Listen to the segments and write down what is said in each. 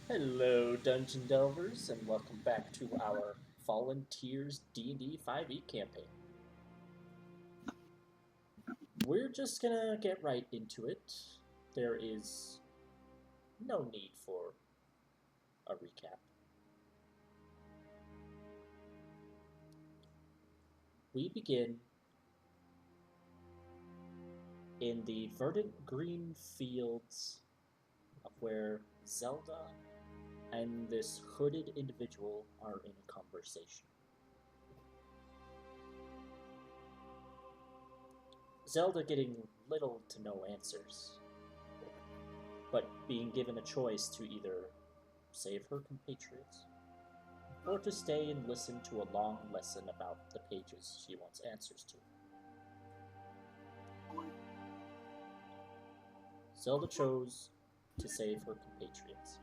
Hello, Dungeon Delvers, and welcome back to our Fallen Tears D&D 5e campaign. We're just gonna get right into it. There is no need for a recap. We begin in the verdant green fields of where Zelda and this hooded individual are in a conversation. Zelda getting little to no answers, but being given a choice to either save her compatriots or to stay and listen to a long lesson about the pages she wants answers to. Zelda chose to save her compatriots.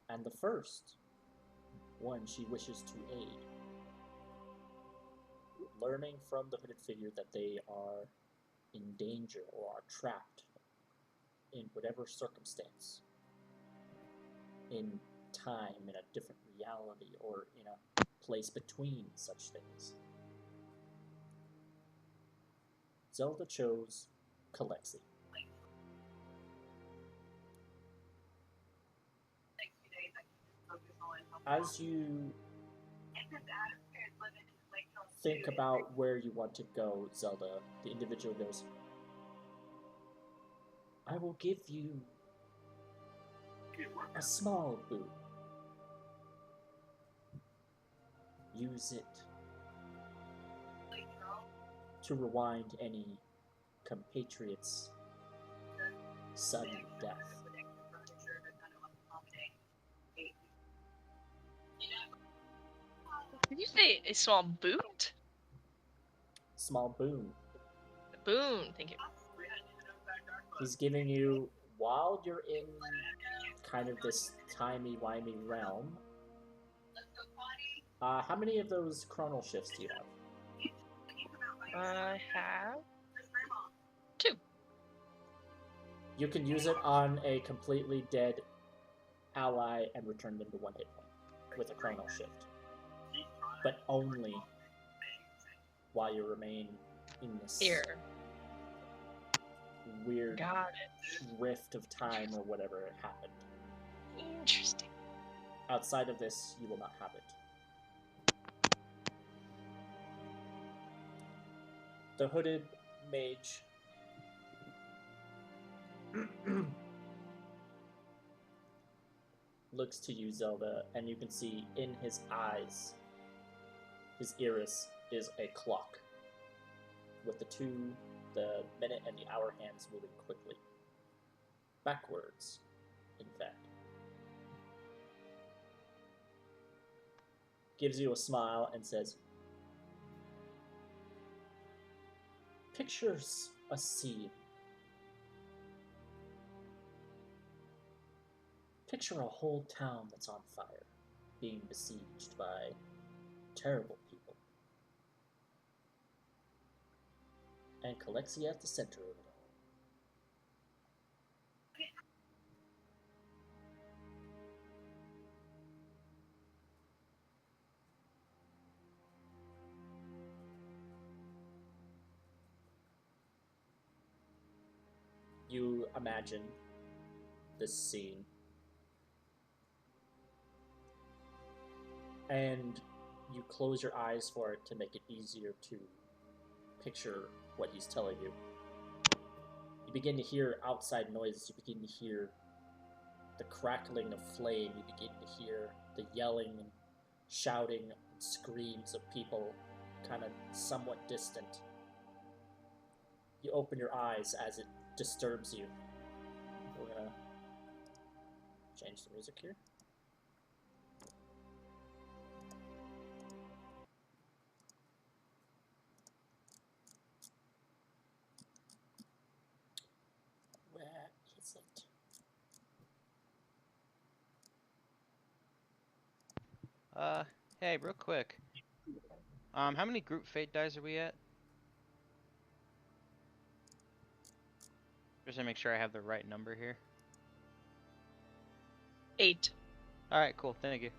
And the first one she wishes to aid, learning from the hooded figure that they are in danger or are trapped in whatever circumstance, in time, in a different reality, or in a place between such things. Zelda chose Kalexi. As you think about where you want to go, Zelda, the individual goes, I will give you a small boot. Use it to rewind any compatriot's sudden death. Did you say a small boot? Small boon. A boon, thank you. He's giving you, while you're in kind of this timey-wimey realm, how many of those chronal shifts do you have? I have 2. You can use it on a completely dead ally and return them to 1 hit point with a chronal shift. But only while you remain in this Here. weird Got rift of time or whatever happened. Interesting. Outside of this, you will not have it. The hooded mage looks to you, Zelda, and you can see in his eyes, his iris is a clock, with the minute and the hour hands moving quickly. Backwards, in fact. Gives you a smile and says, pictures a scene. Picture a whole town that's on fire, being besieged by terrible people. And Kalexi at the center of it all. You imagine this scene, and you close your eyes for it to make it easier to picture what he's telling you. You begin to hear outside noises. You begin to hear the crackling of flame. You begin to hear the yelling and shouting and screams of people, kind of somewhat distant. You open your eyes as it disturbs you. We're gonna change the music here. Where is it? Hey, real quick. How many group fate dice are we at? Just to make sure I have the right number here. 8. All right, cool. Thank you.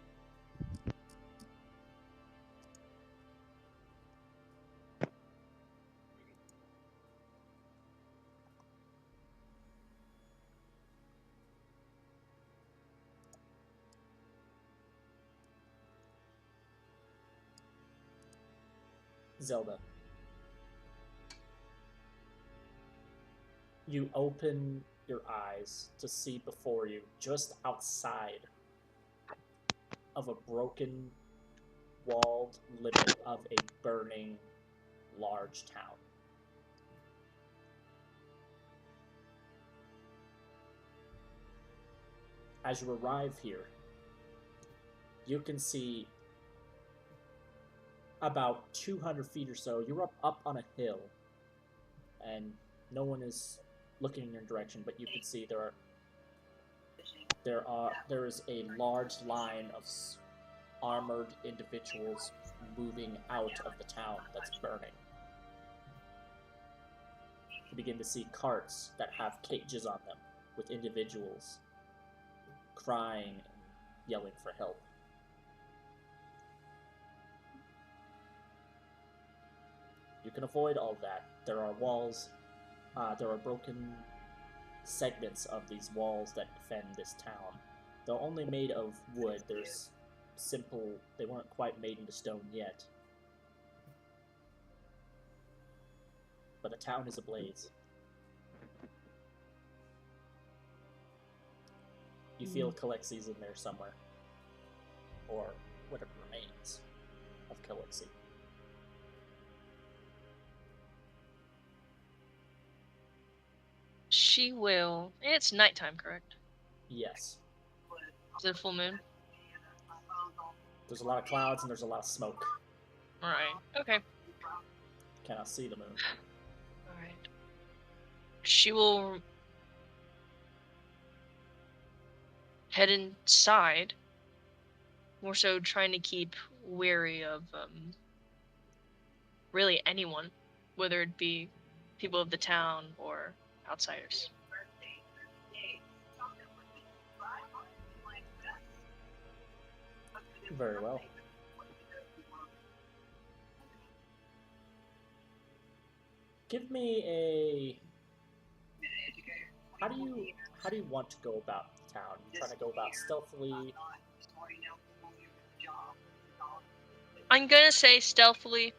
Zelda. You open your eyes to see before you, just outside of a broken, walled limit of a burning, large town. As you arrive here, you can see about 200 feet or so. You're up on a hill, and no one is looking in your direction, but you can see there is a large line of armored individuals moving out of the town that's burning. You begin to see carts that have cages on them with individuals crying and yelling for help. You can avoid all that. There are walls, there are broken segments of these walls that defend this town. They're only made of wood. There's simple, they weren't quite made into stone yet. But the town is ablaze. You feel Calexi's in there somewhere. Or whatever remains of Calexi. She will. It's nighttime, correct? Yes. Is it a full moon? There's a lot of clouds and there's a lot of smoke. Alright. Okay. Cannot see the moon. Alright. She will head inside, more so trying to keep wary of really anyone, whether it be people of the town or outsiders. Very well. Give me a. How do you want to go about the town? You trying to go about stealthily? I'm gonna say stealthily,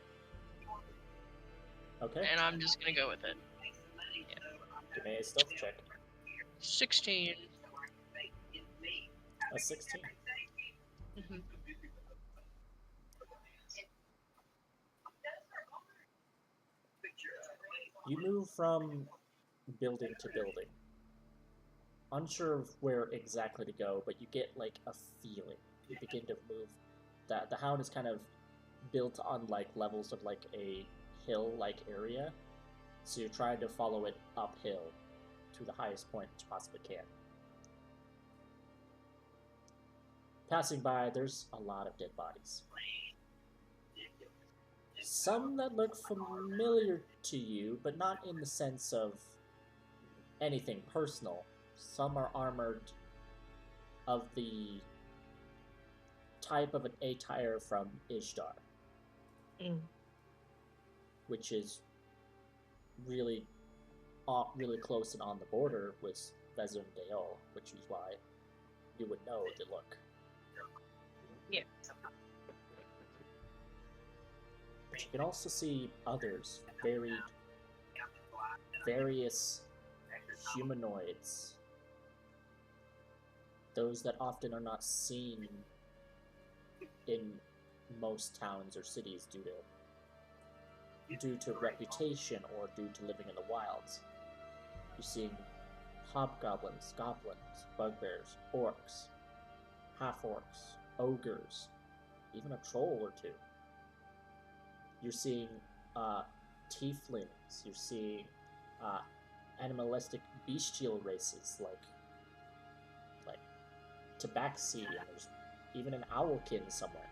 Okay. and I'm just gonna go with it. Give me a stealth check. 16. A 16. Mhm. You move from building to building. Unsure of where exactly to go, but you get like a feeling. You begin to move. The hound is kind of built on like levels of like a hill-like area, so you're trying to follow it uphill to the highest point that you possibly can. Passing by, there's a lot of dead bodies. Some that look familiar to you, but not in the sense of anything personal. Some are armored of the type of an attire from Ishtar, which is really close and on the border with Vezun Deol, which is why you would know the look. Yeah. But you can also see others, various humanoids. Those that often are not seen in most towns or cities due to reputation or due to living in the wilds. You're seeing hobgoblins, goblins, bugbears, orcs, half-orcs, ogres, even a troll or two. You're seeing tieflings. You're seeing animalistic bestial races like Tabaxi, and there's even an owlkin somewhere.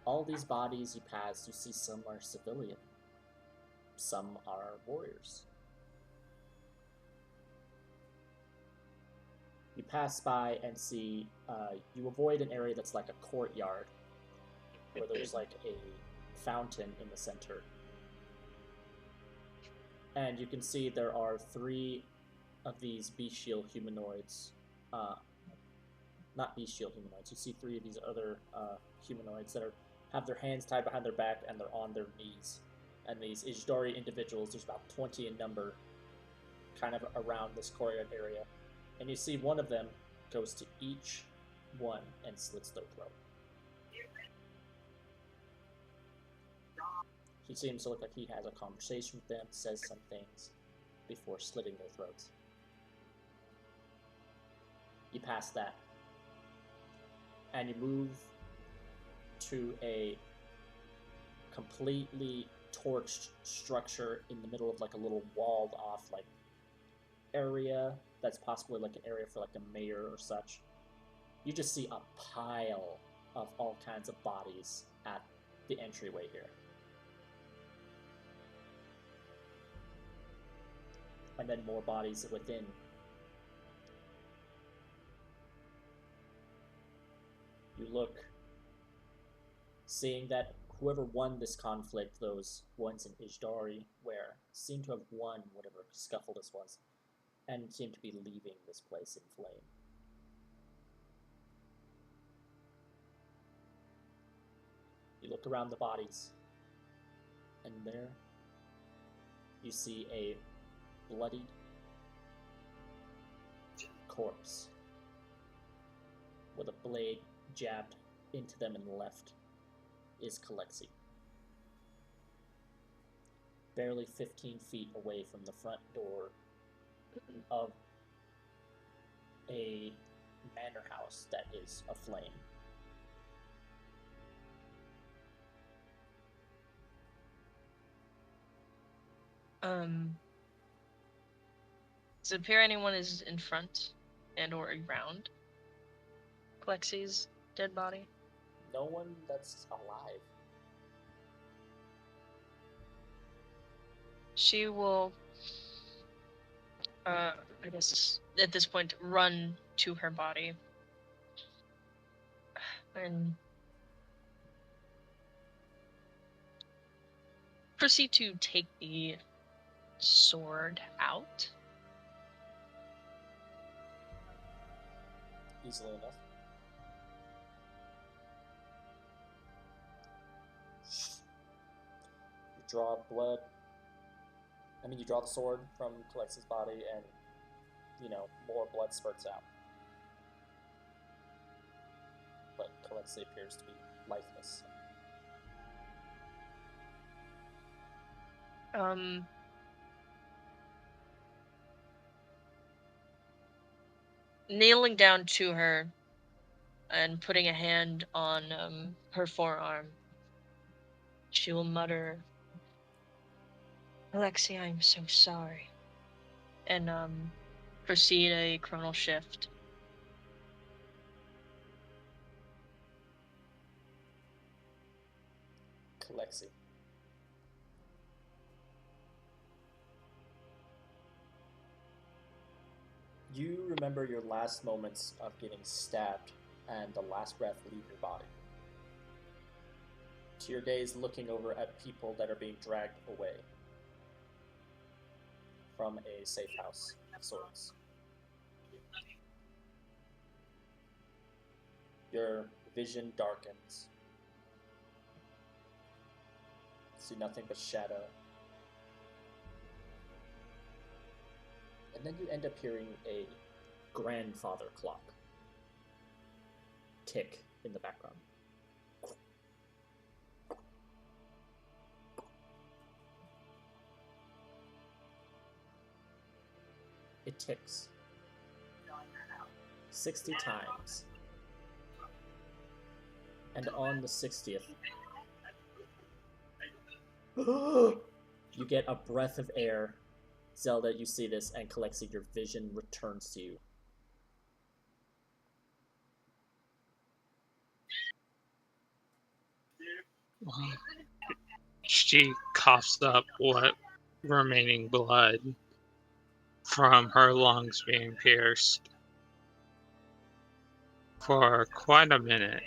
All these bodies you pass, you see some are civilian. some are warriors. You pass by and see, you avoid an area that's like a courtyard, where there's like a fountain in the center. And you can see there are 3 of these bestial humanoids. Not bestial humanoids. You see 3 of these other humanoids that have their hands tied behind their back and they're on their knees. And these Ijdari individuals, there's about 20 in number, kind of around this courtyard area. And you see one of them goes to each one and slits their throat. He seems to look like he has a conversation with them, says some things before slitting their throats. You pass that. And you move to a completely torched structure in the middle of like a little walled off like area that's possibly like an area for like a mayor or such. You just see a pile of all kinds of bodies at the entryway here. And then more bodies within. You look, seeing that whoever won this conflict, those ones in Ijdari, where seem to have won whatever scuffle this was, and seem to be leaving this place in flame. You look around the bodies, and there you see a bloodied corpse with a blade jabbed into them in the left is Kalexi. Barely 15 feet away from the front door of a manor house that is aflame. Does it appear anyone is in front and or around Plexi's dead body? No one that's alive. She will, I guess, at this point, run to her body and proceed to take the sword out. Easily enough. You draw blood. You draw the sword from Kalexi's body, and more blood spurts out. But Kalexi appears to be lifeless. Kneeling down to her and putting a hand on her forearm, she will mutter, "Alexi, I'm so sorry," and proceed a chronal shift. Kalexi. You remember your last moments of getting stabbed and the last breath leave your body. To your gaze looking over at people that are being dragged away from a safe house of sorts. Your vision darkens. See nothing but shadow. And then you end up hearing a grandfather clock tick in the background. It ticks 60 times. And on the 60th, you get a breath of air. Zelda, you see this, and Kalexi, your vision returns to you. She coughs up what remaining blood from her lungs being pierced for quite a minute.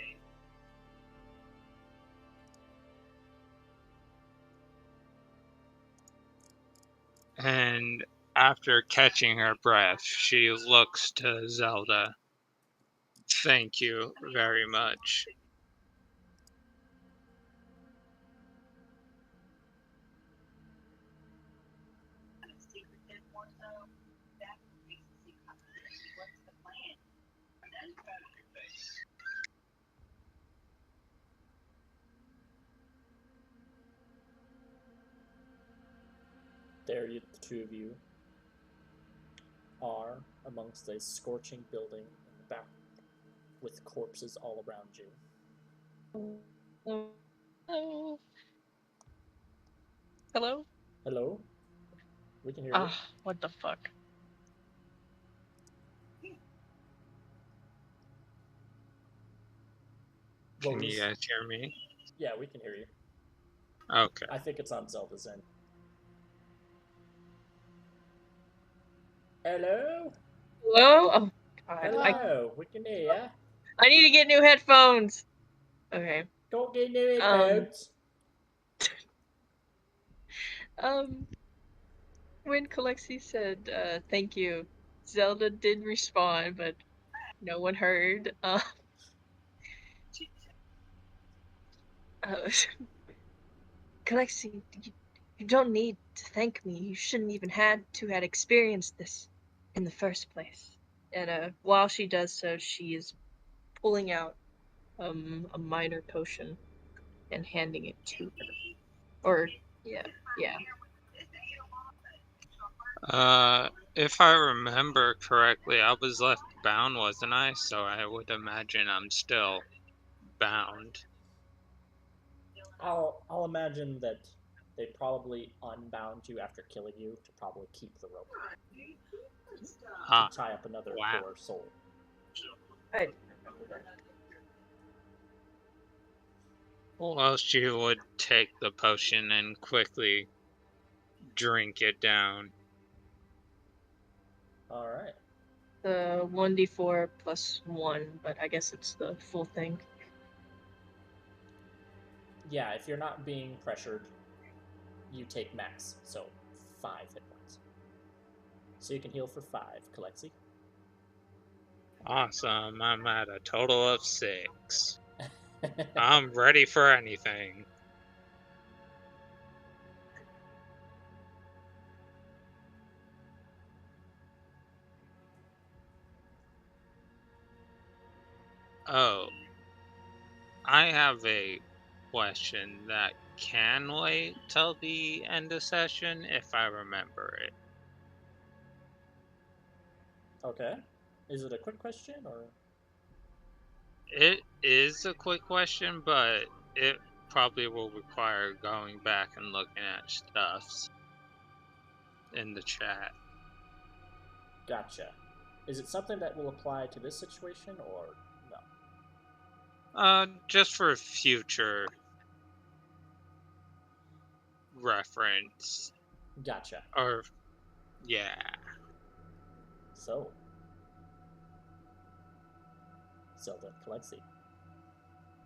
And after catching her breath, she looks to Zelda. Thank you very much. There, the two of you are amongst a scorching building in the back with corpses all around you. Hello. Hello? Hello? We can hear you. Ah, what the fuck? What Can you was... guys hear me? Yeah, we can hear you. Okay. I think it's on Zelda's end. Hello? Hello? Oh, God. Hello? We can hear ya. I need to get new headphones. Okay. Don't get new headphones. When Kalexi said, thank you, Zelda did respond, but no one heard. Kalexi, you don't need to thank me. You shouldn't even had experienced this in the first place. And while she does so, she is pulling out a minor potion and handing it to her. Or yeah. If I remember correctly, I was left bound, wasn't I? So I would imagine I'm still bound. I'll imagine that they probably unbound you after killing you to probably keep the rope. Ah, To tie up another wow. poor soul. I Well, she would take the potion and quickly drink it down. Alright. the 1d4 plus 1, but I guess it's the full thing. Yeah, if you're not being pressured, you take max, so 5 hit points. So you can heal for 5, Kalexi. Awesome, I'm at a total of 6. I'm ready for anything. Oh, I have a question that can wait till the end of session if I remember it. Okay. Is it a quick question or? It is a quick question, but it probably will require going back and looking at stuffs in the chat. Gotcha. Is it something that will apply to this situation or no? Just for future reference. Gotcha. Or, yeah. So, Zelda and Kalexi,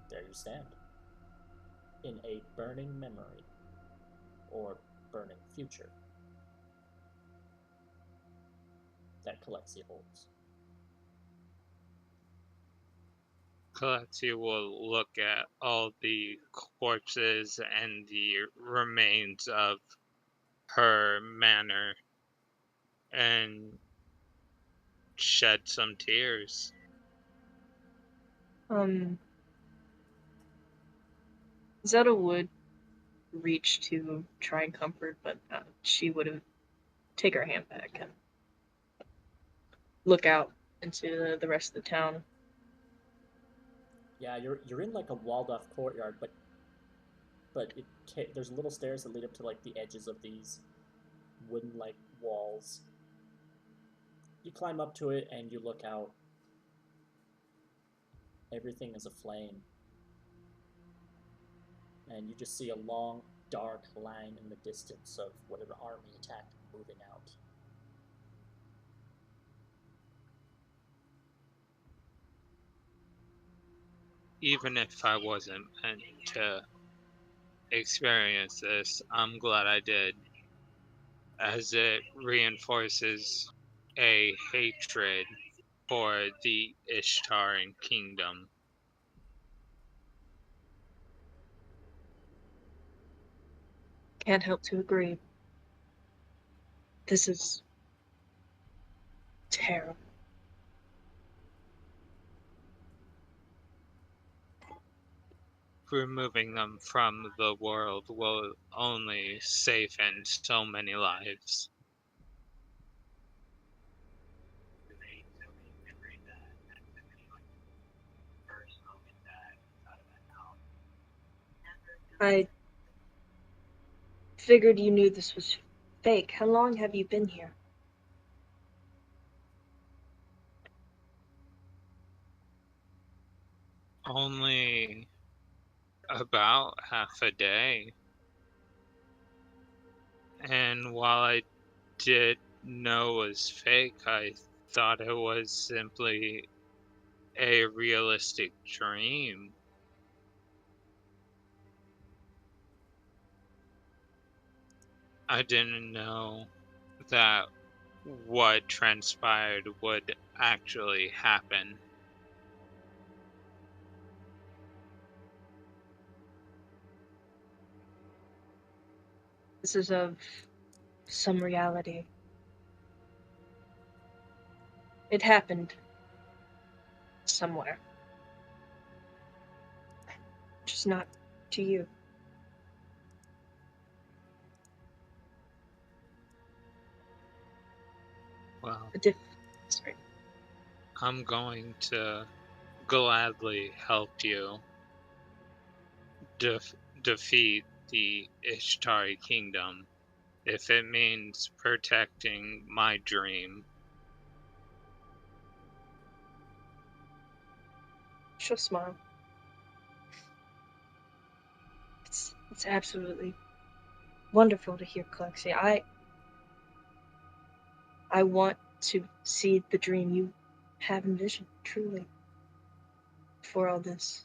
there you stand. In a burning memory or burning future that Kalexi holds. Kaleti will look at all the corpses and the remains of her manor and shed some tears. Zelda would reach to try and comfort, but she would have take her hand back and look out into the rest of the town. Yeah, you're in like a walled off courtyard, but there's little stairs that lead up to like the edges of these wooden like walls. You climb up to it and you look out. Everything is aflame. And you just see a long dark line in the distance of whatever army attacked moving out. Even if I wasn't meant to experience this, I'm glad I did, as it reinforces a hatred for the Ishtaran kingdom. Can't help to agree. This is terrible. Removing them from the world will only save so many lives. I figured you knew this was fake. How long have you been here? Only about half a day. And while I did know it was fake, I thought it was simply a realistic dream. I didn't know that what transpired would actually happen. This is of some reality. It happened somewhere. Just not to you. Well, Sorry. I'm going to gladly help you defeat the Ishtari kingdom if it means protecting my dream. She'll smile. It's absolutely wonderful to hear Clexi. I want to see the dream you have envisioned, truly, for all this.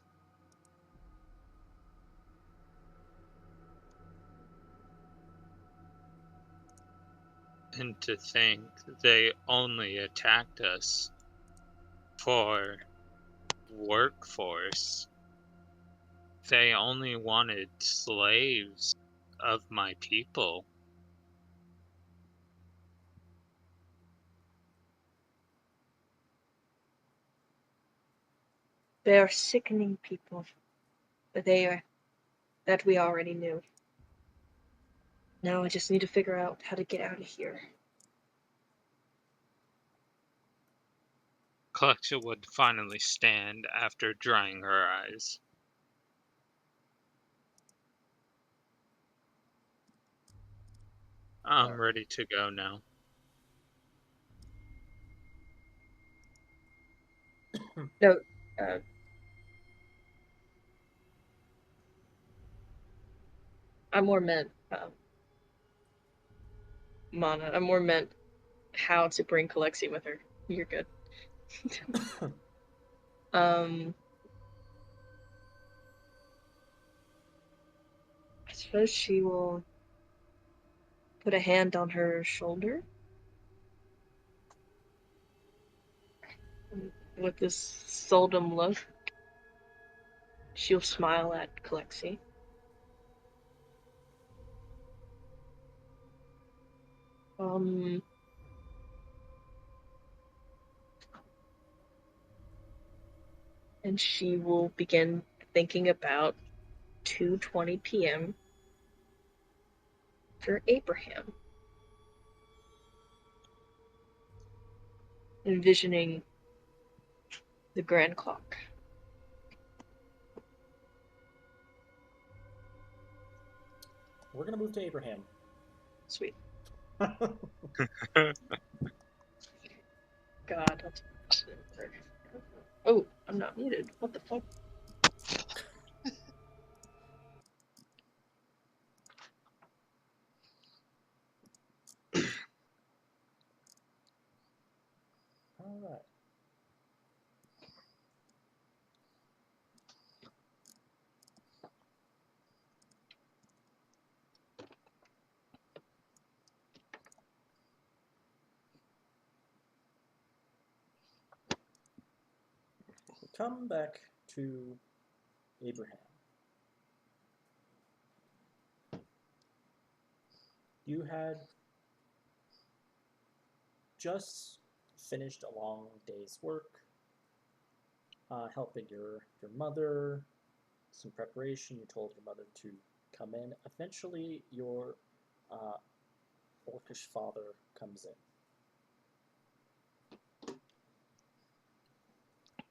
And to think they only attacked us for workforce. They only wanted slaves of my people. They are sickening people, but that we already knew. Now I just need to figure out how to get out of here. Collection would finally stand after drying her eyes. I'm ready to go now. No, I more meant, Mana. I more meant how to bring Clexi with her. You're good. I suppose she will put a hand on her shoulder. With this solemn look, she'll smile at Clexi. And she will begin thinking about 2:20 p.m. for Abraham. Envisioning the grand clock. We're gonna move to Abraham. Sweet. God. Oh, I'm not muted. What the fuck? come back to Abraham. You had just finished a long day's work, helping your mother, some preparation. You told your mother to come in. Eventually, your orcish father comes in.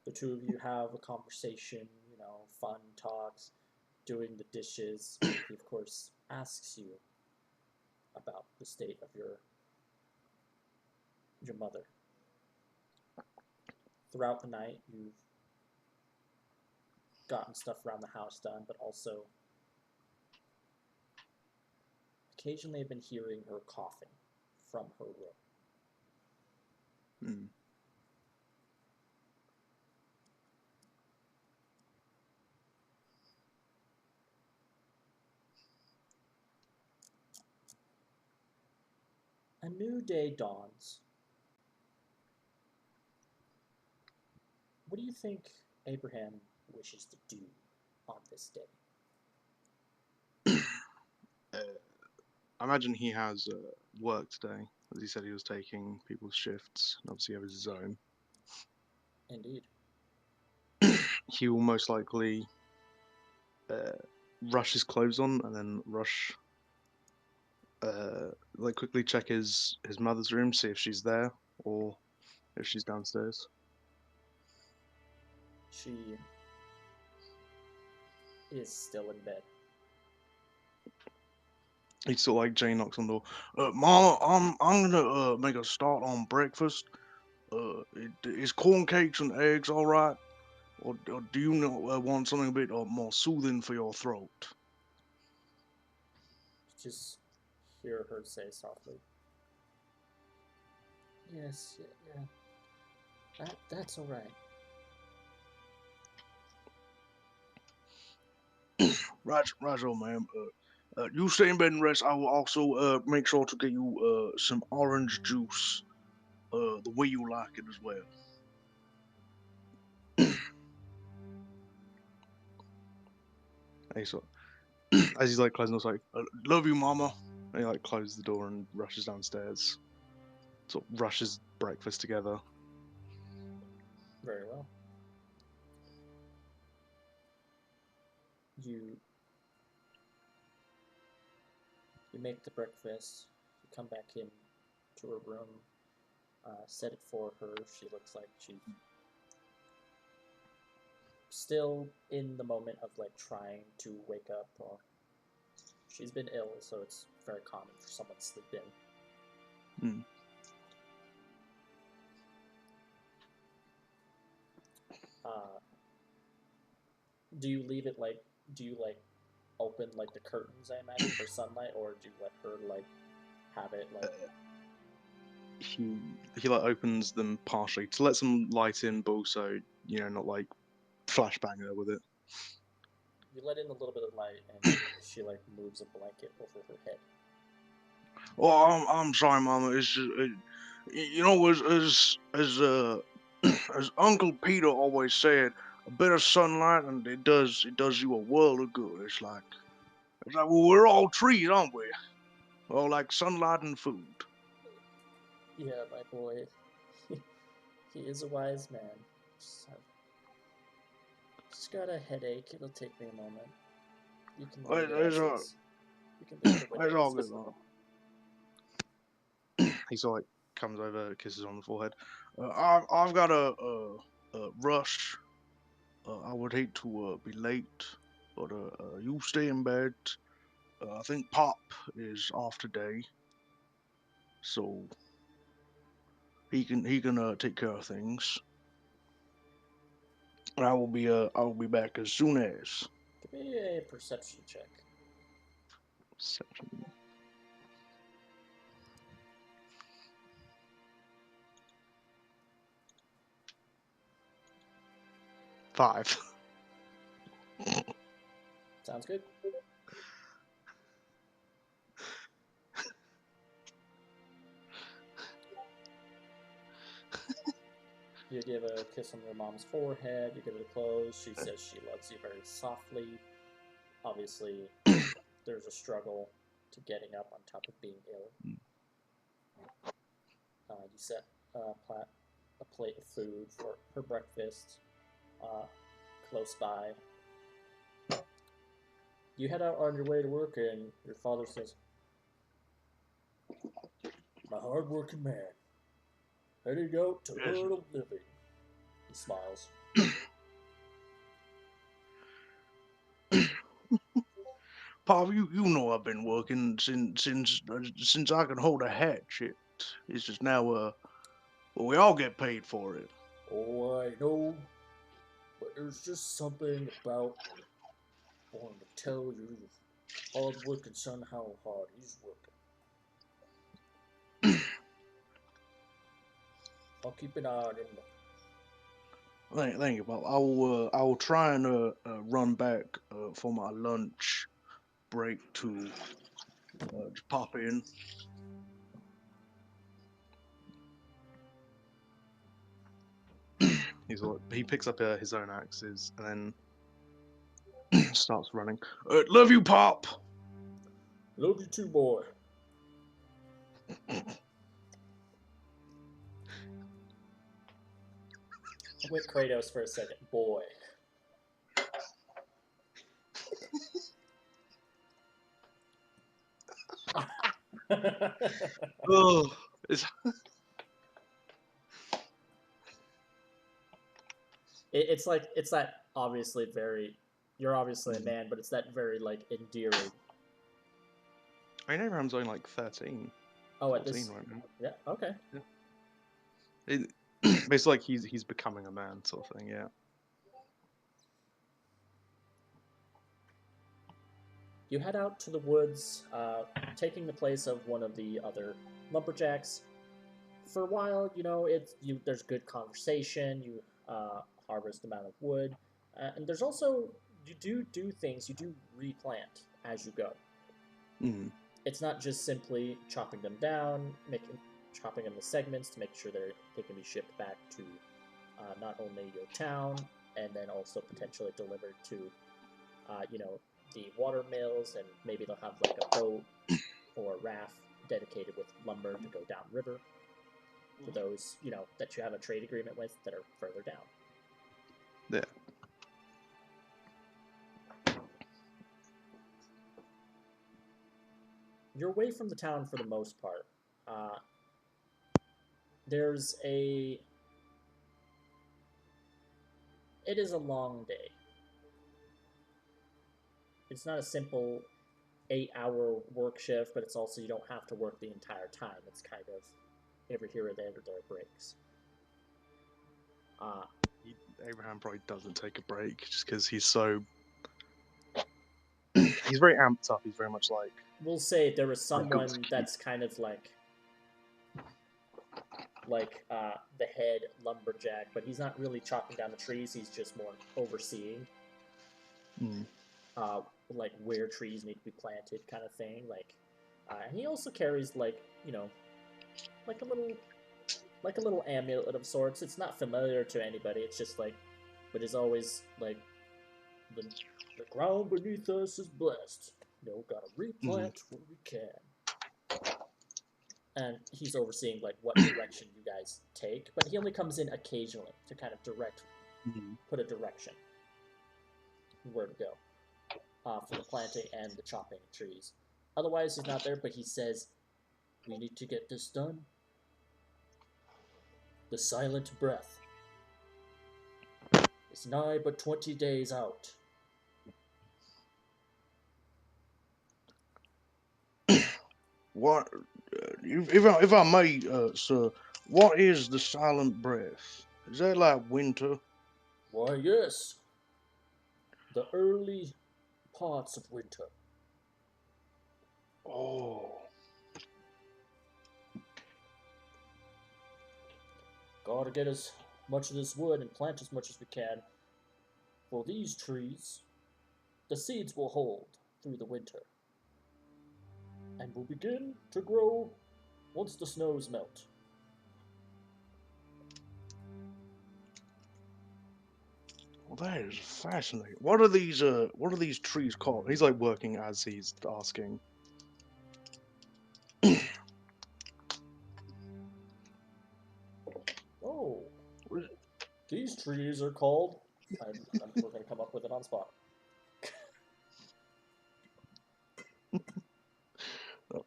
The two of you have a conversation, fun talks, doing the dishes. He, of course, asks you about the state of your mother. Throughout the night, you've gotten stuff around the house done, but also occasionally have been hearing her coughing from her room. Hmm. A new day dawns. What do you think Abraham wishes to do on this day? I imagine he has work today, as he said he was taking people's shifts, and obviously have his own. Indeed. He will most likely rush his clothes on and then quickly check his mother's room, see if she's there or if she's downstairs. She is still in bed. He sort of like Jane knocks on the door. Mama, I'm gonna make a start on breakfast. Is corn cakes and eggs all right, or do you want something a bit more soothing for your throat? Just hear her say softly, "Yes, yeah. That's all right." Right, old ma'am. You stay in bed and rest. I will also make sure to get you some orange juice, the way you like it as well. And he sort as he's like closing the door, like, love you, mama. And he like closes the door and rushes downstairs. Sort of rushes breakfast together. Very well. You make the breakfast. You come back in to her room, set it for her. She looks like she's still in the moment of like trying to wake up, or she's been ill, so it's very common for someone to sleep in. Hmm. Do you leave it like? Do you like open like the curtains? I imagine for sunlight, or do you let her like have it like? He like opens them partially to let some light in, but also not like flashbang her with it. You let in a little bit of light, and she like moves a blanket over her head. Oh, I'm sorry, Mama. It's just, as as Uncle Peter always said, a bit of sunlight and it does you a world of good. It's like well, we're all trees, aren't we? Well, like sunlight and food. Yeah, my boy. He is a wise man. Just got a headache. It'll take me a moment. You can leave it as is. You can leave the It's window all as good, is. Mama. He sort of like comes over, kisses on the forehead. I've got a rush. I would hate to be late, but you stay in bed. I think Pop is off today, so he can take care of things. And I will be back as soon as. Give me a perception check. 5. Sounds good. You give a kiss on your mom's forehead, you give her the clothes, she says she loves you very softly. Obviously, there's a struggle to getting up on top of being ill. You set a plate of food for her breakfast close by. You head out on your way to work, and your father says, "My hard-working man, heading out to earn a living." He smiles. Pop, you know I've been working since I can hold a hatchet. It's just now well, we all get paid for it. Oh, I know, but there's just something about wanting to tell your hard-working son how hard he's working. I'll keep an eye on him. Thank you, Pop. I will try and run back for my lunch break to just pop in. He picks up his own axes and then starts running. Love you, Pop. Love you too, boy. I went Kratos for a second. Boy. Oh, it's It's like, it's that obviously very, you're obviously a man, but it's that very like endearing. I know Abraham's only like 13. Oh, at 14 this, right now. yeah, okay. It's like he's becoming a man sort of thing, yeah. You head out to the woods, taking the place of one of the other lumberjacks. For a while, you know, there's good conversation. You harvest amount of wood, and there's also you do things. You do replant as you go. Mm. It's not just simply chopping them down, chopping them into segments to make sure they can be shipped back to not only your town and then also potentially delivered to you know, the water mills, and maybe they'll have like a boat or a raft dedicated with lumber to go downriver for those, you know, that you have a trade agreement with that are further down. Yeah. You're away from the town for the most part. It is a long day. It's not a simple 8-hour work shift, but it's also you don't have to work the entire time. It's kind of every here or there are breaks. Abraham probably doesn't take a break just because he's so. He's very amped up. He's very much like. We'll say there was someone that's kind of like the head lumberjack, but he's not really chopping down the trees. He's just more overseeing, like where trees need to be planted, kind of thing. Like, and he also carries like, you know, like a little amulet of sorts. It's not familiar to anybody. It's just like, but it's always like the ground beneath us is blessed. You know, gotta replant where we can. And he's overseeing like what direction you guys take, but he only comes in occasionally to kind of put a direction where to go for the planting and the chopping of trees. Otherwise, he's not there, but he says, "We need to get this done." The silent breath is nigh but 20 days out. What, if I may, sir, what is the silent breath? Is that like winter? Why, yes. The early parts of winter. Oh. Gotta get as much of this wood and plant as much as we can. For these trees, the seeds will hold through the winter and will begin to grow once the snows melt. Well, that is fascinating. What are these trees called? He's like working as he's asking. Oh, What is- these trees are called. We're gonna come up with it on spot.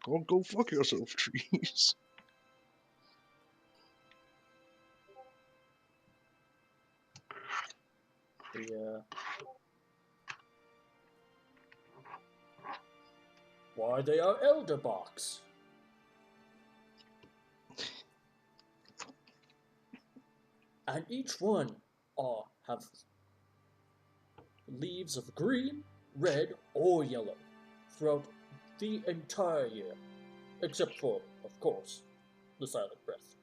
Go fuck yourself, trees. The why they are elder box. And each one have leaves of green, red, or yellow throughout the entire year, except for, of course, the silent breath.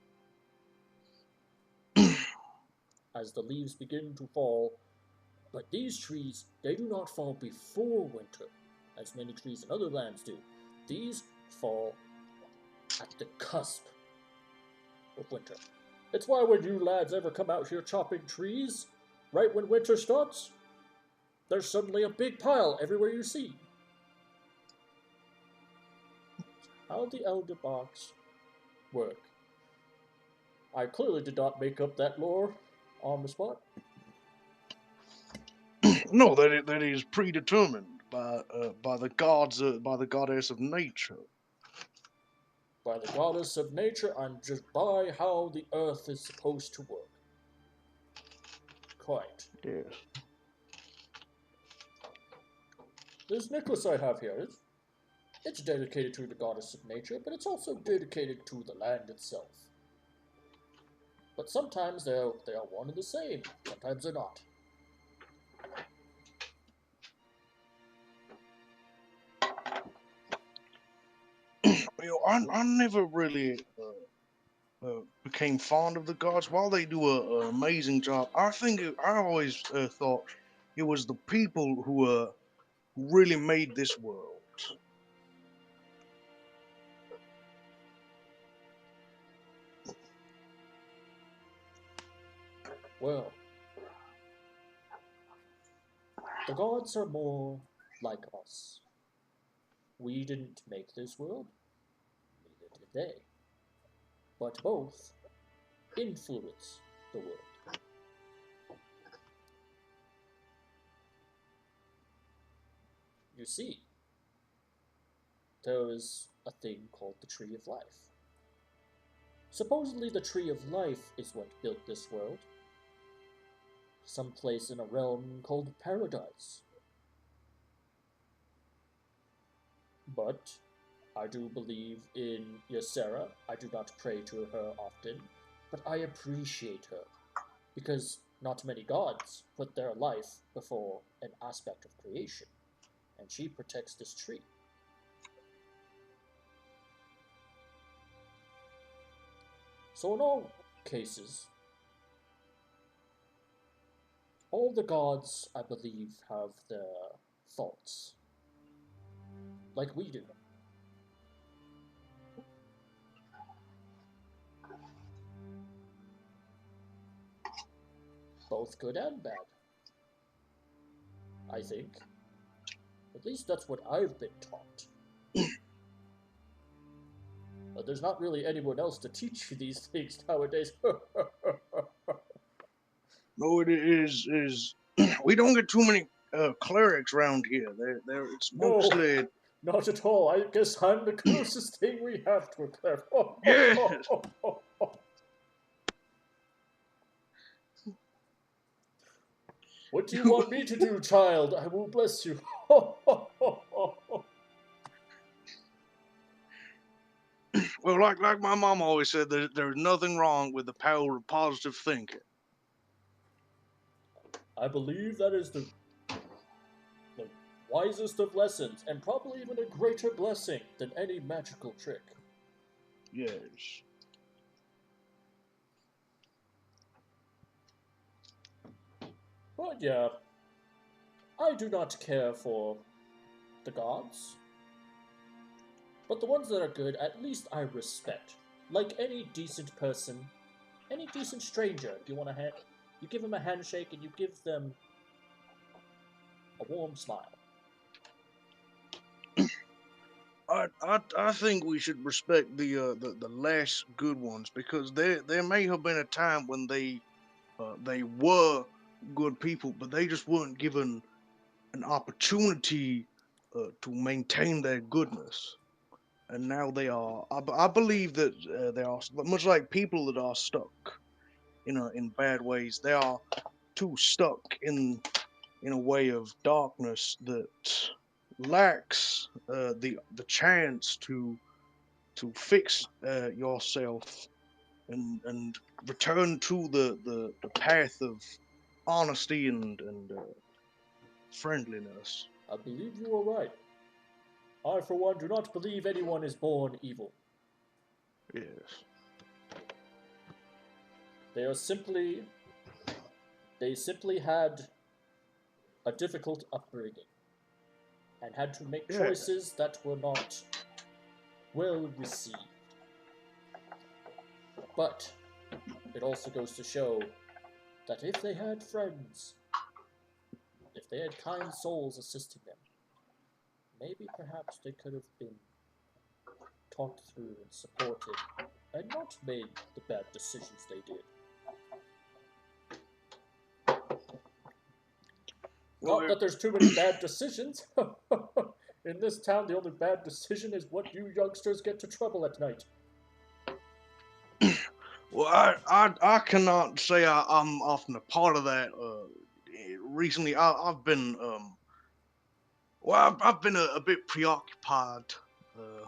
As the leaves begin to fall, but these trees, they do not fall before winter, as many trees in other lands do. These fall at the cusp of winter. It's why when you lads ever come out here chopping trees, right when winter starts, there's suddenly a big pile everywhere you see. How the elder box work? I clearly did not make up that lore on the spot. No, that is predetermined by the gods, by the goddess of nature. By the goddess of nature and just by how the earth is supposed to work. Quite. Yes. This necklace I have here, it's dedicated to the goddess of nature, but it's also dedicated to the land itself. But sometimes they are one and the same, sometimes they're not. I never really became fond of the gods. While they do an amazing job, I always thought it was the people who really made this world. Well, the gods are more like us. We didn't make this world, neither did they. But both influence the world. You see, there is a thing called the Tree of Life. Supposedly the Tree of Life is what built this world. Someplace in a realm called Paradise. But I do believe in Ysera. I do not pray to her often, but I appreciate her, because not many gods put their life before an aspect of creation, and she protects this tree. So in all cases, all the gods, I believe, have their faults, like we do. Both good and bad, I think. At least that's what I've been taught. But there's not really anyone else to teach you these things nowadays. No, it is. We don't get too many clerics around here. It's No. mostly. Not at all. I guess I'm the closest thing we have to a cleric. Yes. What do you want me to do, child? I will bless you. Well, like my mom always said, there's nothing wrong with the power of positive thinking. I believe that is the wisest of lessons, and probably even a greater blessing than any magical trick. Yes. But yeah, I do not care for the gods. But the ones that are good, at least I respect. Like any decent person, any decent stranger, if you want to you give them a handshake and you give them a warm smile. I think we should respect the less good ones, because there may have been a time when they were good people, but they just weren't given an opportunity to maintain their goodness. And now they are. I believe that they are much like people that are stuck in bad ways. They are too stuck in a way of darkness that lacks the chance to fix yourself and return to the path of honesty and friendliness. I believe you are right. I, for one, do not believe anyone is born evil. Yes. They are simply. They simply had a difficult upbringing and had to make Yeah. choices that were not well received. But it also goes to show that if they had friends, if they had kind souls assisting them, maybe perhaps they could have been talked through and supported and not made the bad decisions they did. Not that there's too many bad decisions. In this town, the only bad decision is what you youngsters get to trouble at night. Well, I cannot say I'm often a part of that. Recently, I've been I've been a bit preoccupied. Uh,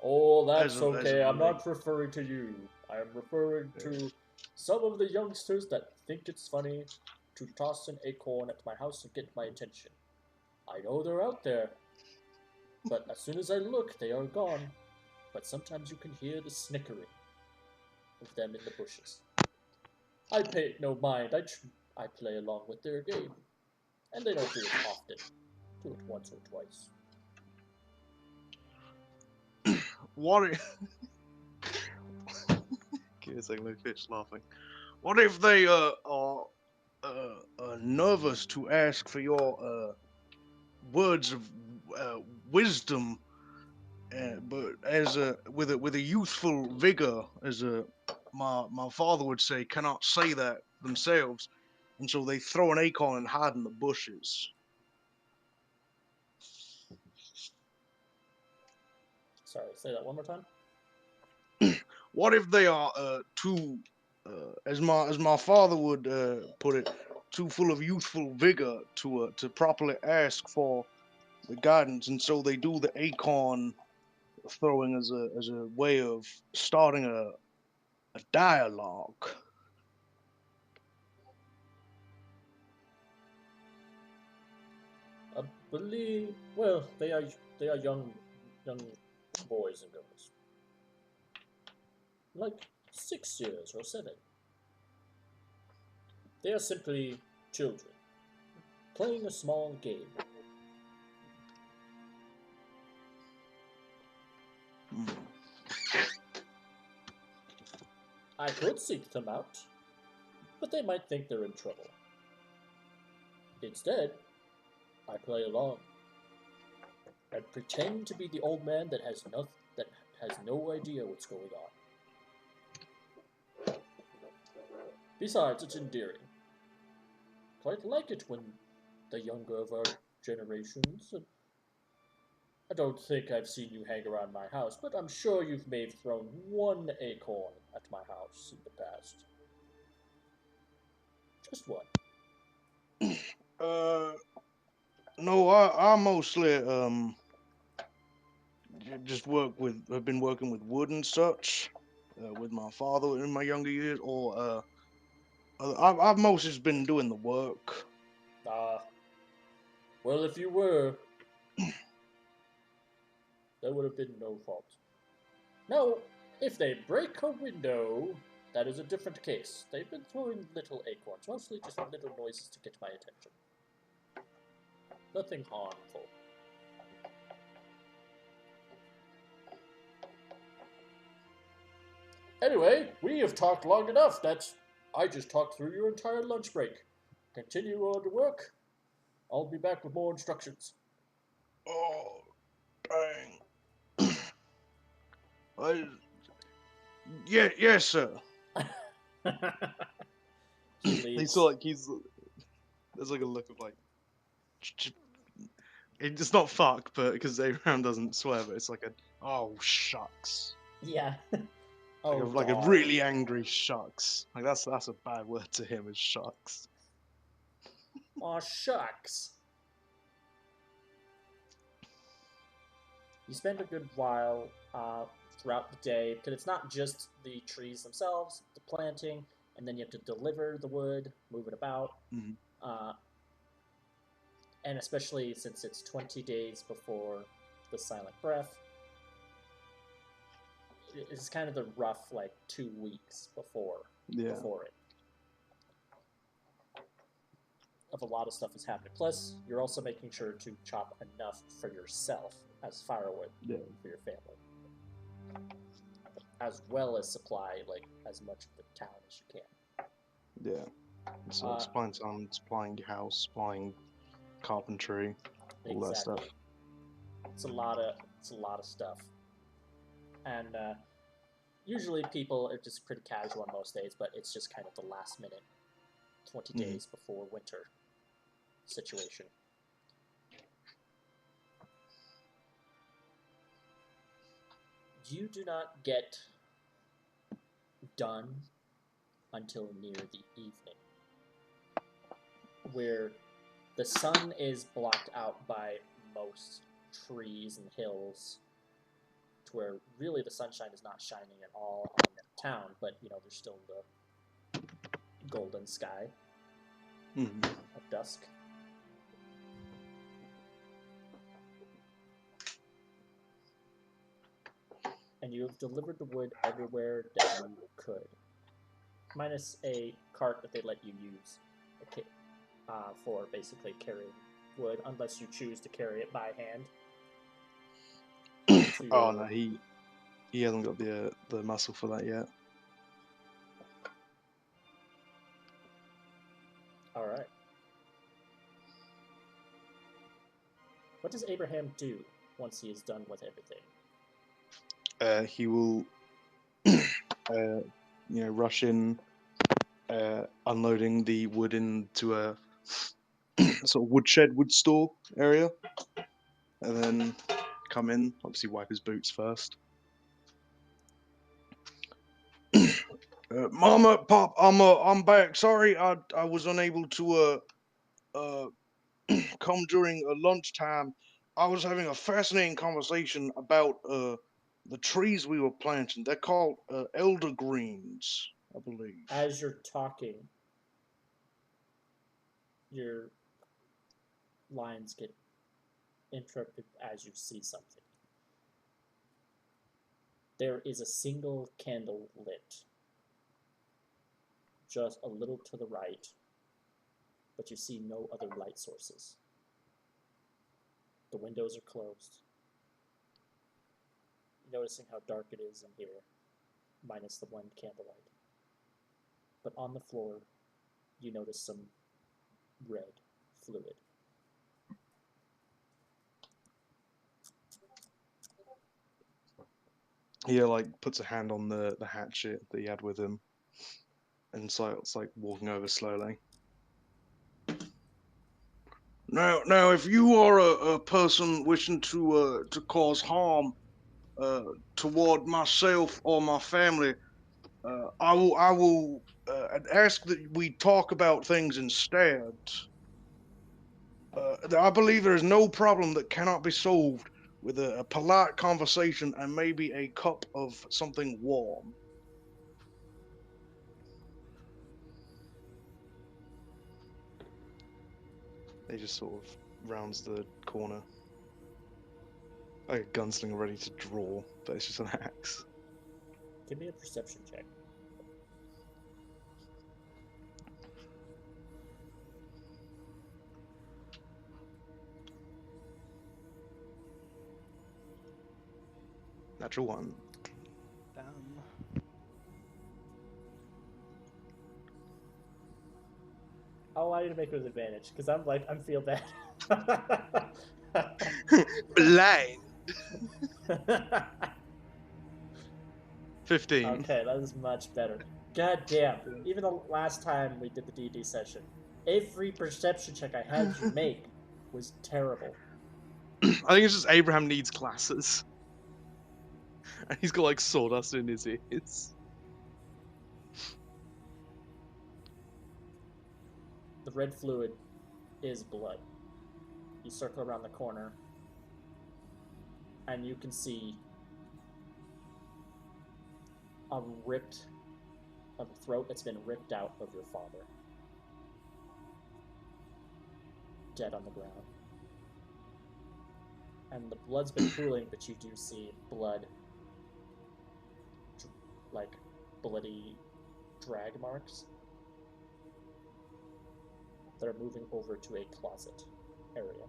Oh, as that's of okay. I'm late. not referring to you. I'm referring to Yes. some of the youngsters that think it's funny to toss an acorn at my house and get my attention. I know they're out there, but as soon as I look, they are gone. But sometimes you can hear the snickering of them in the bushes. I pay it no mind. I play along with their game, and they don't do it often. Do it once or twice. What if? Kids like no fish laughing. What if they are nervous to ask for your words of uh, wisdom, but as a with a youthful vigor, as a my father would say, cannot say that themselves, and so they throw an acorn and hide in the bushes. Sorry, say that one more time. What if they are too, as my father would put it, too full of youthful vigor to properly ask for the guidance, and so they do the acorn throwing as a way of starting a dialogue. I believe. Well, they are young boys and girls, like 6 years or 7. They are simply children playing a small game. Hmm. I could seek them out, but they might think they're in trouble. Instead, I play along and pretend to be the old man that has no idea what's going on. Besides, it's endearing. Quite like it when the younger of our generations. I don't think I've seen you hang around my house, but I'm sure you may have thrown one acorn at my house in the past. Just one. No, I mostly just have been working with wood and such, with my father in my younger years, or I've mostly just been doing the work. Ah, well, if you were, there would have been no fault. Now, if they break a window, that is a different case. They've been throwing little acorns, mostly just little noises to get my attention. Nothing harmful. Anyway, we have talked long enough. I just talked through your entire lunch break. Continue on to work. I'll be back with more instructions. Oh, dang. I, yeah, yes, sir. He He's leaves. sort of like there's like a look of like it's not fuck, but because Abraham doesn't swear, but it's like a oh shucks, Yeah. like Oh, like a God. really angry shucks. Like that's a bad word to him is shucks. Aw, shucks. You spend a good while throughout the day, because it's not just the trees themselves, the planting, and then you have to deliver the wood, move it about. Mhm. And especially since it's 20 days before the silent breath, it's kind of the rough, like, 2 weeks before Yeah. it. Of a lot of stuff is happening. Plus, you're also making sure to chop enough for yourself as firewood for your family, as well as supply like as much of the town as you can. Yeah. So supplying sun, supplying your house, supplying carpentry, all that stuff. It's a lot of stuff, and usually people are just pretty casual on most days, but it's just kind of the last minute, 20 days before winter situation. You do not get done until near the evening, where the sun is blocked out by most trees and hills, to where really the sunshine is not shining at all on the town, but there's still the golden sky at dusk. And you have delivered the wood everywhere that you could, minus a cart that they let you use for basically carrying wood, unless you choose to carry it by hand. Oh no, he hasn't got the muscle for that yet. All right. What does Abraham do once he is done with everything? He will, rush in, unloading the wood into a sort of wood store area, and then come in. Obviously, wipe his boots first. Mama, Pop, I'm back. Sorry, I was unable to come during lunchtime. I was having a fascinating conversation about the trees we were planting. They're called elder greens, I believe. As you're talking, your lines get interrupted as you see something. There is a single candle lit, just a little to the right, but you see no other light sources. The windows are closed. Noticing how dark it is in here, minus the one candlelight. But on the floor, you notice some red fluid. He puts a hand on the hatchet that he had with him, and so it's like walking over slowly. Now, if you are a person wishing to cause harm toward myself or my family, I will ask that we talk about things instead. I believe there is no problem that cannot be solved with a polite conversation and maybe a cup of something warm. He just sort of rounds the corner. Like a gunslinger ready to draw, but it's just an axe. Give me a perception check. Natural one. Damn. I'll allow you to make it with advantage because I'm feel bad. Blind. 15. Okay, that is much better. God damn! Even the last time we did the D&D session, every perception check I had you make was terrible. I think it's just Abraham needs glasses. And he's got like sawdust in his ears. The red fluid is blood. You circle around the corner, and you can see a throat that's been ripped out of your father. Dead on the ground. And the blood's been pooling, but you do see blood, like bloody drag marks that are moving over to a closet area.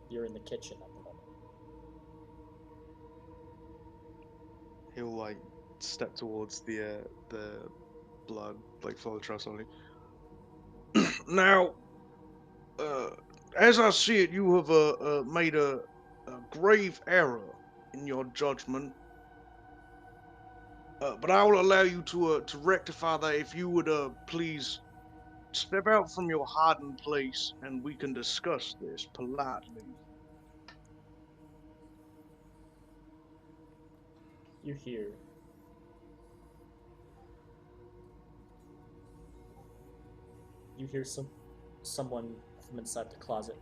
You're in the kitchen at the moment. He'll like step towards the blood, like follow the trail slowly. Now, as I see it, you have made a grave error in your judgment. But I will allow you to rectify that if you would please step out from your hiding place and we can discuss this politely. You hear someone from inside the closet.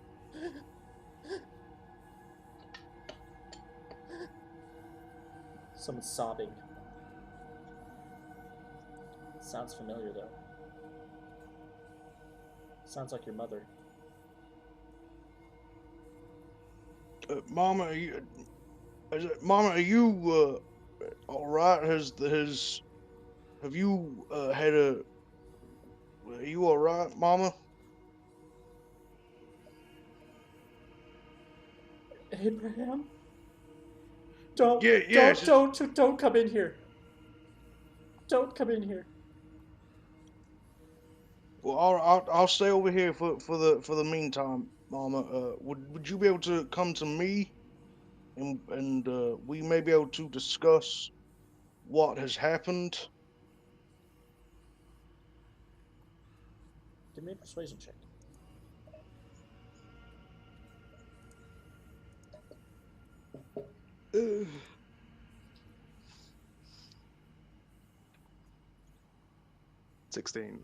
Someone's sobbing. Sounds familiar though. Sounds like your mother. Mama, Mama, are you all right? Have you had a? Are you all right, Mama? Abraham? Don't Yes. don't come in here. Don't come in here. Well, I'll stay over here for the meantime, Mama. Would you be able to come to me, and we may be able to discuss what has happened? Give me a persuasion check. Uh, 16.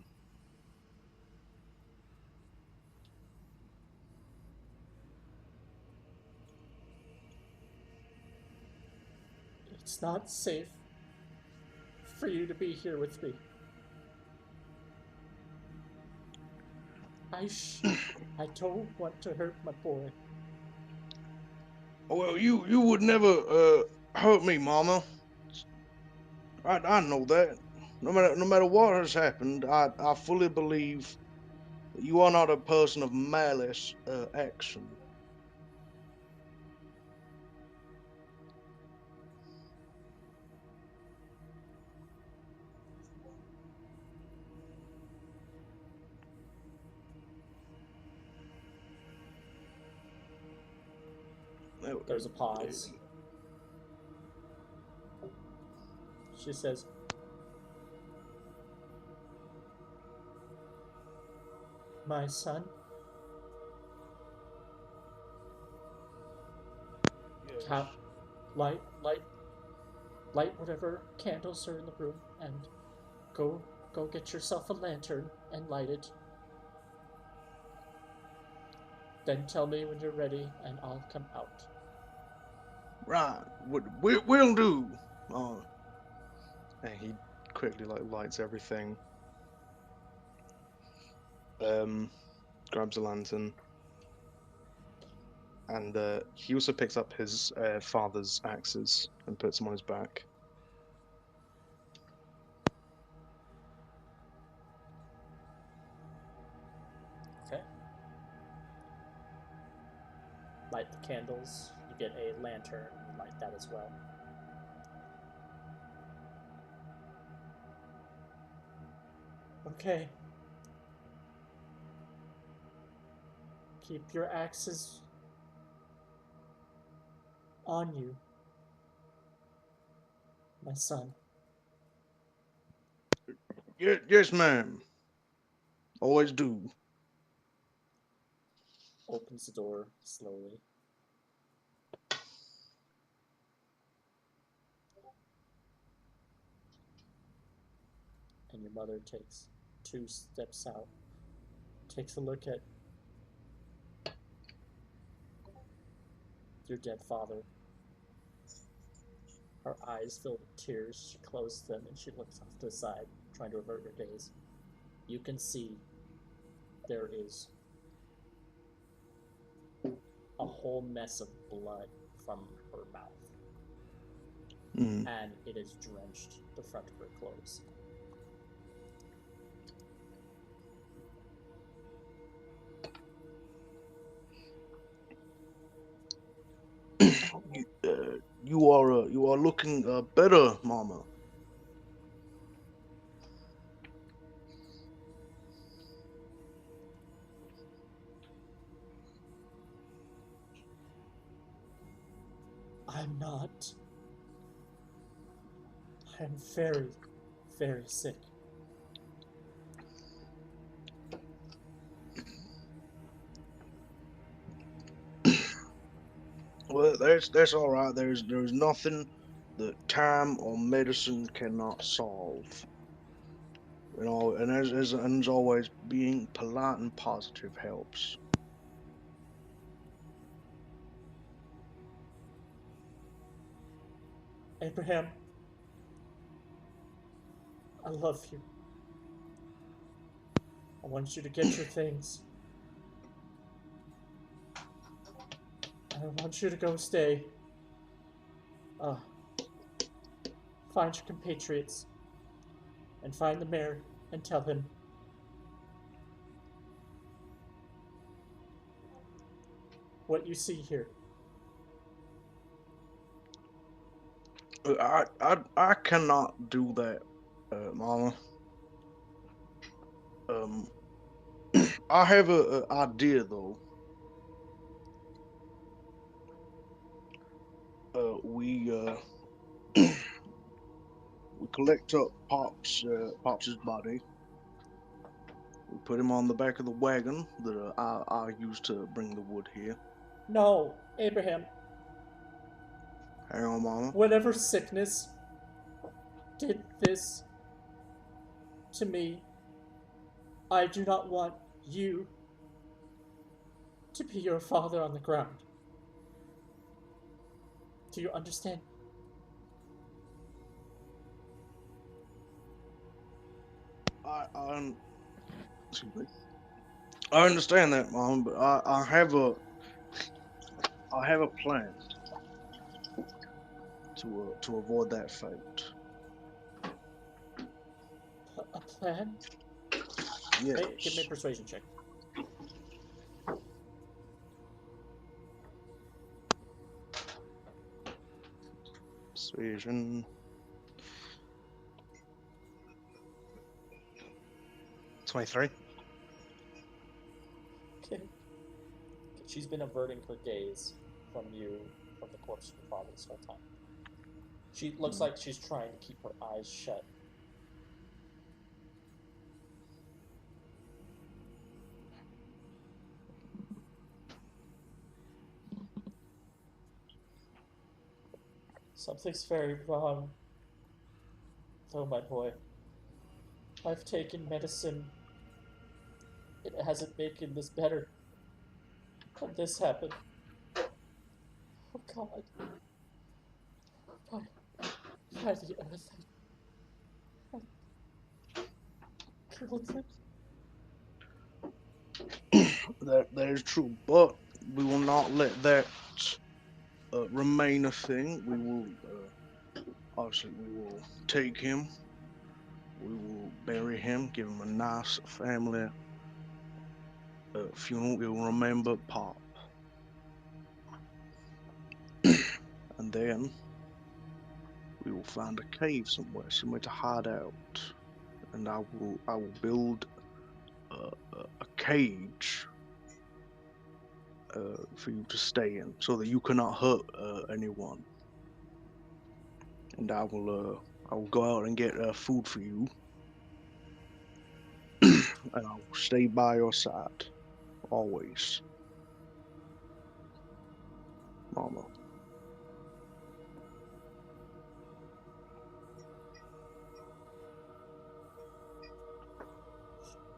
It's not safe for you to be here with me. I don't want to hurt my boy. Well, you would never hurt me, Mama. I know that. No matter what has happened, I fully believe that you are not a person of malice action. There's a pause. She says, "My son, Yes. light whatever candles are in the room, and go get yourself a lantern and light it. Then tell me when you're ready, and I'll come out." Right. We'll do. And he quickly lights everything. Grabs a lantern. And he also picks up his father's axes and puts them on his back. Okay. Light the candles. You get a lantern. You light that as well. Okay. Keep your axes on you, my son. Yes, ma'am. Always do. Opens the door slowly. And your mother takes 2 steps out, takes a look at your dead father. Her eyes fill with tears. She closes them and she looks off to the side, trying to avert her gaze. You can see there is a whole mess of blood from her mouth, Mm. and it has drenched the front of her clothes. You are looking better, Mama. I'm not. I am very, very sick. Well, that's all right. There's nothing that time or medicine cannot solve. You know, and as always, being polite and positive helps. Abraham, I love you. I want you to get your things. And I want you to go stay. Uh, Find your compatriots. And find the mayor and tell him. What you see here. I cannot do that, Mama. I have a idea though. We we collect up Pops's body. We put him on the back of the wagon that I used to bring the wood here. No, Abraham. Hang on, Mama. Whatever sickness did this to me, I do not want you to be your father on the ground. Do you understand? I excuse me. I understand that, Mom, but I have a plan to avoid that fate. A plan? Yes. Hey, give me a persuasion check. Persuasion. 23. Okay. She's been averting her gaze from you, from the corpse of your father this whole time. She looks like she's trying to keep her eyes shut. Something's very wrong, though, my boy. I've taken medicine. It hasn't making this better. But this happened. Oh God. By the earth, I killed him. That is true, but we will not let that remain a thing. We will obviously we will take him. We will bury him. Give him a nice family funeral. We will remember Pop, and then we will find a cave somewhere to hide out, and I will build a cage for you to stay in, so that you cannot hurt anyone. And I will go out and get food for you, and I will stay by your side always, Mama.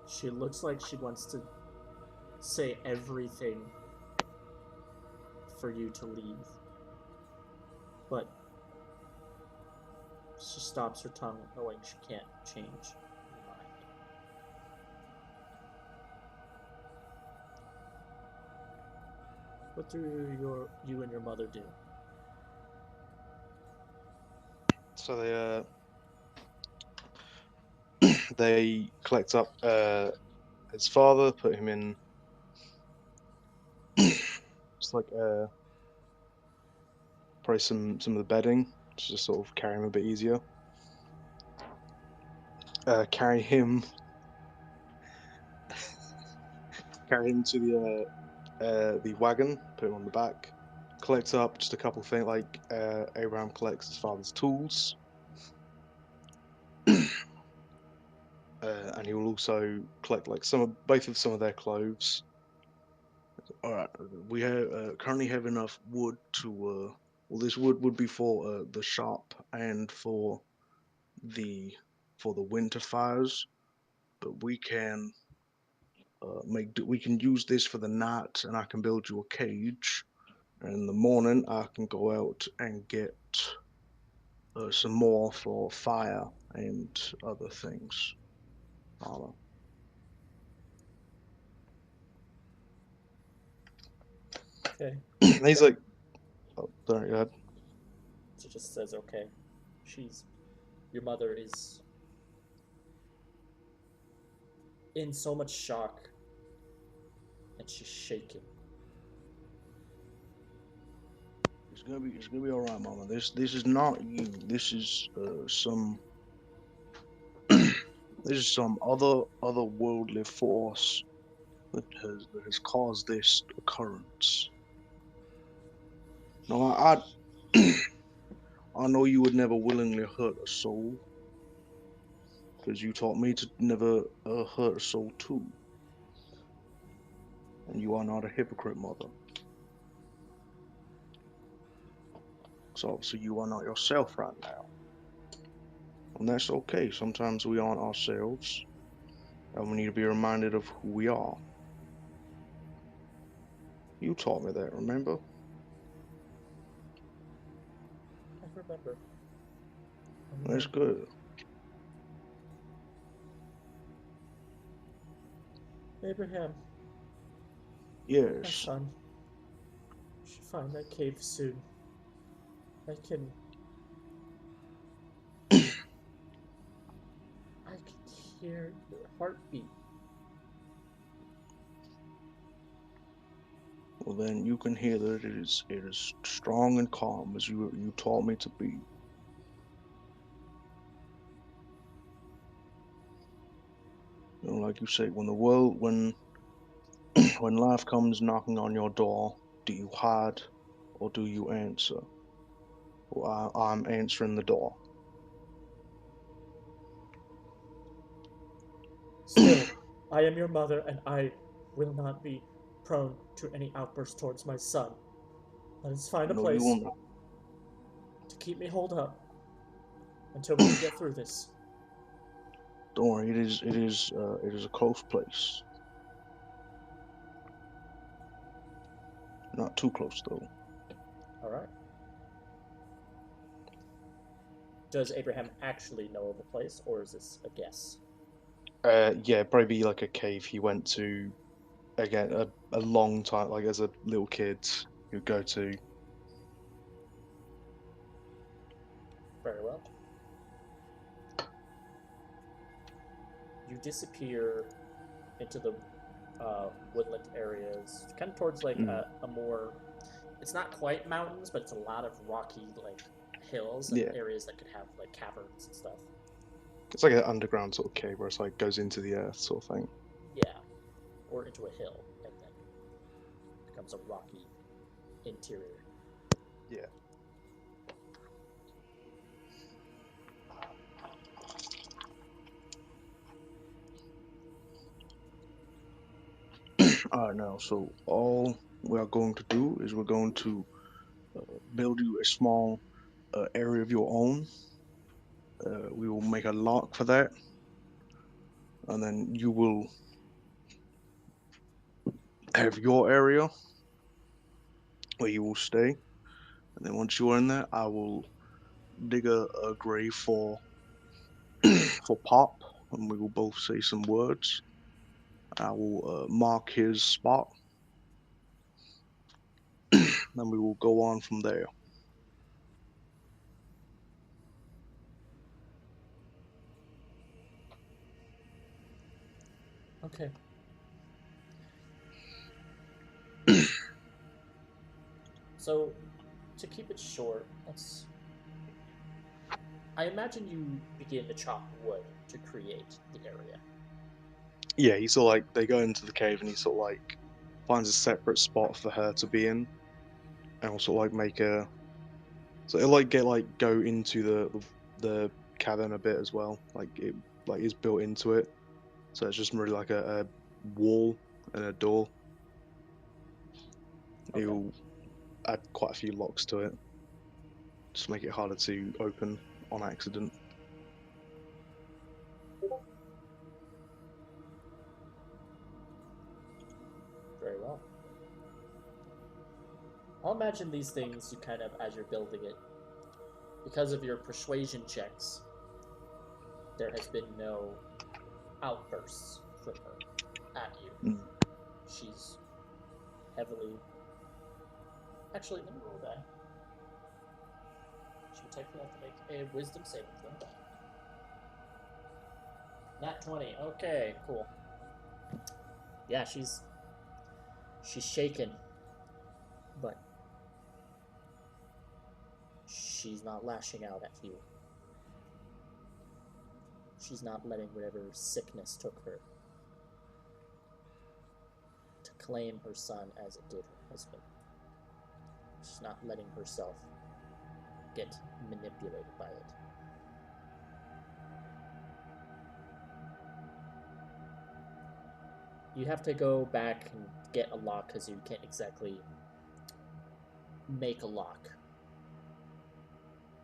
She looks like she wants to say everything for you to leave, but she stops her tongue, knowing she can't change her mind. What do you and your mother do? So they collect up his father, put him in just like probably some of the bedding to just sort of carry him a bit easier. Carry him to the wagon, put him on the back. Collect up just a couple things like Abraham collects his father's tools. And he will also collect like both of their clothes. All right, we currently have enough wood to. Well, this wood would be for the shop and for the winter fires, but we can we can use this for the night, and I can build you a cage. And in the morning, I can go out and get some more for fire and other things. Armor. Okay. He's like, oh, sorry, go ahead. She just says, okay. Your mother is in so much shock, and she's shaking. It's gonna be all right, Mama. This is not you. This is some this is some otherworldly force that has caused this occurrence. No, I know you would never willingly hurt a soul, because you taught me to never hurt a soul too. And you are not a hypocrite, Mother. So you are not yourself right now. And that's okay. Sometimes we aren't ourselves, and we need to be reminded of who we are. You taught me that, remember? I remember. That's good. Abraham, my Yes. son, you should find that cave soon. I can hear your heartbeat. Well, then you can hear that it is strong and calm as you taught me to be. You know, like you say, when when life comes knocking on your door, do you hide or do you answer? Well, I'm answering the door. Still, I am your mother, and I will not be prone to any outbursts towards my son. Let us find a No, you place will not. to keep me holed up until we can get through this. Don't worry, it is a close place. Not too close though. All right. Does Abraham actually know of a place, or is this a guess? Yeah, probably be like a cave he went to again a long time, like as a little kid, he'd go to. Very well. You disappear into the woodland areas, kind of towards like a more. It's not quite mountains, but it's a lot of rocky like hills and areas that could have like caverns and stuff. It's like an underground sort of cave where it's like goes into the earth sort of thing. Yeah, or into a hill and then becomes a rocky interior. Yeah. Alright, now, so all we are going to do is we're going to build you a small area of your own. We will make a lock for that, and then you will have your area where you will stay. And then once you're in there, I will dig a grave for for Pop, and we will both say some words. I will mark his spot, then we will go on from there. Okay. So, to keep it short, I imagine you begin to chop wood to create the area. Yeah, he sort of like they go into the cave, and he sort of like finds a separate spot for her to be in, and will sort of like make a. So it'll like go into the cabin a bit as well. Like it is built into it, so it's just really like a wall and a door. Okay. He'll add quite a few locks to it, just make it harder to open on accident. Very well. I'll imagine these things you kind of, as you're building it, because of your persuasion checks, there has been no outbursts from her at you. Mm. She's heavily. Actually, let me roll that. She would technically have to make a wisdom saving throw. Nat 20. Okay, cool. Yeah, she's shaken, but she's not lashing out at you. She's not letting whatever sickness took her to claim her son as it did her husband. She's not letting herself get manipulated by it. You have to go back and get a lock because you can't exactly make a lock.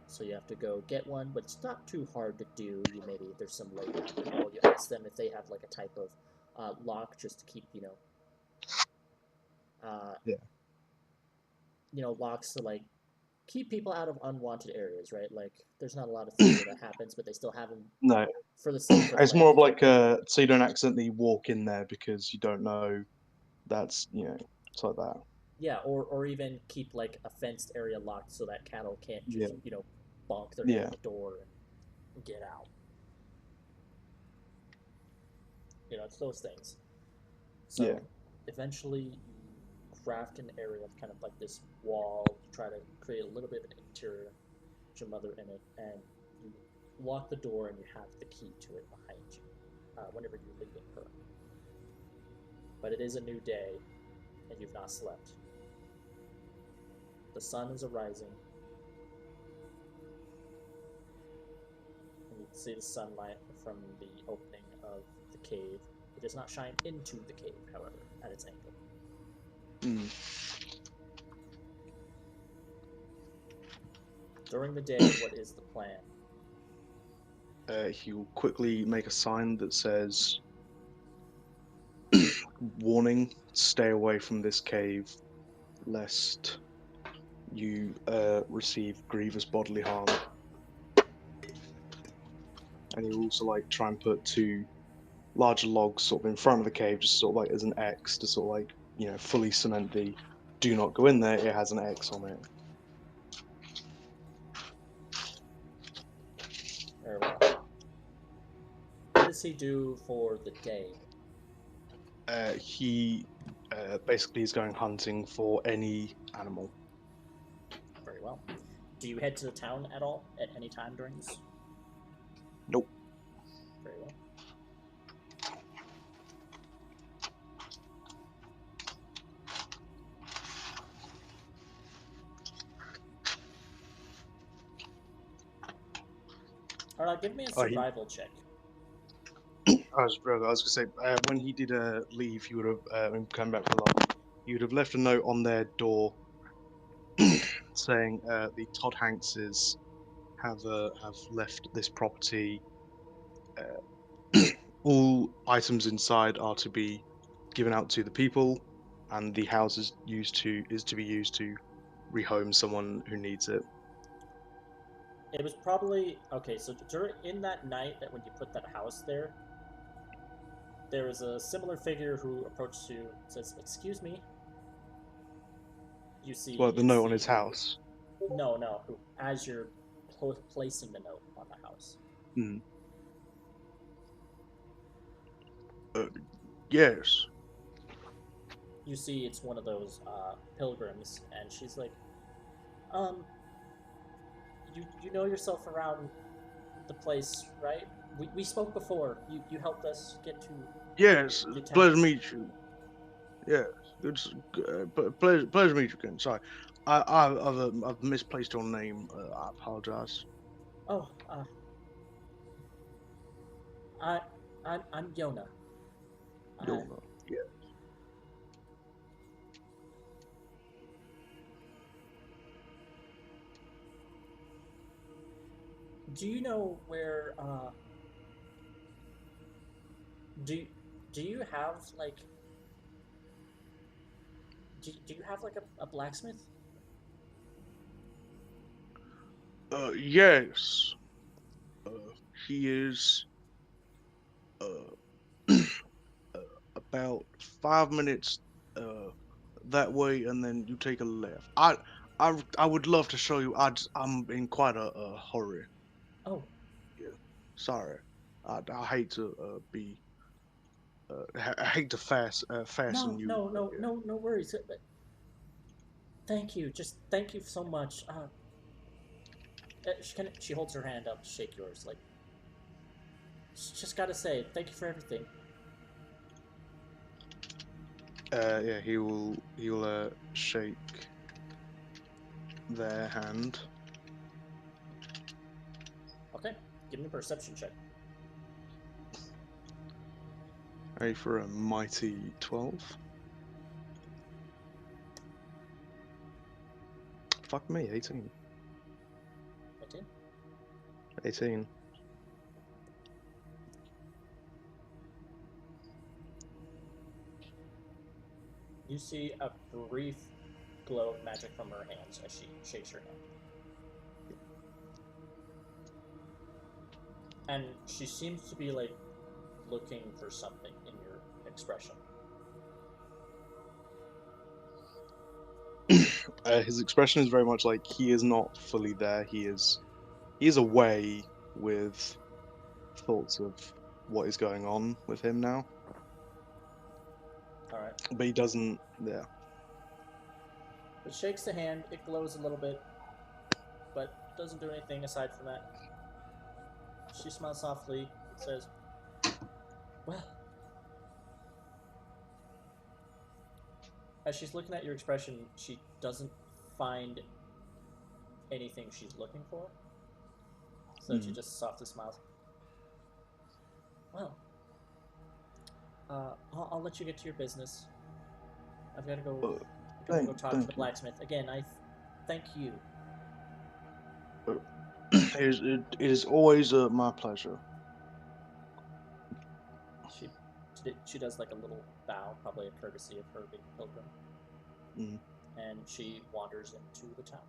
So you have to go get one, but it's not too hard to do. There's some laydown. You ask them if they have like a type of lock just to keep, locks to like keep people out of unwanted areas, right? Like there's not a lot of things where that happens, but they still have them No, for the sake of it's like, more of like so you don't accidentally walk in there because you don't know that's it's like that. yeah, or even keep like a fenced area locked so that cattle can't just Yeah. bonk their head Yeah. on the door and get out. It's those things. So Yeah. eventually you craft an area of kind of like this wall. You try to create a little bit of an interior with your mother in it, and you lock the door and you have the key to it behind you whenever you're leaving her. But it is a new day, and you've not slept. The sun is arising, and you can see the sunlight from the opening of the cave. It does not shine into the cave, however, at its angle. Mm. During the day, what is the plan? He'll quickly make a sign that says, "Warning: stay away from this cave, lest you receive grievous bodily harm." And he'll also like try and put two larger logs sort of in front of the cave, just sort of like as an X to sort of like fully cement the "do not go in there." It has an X on it. Very well. What does he do for the day? He basically is going hunting for any animal. Very well. Do you head to the town at all at any time during this? Nope. Very well. Alright, give me a Oh, he- survival check. I was gonna say, when he did leave, he would have and come back to life. He would have left a note on their door saying the Todd Hankses have left this property. All items inside are to be given out to the people, and the house is to be used to rehome someone who needs it. It was probably okay. So in that night that when you put that house there, there was a similar figure who approached you. Says, "Excuse me." You see, Well, the it's note on his the house. no. Who as you're placing the note on the house. Hmm. Yes. You see, it's one of those pilgrims, and she's like, "Um, you know yourself around the place, right? We spoke before. You helped us get to Yes. the town." Pleasure to meet you. Yes. It's pleasure to meet you again. Sorry, I've misplaced your name. I apologize. Oh, I I'm Yona. I, Yona. Yeah. do you know where do do you have like do you have like a blacksmith? Yes. Uh, he is. Uh, about 5 minutes that way, and then you take a left. I would love to show you. I'm in quite a hurry. Oh, Yeah, sorry. I hate to be. I hate to fasten you. Yeah. no worries. Thank you. Just thank you so much. She holds her hand up to shake yours. Like, just gotta say, thank you for everything. Yeah. He will shake their hand. Okay, give me a perception check. Ready for a mighty 12. Fuck me, 18. 18. 18. You see a brief glow of magic from her hands as she shakes your hand. And she seems to be like looking for something in your expression. His expression is very much like he is not fully there. He is away with thoughts of what is going on with him now, All right. but he doesn't. Yeah. It shakes the hand. It glows a little bit, but doesn't do anything aside from that. She smiles softly and says, "Well," as she's looking at your expression, she doesn't find anything she's looking for. So she just softly smiles. "Well, I'll let you get to your business. I've got to go. Talk to the Thank you. blacksmith again. Thank you." It is always my pleasure. She she does like a little bow, probably a courtesy of her being a pilgrim, Mm. and she wanders into the town.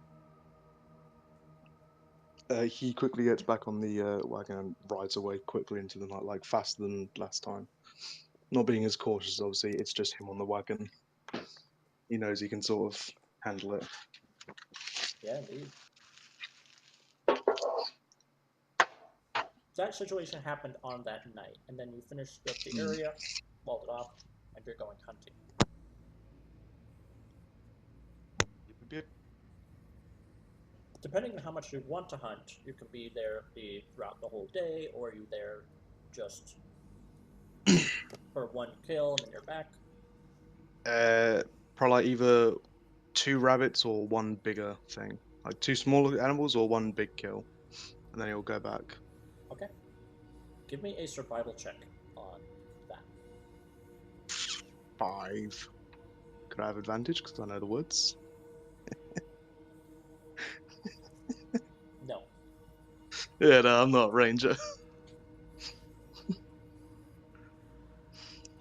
He quickly gets back on the wagon and rides away quickly into the night, like faster than last time. Not being as cautious, obviously. It's just him on the wagon. He knows he can sort of handle it. Yeah, indeed. That situation happened on that night, and then you finished up the area, walled it off, and you're going hunting. Depending on how much you want to hunt, you can be throughout the whole day, or you there just for one kill and then you're back. Probably like either 2 rabbits or 1 bigger thing. Like 2 smaller animals or 1 big kill. And then he'll go back. Okay. Give me a survival check on that. 5. Could I have advantage because I know the woods? No. Yeah, no, I'm not a ranger.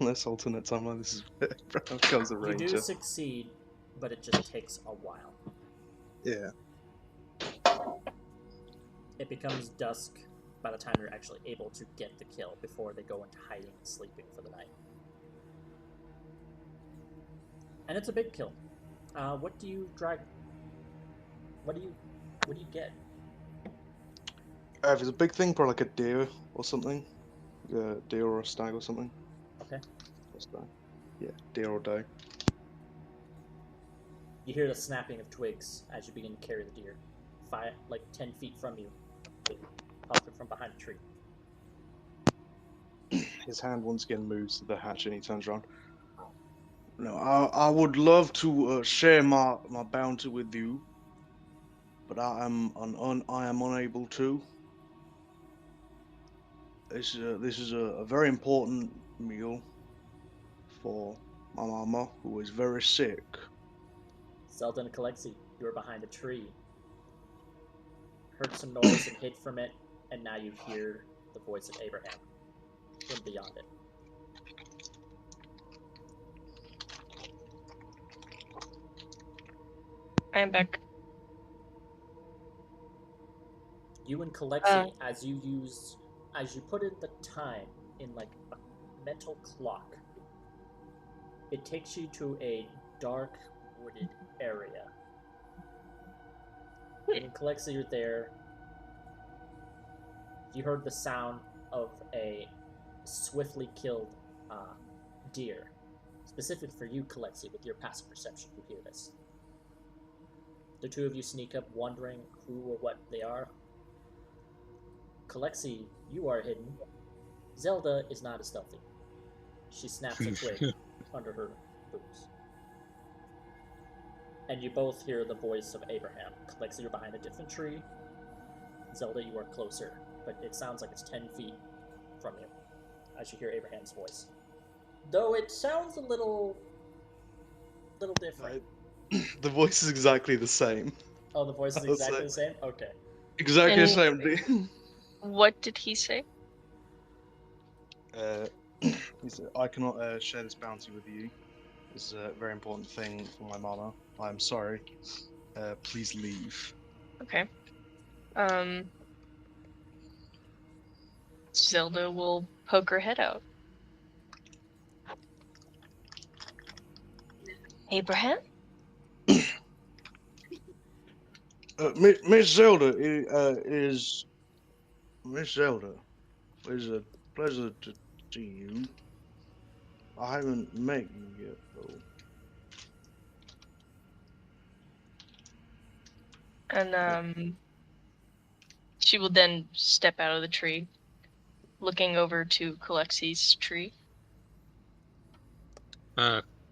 Unless alternate timeline, this is where Abraham becomes a You do ranger. succeed, but it just takes a while. Yeah. It becomes dusk by the time you're actually able to get the kill before they go into hiding and sleeping for the night. And it's a big kill. What do you drag? What do you get? If it's a big thing, probably like a deer or something. A deer or a stag or something. Okay. Or stag. Yeah, deer or doe. You hear the snapping of twigs as you begin to carry the deer, 10 feet from you, off from behind a tree. His hand once again moves to the hatch and he turns around. No, I would love to share my bounty with you, but I am unable to. This is a very important meal for my mama, who is very sick. Zelda and Kalexi, you were behind a tree, heard some noise and hid from it, and now you hear the voice of Abraham from beyond it. I am back. You and Kalexi, as you put in the time in like a mental clock, it takes you to a dark wooded area. And in Kalexi, you're there. You heard the sound of a swiftly killed deer. Specific for you, Kalexi, with your passive perception, you hear this. The two of you sneak up, wondering who or what they are. Kalexi, you are hidden. Zelda is not as stealthy. She snaps a twig under her boots. And you both hear the voice of Abraham. Kalexi, you're behind a different tree. Zelda, you are closer, but it sounds like it's 10 feet from you as you hear Abraham's voice. Though it sounds a little different. The voice is exactly the same. Oh, the voice is exactly the same? Okay. Exactly the And- same. What did he say? He said, I cannot share this bounty with you. This is a very important thing for my mama. I'm sorry. Please leave. Okay. Zelda will poke her head out. Abraham? Miss Zelda is Miss Zelda. It's a pleasure to see you. I haven't met you yet, though. And she will then step out of the tree, looking over to Calexi's tree.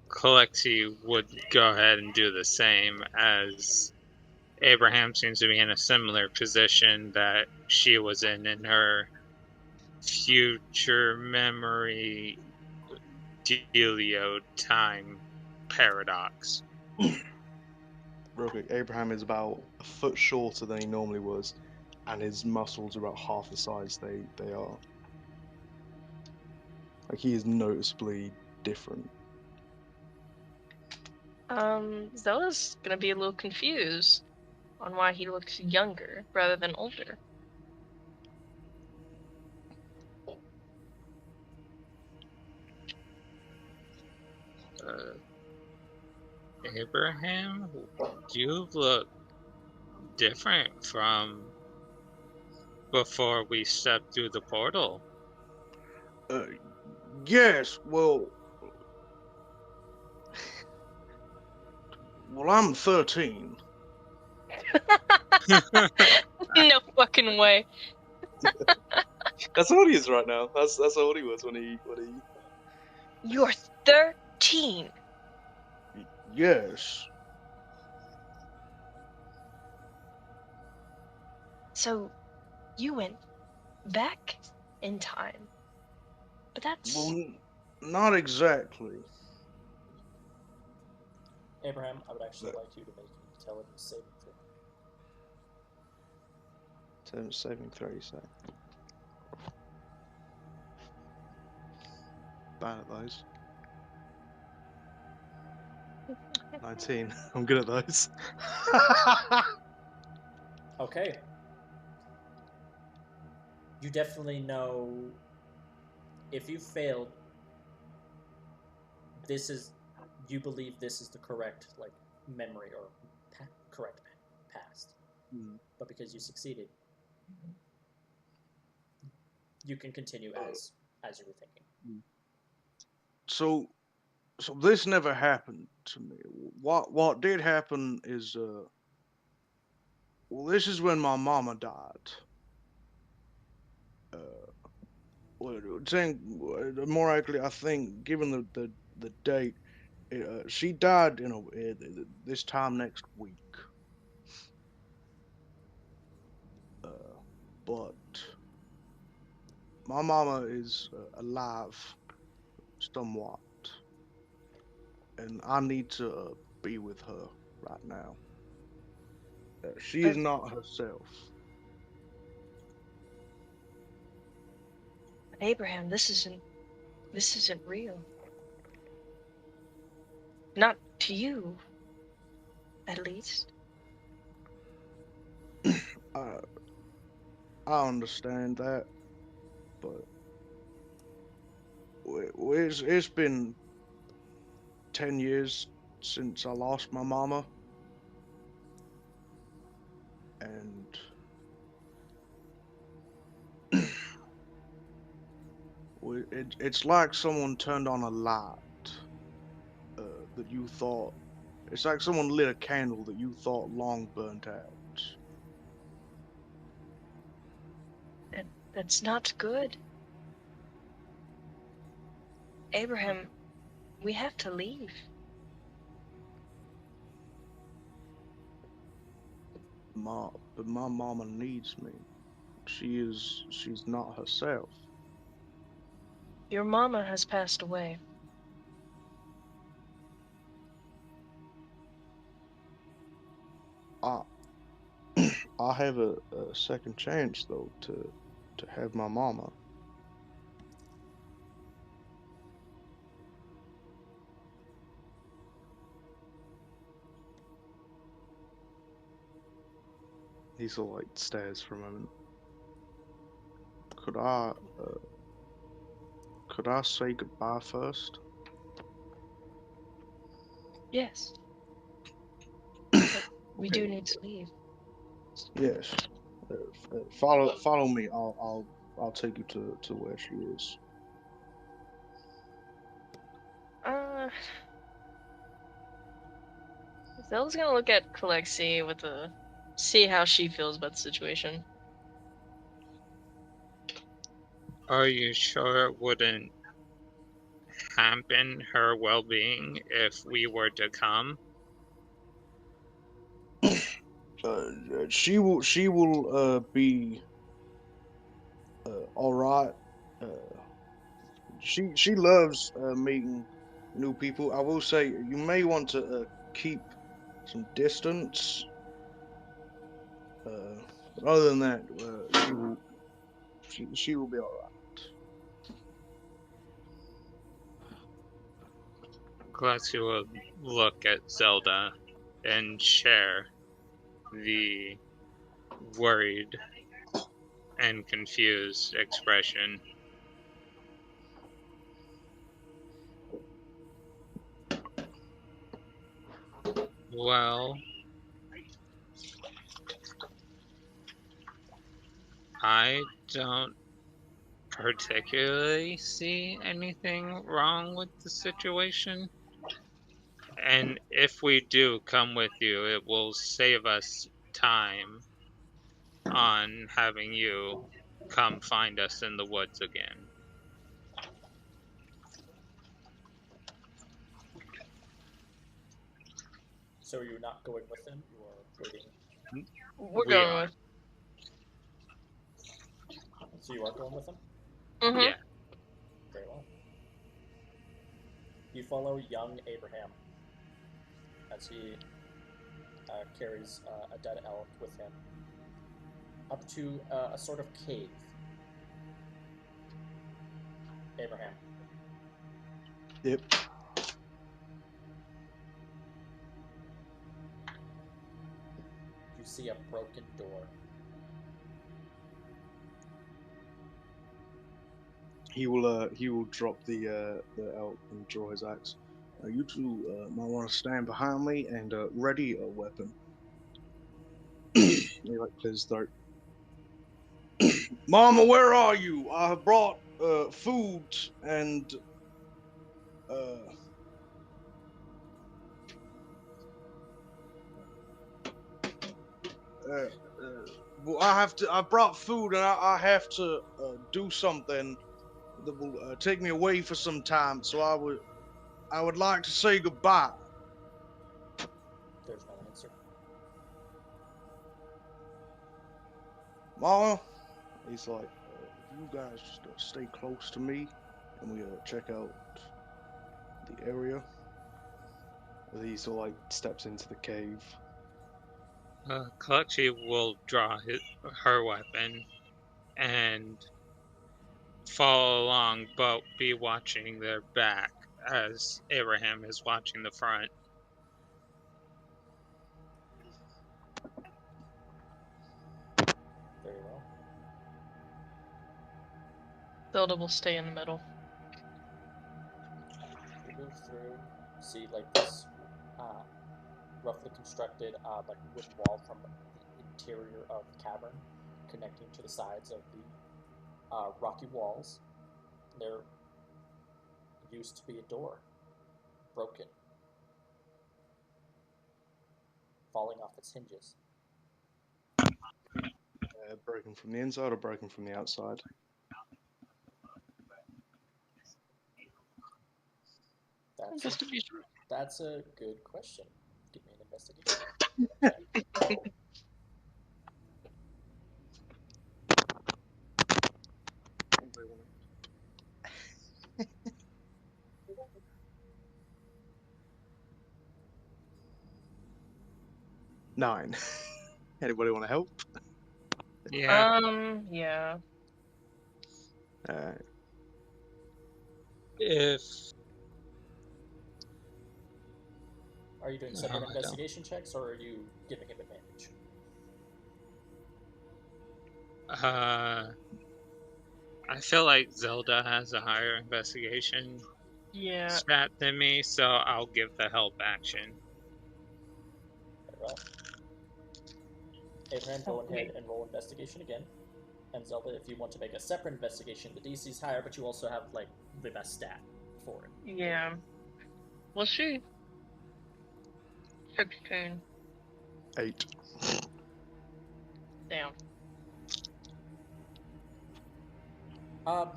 Kalexi would go ahead and do the same, as Abraham seems to be in a similar position that she was in her future memory dealio time paradox. Real quick, Abraham is about a foot shorter than he normally was, and his muscles are about half the size they are. Like, he is noticeably different. Zelda's gonna be a little confused on why he looks younger rather than older. Abraham, you look different from before we stepped through the portal. Yes, well, I'm 13. No fucking way. That's how old he is right now. That's how old he was when he. You're 13. Yes. So you went back in time. But that's Well, not exactly. Abraham, I would actually like you to make an intelligence saving throw. Saving throw, you say? Bad at those. 19. I'm good at those. Okay. You definitely know if you failed, this is, you believe this is the correct like memory or correct past. But because you succeeded, you can continue as you were thinking. So this never happened to me. What did happen is well, this is when my mama died. Well, saying more accurately, I think, given the date, she died this time next week. But my mama is alive somewhat, and I need to be with her right now. She is not herself. Abraham, this isn't real. Not to you, at least. I understand that, but it's been 10 years since I lost my mama, and it's like someone turned on a light that you thought. It's like someone lit a candle that you thought long burnt out. That's not good. Abraham, we have to leave. But my mama needs me. She's not herself. Your mama has passed away. I I have a second chance though to have my mama. He sort of like stares for a moment. Could I say goodbye first? Yes. But we do Okay. need to leave. Yes. Follow me. I'll take you to where she is. Zelda's gonna look at Kalexi with a see how she feels about the situation. Are you sure it wouldn't hamper her well-being if we were to come? She will be all right. She loves meeting new people. I will say you may want to keep some distance. But other than that, she will be all right. Glassy will look at Zelda and share the worried and confused expression. Well, I don't particularly see anything wrong with the situation. And if we do come with you, it will save us time on having you come find us in the woods again. So you're not going with them, you are waiting. We're We going are. with. So you are going with him? Mm-hmm. Yeah. Very well. You follow young Abraham as he carries a dead elk with him up to a sort of cave. Abraham. Yep. You see a broken door. He will drop the elk and draw his axe. You two might want to stand behind me and ready a weapon. He like clears his throat. Mama, where are you? I have brought food and uh, well, I brought food and I have to do something that will take me away for some time. So I would like to say goodbye. There's no answer. Mama, he's like, you guys just stay close to me, and we check out the area. He sort of like steps into the cave. Kalechi will draw her weapon and follow along, but be watching their back as Abraham is watching the front. Very well. Zelda will stay in the middle. You move through, see like this roughly constructed like wooden wall from the interior of the cavern connecting to the sides of the rocky walls. There used to be a door, broken, falling off its hinges. Broken from the inside or broken from the outside? Investigation. That's a good question. Give me an investigation. Check. 9. Anybody want to help? Yeah. Yeah. If Are you doing No, separate I don't. investigation checks, or are you giving him advantage? I feel like Zelda has a higher investigation Yeah. stat than me, so I'll give the help action. Very well. Abraham, go ahead and roll investigation again. And Zelda, if you want to make a separate investigation, the DC is higher, but you also have like the best stat for it. Yeah. We'll see. 16. 8. Damn.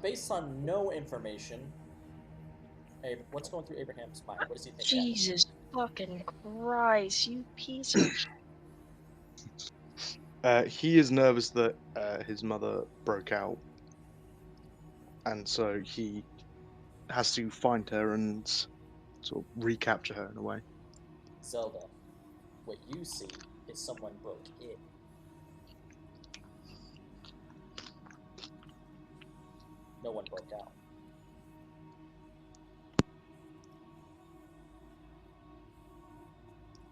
Based on no information, what's going through Abraham's mind? What does he think? Jesus fucking Christ, you piece of He is nervous that his mother broke out, and so he has to find her and sort of recapture her in a way. Zelda, what you see is someone broke in. No one broke out.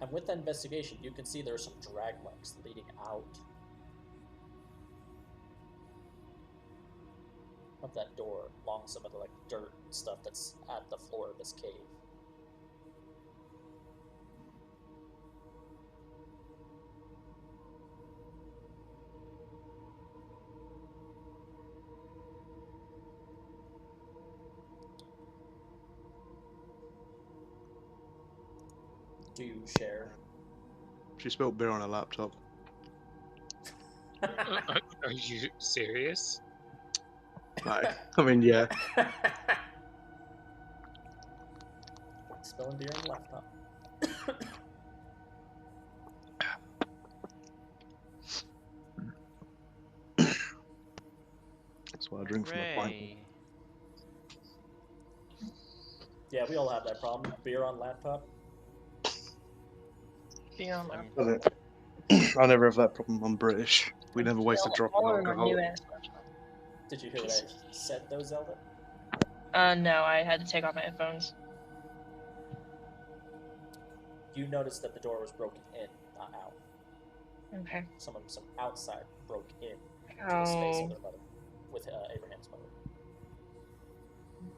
And with that investigation, you can see there are some drag marks leading out of that door along some of the like dirt and stuff that's at the floor of this cave. Do you share? She spilled beer on her laptop. Are you serious? No, I mean, yeah. Spilling beer on the laptop. That's why I drink from a pint. Hooray. Yeah, we all have that problem. Beer on laptop. Be on I my mean, I never have that problem. I'm British. We never waste a drop of all in my alcohol. new ass laptop. Did you hear what Piece I said though, Zelda? No, I had to take off my headphones. You noticed that the door was broken in, not out. Okay. Someone from outside broke in to the space of Oh, their mother, with Abraham's mother.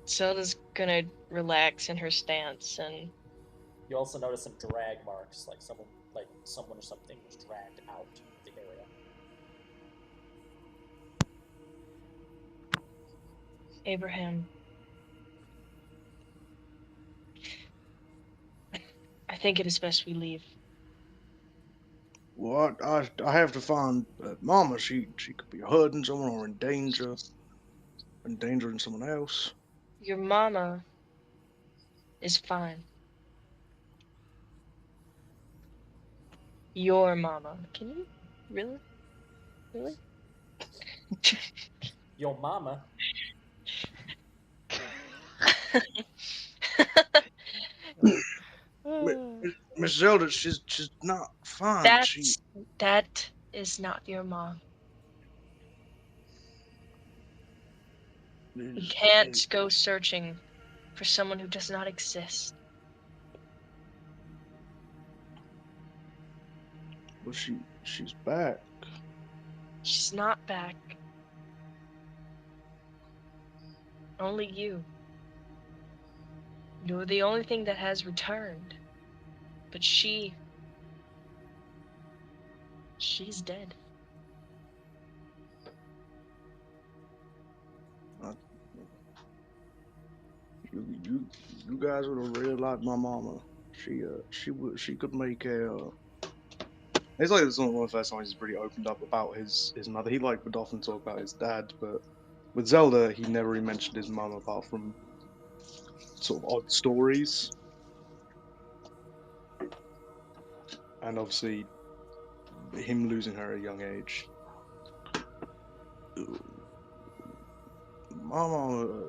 Zelda's gonna relax in her stance and You also notice some drag marks, like someone or something was dragged out of the area. Abraham. I think it is best we leave. Well, I have to find Mama. She could be hurting someone or in danger, endangering someone else. Your mama is fine. Your mama. Can you really? Really? Yo mama, Miss Zelda, she's not fine. She that is not your mom. You is. can't go searching for someone who does not exist. Well, she's back. She's not back. Only you. You're the only thing that has returned. But she's dead. You guys would have really liked my mama. She could make a. It's like this is one of the first times he's really opened up about his mother. He would often talk about his dad, but with Zelda he never really mentioned his mum apart from sort of odd stories. And obviously him losing her at a young age. My mama,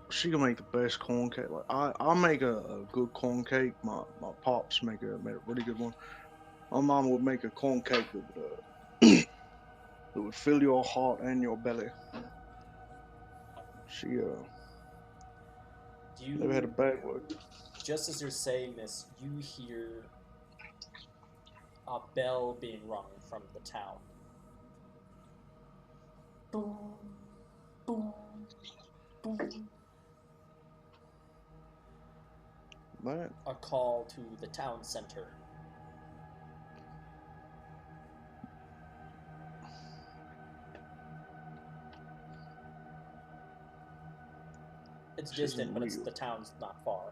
she can make the best corn cake. Like I make a good corn cake. My pops made a really good one. My mama would make a corn cake that would that would fill your heart and your belly. She never had a you bad word. just as you're saying this, you hear a bell being rung from the town. Boom, boom, boom. Man, A call to the town center. It's this distant, isn't but it's real. the town's not far.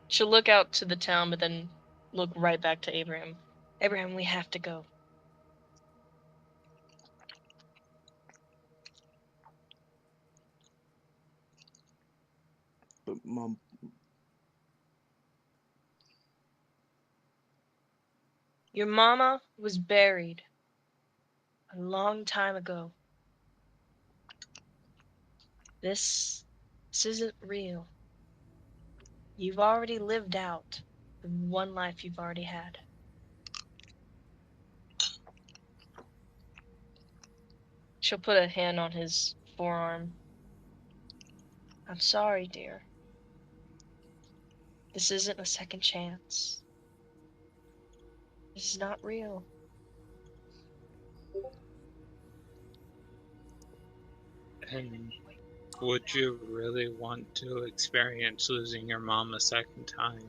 She'll look out to the town, but then look right back to Abraham. Abraham, we have to go. But mom, Your mama was buried a long time ago. This isn't real. You've already lived out the one life you've already had. She'll put a hand on his forearm. I'm sorry, dear. This isn't a second chance. This is not real. And would you really want to experience losing your mom a second time?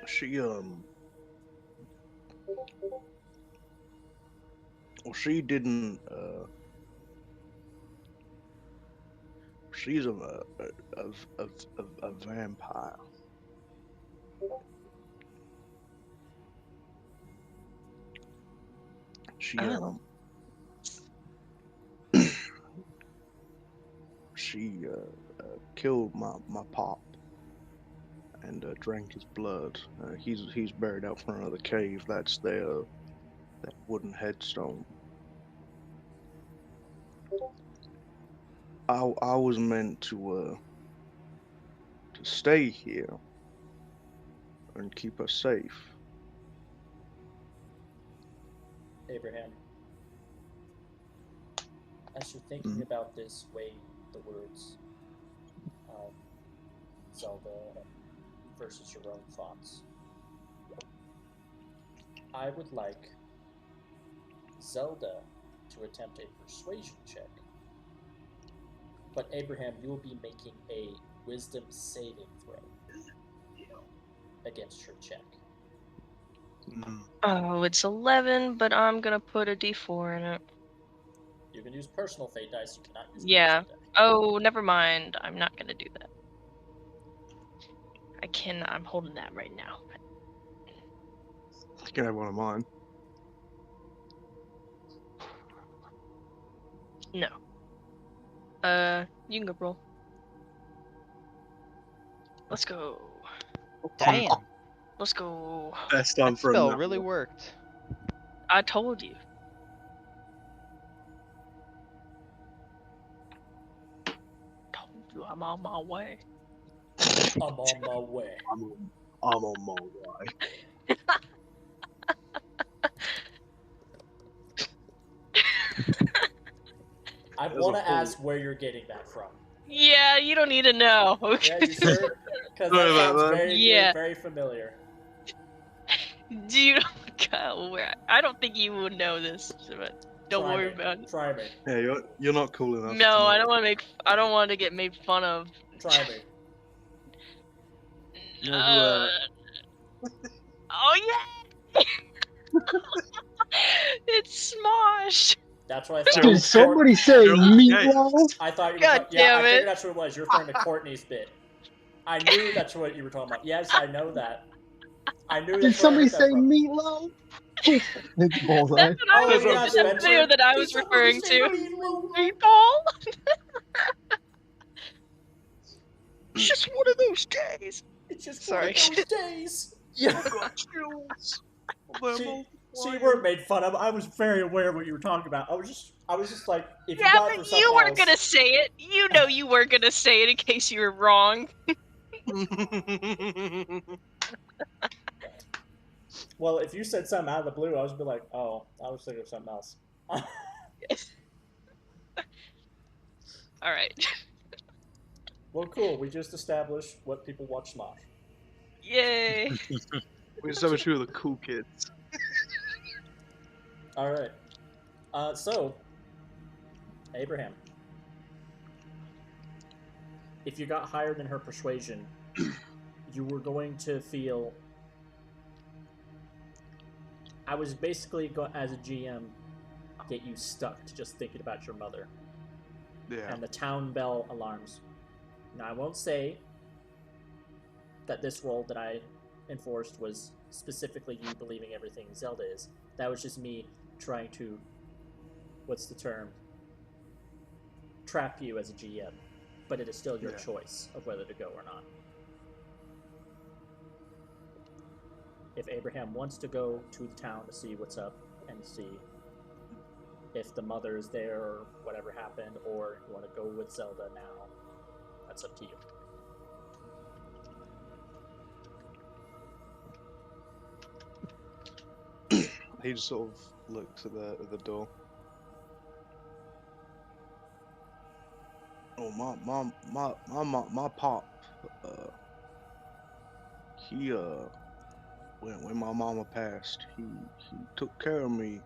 she well, she didn't. She's a vampire. She Oh. She killed my pop and drank his blood. He's buried out front of the cave. That's there. that wooden headstone. I was meant to stay here and keep us safe. Abraham, as you're thinking Mhm. about this, weigh the words of Zelda versus your own thoughts. I would like Zelda to attempt a persuasion check, but Abraham, you will be making a wisdom saving throw against her check. Oh, it's 11, but I'm gonna put a D4 in it. You can use personal fate dice, you cannot use Yeah. wisdom dice. Oh, never mind. I'm not gonna do that. I can. I'm holding that right now. You can have one of mine. No. You can go roll. Let's go. Damn, Let's go. Best time that for a spell nut really roll. worked. I told you. Told you I'm on my way. I'm on my way. I'm on my way. I There's want a to whole- ask where you're getting that from. Yeah, you don't need to know. Yeah, you sure? Because Sorry that about sounds that. very Yeah. good, very familiar. Do you? God, where? I don't think you would know this, but don't Try worry me. about it. Try me. Yeah, you're not cool enough. No, to I know. don't want to make. I don't want to get made fun of. Try me. You know who, Oh yeah! It's Smosh. That's what I thought. Joe- Did somebody say Joe meatloaf? I thought you were. God Yeah, I damn it. figured that's what it was. You're referring to Courtney's bit. I knew that's what you were talking about. Yes, I know that. I knew Did that's where I somebody heard that say from. meatloaf? It's bullseye. That's what I Oh was. There's a- yeah, That's the Spencer. video that I Did was somebody referring say to. meatloaf? Meatball. It's just one of those days. It's just Sorry. one of those days. Yeah. I've got chills. See, you weren't made fun of. I was very aware of what you were talking about. I was just like, if you Yeah, got it but for you something weren't else. gonna say it. You know you weren't gonna say it in case you were wrong. Well, if you said something out of the blue, I was be like, oh, I was thinking of something else. All right. Well, cool. We just established what people watch Smosh. Yay. We just have a few of the cool kids. All right. So, Abraham, if you got higher than her persuasion, you were going to feel. I was basically as a GM, get you stuck to just thinking about your mother Yeah. and the town bell alarms. Now, I won't say that this role that I enforced was specifically you believing everything Zelda is. That was just me trying to, what's the term? Trap you as a GM. But it is still your Yeah. choice of whether to go or not. If Abraham wants to go to the town to see what's up and see if the mother is there or whatever happened, or you want to go with Zelda now, that's up to you. He just sort of looks at the door. Oh, my pop. He when my mama passed, he took care of me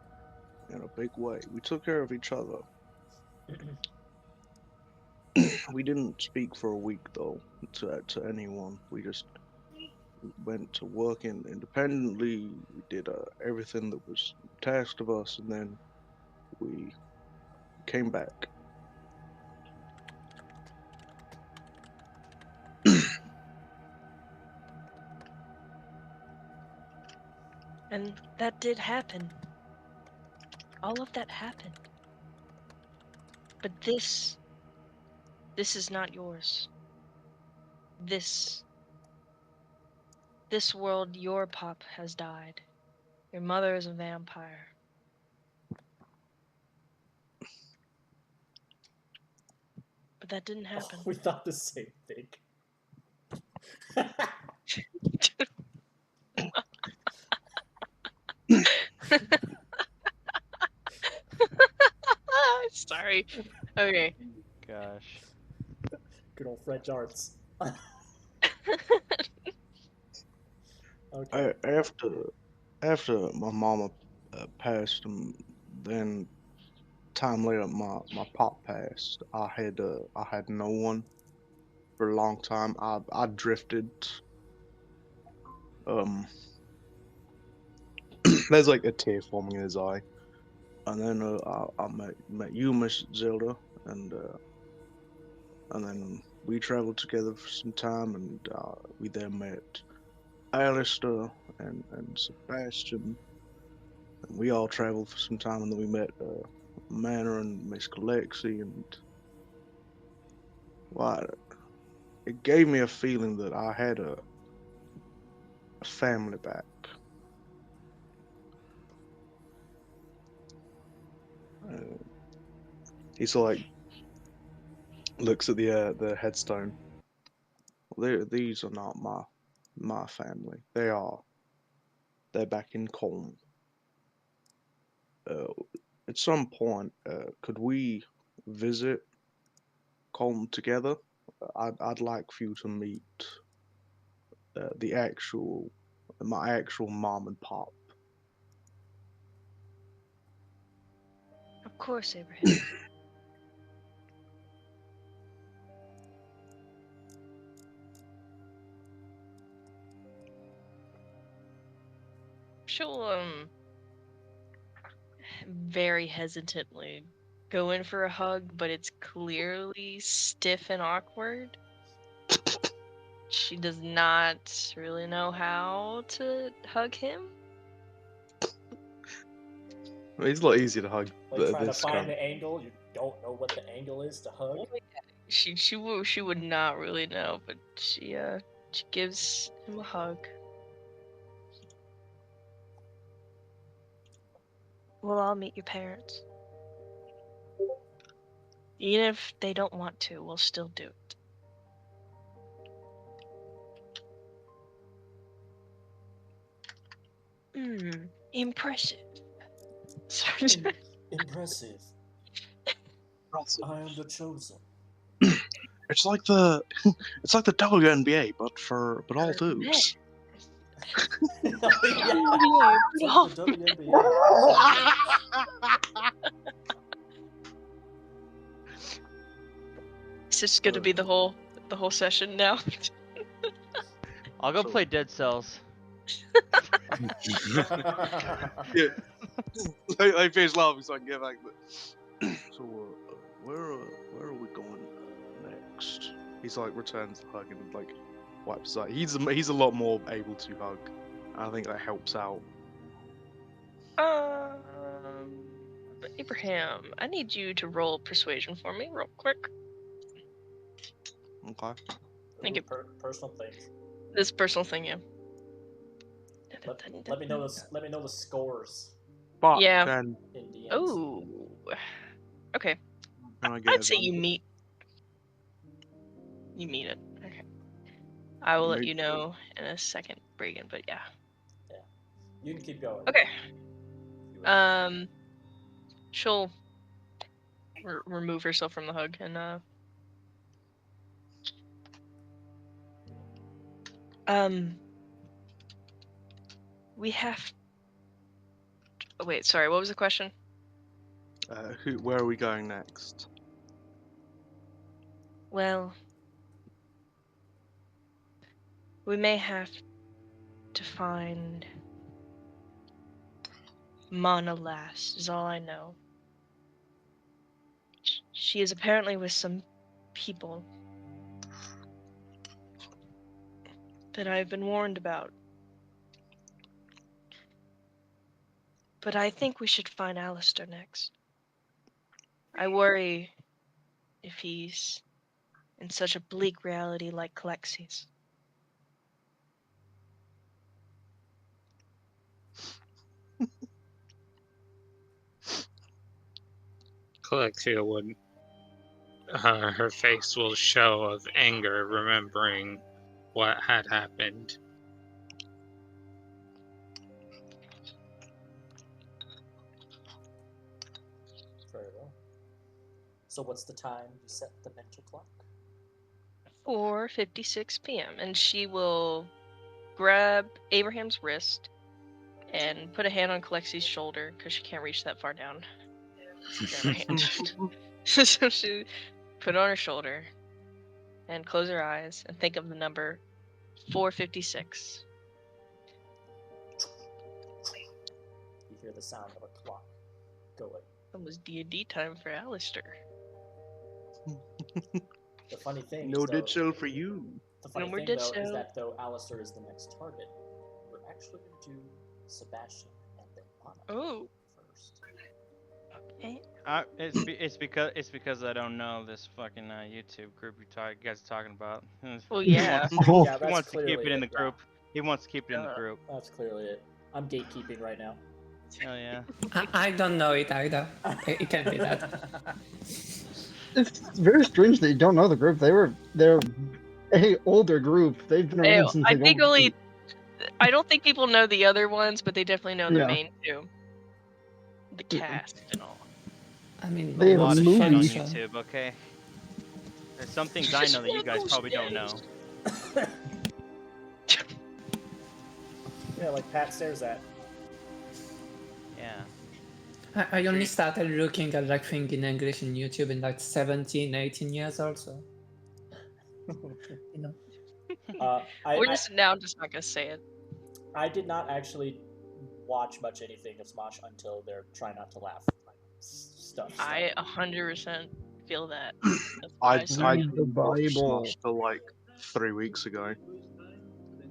in a big way. We took care of each other. We didn't speak for a week though to anyone. We just went to work independently. We did everything that was tasked of us, and then we came back. And that did happen. All of that happened. But this is not yours. This world, your pop has died. Your mother is a vampire. But that didn't happen. We thought the same thing. Sorry. Okay. Gosh. Good old French arts. Okay. After my mama passed, then time later my pop passed. I had no one for a long time. I drifted. Um, there's like a tear forming in his eye, and then I met you, Miss Zelda, and then we traveled together for some time, and we then met Alistair and Sebastian. And we all traveled for some time, and then we met Manor and Miss Alexi, and well, it gave me a feeling that I had a family back. Uh, he sort of like looks at the headstone. These are not my family. They're back in Colm. Uh, at some point, could we visit Colm together? I'd like for you to meet the actual my actual mom and pop. Of course, Abraham. She'll very hesitantly go in for a hug, but it's clearly stiff and awkward. She does not really know how to hug him. It's a lot easier to hug Like trying to this find kind. the angle, you don't know what the angle is to hug. She would not really know, but she gives him a hug. We'll all meet your parents. Even if they don't want to, we'll still do it. Impressive. Impressive. I am the chosen. It's like the WNBA, but all dudes. Oh, yeah. WNBA, It's but like all- the WNBA. Is this gonna be the whole session now? I'll go So- play Dead Cells. Yeah. I finished laughing so I can get back. So where are we going next? He's like returns the hug and like wipes out. He's a lot more able to hug. I think that helps out. Abraham, I need you to roll persuasion for me, real quick. Okay. Thank you. Personal things. This personal thing, yeah. Let me know the Let me know the scores But Yeah. can in DMs. Oh. Okay. I get I'd say you advantage? meet. You meet it. Okay. I will let Meet- you know in a second, Regan. But yeah. You can keep going. Okay. If you wish. She'll remove herself from the hug and we have. Oh, wait, sorry. What was the question? Where are we going next? Well, we may have to find Mana Lass, is all I know. She is apparently with some people that I've been warned about. But I think we should find Alistair next. I worry if he's in such a bleak reality like Calexi's. Colexia would her face will show of anger, remembering what had happened. Very well. So what's the time you set the mental clock? 4:56 p.m. And she will grab Abraham's wrist and put a hand on Calexi's shoulder because she can't reach that far down. Grab her hand. So she put it on her shoulder and close her eyes and think of the number 4:56. You hear the sound of a clock going. It was D&D time for Alistair. The funny thing No is, though, dead cell for you. the funny No more thing dead though is cell. that though Alistair is the next target, we're actually going to do Sebastian and then Anna Oh, first. okay. It's because I don't know this fucking YouTube group you guys are talking about. Well, yeah. Oh, Yeah, He that's wants to keep clearly it in the yeah. group. He wants to keep it in the group. That's clearly it. I'm gatekeeping right now. Hell yeah. I don't know it either. It can't be that. it's very strange that you don't know the group. They're a older group. They've been around since I like think over- only. I don't think people know the other ones, but they definitely know the Yeah. main two. The cast and all. I mean, They have a a lot of shit on movie. YouTube, okay? There's some things I know that you guys probably don't know. Yeah, like Pat stares at. Yeah. I only started looking at like things in English in YouTube in like 17, 18 years old, so you know. We're just now. I'm just not gonna say it. I did not actually watch much anything of Smosh until they're trying not to laugh like, stuff. I 100% feel that. That's I why I Read the Bible. till like 3 weeks ago.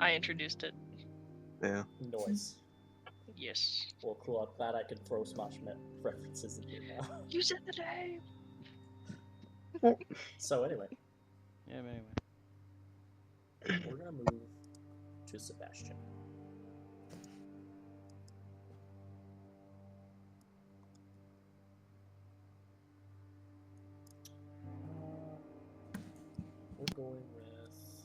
I introduced it. Yeah. Noise. Yes. Well, cool. I'm glad I can throw Smosh references in here now. You said the name. So anyway, Yeah, but anyway. we're gonna move to Sebastian. We're going with.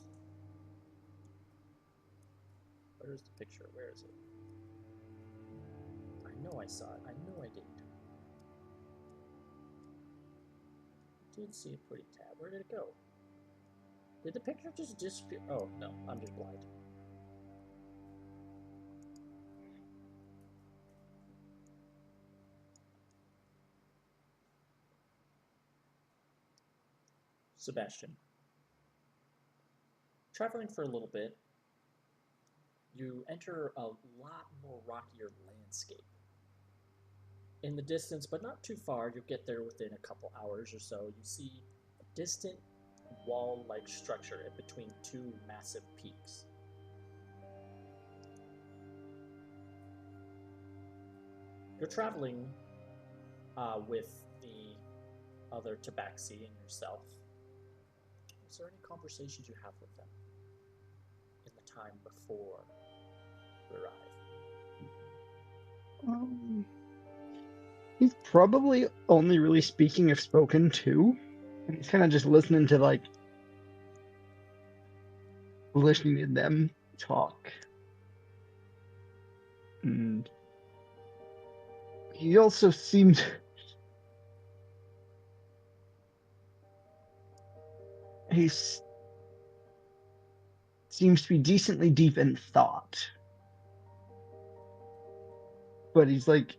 Where's the picture? Where is it? I know I saw it. I know I did. Did see a pretty tab. Where did it go? Did the picture just disappear? Oh no, I'm just blind. Sebastian. Traveling for a little bit, you enter a lot more rockier landscape. In the distance, but not too far, you'll get there within a couple hours or so. You see a distant wall-like structure in between two massive peaks. You're traveling with the other Tabaxi and yourself. Is there any conversations you have with them in the time before you arrive? He's probably only really speaking if spoken to. And he's kind of just listening to them talk. And he also seemed seems to be decently deep in thought. But it's like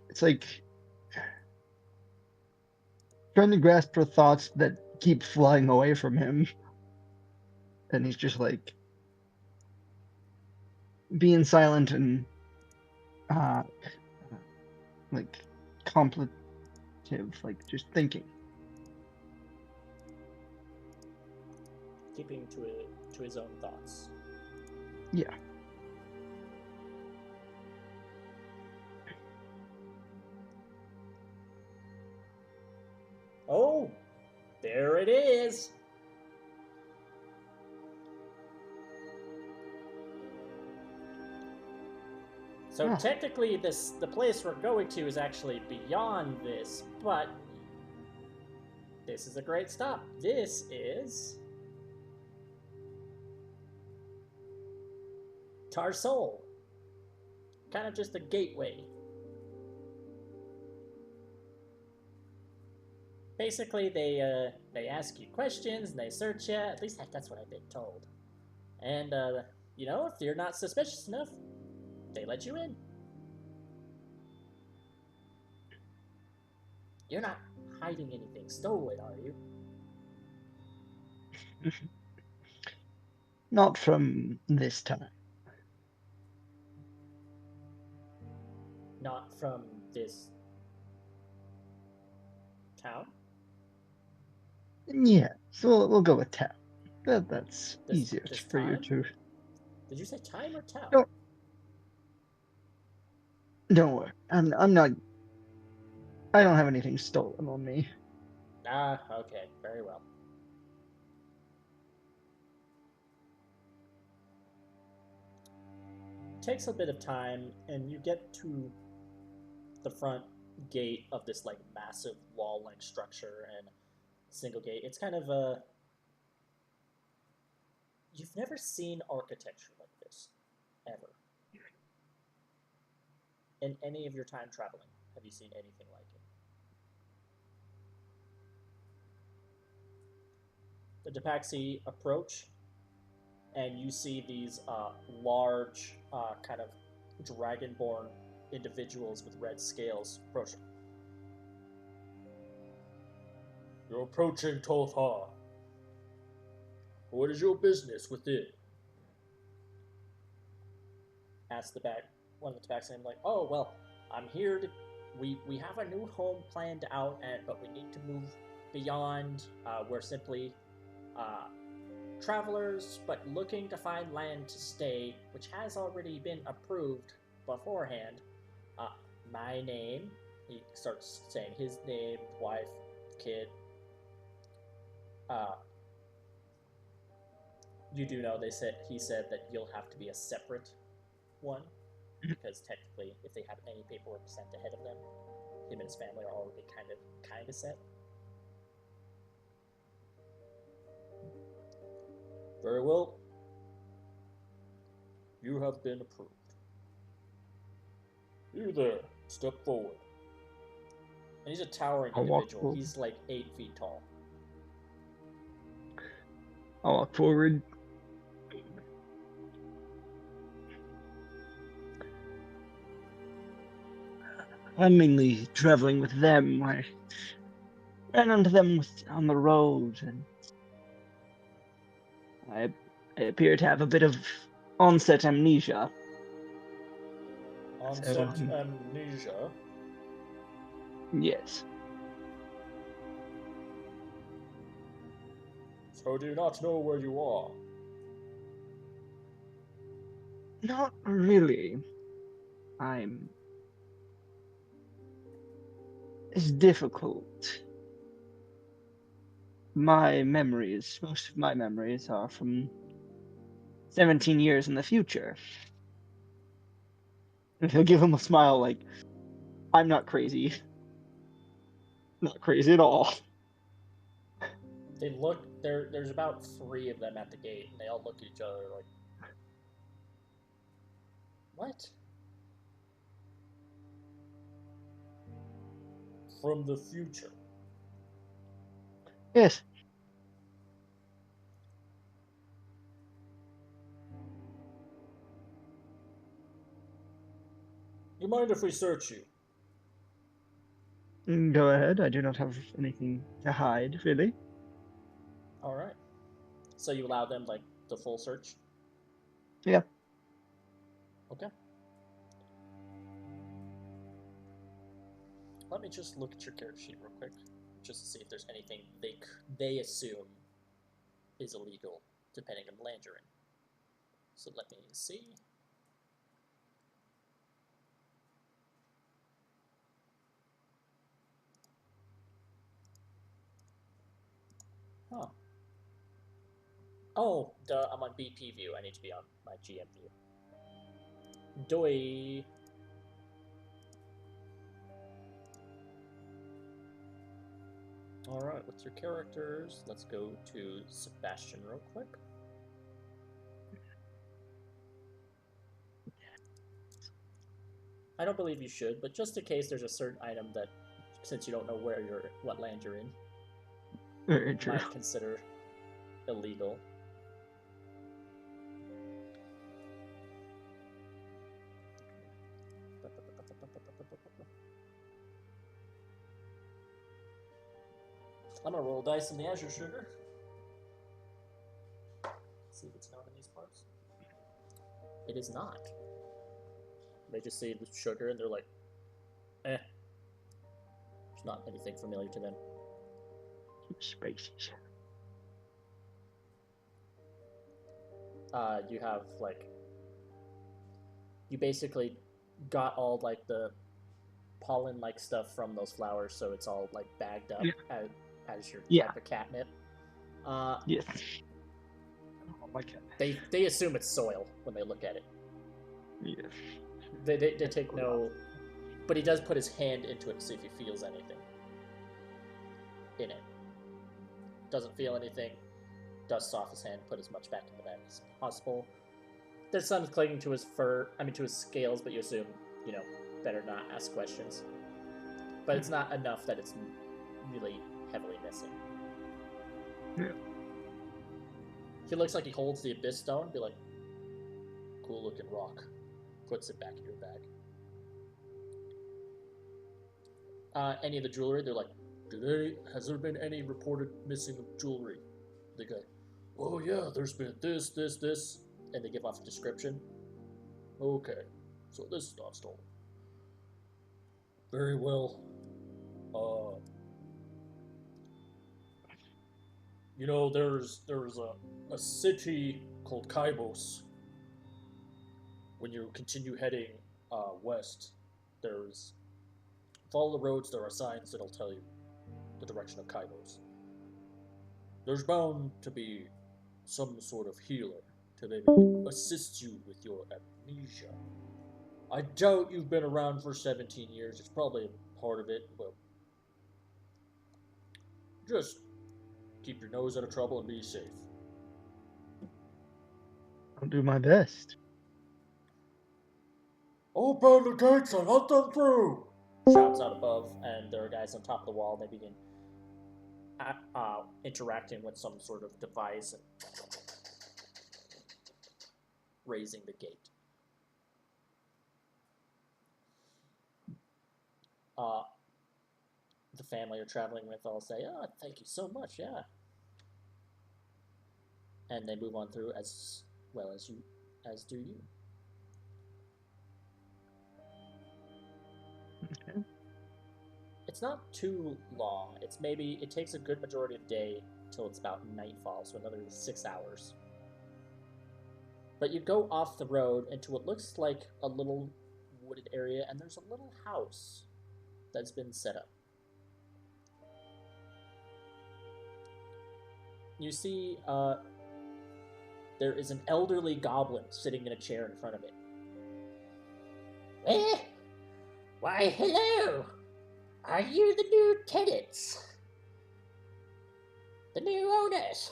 trying to grasp for thoughts that keep flying away from him. And he's just like being silent and like contemplative, like just thinking. Keeping to his own thoughts. Yeah. Oh, there it is. So Huh. technically, the place we're going to is actually beyond this, but This is a great stop. This is Tarsol. Kind of just a gateway. Basically, they ask you questions and they search you. At least that's what I've been told. And you know, if you're not suspicious enough, they let you in. You're not hiding anything stolen, are you? Not from this time. Not from this town? Yeah, so we'll go with town. That's easier this for you time? to. Did you say time or town? Don't don't worry. I'm not. I don't have anything stolen on me. Ah, okay, very well. Takes a bit of time, and you get to the front gate of this like massive wall-like structure and single gate. It's kind of a. You've never seen architecture like this, ever. In any of your time traveling, have you seen anything like it? The Depaxi approach, and you see these large, kind of dragonborn individuals with red scales approaching. You're approaching Tolthar. What is your business within? Asked one of the Tabaxi, like, oh, well, I'm here to, we have a new home planned out, but we need to move beyond. We're simply travelers, but looking to find land to stay, which has already been approved beforehand. My name, he starts saying his name, wife, kid. You do know he said that you'll have to be a separate one, because technically, if they have any paperwork sent ahead of them, him and his family are already kind of set. Very well. You have been approved. You there, step forward. And he's a towering I'll walk individual. forward. He's like 8 feet tall. I'll walk forward. I'm mainly traveling with them. I ran into them on the road, and I appear to have a bit of onset amnesia. Onset So, amnesia. yes. So do you not know where you are? Not really. It's difficult. Most of my memories are from 17 years in the future. And he'll give him a smile like, I'm not crazy. Not crazy at all. They look. There's about 3 of them at the gate, and they all look at each other like, "What?" From the future. Yes. You mind if we search you? Go ahead. I do not have anything to hide, really. All right. So you allow them like the full search? Yeah. Okay. Let me just look at your character sheet real quick, just to see if there's anything they assume is illegal, depending on the land you're in. So let me see. Huh. Oh, duh, I'm on BP view. I need to be on my GM view. Doi. Alright, what's your characters? Let's go to Sebastian real quick. I don't believe you should, but just in case there's a certain item that, since you don't know what land you're in, Very true. might consider illegal. I'm gonna roll dice in the Azure Sugar. See if it's known in these parts. It is not. They just see the sugar and they're like, eh. It's not anything familiar to them. Species. You have like, you basically got all like the pollen-like stuff from those flowers, so it's all like bagged up as your type of catnip. Yes. Oh my god. They assume it's soil when they look at it. Yes. They take no, but he does put his hand into it to see if he feels anything in it. Doesn't feel anything. Dusts off his hand. Put as much back in the bag as possible. There's some clinging to his fur. To his scales, but you assume, better not ask questions. But it's not enough that it's really heavily missing. Yeah. He looks like he holds the abyss stone. Be like, cool looking rock. Puts it back in your bag. Any of the jewelry, they're like, has there been any reported missing of jewelry? They go, oh yeah, there's been this, and they give off a description. Okay, so this is not stolen. Very well. There's a city called Kaibos. When you continue heading west, follow the roads, there are signs that'll tell you the direction of Kaibos. There's bound to be some sort of healer to maybe assist you with your amnesia. I doubt you've been around for 17 years. It's probably a part of it, but just keep your nose out of trouble and be safe. I'll do my best. Open the gates and let them through! Shouts out above, and there are guys on top of the wall. They begin interacting with some sort of device and raising the gate. The family you're traveling with all say, oh, thank you so much, yeah. And they move on through as well as do you. Okay. It's not too long. It takes a good majority of the day till it's about nightfall, so another 6 hours. But you go off the road into what looks like a little wooded area, and there's a little house that's been set up. You see, there is an elderly goblin sitting in a chair in front of it. Eh? Why, hello! Are you the new tenants? The new owners?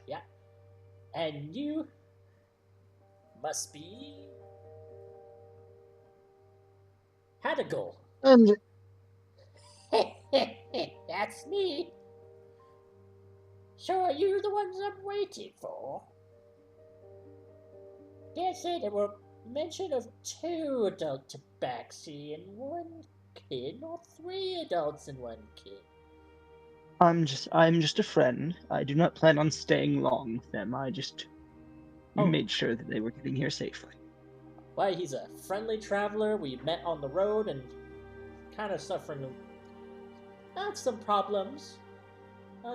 Yeah. And you must be Hadigal. That's me. So are you the ones I'm waiting for? Did say there were mention of 2 adult tabaxi and 1 kid, or 3 adults and 1 kid. I'm just a friend. I do not plan on staying long with them. I just made sure that they were getting here safely. Why, he's a friendly traveler. We met on the road and kind of suffering some problems.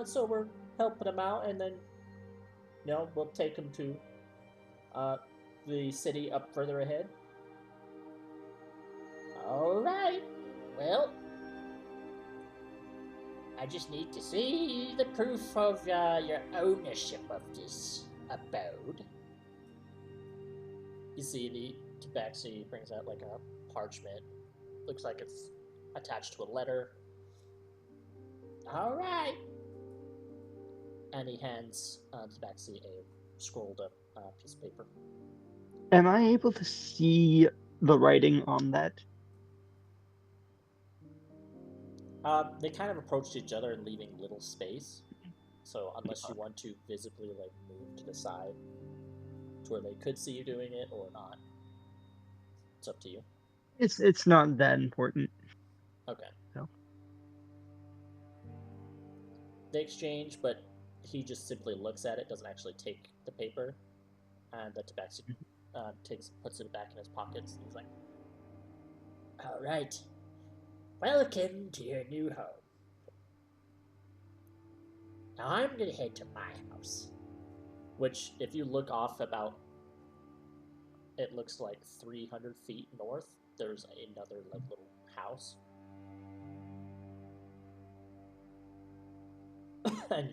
So we're helping him out, and then, we'll take him to the city up further ahead. Alright. Well, I just need to see the proof of your ownership of this abode. You see the tabaxi brings out like a parchment. Looks like it's attached to a letter. All right. And he hands Tabaxi a scrolled up piece of paper. Am I able to see the writing on that? They kind of approached each other and leaving little space. So unless you want to visibly like move to the side to where they could see you doing it or not, it's up to you. It's not that important. Okay. No. They exchange, but he just simply looks at it, doesn't actually take the paper, and the Tabaxi puts it back in his pockets. And he's like, "All right, welcome to your new home. Now I'm gonna head to my house." Which, if you look off about, it looks like 300 feet north. There's another like little house, and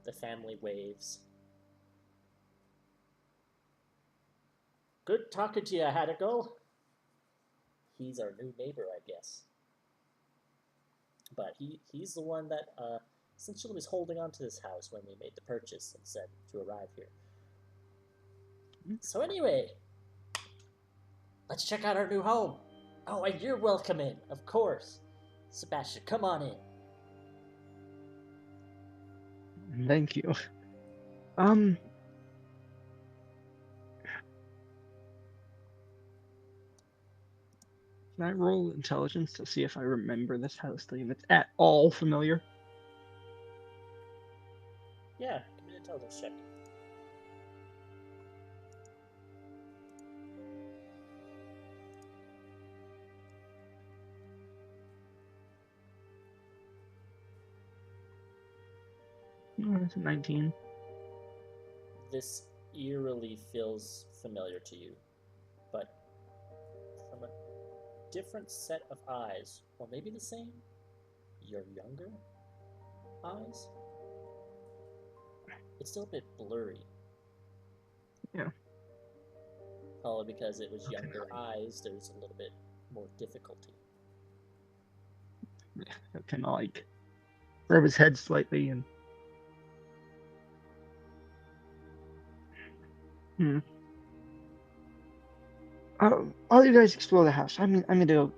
the family waves. Good talking to you, Hadigal. He's our new neighbor, I guess. But he's the one that essentially was holding on to this house when we made the purchase and said to arrive here. So anyway, let's check out our new home. Oh, and you're welcome in, of course. Sebastian, come on in. Thank you. Can I roll intelligence to see if I remember this house thing? If it's at all familiar? Yeah, give me an intelligence check. Oh, that's a 19. This eerily feels familiar to you, but from a different set of eyes, or maybe the same, your younger eyes. It's still a bit blurry. Yeah. Probably because it was younger eyes, there's a little bit more difficulty. Yeah, kind of like rub his head slightly and. While you guys explore the house, I'm gonna go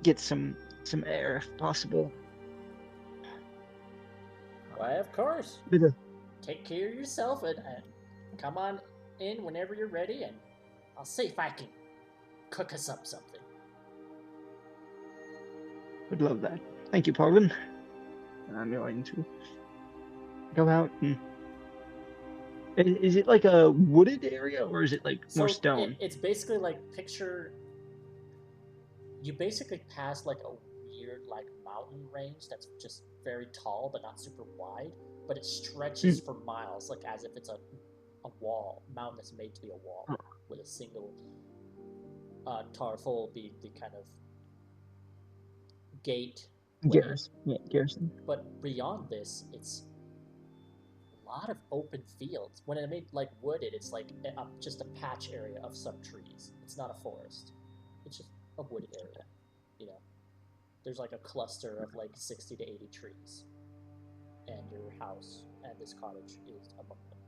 get some air if possible. Why, of course. Bit of Take care of yourself and come on in whenever you're ready, and I'll see if I can cook us up something. Would love that. Thank you, Parvin. I'm going to go out and. Is it like a wooded area or is it like more stone? It's basically like picture. You basically pass like a weird like mountain range that's just very tall but not super wide, but it stretches for miles, like as if it's a wall. Mountain that's made to be a wall with a single Tarful being the kind of gate. Garrison. Yeah, Garrison. But beyond this, it's a lot of open fields. When it made like wooded, it's like just a patch area of some trees. It's not a forest. It's just a wooded area. You know, there's like a cluster of like 60 to 80 trees, and your house and this cottage is among them.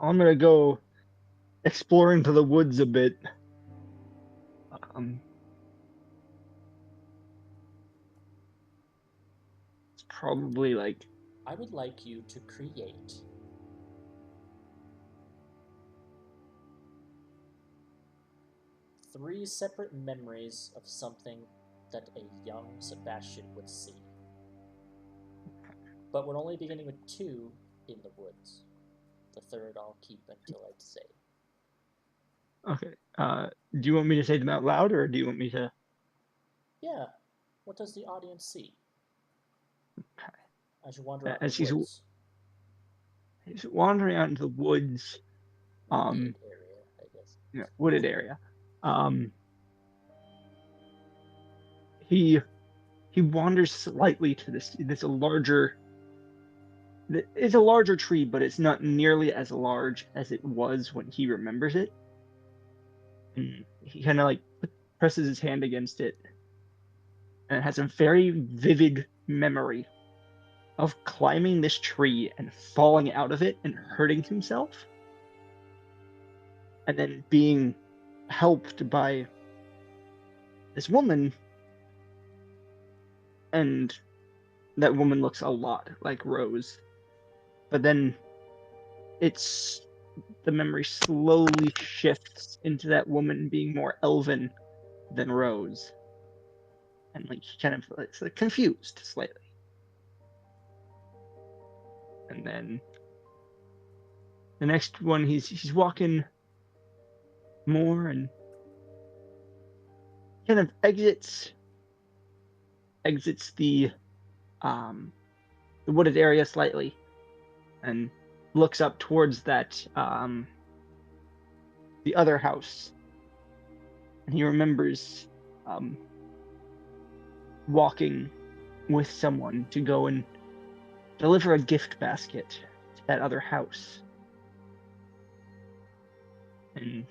I'm gonna go explore into the woods a bit. It's probably like. I would like you to create three separate memories of something that a young Sebastian would see. But we're only beginning with two in the woods. The third I'll keep until I say. Okay. Do you want me to say them out loud, or do you want me to? Yeah. What does the audience see? Okay. As you wander out As in the woods. He's wandering out into the woods. Wooded area, I guess. Yeah, wooded area. He wanders slightly to this larger. It's a larger tree, but it's not nearly as large as it was when he remembers it. And he kind of like presses his hand against it, and has a very vivid memory of climbing this tree and falling out of it and hurting himself, and then being helped by this woman, and that woman looks a lot like Rose. But then the memory slowly shifts into that woman being more elven than Rose. And like he kind of it's like confused slightly. And then the next one he's walking more and kind of exits the wooded area slightly and looks up towards that the other house, and he remembers walking with someone to go and deliver a gift basket to that other house. And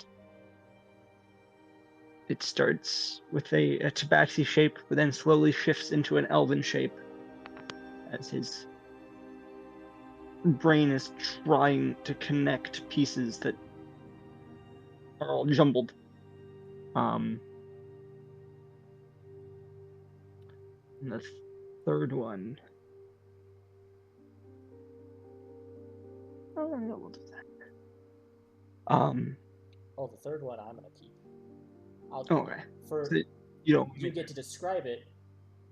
it starts with a tabaxi shape, but then slowly shifts into an elven shape as his brain is trying to connect pieces that are all jumbled. And the third one. Oh, no, we'll do that. Oh, the third one I'm gonna keep. Okay. For So you don't. you get to describe it,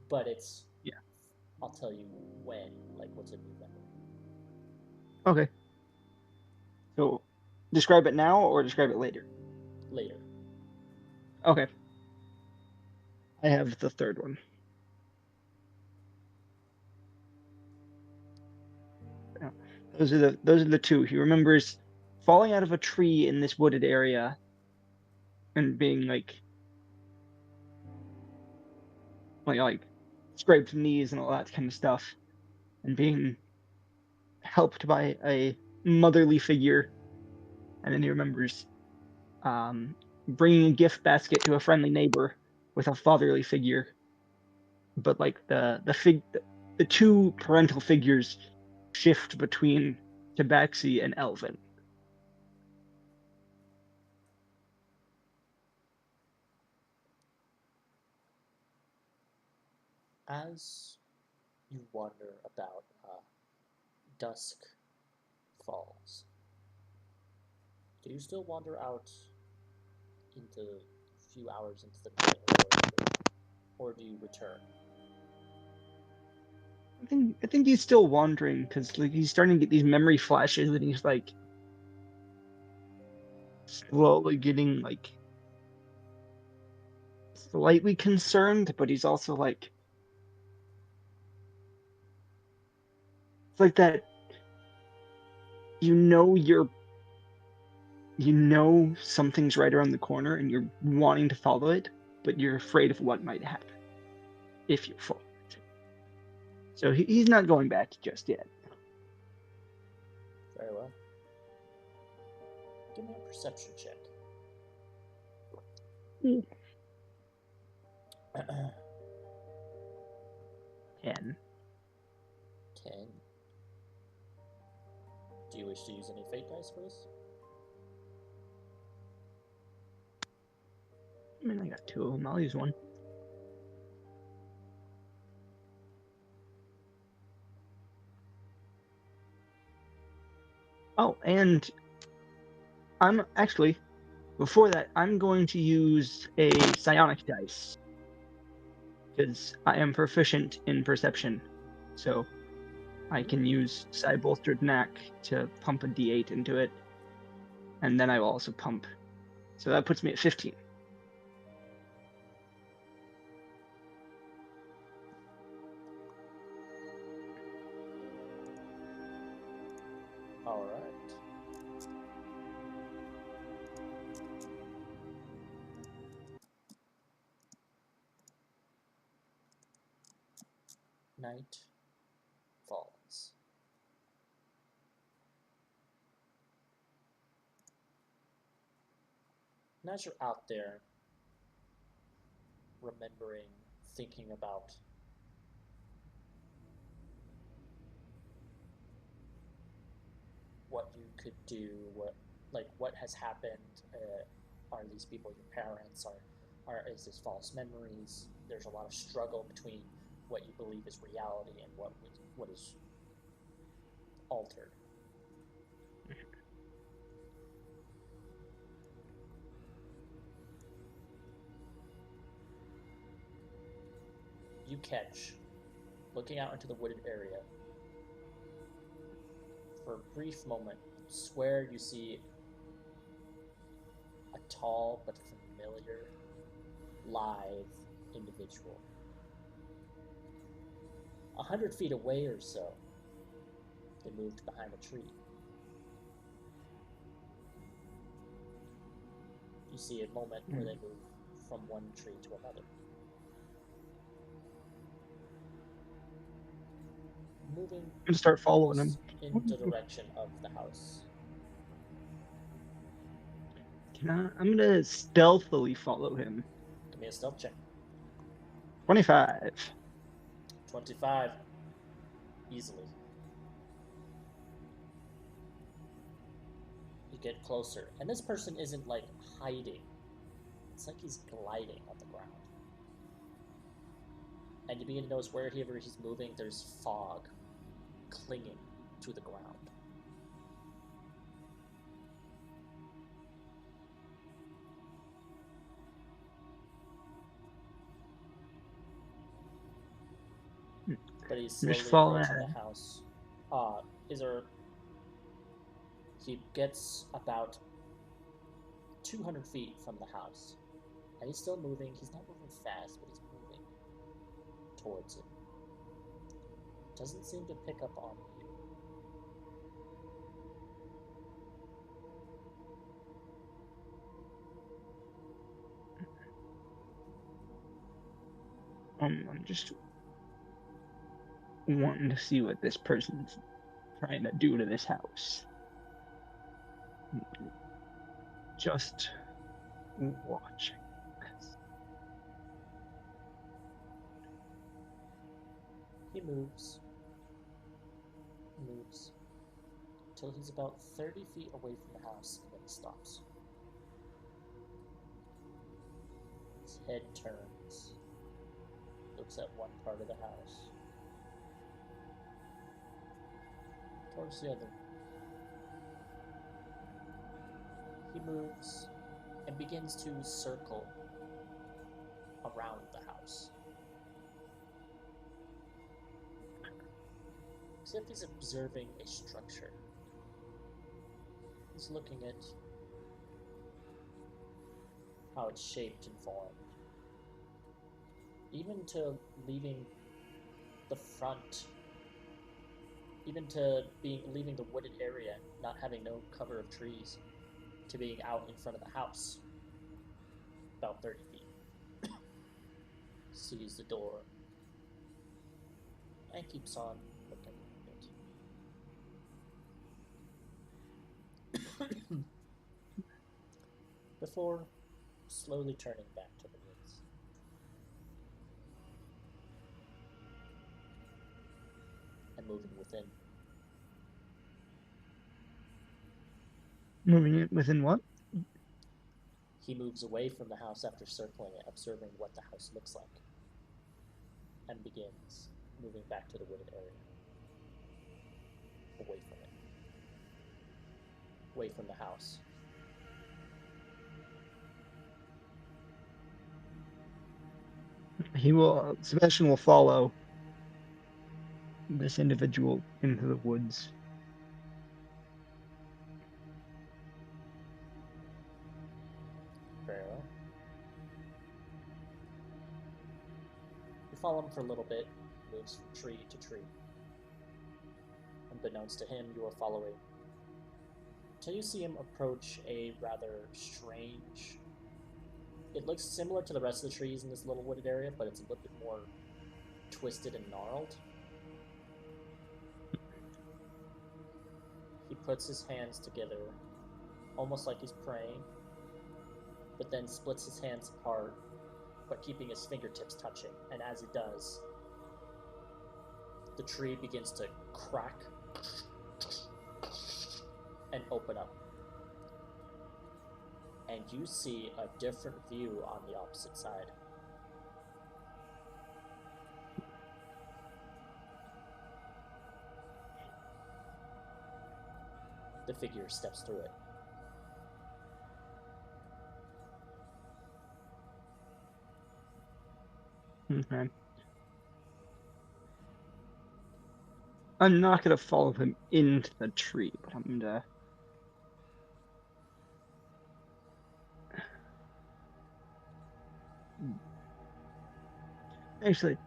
but it's Yeah. I'll tell you when, like what's in November. Okay. So describe it now or describe it later? Later. Okay. I have the third one. Yeah. Those are the two. He remembers falling out of a tree in this wooded area and being like scraped knees and all that kind of stuff, and being helped by a motherly figure. And then he remembers bringing a gift basket to a friendly neighbor with a fatherly figure, but like the two parental figures shift between Tabaxi and Elvin. As you wander about, dusk falls. Do you still wander out into a few hours into the night, or do you return? I think he's still wandering because like he's starting to get these memory flashes, and he's like slowly getting like slightly concerned, but he's also like it's like that you know something's right around the corner and you're wanting to follow it, but you're afraid of what might happen if you follow it. So he's not going back just yet. Very well. Give me a perception check. 10. 10. Do you wish to use any fate dice for this? I mean, I got 2 of them. I'll use 1. Oh, and I'm actually, before that, I'm going to use a psionic dice because I am proficient in perception. So I can use Psi Bolstered Knack to pump a d8 into it, and then I will also pump. So that puts me at 15. All right. Night falls. And as you're out there, remembering thinking about what you could do, what has happened. Are these people your parents? Is this false memories? There's a lot of struggle between what you believe is reality and what is altered. You catch, looking out into the wooded area, for a brief moment, swear you see a tall but familiar, lithe individual. 100 feet away or so, they moved behind a tree. You see a moment where they move from one tree to another. Moving I'm gonna start following him. in the direction of the house. I'm gonna stealthily follow him. Give me a stealth check. 25. 25. Easily. You get closer, and this person isn't like hiding. It's like he's gliding on the ground. And you begin to notice wherever he's moving, there's fog clinging to the ground. But he's slowly Just follow approaching ahead. the house. He gets about 200 feet from the house. And he's still moving. He's not moving fast, but he's moving towards it. Doesn't seem to pick up on you. I'm just wanting to see what this person's trying to do to this house. Just watching this. He moves, till he's about 30 feet away from the house, and then he stops. His head turns, looks at one part of the house, towards the other. He moves and begins to circle around the house. As if he's observing a structure. He's looking at how it's shaped and formed. Even to leaving the front, even to leaving the wooded area, not having no cover of trees, to being out in front of the house, about 30 feet. Sees the door, and keeps on looking at it. Before slowly turning back to the woods. And moving within. Moving it within what? He moves away from the house after circling it, observing what the house looks like, and begins moving back to the wooded area. Away from it. Away from the house. Sebastian will follow this individual into the woods. Very well. You follow him for a little bit, moves from tree to tree. Unbeknownst to him, you are following till you see him approach a rather strange... It looks similar to the rest of the trees in this little wooded area, but it's a little bit more twisted and gnarled. He puts his hands together, almost like he's praying, but then splits his hands apart but keeping his fingertips touching. And as he does, the tree begins to crack and open up. And you see a different view on the opposite side. The figure steps through it. Okay. I'm not gonna follow him into the tree, but I'm gonna. Actually,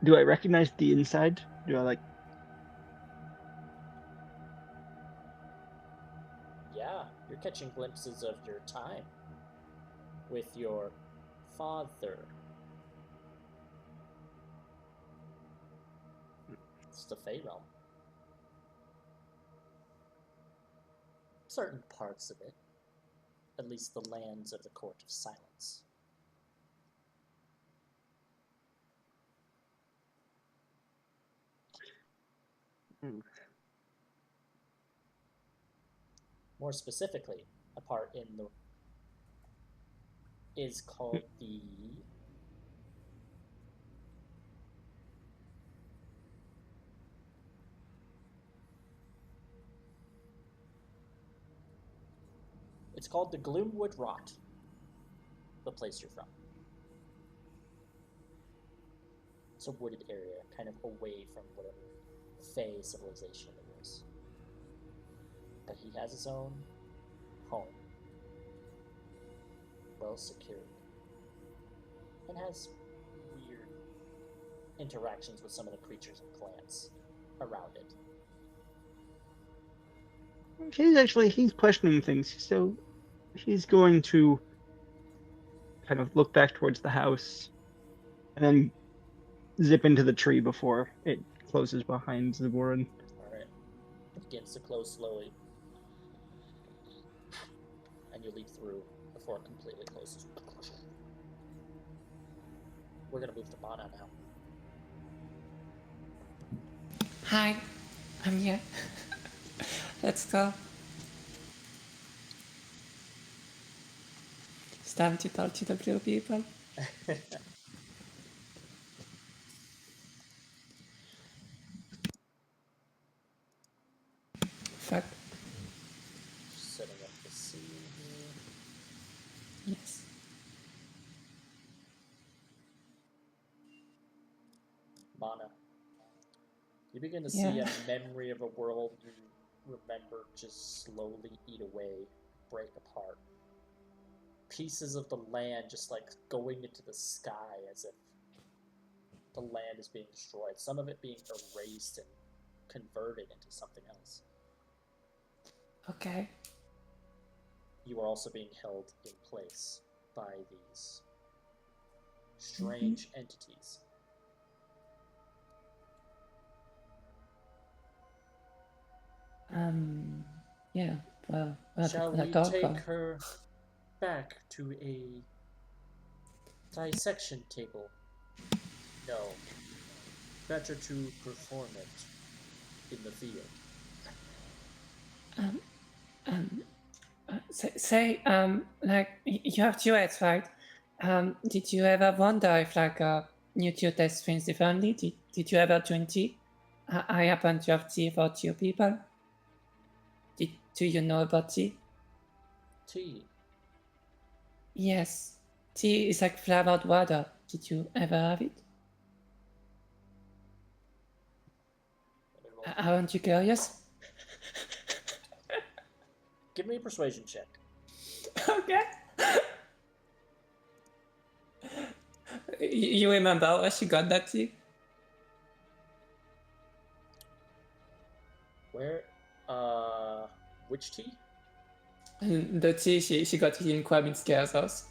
do I recognize the inside? Do I like? Yeah, you're catching glimpses of your time with your father. It's the Fey realm. Certain parts of it. At least the lands of the Court of Silence. More specifically, a part in the is called the it's called the Gloomwood Rot, the place you're from. It's a wooded area, kind of away from whatever Fey civilization it is. But he has his own home, well secured, and has weird interactions with some of the creatures and plants around it. He's questioning things, so he's going to kind of look back towards the house and then zip into the tree before it closes behind Zaborin. Alright. It begins to close slowly. And you leap through before it completely closes. We're gonna move to Mana now. Hi, I'm here. Let's go. It's time to talk to the blue people. Fuck. Setting up the scene here. Yes. Mana. You begin to see Yeah. a memory of a world you remember just slowly eat away, break apart. Pieces of the land just like going into the sky as if the land is being destroyed. Some of it being erased and converted into something else. Okay. You are also being held in place by these strange entities. Yeah. Well, Shall we talk take on. her back to a dissection table? No. Better to perform it in the field. Say, like, you have duets, right? Did you ever wonder if, like, you two test things differently? Did you ever drink tea? I happen to have tea for two people. Do you know about tea? Tea. Yes. Tea is like flavored water. Did you ever have it? Aren't you curious? Give me a persuasion check. Okay. You remember where she got that tea? Where? Which tea? The tea she got it in Kwabinski's house.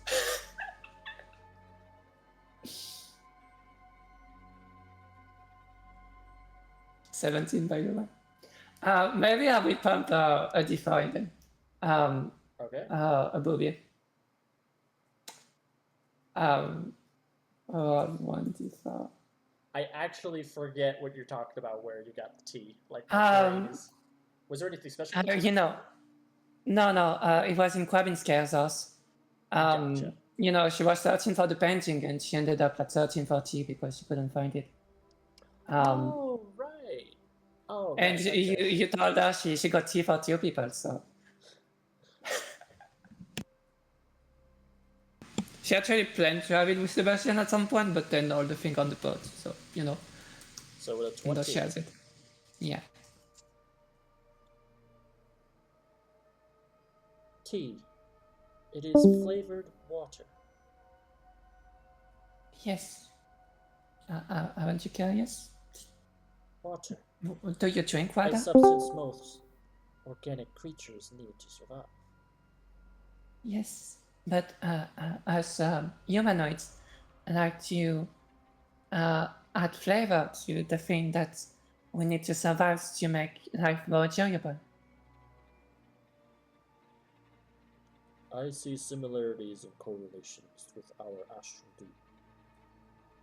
$17 by the way. Maybe I will pump a D5 then. Okay. A booby. Roll 1d4. I actually forget what you're talking about. Where you got the tea? Like was there anything special? You know, no. It was in Quabin's house. Gotcha. You know, she was searching for the painting, and she ended up like searching for tea because she couldn't find it. Oh right. Oh. And right, okay. you told her she got tea for 2 people, so. She actually planned to have it with Sebastian at some point, but then all the thing on the boat, so, you know. So with a And 20. she has it. Yeah. Tea. It is flavored water. Yes. Aren't you curious? Water. Do you drink A water? substance most organic creatures need to survive. Yes. But as humanoids, I like to add flavor to the thing that we need to survive to make life more enjoyable. I see similarities and correlations with our astral deep.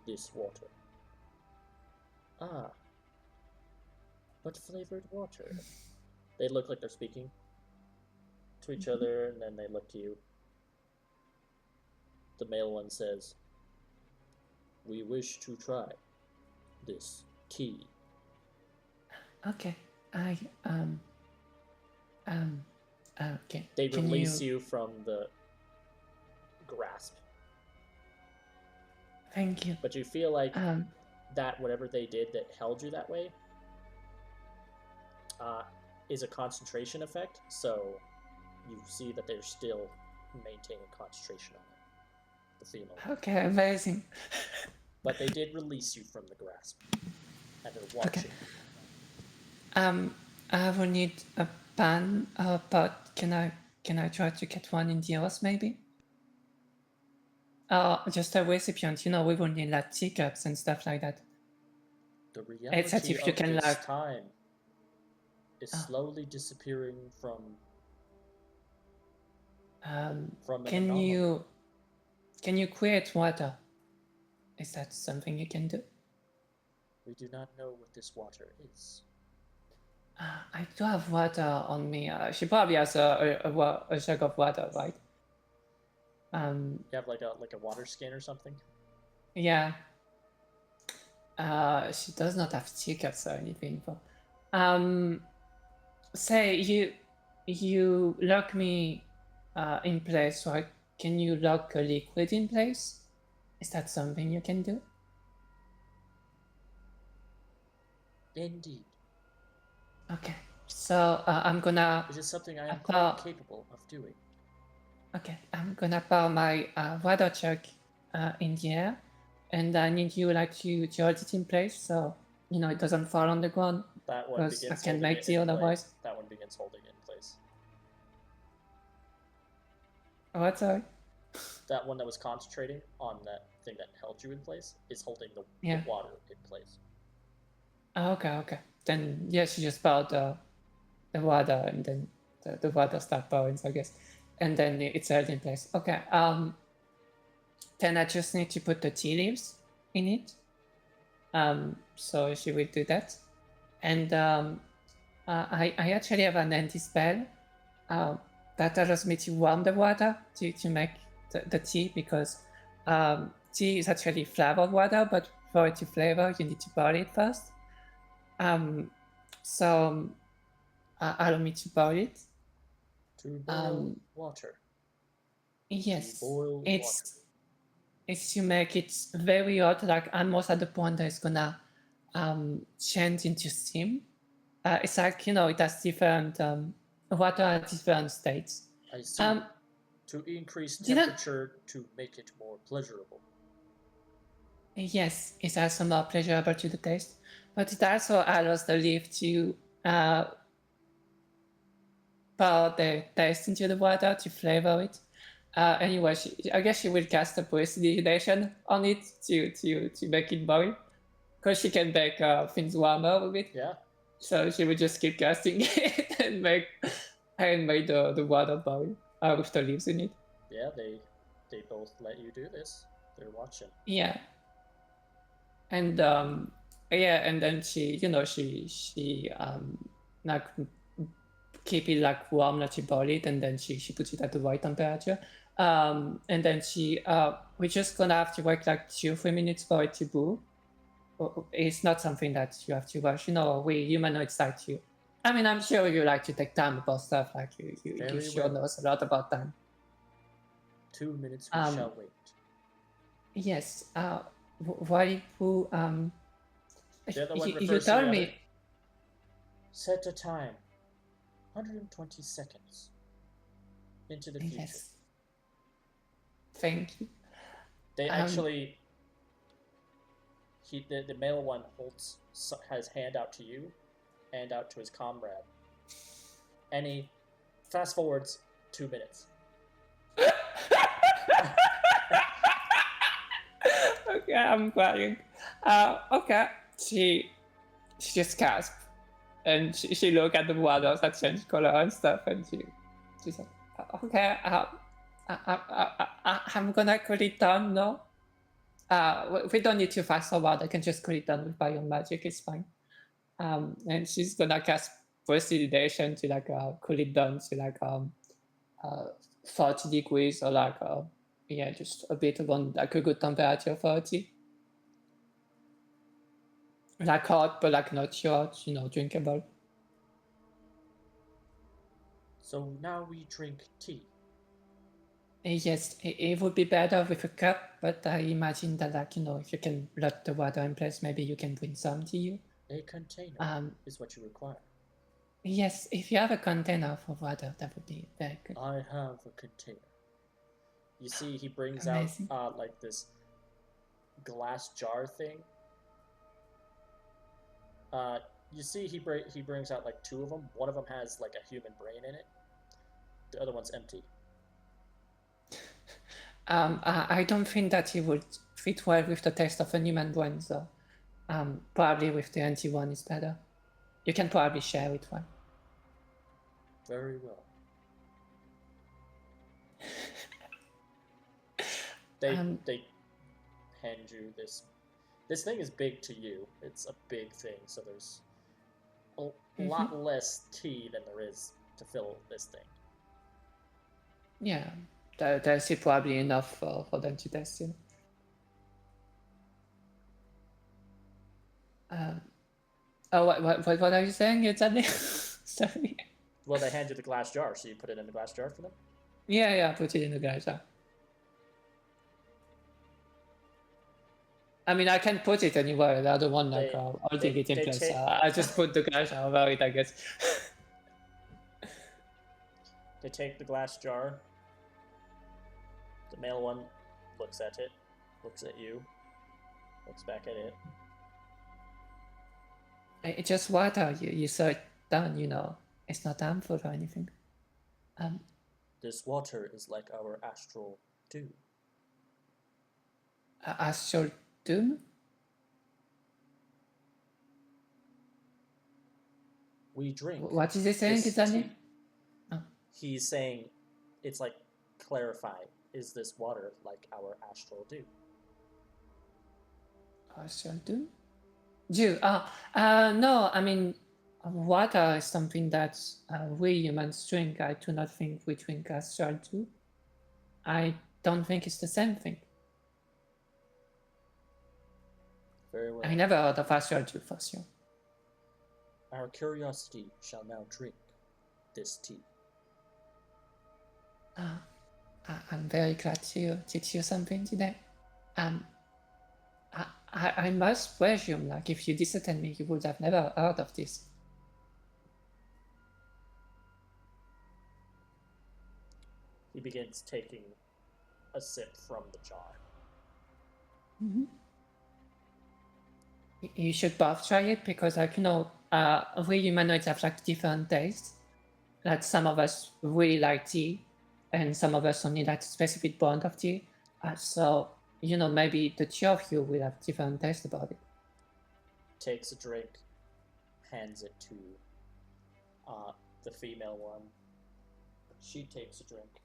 This water. Ah. But flavored water. They look like they're speaking to each other, and then they look to you. The male one says, "We wish to try this tea." Okay. Okay. They Can release you from the grasp, Thank you. but you feel like that whatever they did that held you that way is a concentration effect. So you see that they're still maintaining concentration on it. The female. Okay, amazing. But they did release you from the grasp, and they're watching. I will need a pan or a pot. Can I try to get one in the house, maybe? Just a recipient. You know, we will need like teacups and stuff like that. The reality Except if you of can, this like- time is slowly disappearing from an Can anomaly. you create water? Is that something you can do? We do not know what this water is. I do have water on me. She probably has a jug of water, right? You have like a water skin or something? Yeah. She does not have teacups or anything, but say you lock me in place, right? Can you lock a liquid in place? Is that something you can do? Indeed. Okay. So I'm gonna. It is something I am Uh, quite capable of doing. Okay, I'm gonna pour my water jug in the air, and I need you like to hold it in place so you know it doesn't fall on the ground. That one Because begins I can holding make it tea in place. otherwise. That one begins holding it in place. What? Sorry. That one that was concentrating on that thing that held you in place is holding the water in place. Oh, okay. Then yes, you just pour the water, and then the water starts pouring, I guess, and then it's held in place. Okay. Then I just need to put the tea leaves in it. So she will do that, and I actually have an anti-spell that allows me to warm the water to make the tea, because tea is actually flavored water, but for it to flavor, you need to boil it first. So allow me to boil it. To boil water. Yes, To boil it's to make it very hot, like almost at the point that it's gonna change into steam. It's like, you know, it has different water at different states. I see. To increase didn't- temperature to make it more pleasurable. Yes, it has some more pleasurable to the taste, but it also allows the leaf to pour the taste into the water to flavor it. Anyway, I guess she will cast a prestidigitation on it to make it boil, because she can make things warmer with it. Yeah. So she would just keep casting it and make the water boil with the leaves in it. Yeah, they both let you do this. They're watching. Yeah. And yeah, and then she, you know, she like keep it like warm, not she boil it, and then she puts it at the right temperature. And then we're just gonna have to wait like 2-3 minutes for it to brew. It's not something that you have to rush. You know, we humanoids like to. I mean, I'm sure you like to take time about stuff. Like you Very sure well. knows a lot about time. 2 minutes we shall wait. Yes. Why who The other one you refers to told the me. other. Set a time. 120 seconds. Into the future. Yes. Thank you. They actually. The male one holds his hand out to you, and out to his comrade. And he fast forwards 2 minutes. Okay, I'm crying. Okay. She just gasped, and she looked at the water that changed color and stuff, and she said, "Okay, I'm gonna cool it down now. We don't need to fast forward. I can just cool it down with my own magic. It's fine." And she's gonna cast precipitation to like cool it down to like 40 degrees or like yeah, just a bit around like a good temperature 40. Like hot, but like not hot, you know, drinkable. So now we drink tea. Yes, it would be better with a cup, but I imagine that, like, you know, if you can let the water in place, maybe you can bring some to you. A container is what you require. Yes, if you have a container for water, that would be very good. I have a container. You see, he brings Amazing. out like this glass jar thing. You see, he brings out like 2 of them. One of them has like a human brain in it. The other one's empty. I don't think that it would fit well with the taste of a human brain, so probably with the empty one is better. You can probably share with one. Very well. They hand you this. This thing is big to you. It's a big thing, so there's a lot less tea than there is to fill this thing. Yeah, that's probably enough for them to test you. What are you saying exactly? Sorry. Well, they hand you the glass jar, so you put it in the glass jar for them? Yeah, put it in the glass jar. I mean, I can put it anywhere. The other one, like, holding it in place. I just put the glass jar over it, I guess. They take the glass jar. The male one looks at it, looks at you, looks back at it. It's just water. You saw it done, you know. It's not harmful or anything. This water is like our astral dew. Astral dew? We drink. What is he saying exactly? Oh. He's saying it's like clarify. Is this water like our astral dew? Astral dew? Dew? No, I mean, water is something that we humans drink. I do not think we drink astral dew. I don't think it's the same thing. Very well. I never heard of astral dew for sure. Our curiosity shall now drink this tea. I'm very glad to teach you something today. I must presume, like, if you didn't tell me, you would have never heard of this. He begins taking a sip from the jar. Mm-hmm. You should both try it because, like, you know, we humanoids have like different tastes. Like some of us really like tea, and some of us only like a specific brand of tea. So, you know, maybe the two of you will have different taste about it. Takes a drink, hands it to the female one. She takes a drink.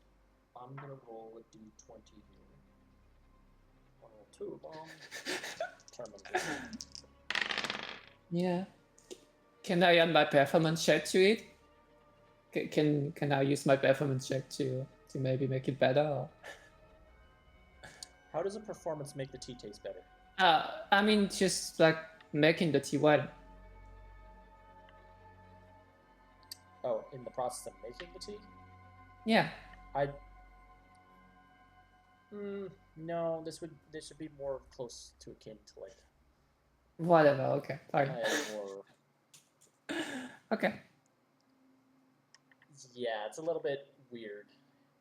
I'm gonna roll a d20 here. 1, little too long. Determined. Yeah. Can I add my performance check to it? Can I use my performance check to maybe make it better? Or... How does a performance make the tea taste better? I mean, just like making the tea well. Oh, in the process of making the tea? Yeah. No, this should be more close to akin to like Whatever. Okay. Fine. more. Okay. Yeah, it's a little bit weird.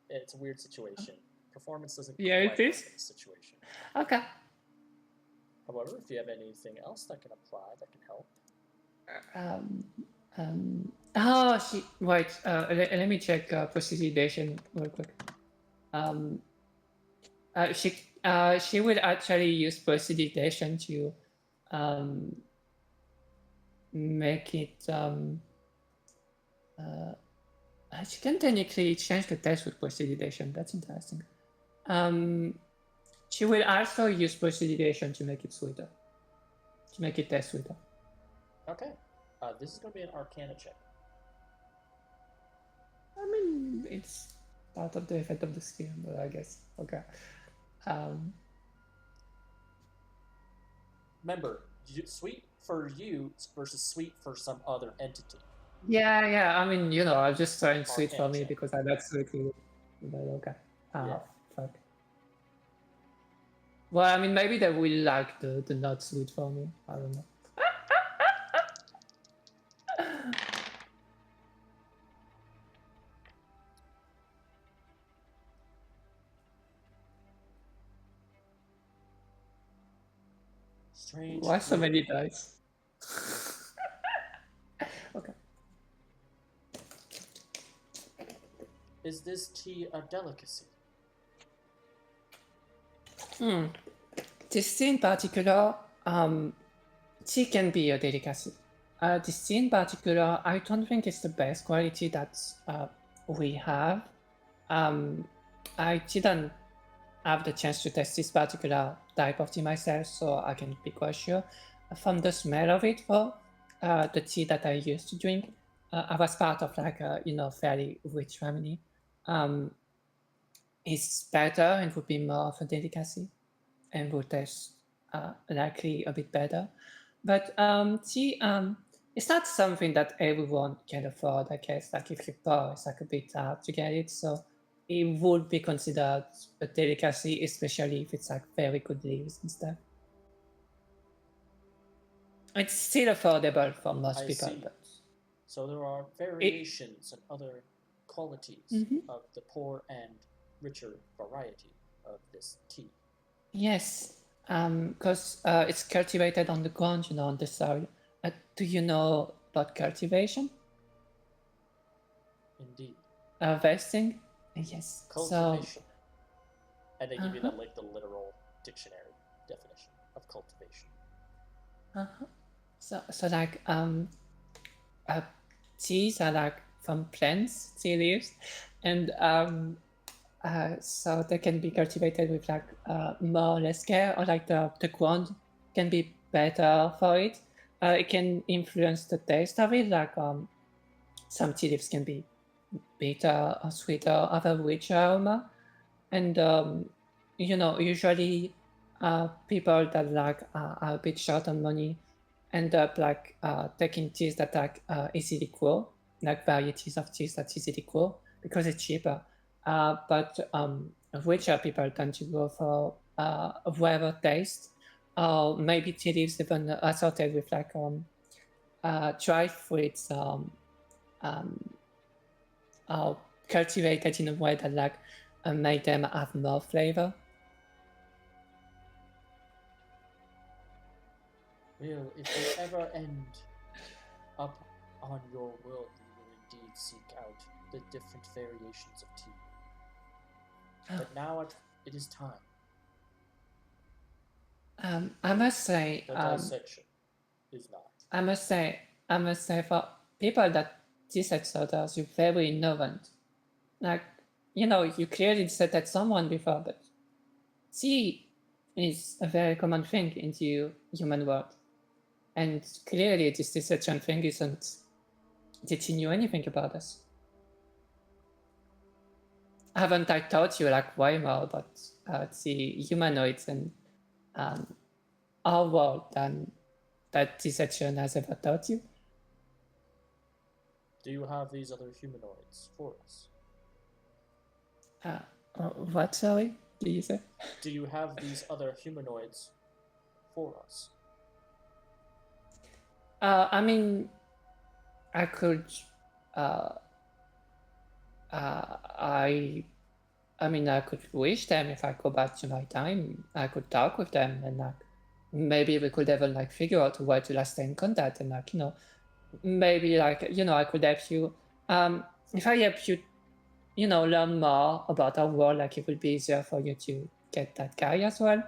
It's a weird situation. Performance doesn't Yeah, it quite work is. in this situation. Okay. However, if you have anything else that can apply that can help. Oh, wait. Let me check precipitation real quick. She would actually use precipitation to make it she can technically change the taste with precipitation. That's interesting. She will also use precipitation to make it sweeter, to make it taste sweeter. Okay. This is going to be an Arcana check. I mean, it's part of the effect of the skill, but I guess. Okay. Remember, sweet for you versus sweet for some other entity. Yeah. I mean, you know, I'm just trying sweet for Arcana me check. because I like sweet. But okay. Yeah. Fuck. Well, I mean, maybe they will like the not sweet for me. I don't know. Strange. Why so many dice? Okay. Is this tea a delicacy? This tea in particular, tea can be a delicacy. This tea in particular, I don't think it's the best quality that we have. I didn't have the chance to test this particular type of tea myself, so I can be quite sure. From the smell of it, though, the tea that I used to drink, I was part of like a fairly rich family. It's better and would be more of a delicacy, and would taste likely a bit better. But tea, it's not something that everyone can afford. I guess like if you're poor, it's like a bit hard to get it. So it would be considered a delicacy, especially if it's like very good leaves and stuff. It's still affordable for most people, see. but So there are variations and other qualities of the poor and richer variety of this tea. yes, because it's cultivated on the ground, on the soil. Do you know about cultivation? Indeed. Harvesting? Yes. Cultivation. And they give you the literal dictionary definition of cultivation. So like teas are like from plants, tea leaves, and so they can be cultivated with like more or less care, or like the ground can be better for it. It can influence the taste of it, like some tea leaves can be bitter or sweeter, other richer aroma, and usually people that like are a bit short on money end up like taking teas that are easily grow, like varieties of teas that easily grow because it's cheaper. But richer people tend to go for a rarer taste, or maybe tea leaves even assorted with like dried fruits, cultivated in a way that like make them have more flavor. Well, if you ever end up on your world, you will indeed seek out the different variations of tea. But now it is time. I must say, The dissection is not. I must say, for people that dissect others, you're very ignorant. Like, you clearly said that someone before, but see, is a very common thing in the human world. And clearly this deception thing isn't teaching you anything about us. Haven't I taught you like way more about the humanoids and our world than that deception has ever taught you? Do you have these other humanoids for us? What, sorry, did you say? Do you have these other humanoids for us? I mean, I could. I mean, I could wish them if I go back to my time. I could talk with them and like maybe we could even like figure out a way to stay in contact and like maybe like I could help you. If I help you, learn more about our world, like it would be easier for you to get that guy as well.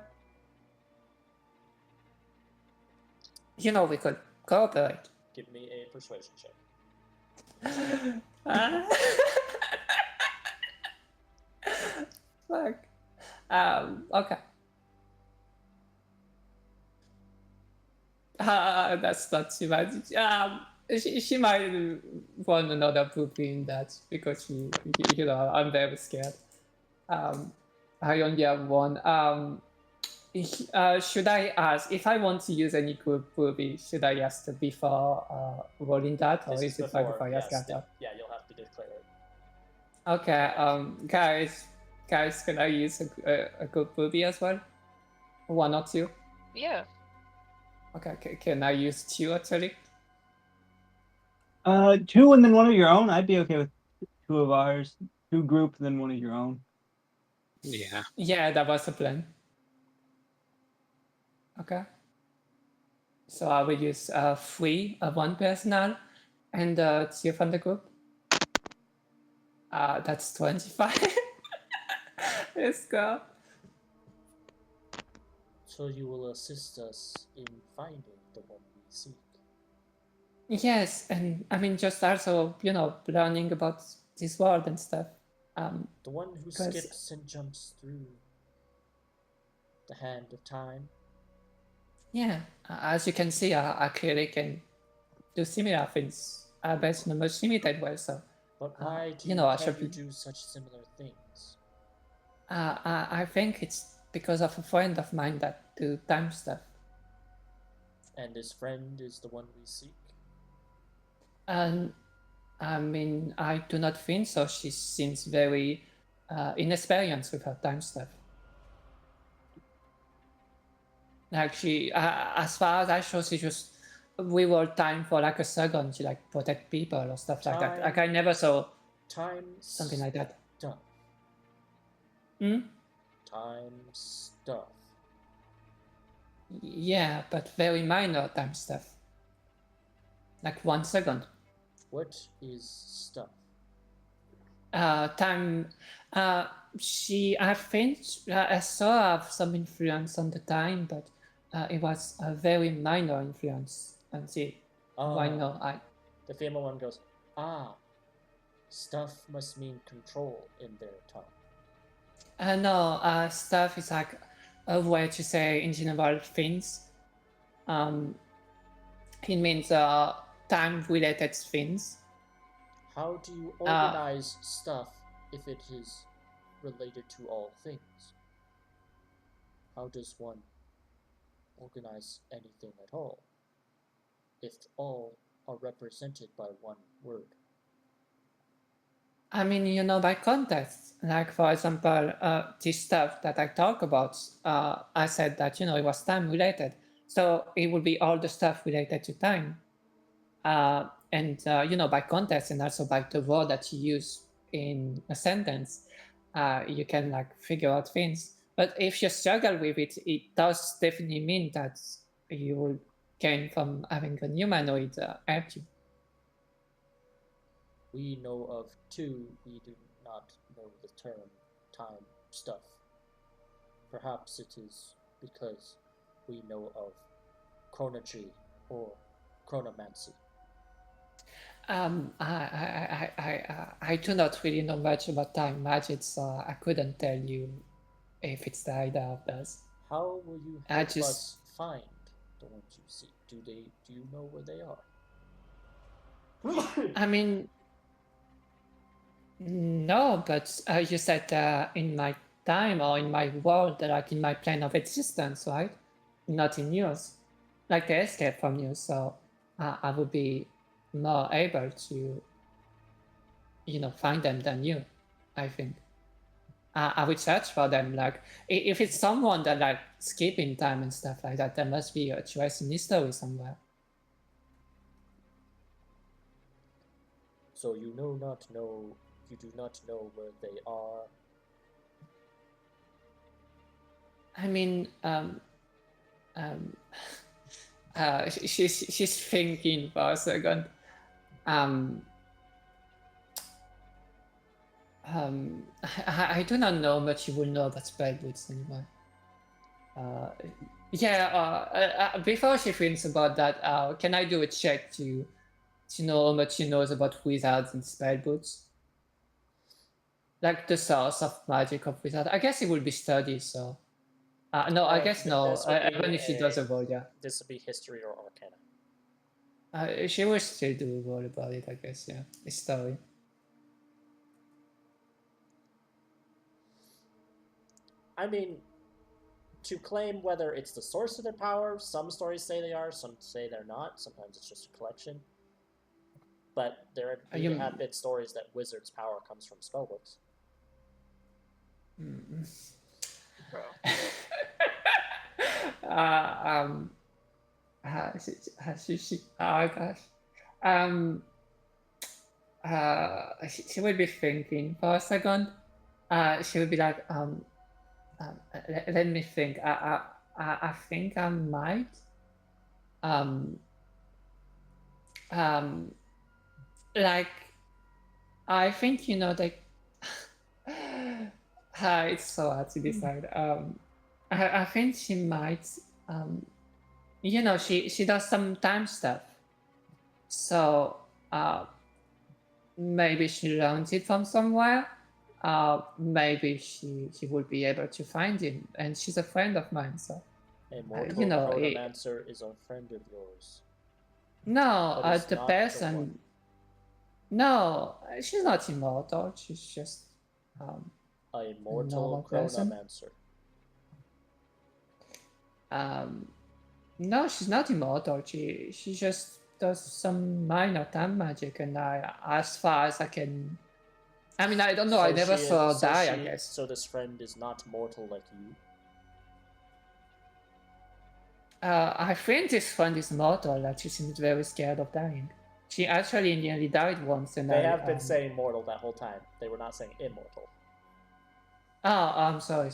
We could cooperate. Give me a persuasion check. Fuck. Okay. That's not too bad. She might want another poopy in that because I'm very scared. I only have one. Should I ask if I want to use any good poopy? Should I ask before rolling that, or is it before I ask after? Yeah, you'll have to declare it. Okay. Guys, can I use a good poopy as well? One or two? Yeah. Okay, can I use two actually? 2 and then one of your own. I'd be okay with 2 of ours. 2 group and then 1 of your own. Yeah. Yeah, that was the plan. Okay. So I will use 3 of one personal and 2 from the group. That's 25. Let's go. So you will assist us in finding the one we seek. Yes, and I mean just also, learning about this world and stuff. The one who skips and jumps through the hand of time. Yeah, as you can see, I clearly can do similar things based on a much limited way. So, but why do you do such similar things? I think it's because of a friend of mine that do time stuff. And this friend is the one we seek? And I mean, I do not think so. She seems very inexperienced with her time stuff. Actually, as far as I show, she just reroll time for like a second to like protect people or stuff like that. Like I never saw something like that. Stuff. Time stuff. Yeah, but very minor time stuff. Like 1 second. What is stuff? Time. I think I saw have some influence on the time, but it was a very minor influence. And see, why not? The female one goes, stuff must mean control in their tongue. No, stuff is like a way to say in general things. It means time-related things. How do you organize stuff if it is related to all things? How does one organize anything at all if all are represented by one word? I mean, by context. Like, for example, this stuff that I talk about, I said that, it was time-related. So it would be all the stuff related to time. And by context and also by the word that you use in a sentence, you can like figure out things. But if you struggle with it, it does definitely mean that you will gain from having a humanoid help you. We know of 2, we do not know the term time stuff. Perhaps it is because we know of chronometry or chronomancy. I do not really know much about time magic, so I couldn't tell you if it's the either of those. How will you I help just- us find the ones you seek? Do you know where they are? I mean, no, but you said in my time or in my world, like in my plane of existence, right? Not in yours. Like they escape from you, so I would be more able to, find them than you, I think. I would search for them. Like, if it's someone that like skipping time and stuff like that, there must be a trace in history somewhere. So you do not know where they are. I mean, she's thinking for a second. I do not know much you will know about spell boots anymore. Before she thinks about that, can I do a check to know how much she knows about wizards and spell boots? Like the source of magic of wizard. I guess it will be study, so. No, I guess no. This would be Even if she does a roll, yeah. This would be history or arcana. She will still do a roll about it, I guess, yeah. It's story. I mean, to claim whether it's the source of their power, some stories say they are, some say they're not. Sometimes it's just a collection. But there have been stories that wizards' power comes from spellbooks. Bro. Oh gosh. She would be thinking for a second. She would be like, let me think. I think I might. Like, I think like. It's so hard to decide. I think she might. She does some time stuff. So maybe she learned it from somewhere. Maybe she would be able to find it, and she's a friend of mine. So A mortal chronomancer is a friend of yours. no, But it's the not the person. one. No, she's not immortal. She's just A mortal normal person. chronomancer. No, she's not immortal. She just does some minor time magic, and as far as I can. I mean, I don't know. I never saw her die, I guess. So this friend is not mortal like you? I think this friend is mortal. Like, she seems very scared of dying. She actually nearly died once, and They have been saying mortal that whole time. They were not saying immortal. Oh, I'm sorry.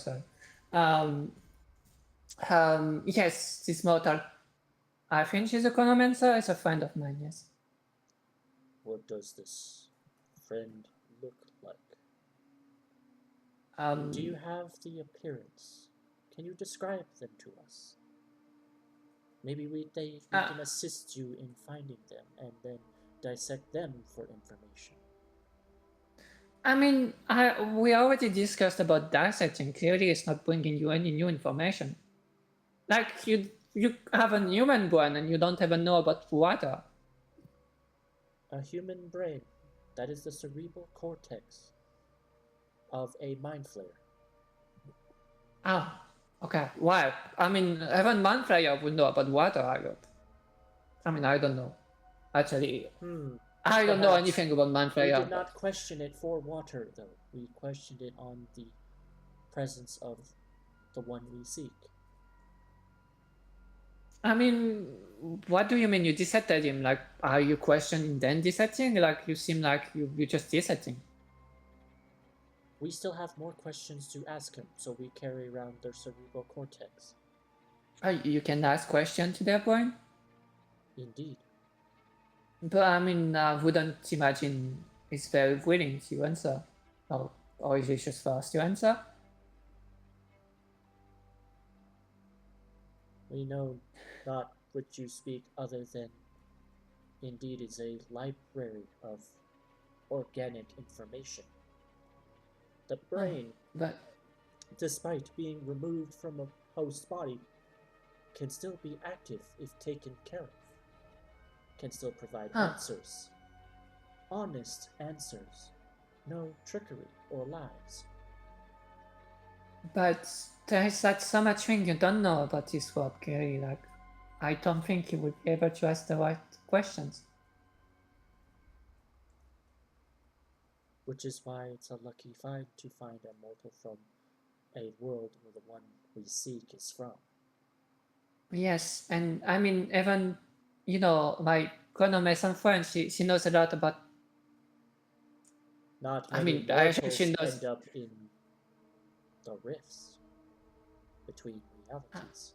Yes, she's mortal. I think she's a chronomancer. It's a friend of mine, yes. What does this friend look like? Do you have the appearance? Can you describe them to us? Maybe we can assist you in finding them and then dissect them for information. I mean, we already discussed about dissecting. Clearly, it's not bringing you any new information. Like, you have a human brain and you don't even know about water. A human brain. That is the cerebral cortex of a mind flayer. Oh, okay. Why? I mean, even mind flayer would know about water, I hope. I mean, I don't know. Actually, I don't know anything about mind flayer. We did not question it for water, though. We questioned it on the presence of the one we seek. I mean, what do you mean you dissected him? Like, are you questioning then dissecting? Like, you seem like you just dissecting. We still have more questions to ask him, so we carry around their cerebral cortex. You can ask questions to their brain? Indeed. But I mean, I wouldn't imagine he's very willing to answer. Or is he just forced to answer? We know not what you speak other than indeed is a library of organic information. The brain, But despite being removed from a host body can still be active if taken care of, can still provide answers. Honest answers. No trickery or lies. But there's like so much thing you don't know about this world, Gary. Like, I don't think you would be able to ask the right questions. Which is why it's a lucky find to find a mortal from a world where the one we seek is from. Yes, and I mean, even, you know, my chronomeson friend, she knows a lot about. Not I many mean, I mortals she knows. end up in the rifts between realities.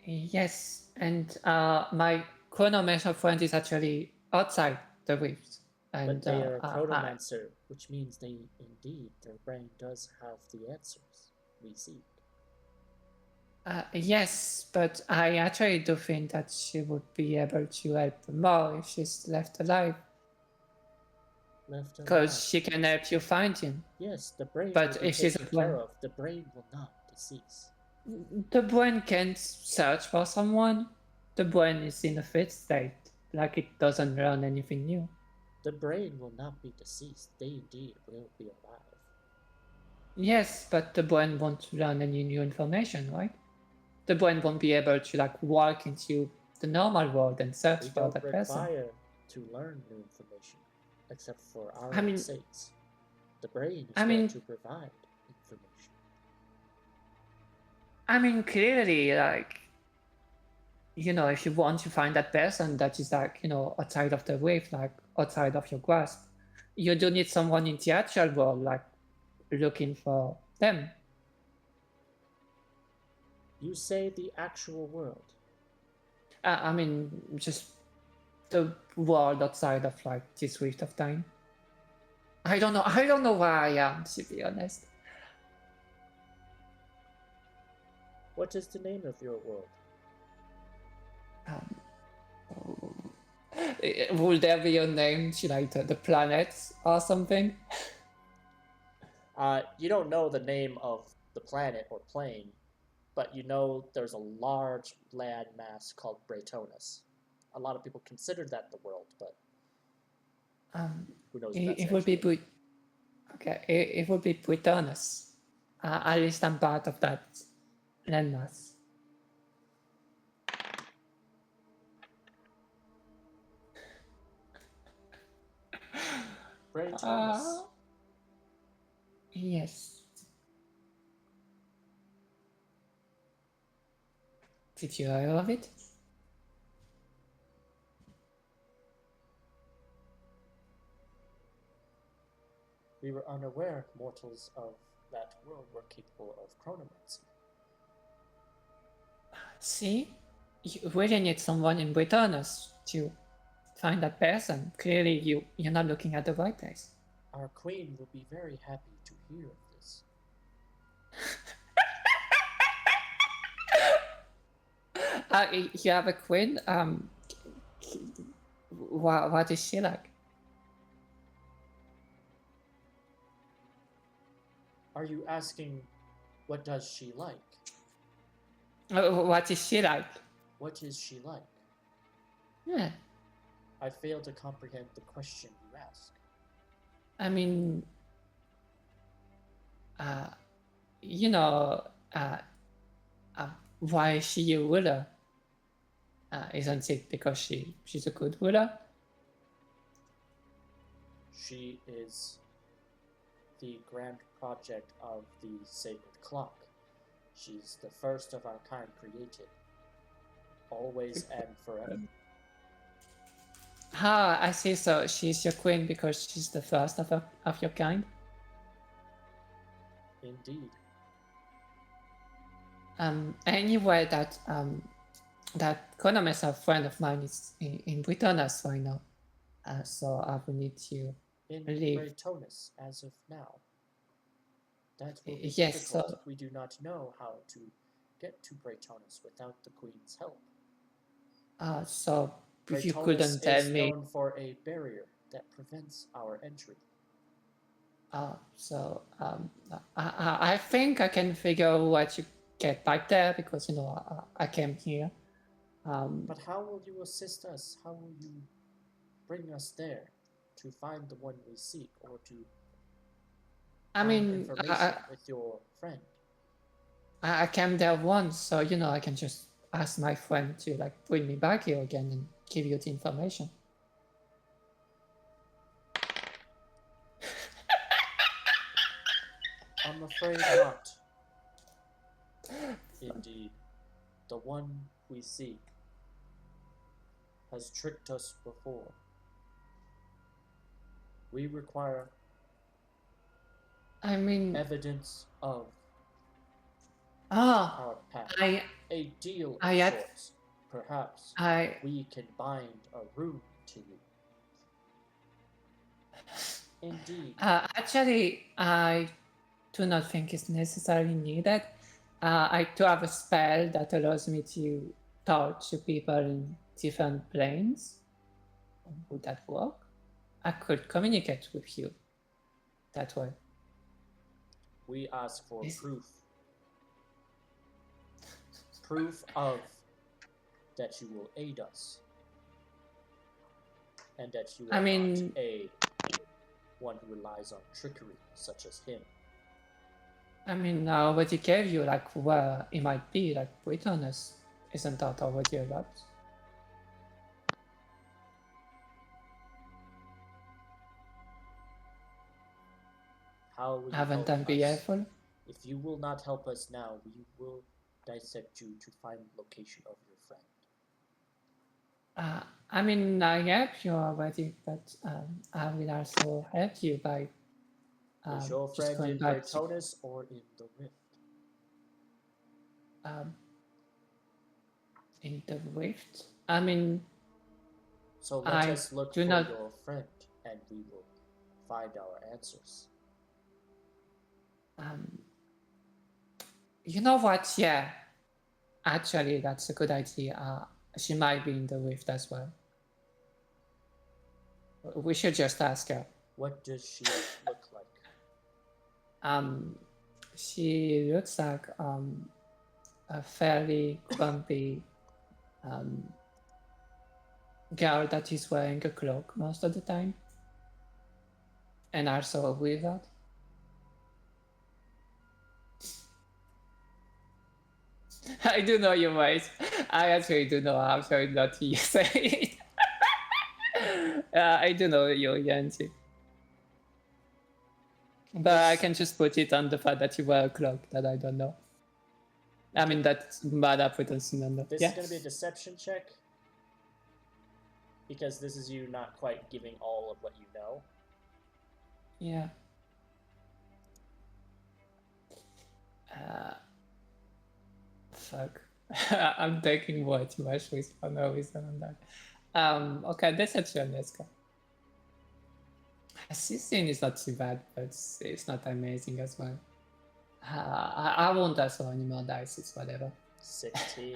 Yes, and my chronomeson friend is actually outside the rifts. And But they are a chronomancer, which means they indeed, their brain does have the answers we seek. Yes, but I actually do think that she would be able to help more if she's left alive. Left alive. Because she can help you find him. Yes, the brain But will be if she's taken a brain, care of. The brain will not decease. the brain can't search for someone. The brain is in a fit state, like it doesn't learn anything new. The brain will not be deceased. They indeed will be alive. Yes, but the brain won't learn any new information, right? The brain won't be able to like walk into the normal world and search We for don't that person. require to learn new information, except for our I mean- sakes. The brain is I there mean- to provide information. I mean, clearly, like, you know, if you want to find that person that is like, you know, outside of the wave, like outside of your grasp, you do need someone in the actual world, like looking for them. You say the actual world. I mean, just the world outside of like this rift of time. I don't know where I am, to be honest. What is the name of your world? Will there be a name to like the planets or something? You don't know the name of the planet or plane, but you know there's a large land mass called Braytonus. A lot of people consider that the world, but who knows? If that's It would be actually- okay. It would be Britannis. At least I'm part of that landmass. Braytonus. Yes. Did you hear of it? We were unaware mortals of that world were capable of chronomancy. See? You really need someone in Britannis to find that person. Clearly you're not looking at the right place. Our queen will be very happy to hear of this. You have a queen? What is she like? Are you asking what does she like? What is she like? What is she like? Yeah. I fail to comprehend the question you ask. I mean, you know, why is she a ruler? Isn't it because she's a good ruler? She is the grand project of the sacred clock. She's the first of our kind created, always and forever. I see. So she's your queen because she's the first of your kind. Indeed. Anyway, that Konomes, a friend of mine, is in Britannis right now. So I will need to In leave. Braytonus, as of now. That will be Yes, difficult. so- We do not know how to get to Braytonus without the Queen's help. So if you Braytonus couldn't tell is me. known for a barrier that prevents our entry. I think I can figure what to get back there because I came here. But how will you assist us? How will you bring us there to find the one we seek, or to I find mean, information with your friend? I came there once, so I can just ask my friend to like bring me back here again and give you the information. I'm afraid not. Indeed, the one we seek has tricked us before. We require I mean, evidence of ah, our path. I A deal of I had- sorts. Perhaps I we can bind a rune to you. Indeed. actually I do not think it's necessarily needed. I do have a spell that allows me to talk to people in different planes. Would that work? I could communicate with you that way. We ask for Is- proof. Proof of that you will aid us. And that you are I mean- not a one who relies on trickery, such as him. I mean, I already gave you like where it might be, like Brittonus. Isn't that already a lot? How will you Haven't help I been us? helpful? If you will not help us now, we will dissect you to find the location of your friend. I mean, I help you already, but I will also help you by Is your just friend going in back to Bretonus or in the Rift? in the rift. I mean, So let I us look do for not. your friend, and we will find our answers. You know what? Yeah, actually, that's a good idea. She might be in the rift as well. We should just ask her. What does she look like? She looks like a fairly grumpy girl that is wearing a cloak most of the time, and also a wizard. I do know your voice. I actually do know. I'm sorry not to say it. I do know your Yanti. But I can just put it on the fact that you wear a cloak that I don't know. I mean, that's bad up with us. This Yeah. is going to be a deception check. Because this is you not quite giving all of what you know. Yeah. Fuck. I'm taking way too much risk for no reason on that. Okay, deception, let's go. Assisting is not too bad, but it's not amazing as well. I won't ask for any more dice, it's whatever. 16.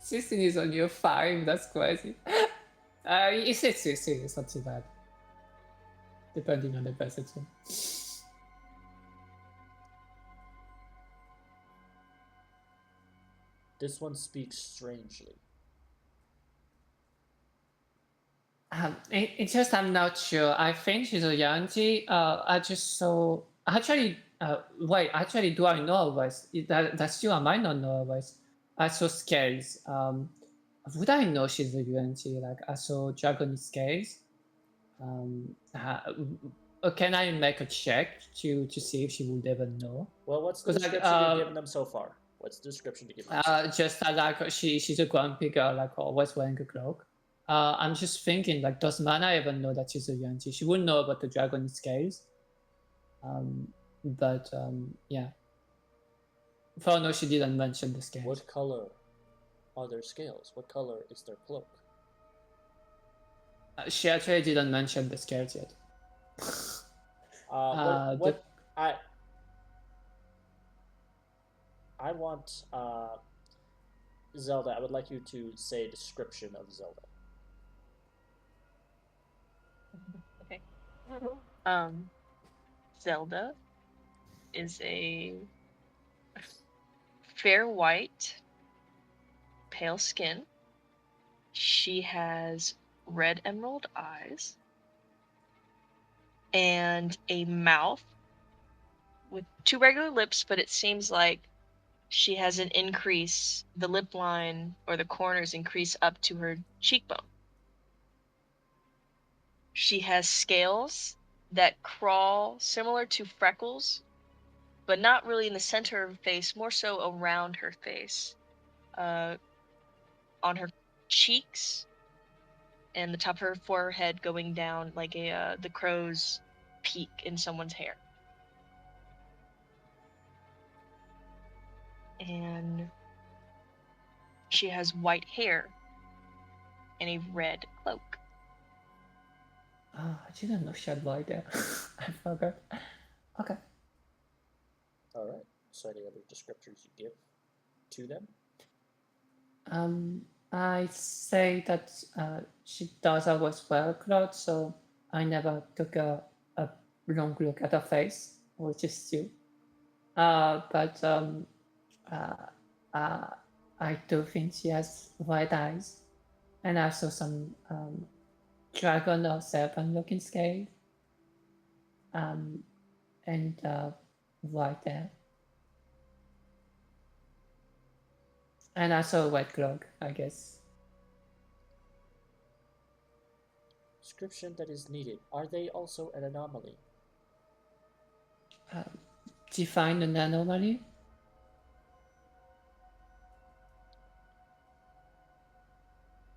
16 is on your 5, that's crazy. It's 16, it's not too bad. Depending on the perception. This one speaks strangely. It's just I'm not sure. I think she's a Yanti. I just saw. Actually, wait. Actually, do I know her voice? That's you. I might not know her voice. I saw scales. Would I know she's a Yanti? Like I saw dragon scales. Can I make a check to see if she would ever know? Well, what's the 'Cause, like, description you've given them so far? What's the description to give them? Just like she's a grumpy girl, like always wearing a cloak. I'm just thinking, like, does Mana even know that she's a Yanti? She wouldn't know about the dragon scales. Yeah. For no, she didn't mention the scales. What color are their scales? What color is their cloak? She actually didn't mention the scales yet. I want Zelda. I would like you to say a description of Zelda. Zelda is a fair white, pale skin. She has red emerald eyes and a mouth with 2 regular lips, but it seems like she has an increase, the lip line or the corners increase up to her cheekbone. She has scales that crawl similar to freckles, but not really in the center of her face, more so around her face. On her cheeks and the top of her forehead going down like the crow's peak in someone's hair. And she has white hair and a red cloak. Oh, I didn't know she had white hair. I forgot. Okay. All right. So, any other descriptors you give to them? I say that she does always wear clothes, so I never took a long look at her face, which is true. But I do think she has white eyes, and also some dragon or serpent-looking scales, and white hair, and also a white cloak, I guess. Description that is needed. Are they also an anomaly? Define an anomaly.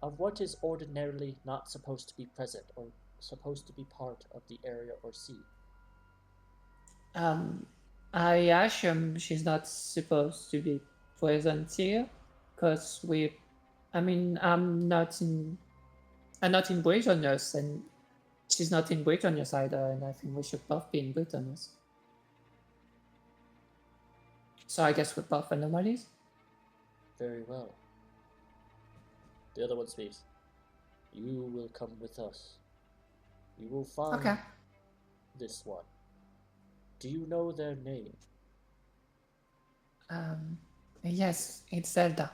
Of what is ordinarily not supposed to be present or supposed to be part of the area or sea? I assume she's not supposed to be present here, because I'm not in Britonnus, and she's not in Britonnus either, and I think we should both be in Britonnus. So I guess we're both anomalies. Very well. The other one speaks. You will come with us. You will find this one. Do you know their name? Yes, it's Zelda.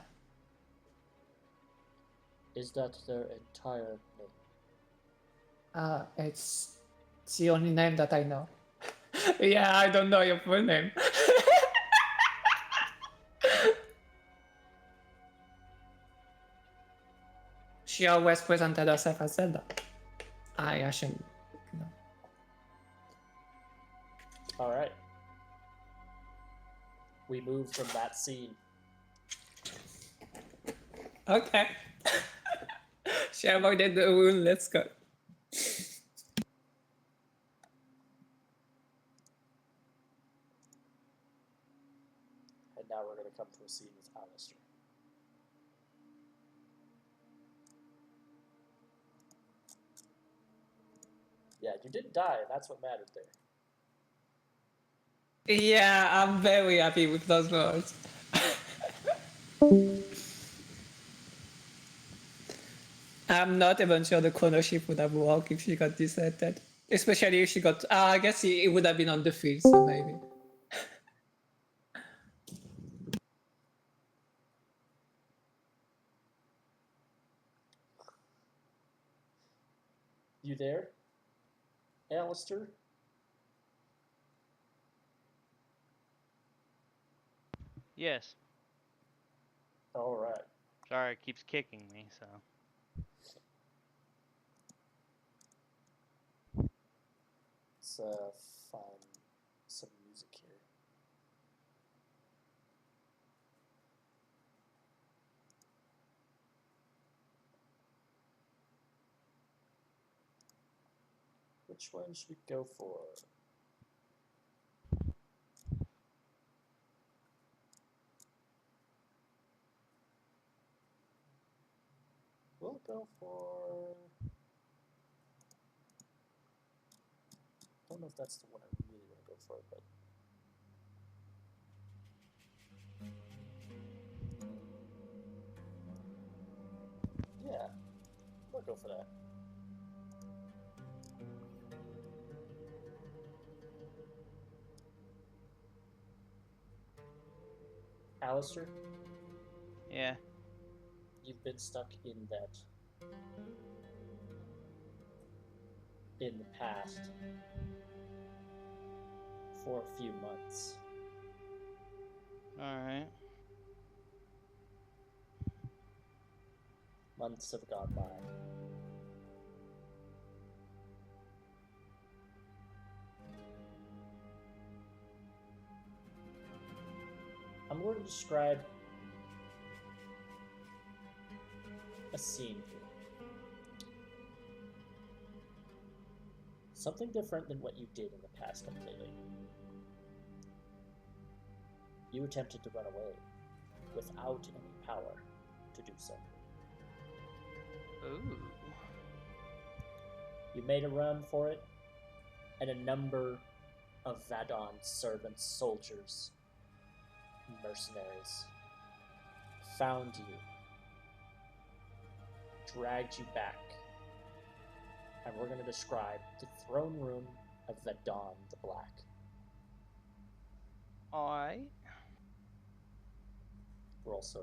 Is that their entire name? It's the only name that I know. Yeah, I don't know your full name. She always presented herself as Zelda. I assume. No. All right. We move from that scene. Okay. She avoided the wound. Let's go. And now we're going to come to a scene with Alistair. Yeah, you didn't die, and that's what mattered there. Yeah, I'm very happy with those words. I'm not even sure the chrono shift would have worked if she got deserted. Especially if she got... I guess it would have been on the field, so maybe. You there, Alistair? Yes. All right. Sorry, it keeps kicking me, so. Let's find some music here. Which one should we go for? We'll go for... I don't know if that's the one I really want to go for, but... Yeah, we'll go for that. Alistair, Yeah. you've been stuck in that in the past for a few months. Alright. Months have gone by. I'm going to describe a scene here. Something different than what you did in the past completely. You attempted to run away without any power to do so. Ooh. You made a run for it, and a number of Vadon's servants, soldiers, mercenaries found you, dragged you back, and we're going to describe the throne room of Vadon the Black. Alright. We're also...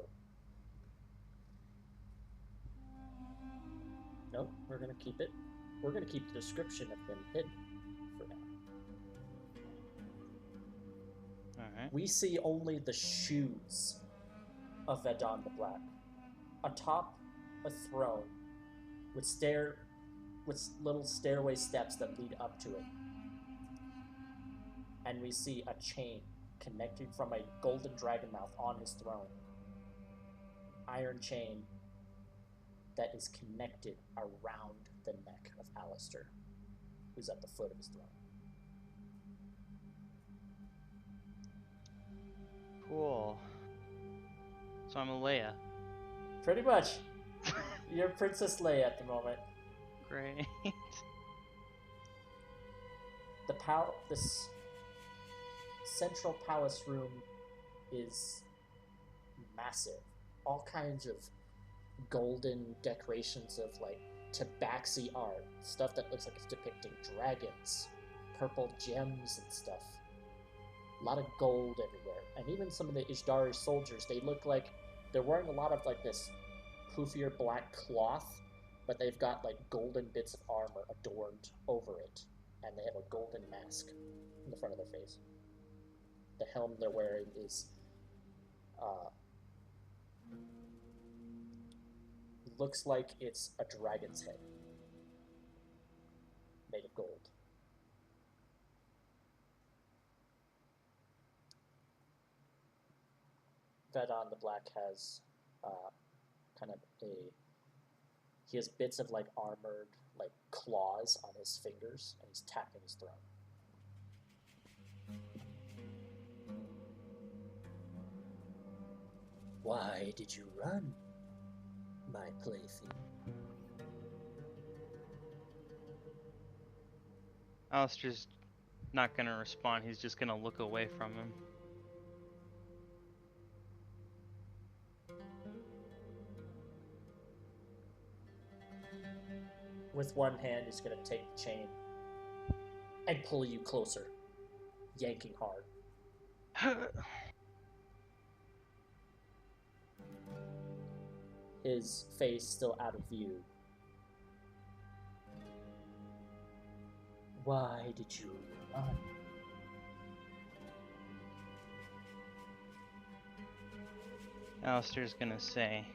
Nope, we're going to keep it. We're going to keep the description of him hidden for now. Alright. We see only the shoes of Vadon the Black, atop a throne with little stairway steps that lead up to it. And we see a chain connecting from a golden dragon mouth on his throne. Iron chain that is connected around the neck of Alistair, who's at the foot of his throne. Cool. So I'm a Leia. Pretty much. You're Princess Leia at the moment. Great. This central palace room is massive. All kinds of golden decorations of like tabaxi art, stuff that looks like it's depicting dragons, purple gems and stuff. A lot of gold everywhere. And even some of the Ishdari soldiers, they look like they're wearing a lot of like this poofier black cloth, but they've got like golden bits of armor adorned over it. And they have a golden mask in the front of their face. The helm they're wearing is looks like it's a dragon's head made of gold. Vadon the Black has he has bits of like armored like claws on his fingers, and he's tapping his throne. Why did you run, my plaything? Alistair's not gonna respond, he's just gonna look away from him. With one hand, he's going to take the chain and pull you closer, yanking hard. His face still out of view. Why did you run? Alistair's gonna say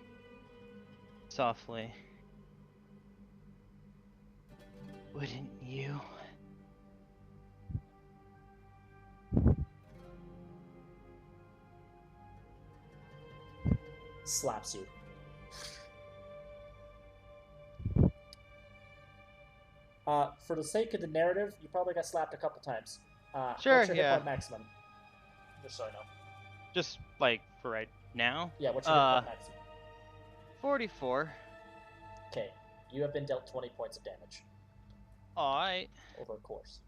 softly, wouldn't you? Slaps you. For the sake of the narrative, you probably got slapped a couple times. Sure, what's your hit yeah. point maximum? Just so I know. Just like for right now? Yeah, what's your hit point maximum? 44. Okay, you have been dealt 20 points of damage Alright. over a course.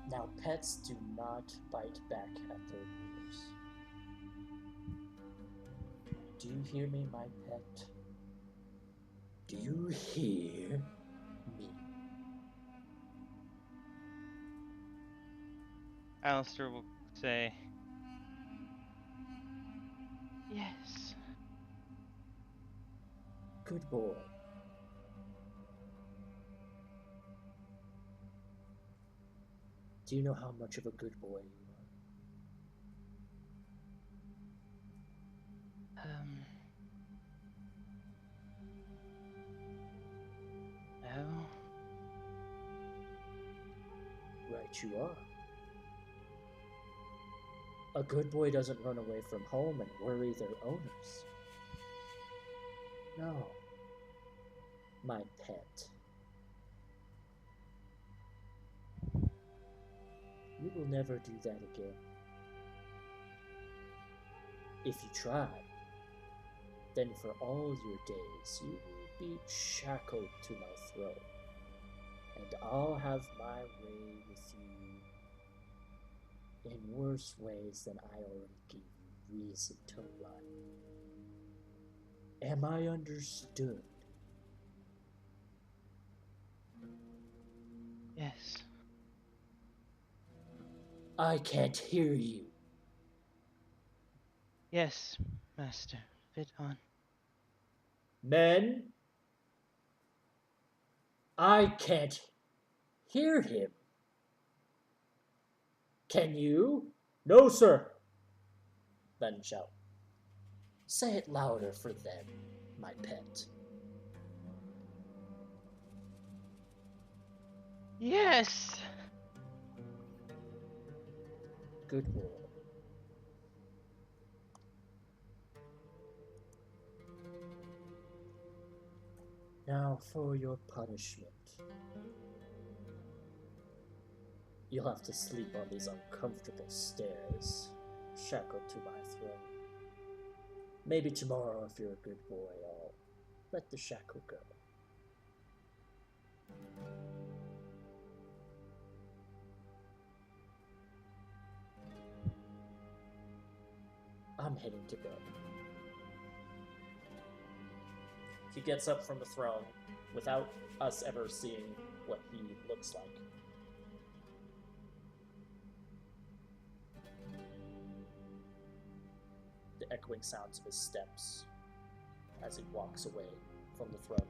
Now, pets do not bite back at their owners. Do you hear me, my pet? Do you hear me? Alistair will say, yes. Good boy. Do you know how much of a good boy you No. are? Right you are. A good boy doesn't run away from home and worry their owners. No. My pet. You will never do that again. If you try, then for all your days you will be shackled to my throne, and I'll have my way with you in worse ways than I already gave you reason to run. Am I understood? Yes. I can't hear you. Yes, Master. Fit on. Men? I can't hear him. Can you? No, sir. Men shout. Say it louder for them, my pet. Yes! Good boy. Now for your punishment. You'll have to sleep on these uncomfortable stairs, shackled to my throne. Maybe tomorrow, if you're a good boy, I'll let the shackle go. I'm heading to bed. He gets up from the throne without us ever seeing what he looks like. The echoing sounds of his steps as he walks away from the throne.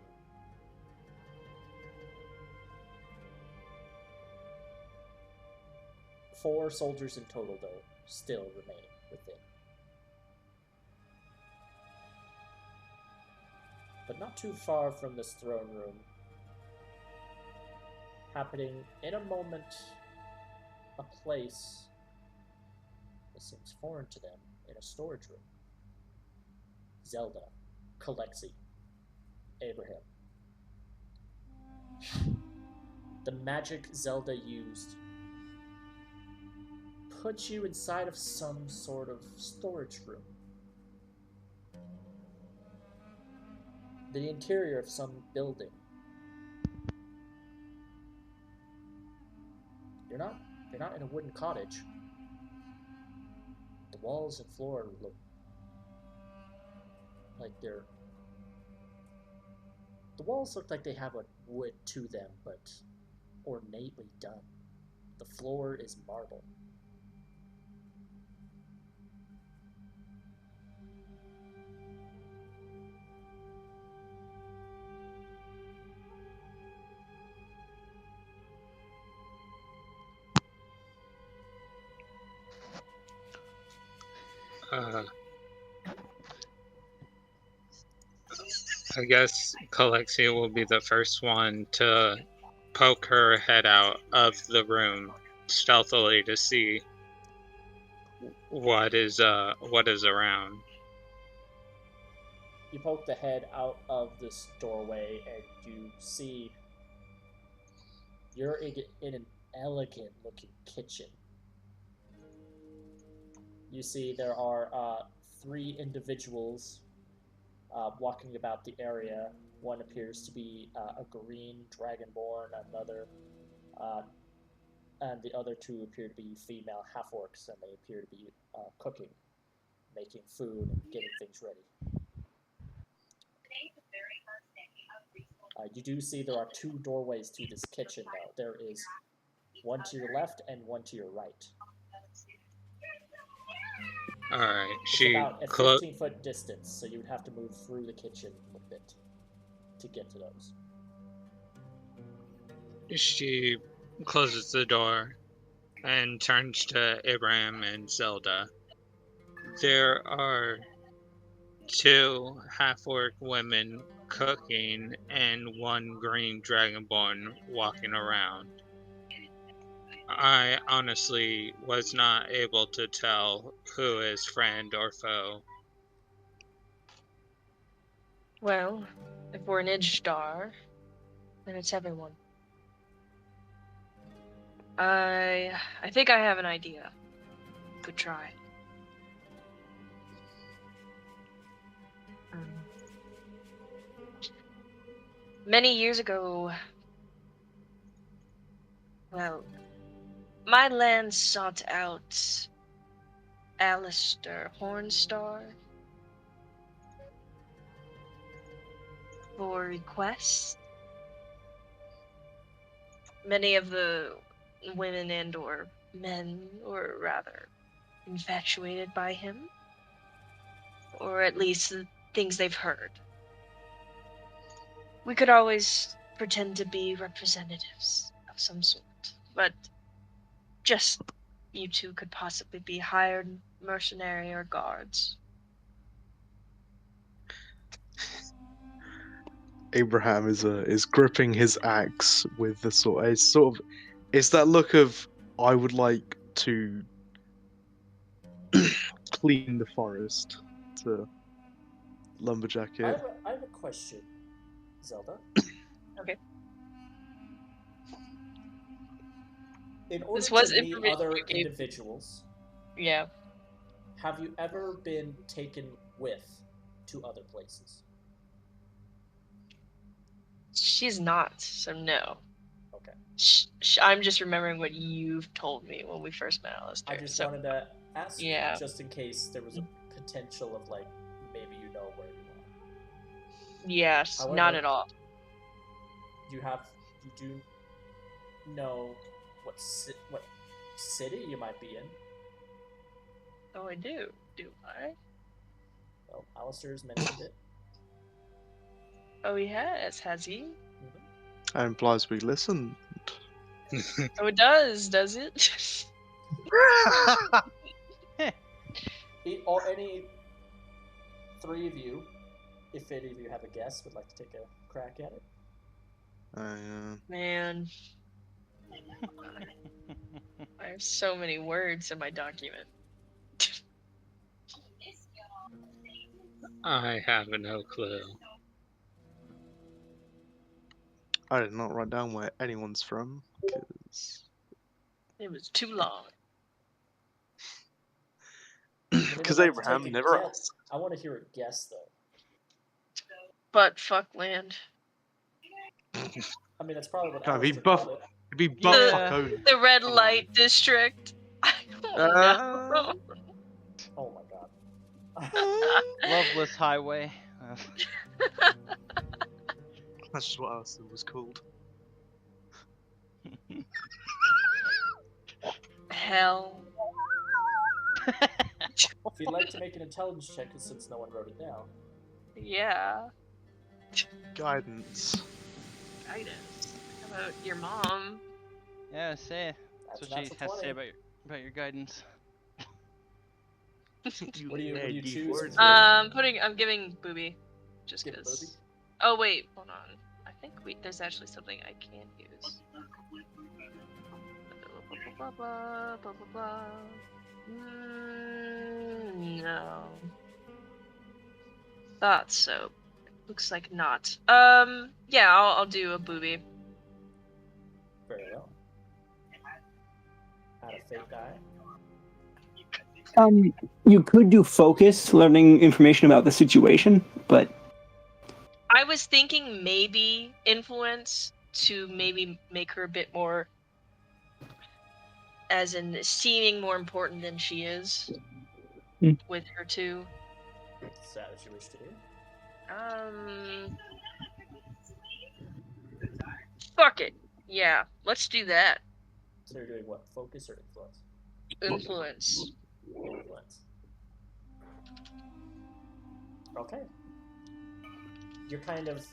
Four soldiers in total, though, still remain within. But not too far from this throne room, happening in a moment, a place that seems foreign to them in a storage room. Zelda, Kalexi, Abraham. The magic Zelda used puts you inside of some sort of storage room. The interior of some building. You're not in a wooden cottage. The walls and floor look like they're... The walls look like they have a wood to them, but ornately done. The floor is marble. I guess Calexia will be the first one to poke her head out of the room stealthily to see what is around. You poke the head out of this doorway and you see you're in an elegant looking kitchen. You see there are three individuals walking about the area. One appears to be a green dragonborn, and the other two appear to be female half-orcs, and they appear to be cooking, making food, and getting things ready. You do see there are two doorways to this kitchen, though. There is one to your left and one to your right. All right. It's She about a 15-foot distance, so you would have to move through the kitchen a bit to get to those. She closes the door and turns to Abraham and Zelda. There are 2 half-orc women cooking and 1 green dragonborn walking around. I honestly was not able to tell who is friend or foe. Well, if we're an Idge-Star, then it's everyone. I think I have an idea. Good try. Many years ago, well, my land sought out Alistair Hornstar for requests. Many of the women and or men were rather infatuated by him, or at least the things they've heard. We could always pretend to be representatives of some sort, but just you two could possibly be hired mercenary or guards. Abraham is gripping his axe with the it's that look of I would like to clean the forest to lumberjack it. I have a question, Zelda. Okay. In order This was to meet information other you gave. individuals, Yeah. have you ever been taken with to other places? She's not, so no. Okay. I'm just remembering what you've told me when we first met Alistair. I just wanted to ask, Yeah. just in case there was a potential of like maybe you know where you are. Yes, However, not at all. You do know what city you might be in. Oh, I do. Do I? Well, Alistair's mentioned it. Oh, he has he? That implies we listened. Oh, it does it? Or any 3 of you, if any of you have a guess, would like to take a crack at it. Man. I have so many words in my document. I have no clue. I did not write down where anyone's from because It was too long. because Abraham never asked. I want to hear a guess though. But fuck land. I mean, that's probably what Can't be Alistair buff. called it. It'd be Yeah. Buffalo. The red light district. I don't know. Oh my god. Loveless Highway. That's just what Alistair was called. Hell. If you'd like to make an intelligence check, since no one wrote it down. Yeah. Guidance. Guidance. How about your mom? Yeah, say. That's what she natural has to say 20. about your guidance. What do you choose? I'm giving Booby. Just Give because. Booby? Oh wait, hold on. I think there's actually something I can use. No. Thought so. Looks like not. Yeah, I'll do a Booby. Very well. Add a fate die. You could do focus, learning information about the situation, but I was thinking maybe influence to maybe make her a bit more, as in seeming more important than she is with her too. Is that what you wish to do? Fuck it. Yeah, let's do that. So you're doing what? Focus or influence? Influence. Influence. Okay. You're kind of.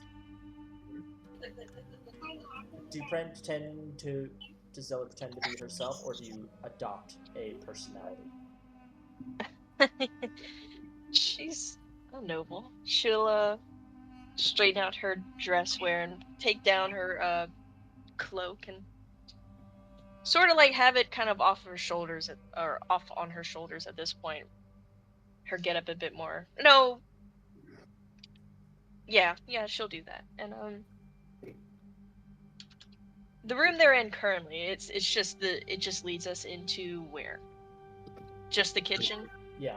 Do you pretend to. Does Zelda pretend to be herself, or do you adopt a personality? She's a noble. She'll straighten out her dress wear and take down her cloak and sort of like have it kind of off her shoulders or off on her shoulders at this point. Her get up a bit more. No. Yeah, she'll do that. And the room they're in currently, it just leads us into where? Just the kitchen? Yeah.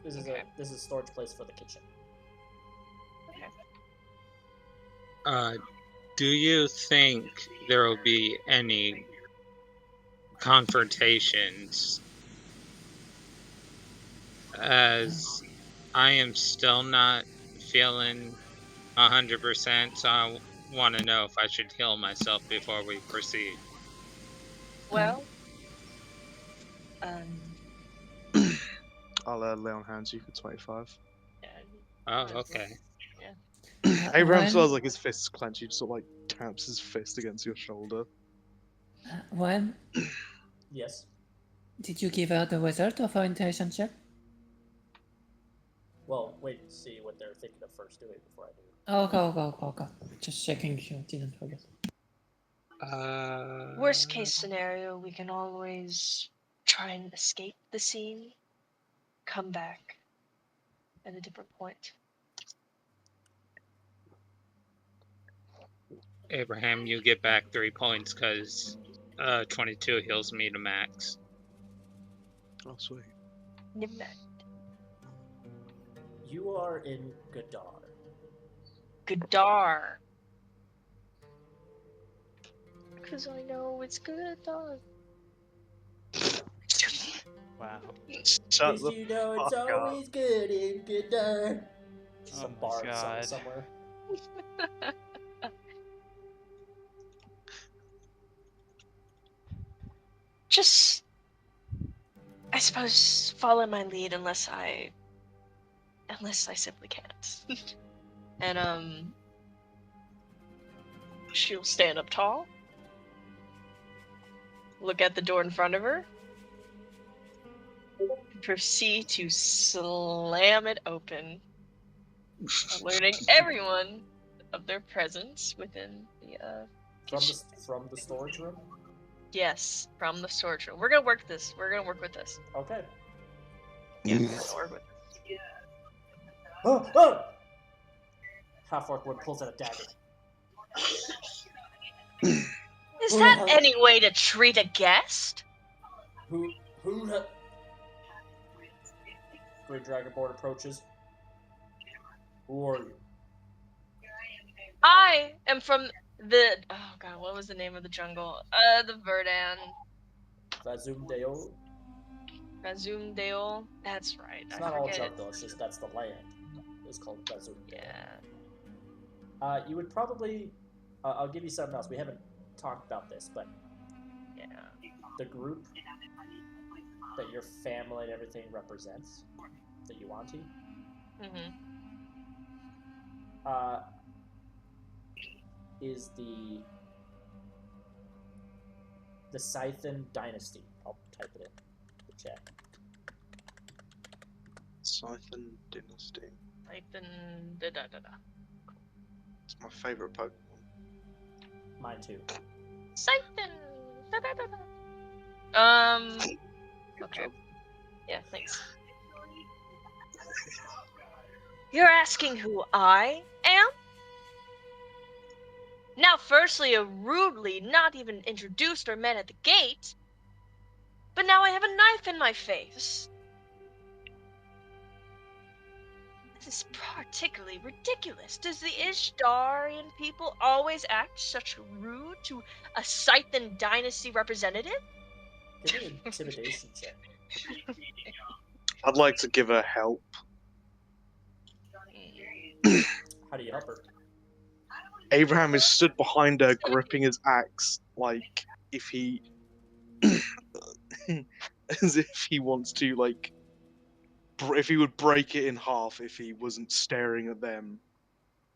This is Okay. a storage place for the kitchen. Do you think there will be any confrontations? As I am still not feeling 100%, so I want to know if I should heal myself before we proceed. Well, I'll lay on hands you for 25. yeah, Oh, okay. Abraham When- feels like his fist's clenched. He just sort of like taps his fist against your shoulder. When Yes. did you give out the result of our intelligence check? Well, wait and see what they're thinking of first doing before I do. Okay. Just checking you didn't forget. worst case scenario, we can always try and escape the scene, come back at a different point. Abraham, you get back 3 points because 22 heals me to max. Oh, sweet. You are in Gadar. Gadar. Because I know it's Gadar. Wow. Shut Cause the you know it's fuck up. always good in Gadar. Oh Some my bard song God. somewhere. Just, I suppose, follow my lead unless I simply can't. And she'll stand up tall, look at the door in front of her, and proceed to slam it open, alerting everyone of their presence within the kitchen. From the storage room? Yes, from the storage room. We're gonna work this. We're gonna work with this. Okay. Yeah, we're gonna work with this. Oh! Half-orc one pulls out a dagger. Is that any way to treat a guest? Who Great Dragonborn approaches. Who are you? I am from the oh god, what was the name of the jungle? The Verdan. Vazum Deo? Razum Deol. That's right. It's I not all forget it. jungle, it's just that's the land. It's called Vazum Deo. Yeah. You would probably I'll give you something else. We haven't talked about this, but Yeah. the group that your family and everything represents, the Yuanti, Mhm. is the Scythen dynasty. I'll type it in the chat. Scythen Dynasty. Like the da. It's my favorite Pokemon. Mine too. Scythen. Okay. Yeah, thanks. You're asking who I am? Now, firstly, a rudely not even introduced or met at the gate, but now I have a knife in my face. This is particularly ridiculous. Does the Ishtarian people always act such rude to a Scythen dynasty representative? Give me an intimidation check. I'd like to give her help. How do you help her? Abraham is stood behind her, gripping his axe, like if he, as if he wants to like if he would break it in half if he wasn't staring at them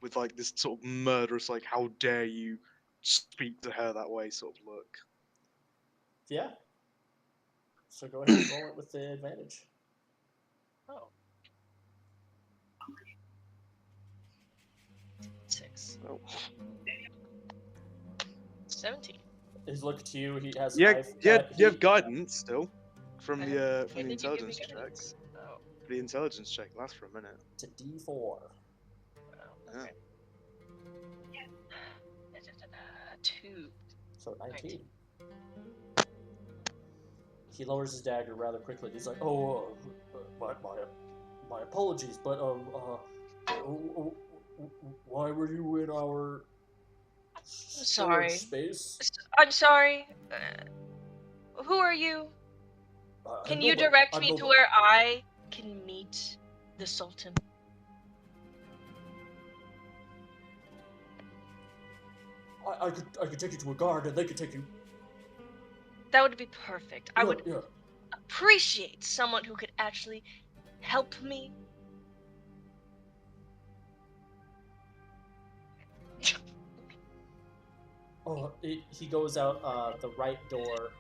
with like this sort of murderous, like, how dare you speak to her that way sort of look. Yeah. So go ahead and roll it with the advantage. Oh. 6. Oh. 17. His look to you. He has a Yeah, knife. yeah, He- you have guidance still from I the When from the did you give me intelligence check. guidance? Oh. The intelligence check lasts for a minute. to D4. Oh, Yeah. okay. 2. So 19. He lowers his dagger rather quickly. He's like, "Oh, my apologies, but why were you in our Sorry. storage space? I'm sorry. Who are you? Can you direct me to where I can meet the Sultan? I could take you to a guard, and they could take you. That would be perfect. I would Yeah. appreciate someone who could actually help me. Oh, he goes out the right door,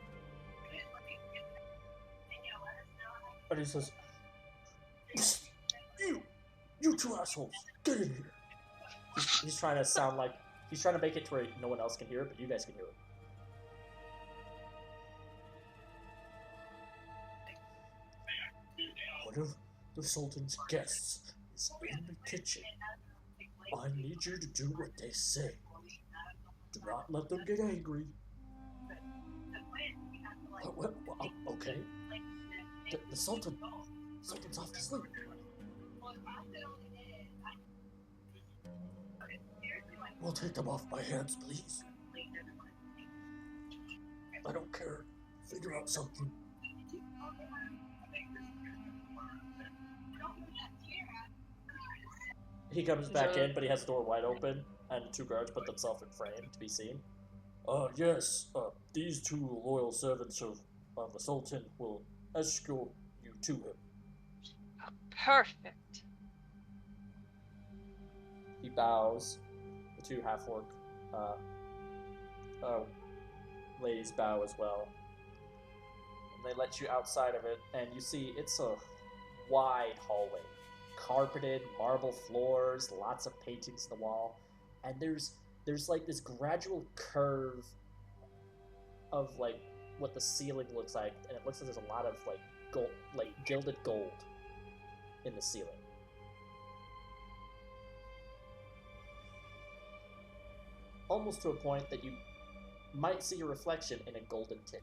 and he says, "You two assholes, get in here." He's trying to sound like he's trying to make it to where no one else can hear it, but you guys can hear it. One of the Sultan's guests is in the kitchen. I need you to do what they say. Do not let them get angry. Okay. The Sultan's off to sleep. We'll take them off my hands, please. I don't care. Figure out something. He comes back in, but he has the door wide open, and 2 guards put themselves in frame to be seen. Yes, these 2 loyal servants of the Sultan will escort you to him. Perfect. He bows. The 2 half-orc ladies bow as well. And they let you outside of it, and you see it's a wide hallway. Carpeted, marble floors, lots of paintings on the wall, and there's like this gradual curve of like what the ceiling looks like, and it looks like there's a lot of like gold, like gilded gold in the ceiling. Almost to a point that you might see your reflection in a golden tint.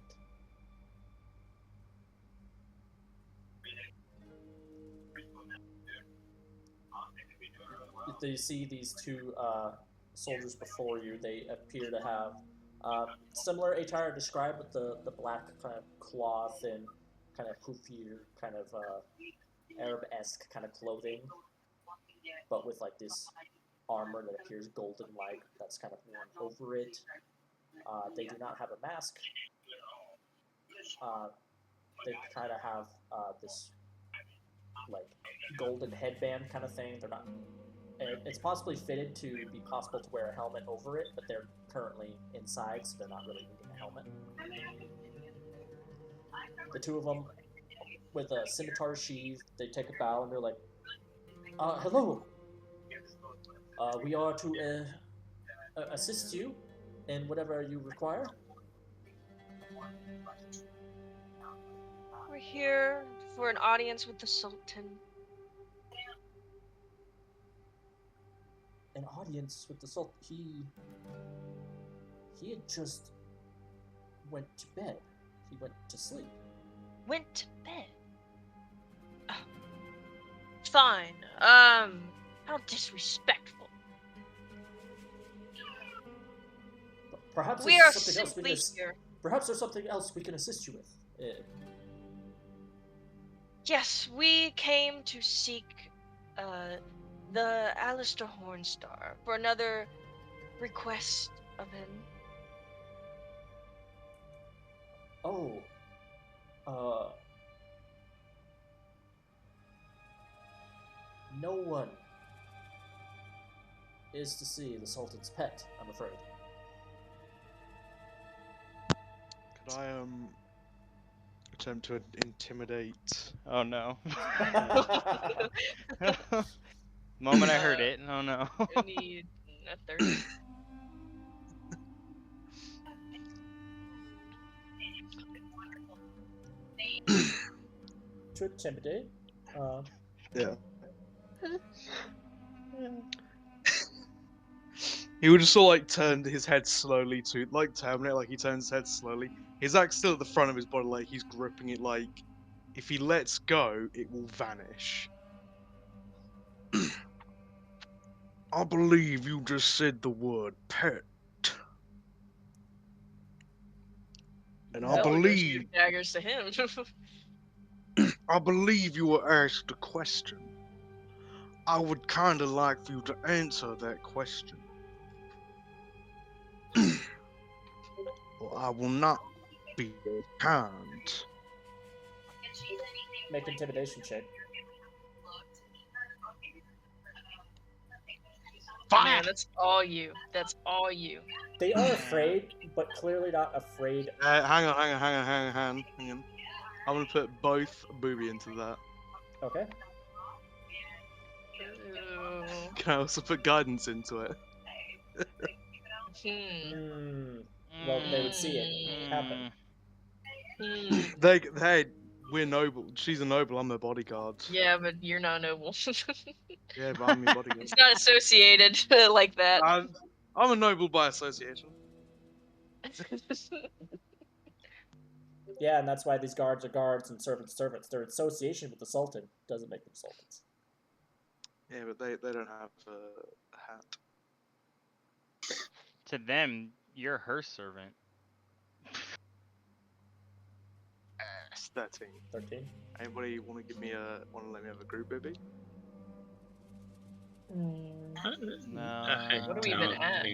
You see these 2 soldiers before you. They appear to have similar attire described with the black kind of cloth and kind of hoofier, kind of Arab-esque kind of clothing, but with like this armor that appears golden-like that's kind of worn over it. They do not have a mask. They kind of have this like golden headband kind of thing. They're not. It's possibly fitted to be possible to wear a helmet over it, but they're currently inside, so they're not really needing a helmet. The 2 of them, with a scimitar sheath, they take a bow and they're like, "Hello. We are to assist you in whatever you require." We're here for an audience with the Sultan. An audience with the Sultan. He had just went to bed. He went to sleep. Went to bed. Oh. Fine. How disrespectful. Perhaps We are something else simply here. Perhaps there's something else we can assist you with. Yes, we came to seek the Alistair Hornstar for another request of him. Oh. No one is to see the Sultan's pet, I'm afraid. Could I attempt to intimidate? Oh no. Moment I heard it. Oh no. I need a 30. To intimidate. Yeah. He would just sort of like turn his head slowly to like Terminator, like he turns his head slowly. His axe still at the front of his body, like he's gripping it. Like if he lets go, it will vanish. I believe you just said the word pet, and I Zelda goes believe shoot daggers to him. I believe you were asked a question. I would kind of like for you to answer that question. Or I will not be kind. Make intimidation check. Man, that's all you. That's all you. They are afraid, but clearly not afraid. Hang on. I'm gonna put both booby into that. Okay. Ooh. Can I also put guidance into it? Well, they would see it happen. Hey, we're noble. She's a noble. I'm her bodyguard. Yeah, but you're not noble. Yeah, but I'm your bodyguard. It's not associated like that. I'm a noble by association. Yeah, and that's why these guards are guards and servants servants. Their association with the Sultan doesn't make them sultans. Yeah, but they don't have a hat. To them, you're her servant. It's 13. 13. Anybody want to let me have a group, baby? No. What are we even at?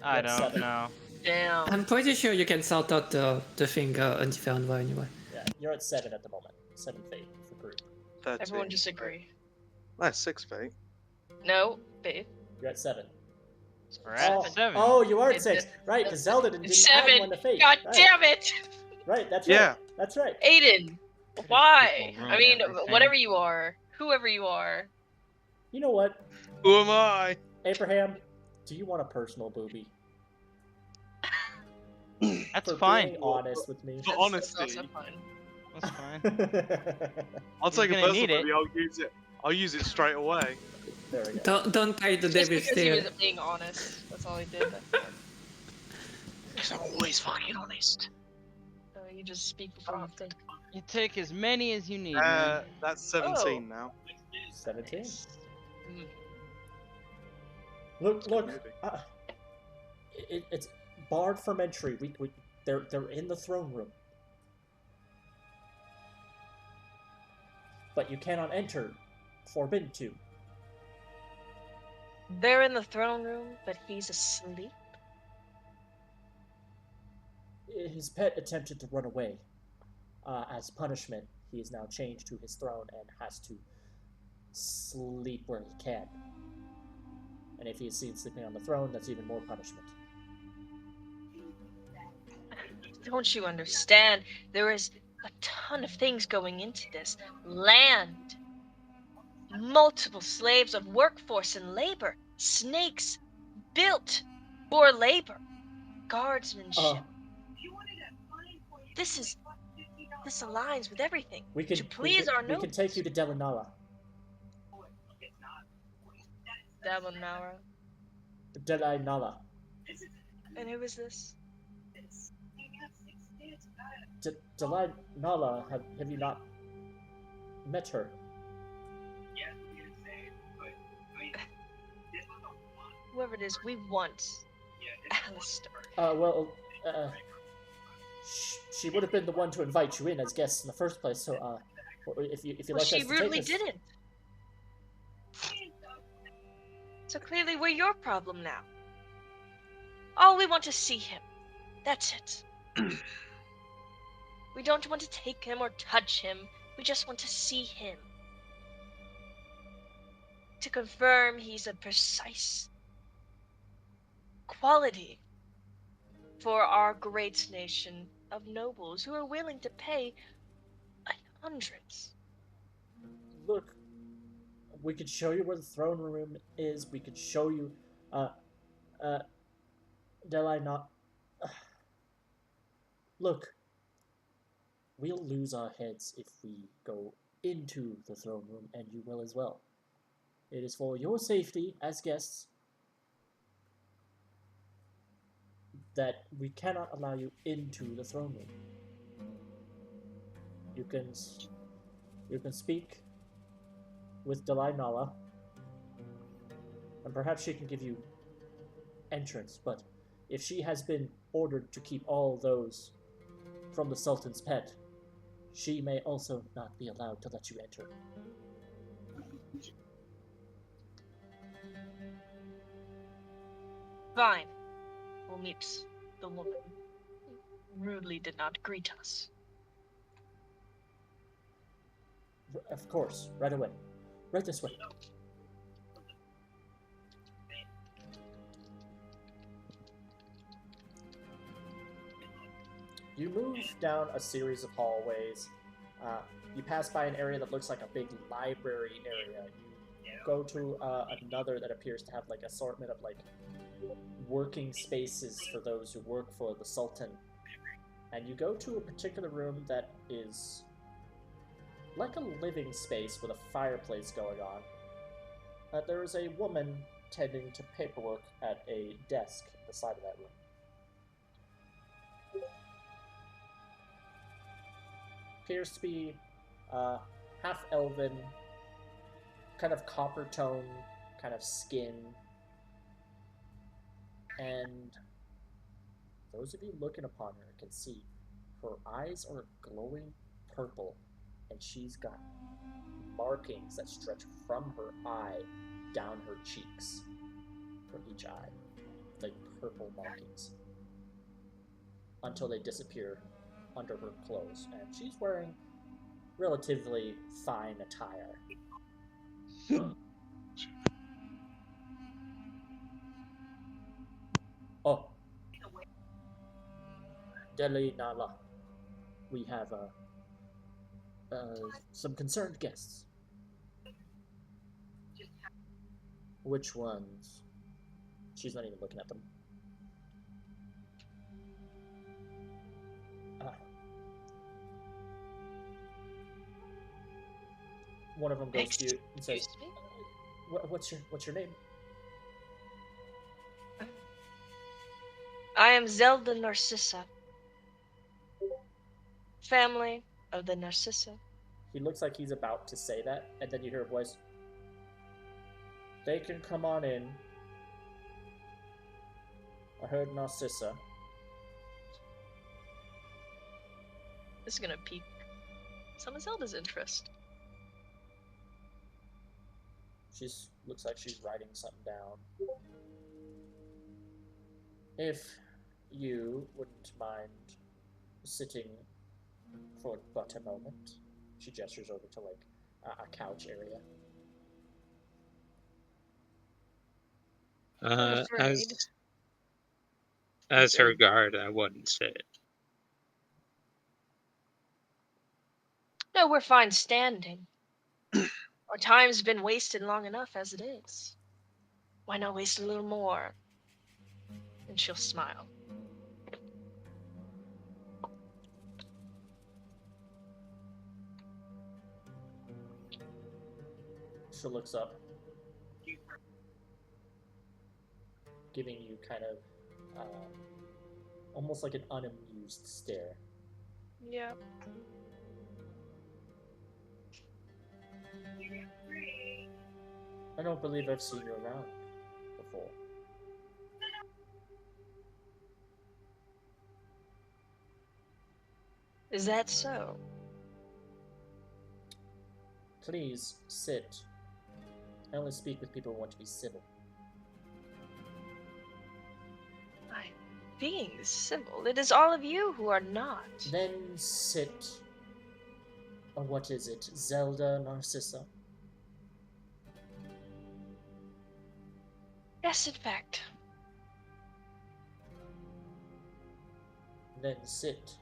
I don't 7. know. Damn. I'm pretty sure you can sort out the thing Inferno anyway. Yeah, you're at 7 at the moment. 7 fate for group. 13. Everyone disagree. That's 6 fate. No, babe. You're at 7. We're at 7. Oh, you are at It's 6. Right, because Zelda didn't It's add 7. 1 to fate. God right. damn it! Right, that's right. Yeah. That's right. Aiden, why? People I mean, ruin everything. whatever you are, whoever you are. You know what, Who am I? Abraham? Do you want a personal booby? That's For fine. being honest with me. For That's honesty, also fine. That's fine. I'll He's take a gonna personal need it. movie. I'll use it straight away. There we go. Don't try the Just devil's because he tail. was being honest. That's all he did. Because I'm always fucking honest. So you just speak before you think. You take as many as you need, man. That's 17 now. 17. Mm. Look. Movie. It's barred from entry. They're in the throne room. But you cannot enter. Forbidden to. They're in the throne room, but he's asleep. His pet attempted to run away. As punishment, he is now changed to his throne and has to sleep where he can. And if he is seen sleeping on the throne, that's even more punishment. Don't you understand? There is a ton of things going into this. Land, multiple slaves of workforce and labor, snakes built for labor, guardsmanship. This aligns with everything. We To please our we can take you to Delanala. Dabanara. Delanala. And who is this? Delanala, have you not met her? Whoever it is, we want Alistair. She would have been the one to invite you in as guests in the first place. So, if you Well, like she us to rudely take us, didn't. So clearly we're your problem now. Oh, we want to see him. That's it. We don't want to take him or touch him. We just want to see him. to confirm he's a precise quality for our great nation of nobles who are willing to pay hundreds. Look, we could show you where the throne room is. We could show you, uh, Delhi not. Look, we'll lose our heads if we go into the throne room, and you will as well. It is for your safety as guests that we cannot allow you into the throne room. You can speak with Dalai Nala, and perhaps she can give you entrance, but if she has been ordered to keep all those from the Sultan's pet, she may also not be allowed to let you enter. Fine. We'll meet the woman who rudely did not greet us. Of course, right away. Right this way. You move down a series of hallways. You pass by an area that looks like a big library area. You go to another that appears to have like assortment of like working spaces for those who work for the Sultan. And you go to a particular room that is like a living space with a fireplace going on. There is a woman tending to paperwork at a desk at the side of that room. Appears to be half elven, kind of copper tone, kind of skin. And those of you looking upon her can see her eyes are glowing purple, and she's got markings that stretch from her eye down her cheeks, from each eye, like purple markings, until they disappear under her clothes. And she's wearing relatively fine attire. Oh, Delhi Nala, we have some concerned guests. Which ones? She's not even looking at them. One of them goes to you and says, Excuse me? "What's your name?" I am Zelda Narcissa. Family of the Narcissa. He looks like he's about to say that, and then you hear a voice. They can come on in. I heard Narcissa. This is gonna pique some of Zelda's interest. Looks like she's writing something down. If you wouldn't mind sitting for but a moment. She gestures over to like a couch area. As her guard, I wouldn't sit. No, we're fine standing. Our time's been wasted long enough as it is. Why not waste a little more? And she'll smile. She looks up, giving you kind of almost like an unamused stare. Yeah. I don't believe I've seen you around before. Is that so? Please sit. I only speak with people who want to be civil. I'm being civil. It is all of you who are not. Then sit. Or what is it? Zelda Narcissa? Yes, in fact. Then sit.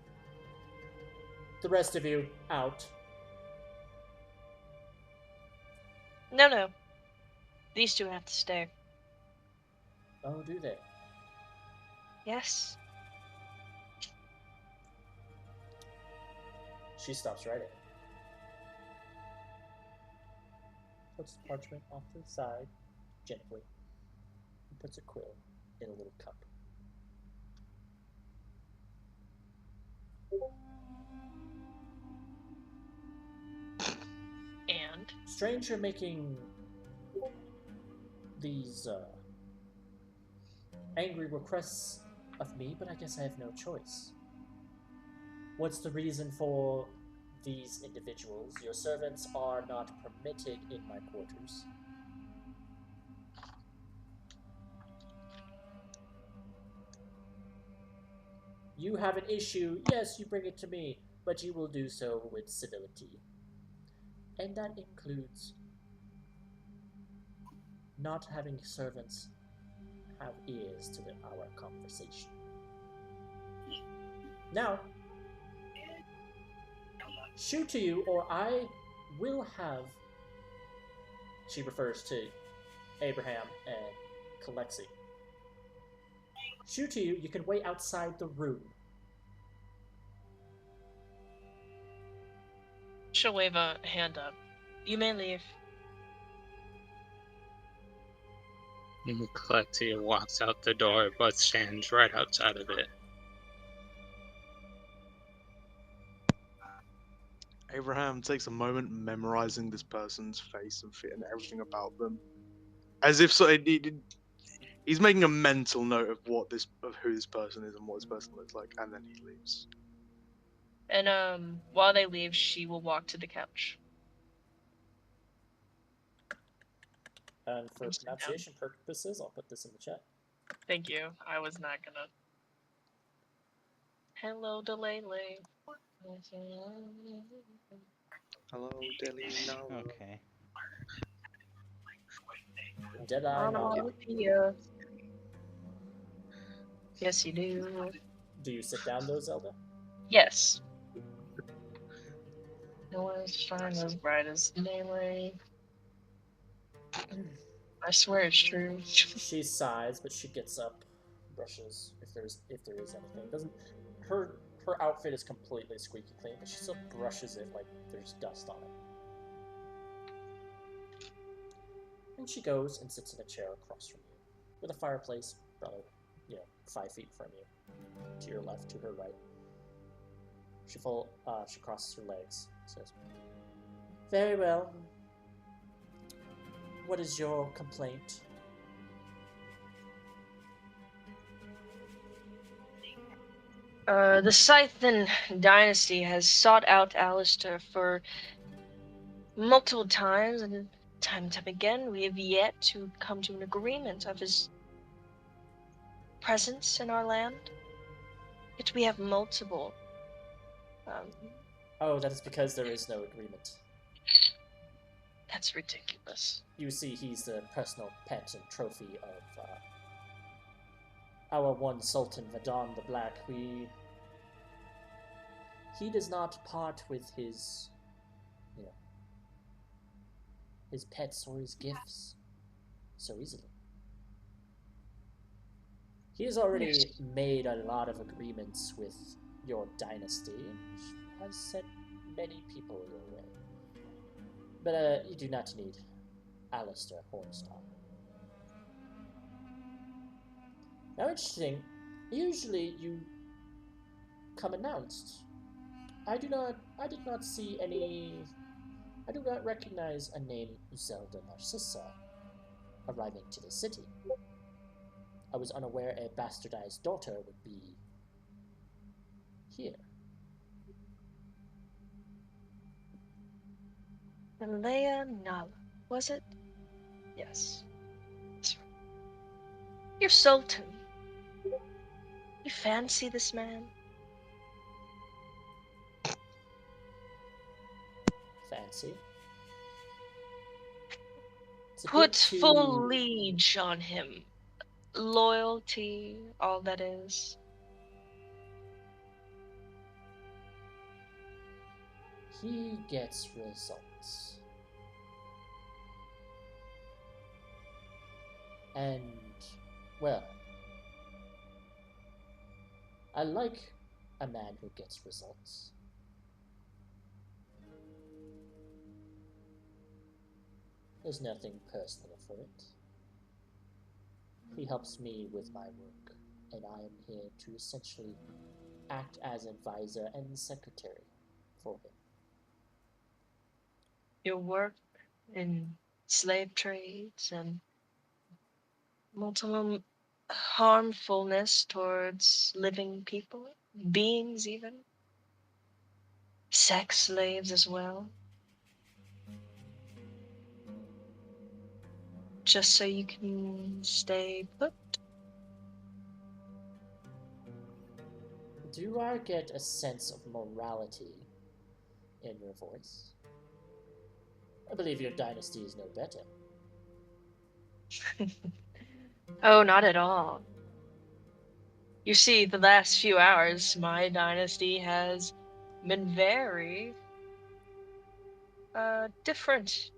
The rest of you out. No. These two have to stay. Oh, do they? Yes. She stops writing. Puts the parchment off to the side, gently, and puts a quill in a little cup. And? Stranger making these angry requests of me, but I guess I have no choice. What's the reason for these individuals? Your servants are not permitted in my quarters. You have an issue, yes, you bring it to me, but you will do so with civility. And that includes not having servants have ears to our conversation. Now, shoot to you, or I will have. She refers to Abraham and Kalexi. Shoot to you, you can wait outside the room. She'll wave a hand up. You may leave. Collectia walks out the door, but stands right outside of it. Abraham takes a moment memorizing this person's face and fit and everything about them, as if he's making a mental note of who this person is and what this person looks like, and then he leaves. And while they leave, she will walk to the couch. And for pronunciation purposes, I'll put this in the chat. Thank you. I was not gonna. Hello, Delele. Hello, Delina. Okay. Dead eye now. Onomatopoeia. Yes, you do. Do you sit down though, Zelda? Yes. No one's shine as bright as daylight. I swear it's true. She sighs, but she gets up, brushes if there is anything. Doesn't her outfit is completely squeaky clean, but she still brushes it like there's dust on it. And she goes and sits in a chair across from you, with a fireplace probably 5 feet from you, to your left, to her right. She crosses her legs. Says, "Very well. What is your complaint?" The Scythen dynasty has sought out Alistair for multiple times, and time and time again, we have yet to come to an agreement of his presence in our land. Yet we have multiple. Oh, that is because there is no agreement. That's ridiculous. You see, he's the personal pet and trophy of our one Sultan, Vadon the Black. He does not part with his pets or his gifts so easily. He has already made a lot of agreements with your dynasty and has sent many people your way. But you do not need Alistair Hornstar. Now, interesting. Usually, you come announced. I did not see any. I do not recognize a name Zelda Narcissa arriving to the city. I was unaware a bastardized daughter would be here. Leia Nala, was it? Yes. You're Sultan. You fancy this man? Fancy. It's a Put bit too... full liege on him. Loyalty, all that is. He gets results. And, well, I like a man who gets results. There's nothing personal for it. He helps me with my work, and I am here to essentially act as advisor and secretary for him. Your work in slave trades and multiple harmfulness towards living people, beings even. Sex slaves as well. Just so you can stay put. Do I get a sense of morality in your voice? I believe your dynasty is no better. Oh, not at all. You see, the last few hours, my dynasty has been very, different.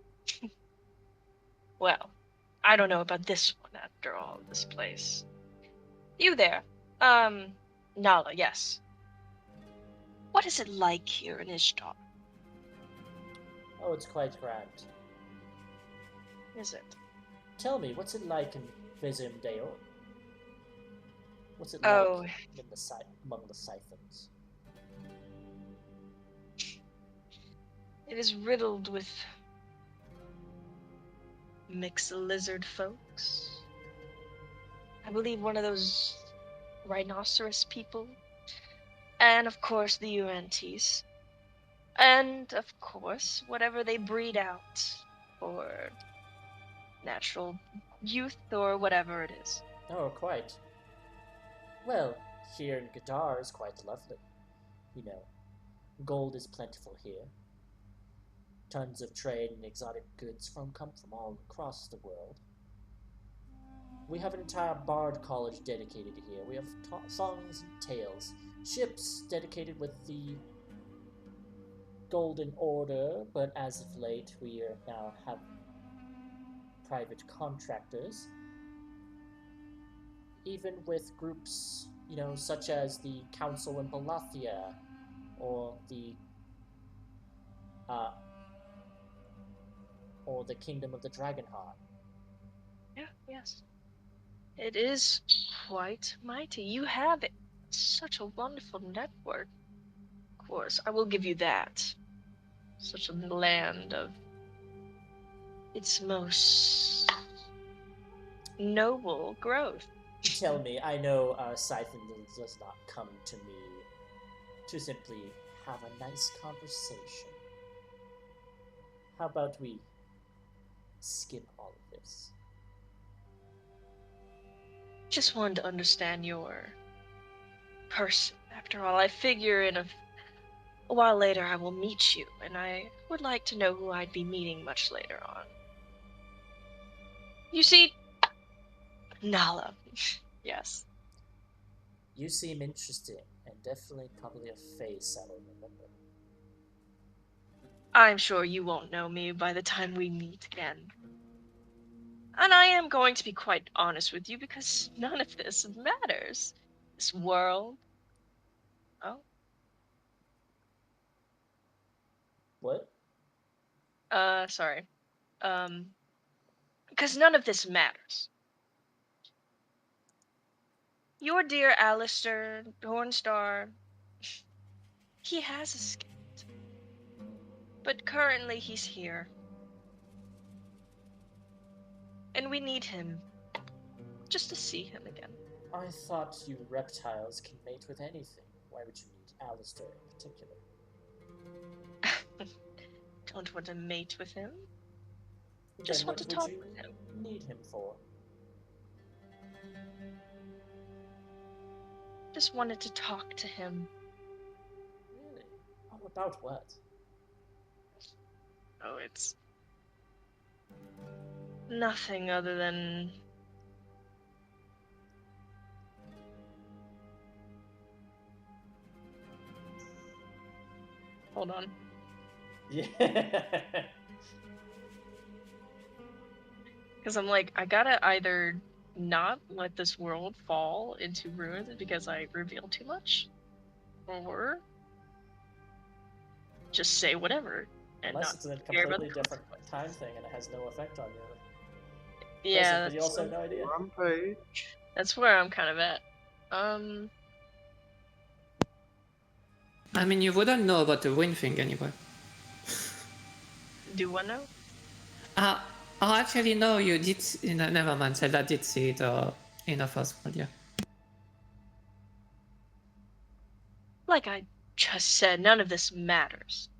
Well, I don't know about this one after all, this place. You there. Nala, yes. What is it like here in Ishtar? Oh, it's quite grand. Is it? Tell me, what's it like in Vizim Deo? What's it Oh, like in among the siphons? it is riddled with mixed lizard folks. I believe one of those rhinoceros people. And of course the UNTs. And of course, whatever they breed out for natural youth or whatever it is. Oh, quite. Well, here in Qatar is quite lovely. You know, gold is plentiful here. Tons of trade and exotic goods come from all across the world. We have an entire bard college dedicated here. We have songs and tales. Ships dedicated with the Golden Order, but as of late we are now have private contractors. Even with groups, such as the Council in Balathia, or uh, the Kingdom of the Dragonheart. Yeah, yes. It is quite mighty. You have such a wonderful network. Of course, I will give you that. Such a land of its most noble growth. Tell me, I know Siphon does not come to me to simply have a nice conversation. How about we skip all of this? Just wanted to understand your person. After all, I figure in a while later I will meet you, and I would like to know who I'd be meeting much later on. You see, Nala. Yes. You seem interesting, and definitely probably a face I will remember. I'm sure you won't know me by the time we meet again. And I am going to be quite honest with you because none of this matters. This world. Oh, What? sorry. Because none of this matters. Your dear Alistair Hornstar, he has escaped. But currently he's here. And we need him. Just to see him again. I thought you reptiles can mate with anything. Why would you need Alistair in particular? Don't want to mate with him. Then Just want what to would talk you with him. need him for? Just wanted to talk to him. Really? About what? Oh, it's Nothing other than... Hold on. Yeah. Because I'm like, I gotta either not let this world fall into ruins because I reveal too much, or just say whatever and Unless not it's in a care about completely the different consequences. time thing and it has no effect on your Yeah, present, but you also have no idea. Rampage. that's where I'm kind of at. I mean, you wouldn't know about the wind thing anyway. Do I know? Oh, actually, no, you did. Never mind. Zelda did see it in the first world, yeah. Like I just said, none of this matters.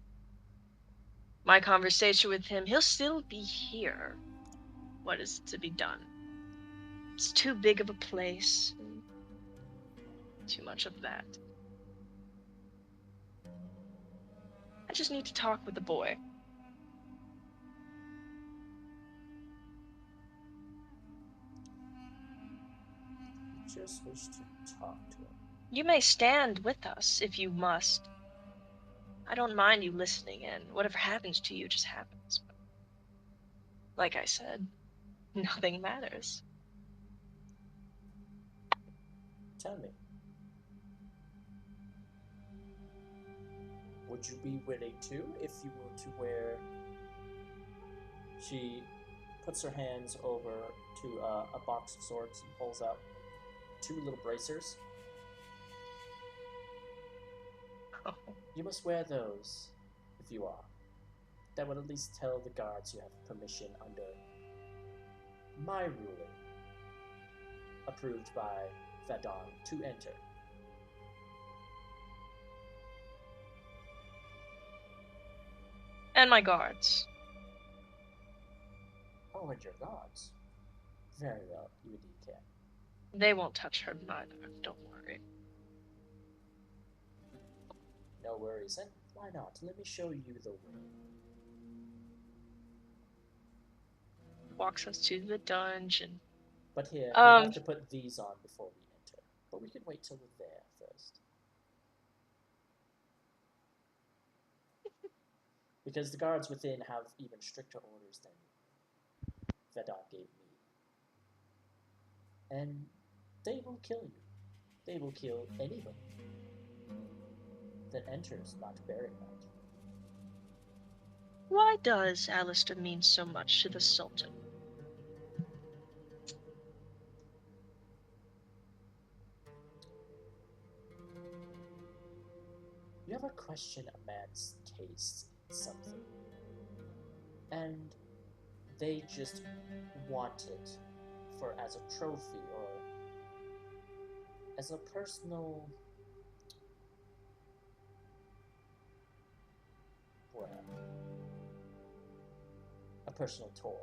My conversation with him, he'll still be here. What is to be done? It's too big of a place. And too much of that. I just need to talk with the boy. You just wish to talk to him. You may stand with us if you must. I don't mind you listening in. Whatever happens to you just happens. But like I said, nothing matters. Tell me. Would you be willing to if you were to wear... She puts her hands over to a box of swords and pulls out 2 little bracers. Oh. You must wear those if you are. That would at least tell the guards you have permission under my ruling, approved by Vadon, to enter. And my guards. Oh, and your guards. Very well, you indeed can. They won't touch her neither, don't worry. No worries, and why not? Let me show you the way. Walks us to the dungeon. But here, we have to put these on before we enter. But we can wait till we're there first. Because the guards within have even stricter orders than Vedon gave me. And they will kill you. They will kill anybody that enters not bearing that. Why does Alistair mean so much to the Sultan? You ever question a man's taste in something, and they just want it for as a trophy or as a personal, well, a personal toy.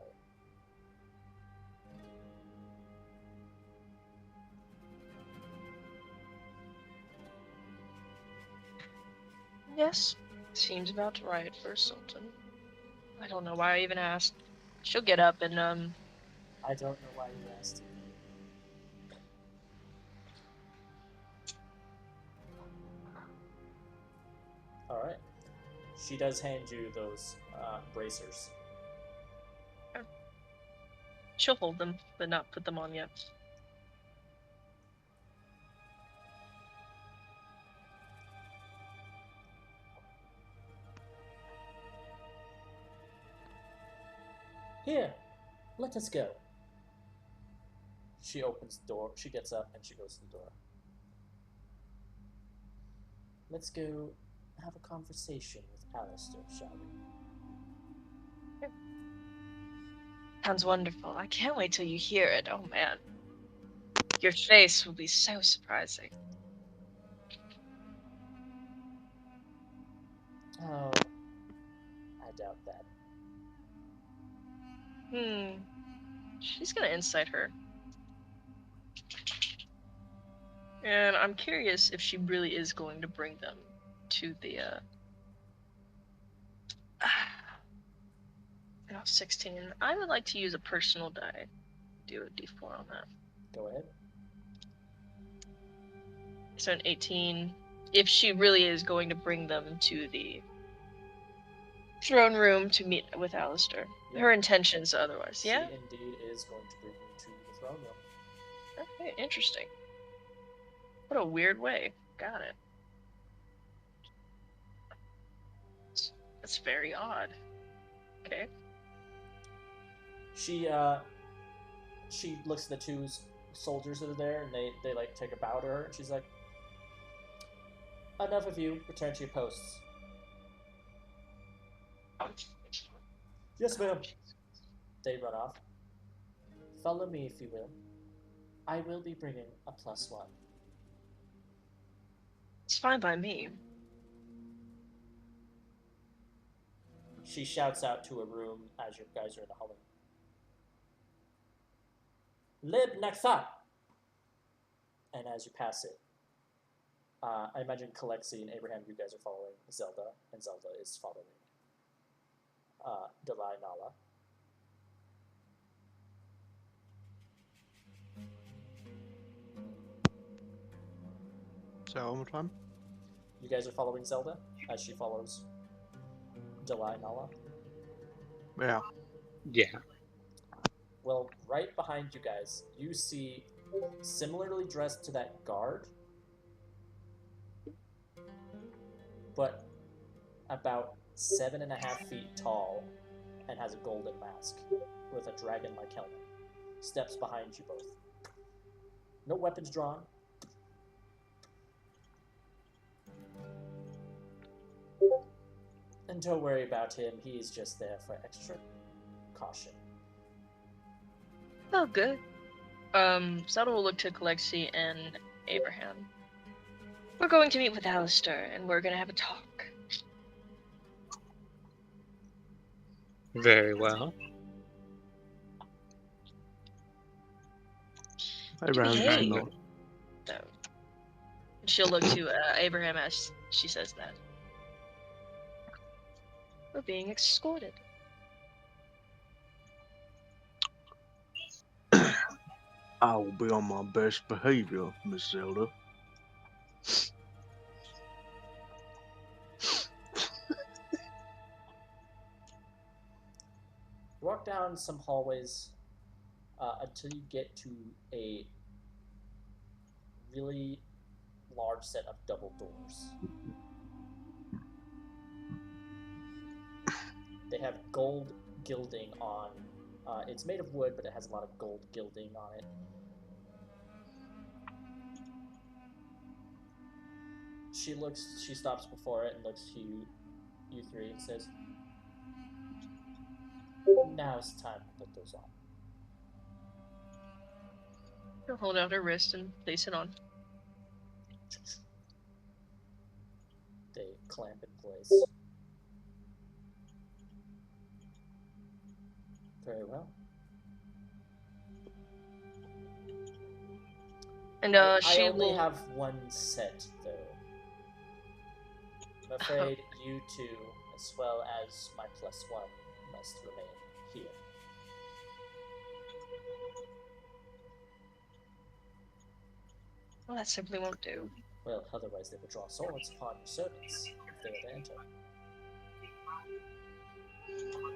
Yes, seems about right for a Sultan. I don't know why I even asked. She'll get up and, I don't know why you asked. Alright. She does hand you those bracers. she'll hold them, but not put them on yet. Here, let us go. She opens the door. She gets up and she goes to the door. Let's go have a conversation with Alistair, shall we? Sounds wonderful. I can't wait till you hear it. Oh man. Your face will be so surprising. Oh, I doubt that. She's gonna incite her. And I'm curious if she really is going to bring them to the, Oh, 16. I would like to use a personal die. Do a d4 on that. Go ahead. So an 18. If she really is going to bring them to the throne room to meet with Alistair. Yeah. Her intentions otherwise, She yeah? indeed is going to bring you to the throne room. Okay, interesting. What a weird way. Got it. That's very odd. Okay. She looks at the two soldiers that are there, and they like take a bow to her, and she's like, "Enough of you. Return to your posts." Yes, ma'am. They run off. Follow me, if you will. I will be bringing a +1. It's fine by me. She shouts out to a room as you guys are in the hallway. Lib Naxa! And as you pass it, I imagine Kalexi and Abraham, you guys are following Zelda, and Zelda is following Delai Nala. Say that one more time. You guys are following Zelda as she follows Delai Nala. Yeah. Yeah. Well, right behind you guys, you see, similarly dressed to that guard, but about 7.5 feet tall and has a golden mask with a dragon-like helmet, steps behind you both. No weapons drawn. And don't worry about him, he's just there for extra caution. Oh, good. Zelda will look to Kalexi and Abraham. We're going to meet with Alistair, and we're going to have a talk. Very well. Abraham's just Hey. nod. So, she'll look to Abraham as she says that. We're being escorted. I will be on my best behavior, Miss Zelda. You walk down some hallways until you get to a really large set of double doors. They have gold gilding on. It's made of wood, but it has a lot of gold gilding on it. She stops before it and looks to you three and says, "Now's the time to put those on." She'll hold out her wrist and place it on. They clamp in place. Very well. And I she only will. have one set, though. I'm afraid you two, as well as my +1, must remain here. Well, that simply won't do. Well, otherwise they would draw swords upon your servants if they were to enter.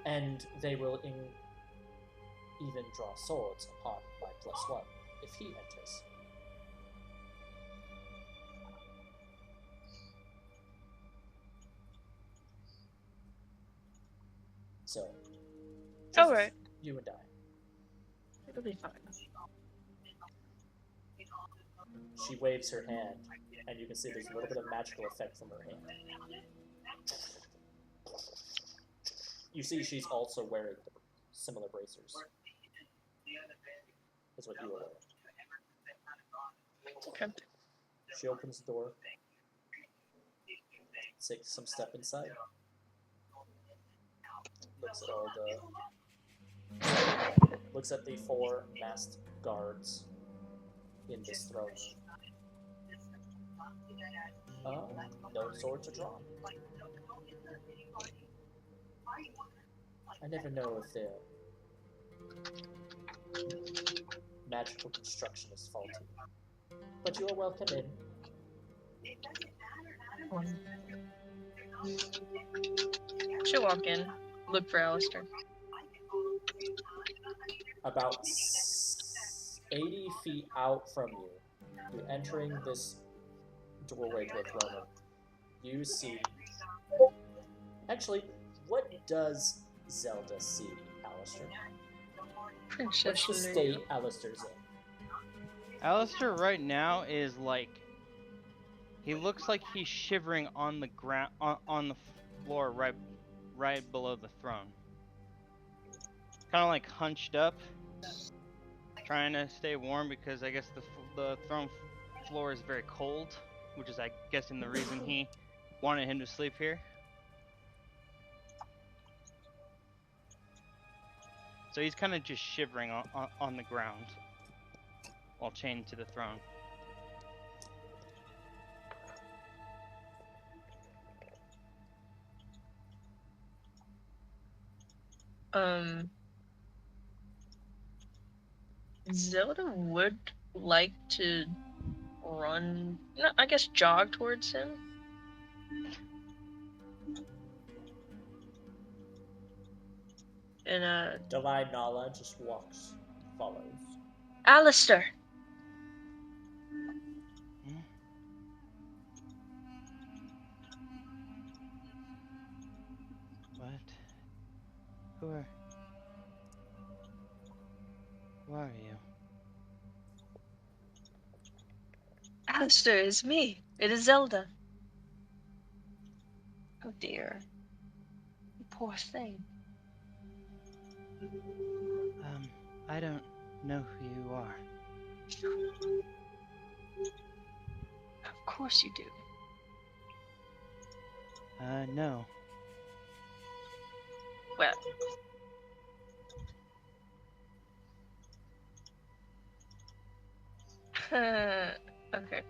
And they will even draw swords upon my +1 if he enters. So, just Alright. you and I. It'll be fine. She waves her hand, and you can see there's a little bit of magical effect from her hand. You see she's also wearing similar bracers. Is what you are wearing. Okay. She opens the door, takes some step inside, looks at the 4 masked guards in this throne room. No swords are drawn. I never know if the magical construction is faulty. But you are welcome in. She'll walk in, look for Alistair. About 80 feet out from you, you're entering this doorway to a throne room. You see. Actually, what does Zelda see, Alistair? Princess What's the Leia. state Alistair's in? Alistair right now is like, he looks like he's shivering on the ground, on the floor right below the throne. Kind of like hunched up, trying to stay warm because I guess the throne floor is very cold, which is, I guessing, the reason he wanted him to sleep here. So he's kind of just shivering on the ground while chained to the throne. Zelda would like to run, no, I guess jog towards him. And Divine Nala just walks, follows. Alistair! What? Who are you? Alistair, it's me. It is Zelda. Oh dear. You poor thing. I don't know who you are. Of course you do. No. Well. Okay.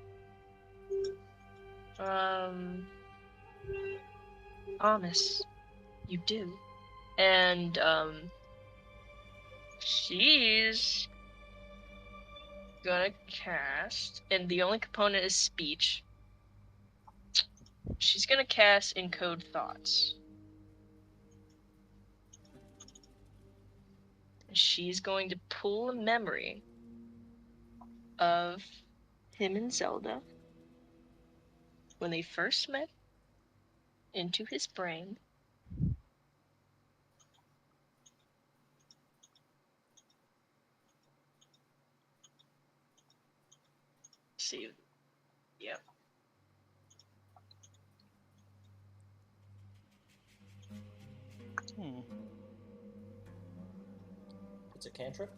Honest, you do. And, she's gonna cast, and the only component is speech. She's gonna cast Encode Thoughts. She's going to pull a memory of him and Zelda when they first met into his brain. See, yep. It's a cantrip?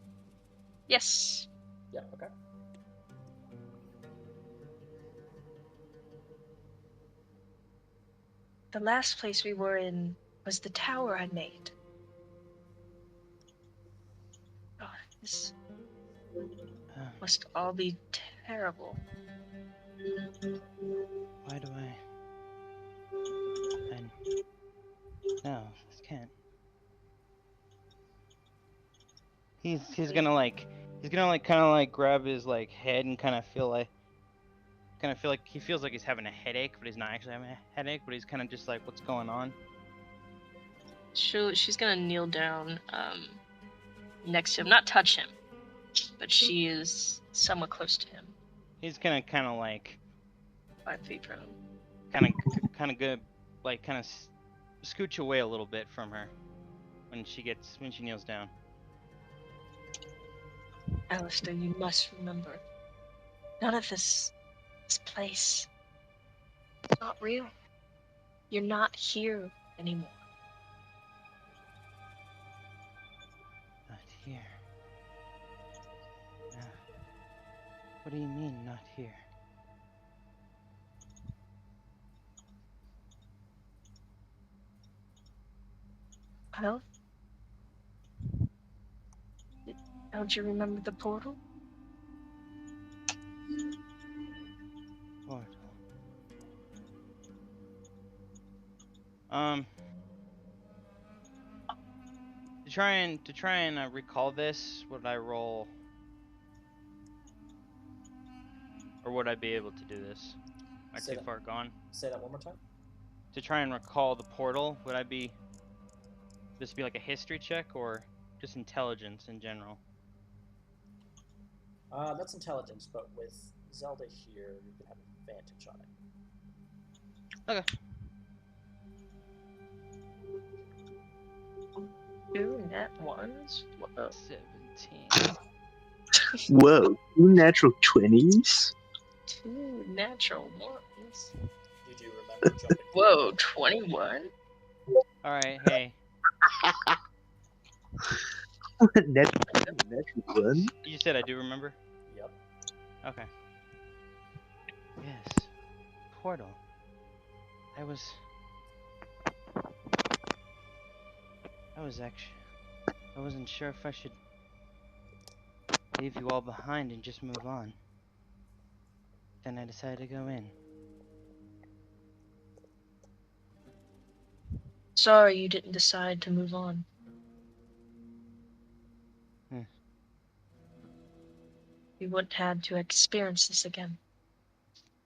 Yes. Yeah, okay. The last place we were in was the tower I made. Oh, this must all be terrible. Why do I... No, this can't. He's gonna like kind of like grab his like head and kind of feel like he feels like he's having a headache, but he's not actually having a headache, but he's kind of just like, what's going on? She's gonna kneel down next to him, not touch him, but she is somewhat close to him. He's gonna kind of like 5 feet from him. kind of good, like kind of scooch away a little bit from her when she kneels down. Alistair, you must remember, none of this place, it's not real. You're not here anymore. Not here. What do you mean, not here? Well, don't you remember the portal? Portal. try and recall this, would I roll, or would I be able to do this? Am I Say too that- far gone? Say that one more time. To try and recall the portal, would I be? This be like a history check or just intelligence in general? That's intelligence, but with Zelda here, you can have advantage on it. Okay. 2 net ones? Whoa. 17. Whoa, 2 natural 20s? 2 natural ones. You do remember jumping. Whoa, 21? All right. Hey, natural 1? you said I do remember. Yep. Okay. Yes. Portal. I wasn't sure if I should leave you all behind and just move on. Then I decided to go in. Sorry you didn't decide to move on. You wouldn't have to experience this again.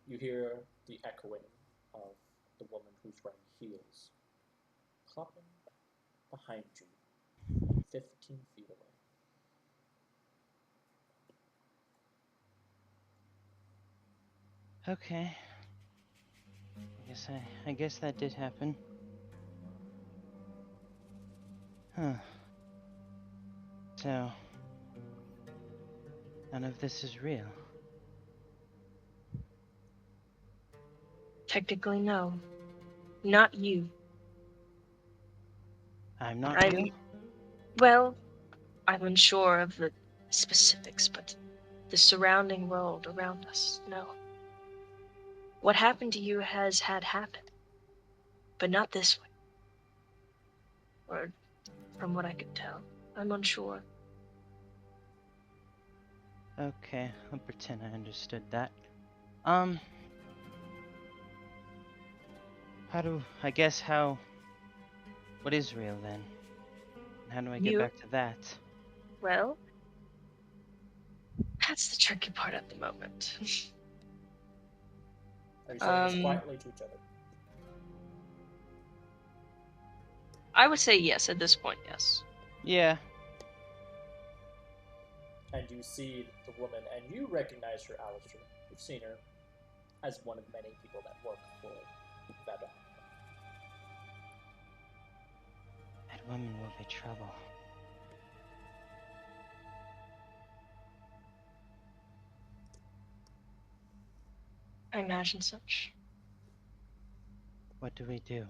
You hear the echoing of the woman who's wearing heels clopping behind you, 15 feet away. Okay. I guess that did happen. Huh. So none of this is real. Technically, no. Not you. I'm not real? Well, I'm unsure of the specifics, but the surrounding world around us, no. What happened to you has had happen, but not this way. Or from what I could tell, I'm unsure. Okay, I'll pretend I understood that. What is real then? How do I get back to that? Well, that's the tricky part at the moment. Are you saying this quietly to each other? I would say yes at this point, yes. Yeah. And you see the woman, and you recognize her, Alistair. You've seen her as one of many people that work for Vedon. That woman will be trouble. I imagine such. What do we do?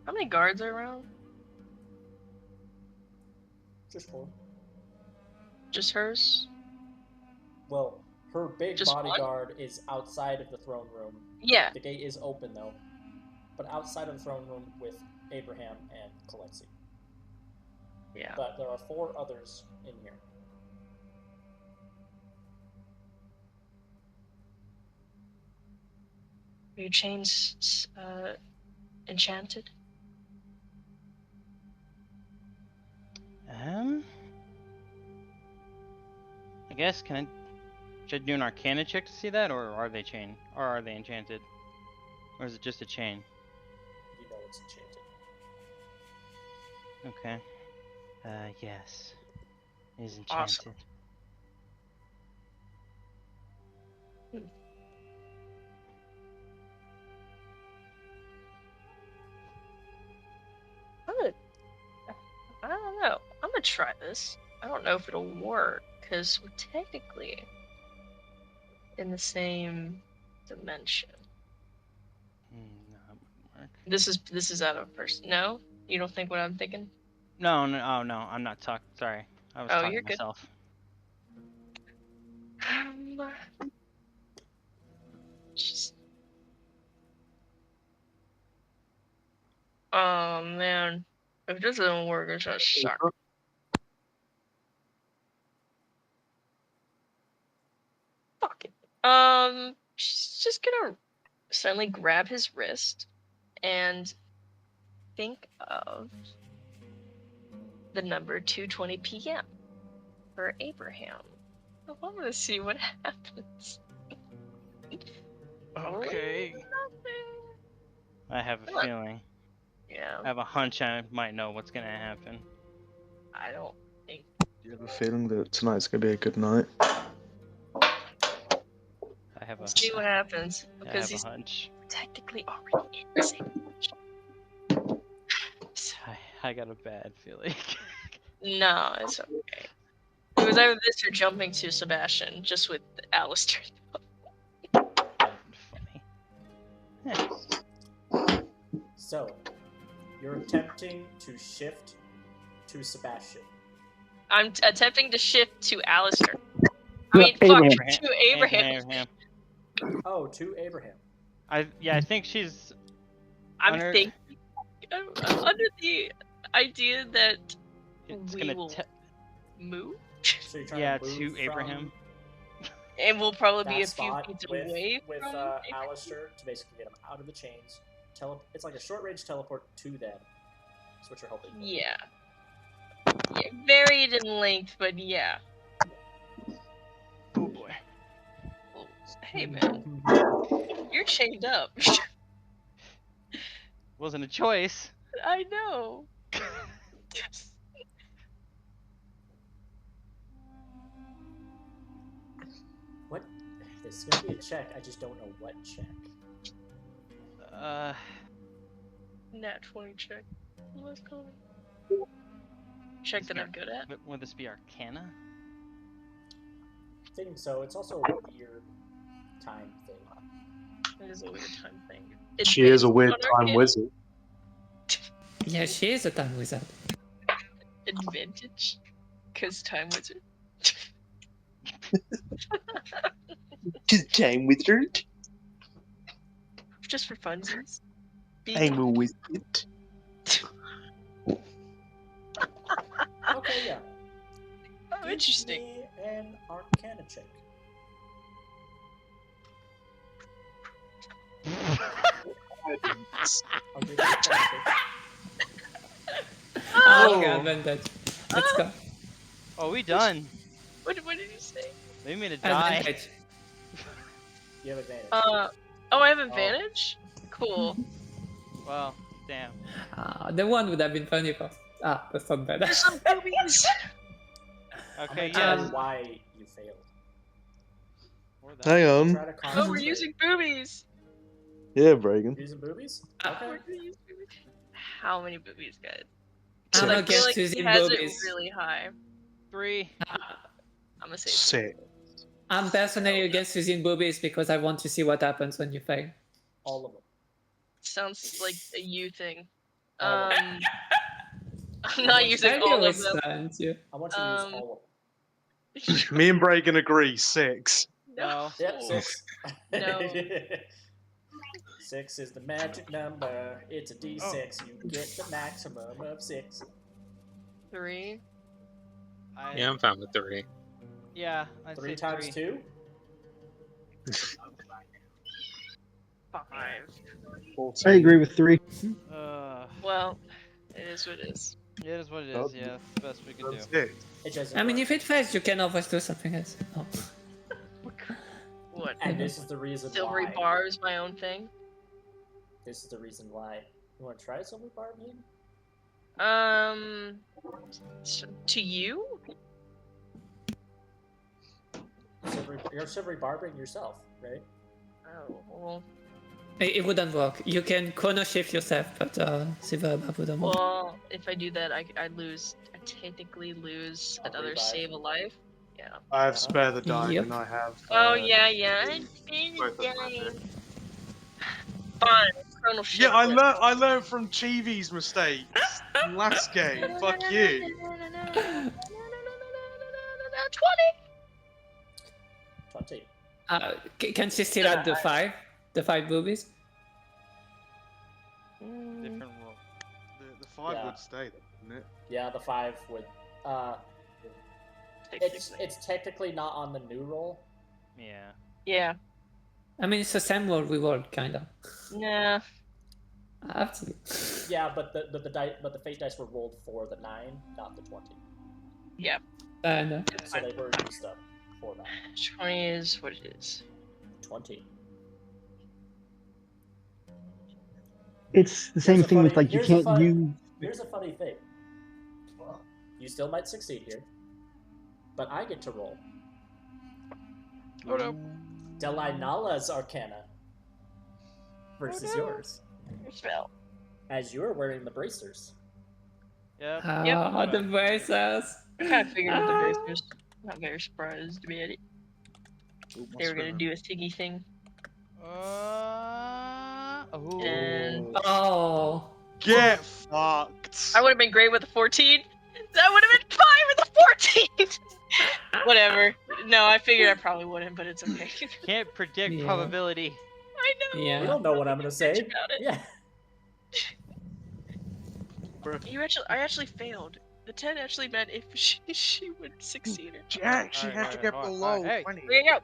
How many guards are around? Just 4. Just hers? Well, her big Just one? bodyguard is outside of the throne room. Yeah. The gate is open, though. But outside of the throne room with Abraham and Kalexi. Yeah. But there are 4 others in here. Are your chains enchanted? I guess, should I do an Arcana check to see that, or are they chained? Or are they enchanted? Or is it just a chain? You know it's enchanted. Okay. Yes. It is enchanted. Awesome. I don't know. I'm gonna try this. I don't know if it'll work, because we're technically in the same dimension. No, that wouldn't work. This is out of person. No? You don't think what I'm thinking? No, I'm not talking. Sorry. I was talking you're to good. myself. Jeez. Oh man. If this doesn't work, it's gonna suck. Fuck it. She's just gonna suddenly grab his wrist and think of the number 2:20 p.m. for Abraham. I want to see what happens. Okay. Nothing. I have a feeling. Yeah, I have a hunch I might know what's gonna happen. I don't think. Do you have a feeling that tonight's gonna be a good night? I have a. See what happens I because have a he's hunch. technically already in the same dimension. So, I got a bad feeling. no, it's okay. It was either this or jumping to Sebastian, just with Alistair. That'd been funny. So, you're attempting to shift to Sebastian. I'm attempting to shift to Alistair. I mean, fuck, Abraham. to Abraham. Abraham. Oh, to Abraham. I think she's. I'm Under- thinking under the idea that It's we gonna. will move, So you're trying Yeah, to move to from Abraham. and we'll probably that be a few spot feet with, away with from Abraham. Alistair to basically get him out of the chains. It's like a short range teleport to them. That's what you're hoping for. Yeah. Varied in length, but yeah. Oh boy. Well, hey man, you're chained up. Wasn't a choice. I know. What? This is gonna be a check. I just don't know what check. Nat 20 check. Let's go. Check that I'm good at. Would this be Arcana? I think so. It's also a weird time thing. It is a weird time thing. She is a Advanced weird on time Arcana? wizard. Yeah, she is a time wizard. Advantage? Because time wizard. Time wizard. Just for funsies. I'm a wizard. Okay, yeah. Oh, Give interesting. me an Arcana check. I'll give you advantage. Oh, okay, advantage. Let's go. Oh, we done. What did you say? They made a die. Advantage. You have advantage. Oh, I have advantage? Cool. Well, damn. The one would have been funny for. That's not bad. There's some boobies! I'm Okay, gonna tell yeah. you why you failed. Or that. Hang on. Try to Oh, we're concentrate. using boobies! Yeah, Bragan. Using boobies? We're Okay. gonna use boobies. How many boobies, guys? I'm I feel against like he using has boobies. it really high. 3. I'm gonna say 6. I'm personally against using boobies because I want to see what happens when you fail. All of them. sounds like a you thing. All of I'm not using I all of do them. understand you. I want you to use all of them. Me and Bragan agree. 6. No. Yep, 6. No. 6 is the magic number. It's a D6. You get the maximum of 6. 3. Yeah, I'm fine with 3. Yeah, I'd 3 say times 2? 5. I agree with 3. Well, it is what it is. It is what it is. Yeah, that's the best we can do. That's it. It doesn't I mean, work. if it fails, you can always do something else. Oh. What? And this is the reason Silvery why. bar is my own thing. This is the reason why. You want to try silvery bar, maybe? To you? You're silvery barbering yourself, right? Oh, well. It wouldn't work. You can chrono shift yourself, but Silver Barb wouldn't work. Well, if I do that, I lose. I technically lose I'll another revive. save a life. Yeah. I have spare the die, Yep. and I have. Oh yeah. I'm both of them are dead. Fine. Chrono shift. Yeah, I learned from Chivi's mistakes in last game. Fuck you. 20. 20. Can she still add the 5? The 5 boobies? Different roll. The 5 Yeah. would stay, wouldn't it? Yeah, the 5 would. It's technically not on the new roll. Yeah. Yeah. I mean, it's the same world we world, kind of. Nah. Absolutely. Yeah, but the fate dice were rolled for the 9, not the 20. Yeah. No. So they were used up for that. 20 is what it is. 20. It's the same Here's a thing with funny- like you here's a can't fun- use. Here's a funny thing. You still might succeed here, but I get to roll. Oh no. Delainala's Arcana versus yours, Your spell. as you're wearing the bracers. Yep. Ah, the braces. I kind of figured with the Ah. bracers. Not very surprised to be at it. Ooh, my They were gonna spinner. do a Siggy thing. Oh. And Oh. Get fucked. I would have been great with a 14. That would have been fine with a 14! Whatever. No, I figured I probably wouldn't, but it's okay. Can't predict Yeah. probability. I know. Yeah. You don't know what I'm gonna say. Think about it. Yeah. I actually failed. The 10 actually meant if she would succeed. She actually Alright, had to get alright, below alright, hey. 20. There you go.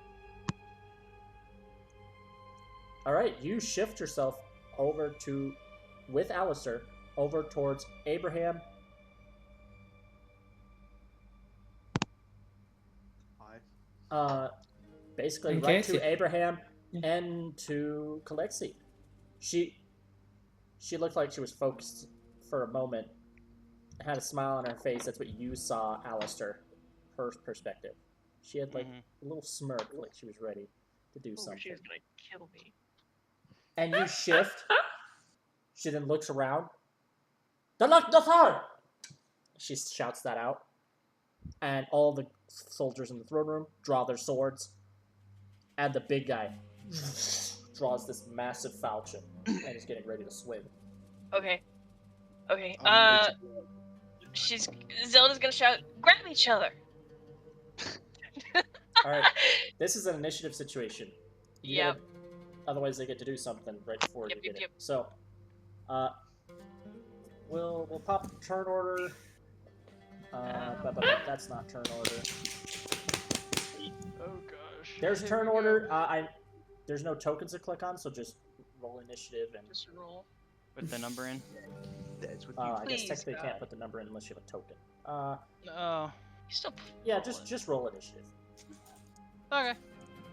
All right, you shift yourself over to, with Alistair, over towards Abraham. Basically And right to Casey. Abraham and to Kalexi. She looked like she was focused for a moment, had a smile on her face. That's what you saw, Alistair, her perspective. She had like a little smirk, like she was ready to do Oh, something. she was gonna kill me. And you shift. She then looks around. The luck, the fire! She shouts that out. And all the soldiers in the throne room draw their swords. And the big guy draws this massive falchion and is getting ready to swing. Okay. Okay. I'm ready Zelda's gonna shout, grab each other! Alright, this is an initiative situation. You Yep. gotta- otherwise they get to do something right before Yep, you get yep, it. So, we'll pop turn order. But that's not turn order. Oh gosh. There's Here turn we go. order. There's no tokens to click on, so just roll initiative and. Just roll. Put the number in. That's with you. I guess Please, technically you God. can't put the number in unless you have a token. Oh. You still Yeah, just roll initiative. Okay.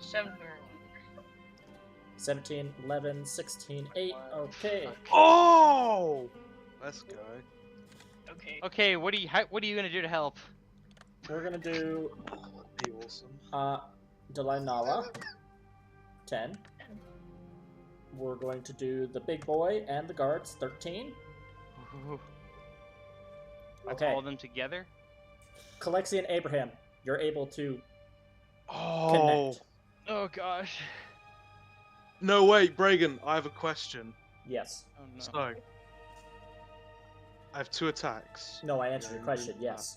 7. 17, 11, 16, 8. Okay. Oh! Let's go. Okay. Okay. What are you gonna do to help? We're gonna do Be awesome. Delainala. 10. We're going to do the big boy and the guards. 13. Ooh. That's Okay. all of them together. Kalexi and Abraham, you're able to Oh. connect. Oh gosh. No, wait, Bragan, I have a question. Yes. Oh no. So, I have 2 attacks. No, I answered your question. Yes.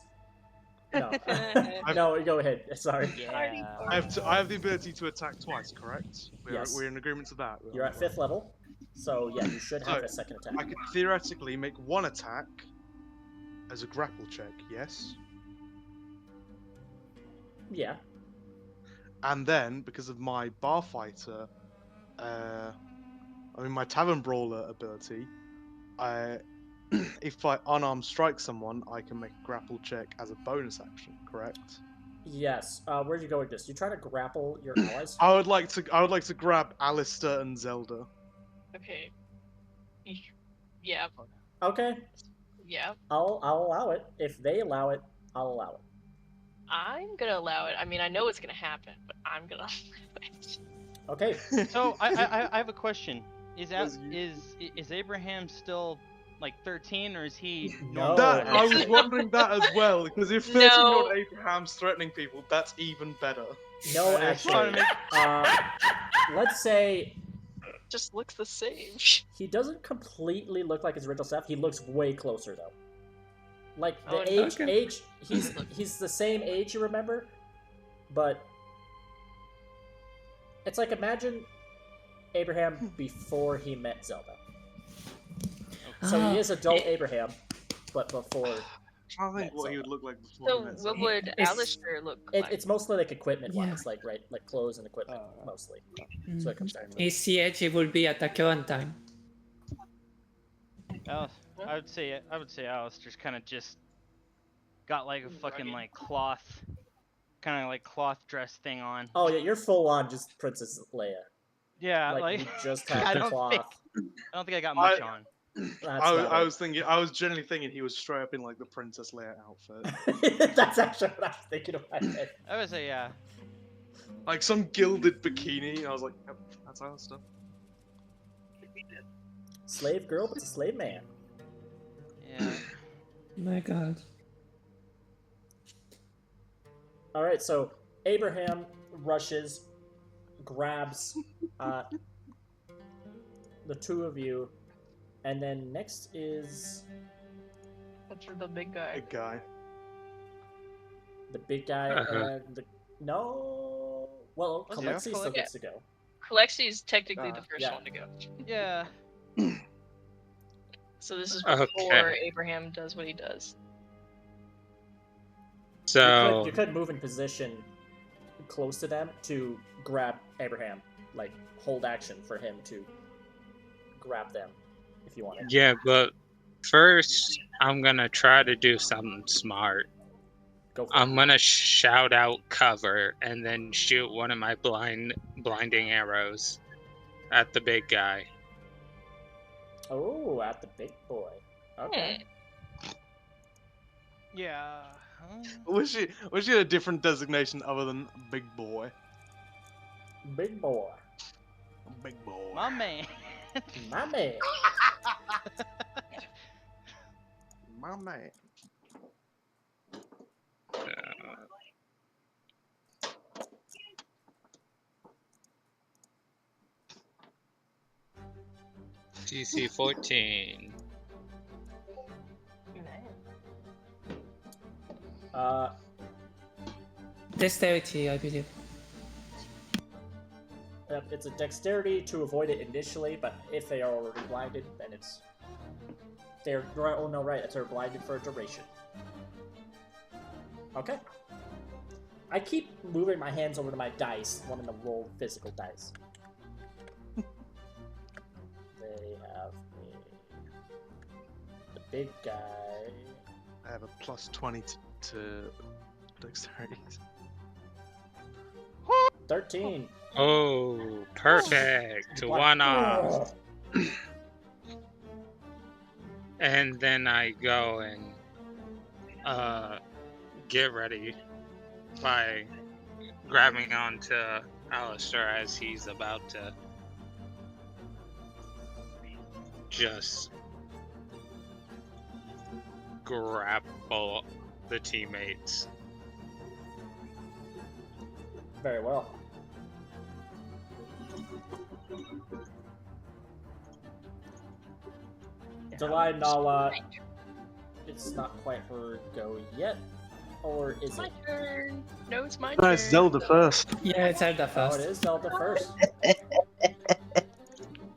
No. I've- No, go ahead. Sorry. Yeah. I have the ability to attack twice, correct? Yes. We're in agreement to that. You're at 5th level, so yeah, you should have a second attack. I could theoretically make 1 attack as a grapple check, yes? Yeah. And then, because of my bar fighter, my tavern brawler ability, if I unarmed strike someone, I can make a grapple check as a bonus action, correct? Yes. Where are you going with this? You trying to grapple your allies? I would like to grab Alistair and Zelda. Okay. Yeah. Okay. Yeah. I'll allow it. If they allow it, I'll allow it. I'm gonna allow it. I mean, I know it's gonna happen, but I'm gonna allow it. Okay. So I have a question. Was Is Abraham still like 13 or is he No. That I was actually. wondering that as well, because if 13-year-old Abraham's threatening people, that's even better. No, I just wanna actually. Let's say Just looks the same. he doesn't completely look like his original self. He looks way closer though. Like the Oh, age, he's the same age, you remember, but it's like imagine Abraham before he met Zelda. So he is adult Abraham, but before. trying to think met what he Zelda. would look like before So he met what Zelda. would It's- Alistair look like? It's mostly like equipment Yeah. wise, like right, like clothes and equipment mostly. So it comes down to His CH will be at the current time. I would say Alistair's kind of just got like a fucking Rugged. like cloth, kind of like cloth dress thing on. Oh yeah, you're full on just Princess Leia. Yeah, Like, like you just I have the don't think cloth. I don't think I got much I- on. That's I about was generally thinking he was straight up in like the Princess Leia outfit. it. That's actually what I was thinking of my head. I would say yeah. Like some gilded bikini, and I was like, yep, that's Alistair. Slave girl, but it's a slave man. Yeah. My God. All right, so Abraham rushes, grabs the two of you, and then next is That's for the big guy. Big guy. the big guy and the no. Well, Was it Kalexi still Kalexi? gets to go. Kalexi is technically the first yeah. one to go. Yeah. So this is Okay. before Abraham does what he does. So You could move in position close to them to grab Abraham, like hold action for him to grab them if you wanted. yeah, but first I'm gonna try to do something smart. Go for I'm gonna shout out cover and then shoot one of my blinding arrows at the big guy. it. Oh, at the big boy. Okay. Yeah. Wish you had a different designation other than big boy. Big boy. Big boy. My man. My man. My man. DC 14. Dexterity, I believe. It's a dexterity to avoid it initially, but if they are already blinded, then it's they're oh no right, it's they're blinded for a duration. Okay. I keep moving my hands over to my dice, wanting to roll physical dice. They have the big guy. I have a plus 20 to dexterity. 13. Oh, perfect. One off. And then I go and get ready by grabbing onto Alistair as he's about to just grapple the teammates. Very well. Delay Nala. It's not quite her go yet. Or is My it? turn. No, it's my No, turn. it's Zelda first. Yeah, it's Zelda Oh, first. it is Zelda first.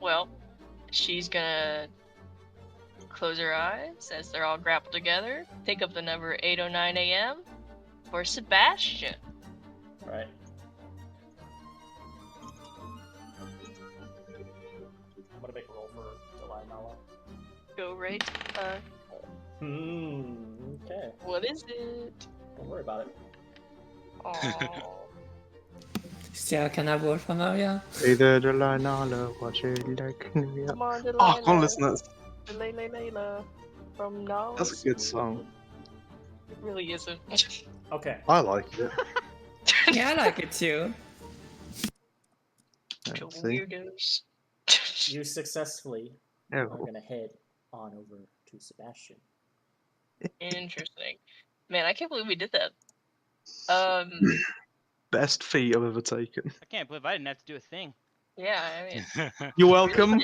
Well, she's gonna close her eyes as they're all grappled together. Think of the number 8:09 a.m. for Sebastian. Right. I'm gonna make a roll for Delay Nala. Go right. Okay. What is it? Don't worry about it. Oh. Still, can I roll for Maria? Either the line or watch it like Come on, Oh, I can't Delilah. listen to that. Layla. From now. That's a good song. It really isn't. Okay. I like it. Yeah, I like it too. To Let's see. weirdos. You successfully are Oh, gonna head on over to Sebastian. Interesting. Man, I can't believe we did that. best feat I've ever taken. I can't believe I didn't have to do a thing. Yeah, I mean, You're welcome.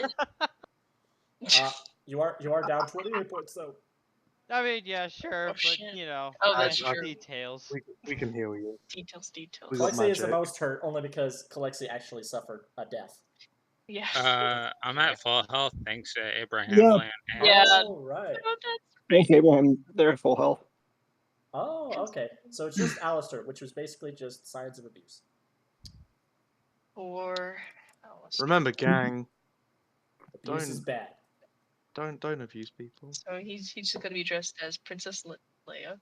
You are down 28 points though. I mean, yeah, sure, Oh, but shit. you know, Oh, nice that's true. details. We can heal you. Details. We got Kalexi is the magic. most hurt, only because Kalexi actually suffered a death. Yeah. I'm at full health thanks to Abraham Yeah. Land. Yeah. Oh, right. Oh, that's Thanks, Abraham. They're at full health. Oh, okay. So it's just Alistair, which was basically just signs of abuse. Or Alistair. Remember, gang, Abuse is bad. don't abuse people. So he's just gonna be dressed as Princess Leia.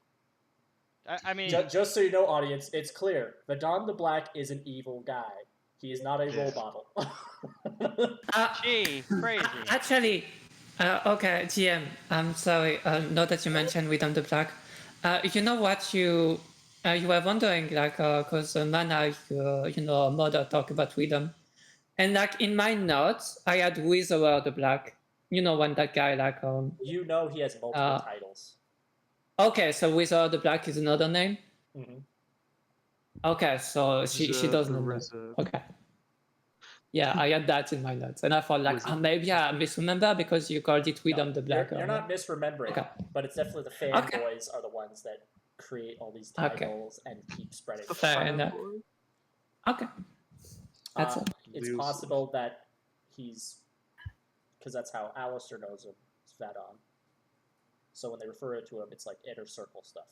I mean, Just so you know, audience, it's clear. Vadon the Black is an evil guy. He is not a role model. gee, crazy. Actually, okay, GM, I'm sorry. Now that you mentioned Widom the Black, you know what you were wondering, like, because Mana, mother talk about Widom, and like in my notes, I had Witherer the Black. You know, when that guy like You know he has multiple titles. Okay, so Witherer the Black is another name. Mm-hmm. Okay, so she doesn't know. Okay. Yeah, I had that in my notes, and I thought like, maybe I misremember because you called it Widom the Black. You're not misremembering, Okay. but it's definitely the fanboys are the ones that create all these titles and keep spreading. Fair enough. Okay. That's it. It's possible that he's, because that's how Alistair knows him, it's Vadon. So when they refer to him, it's like inner circle stuff.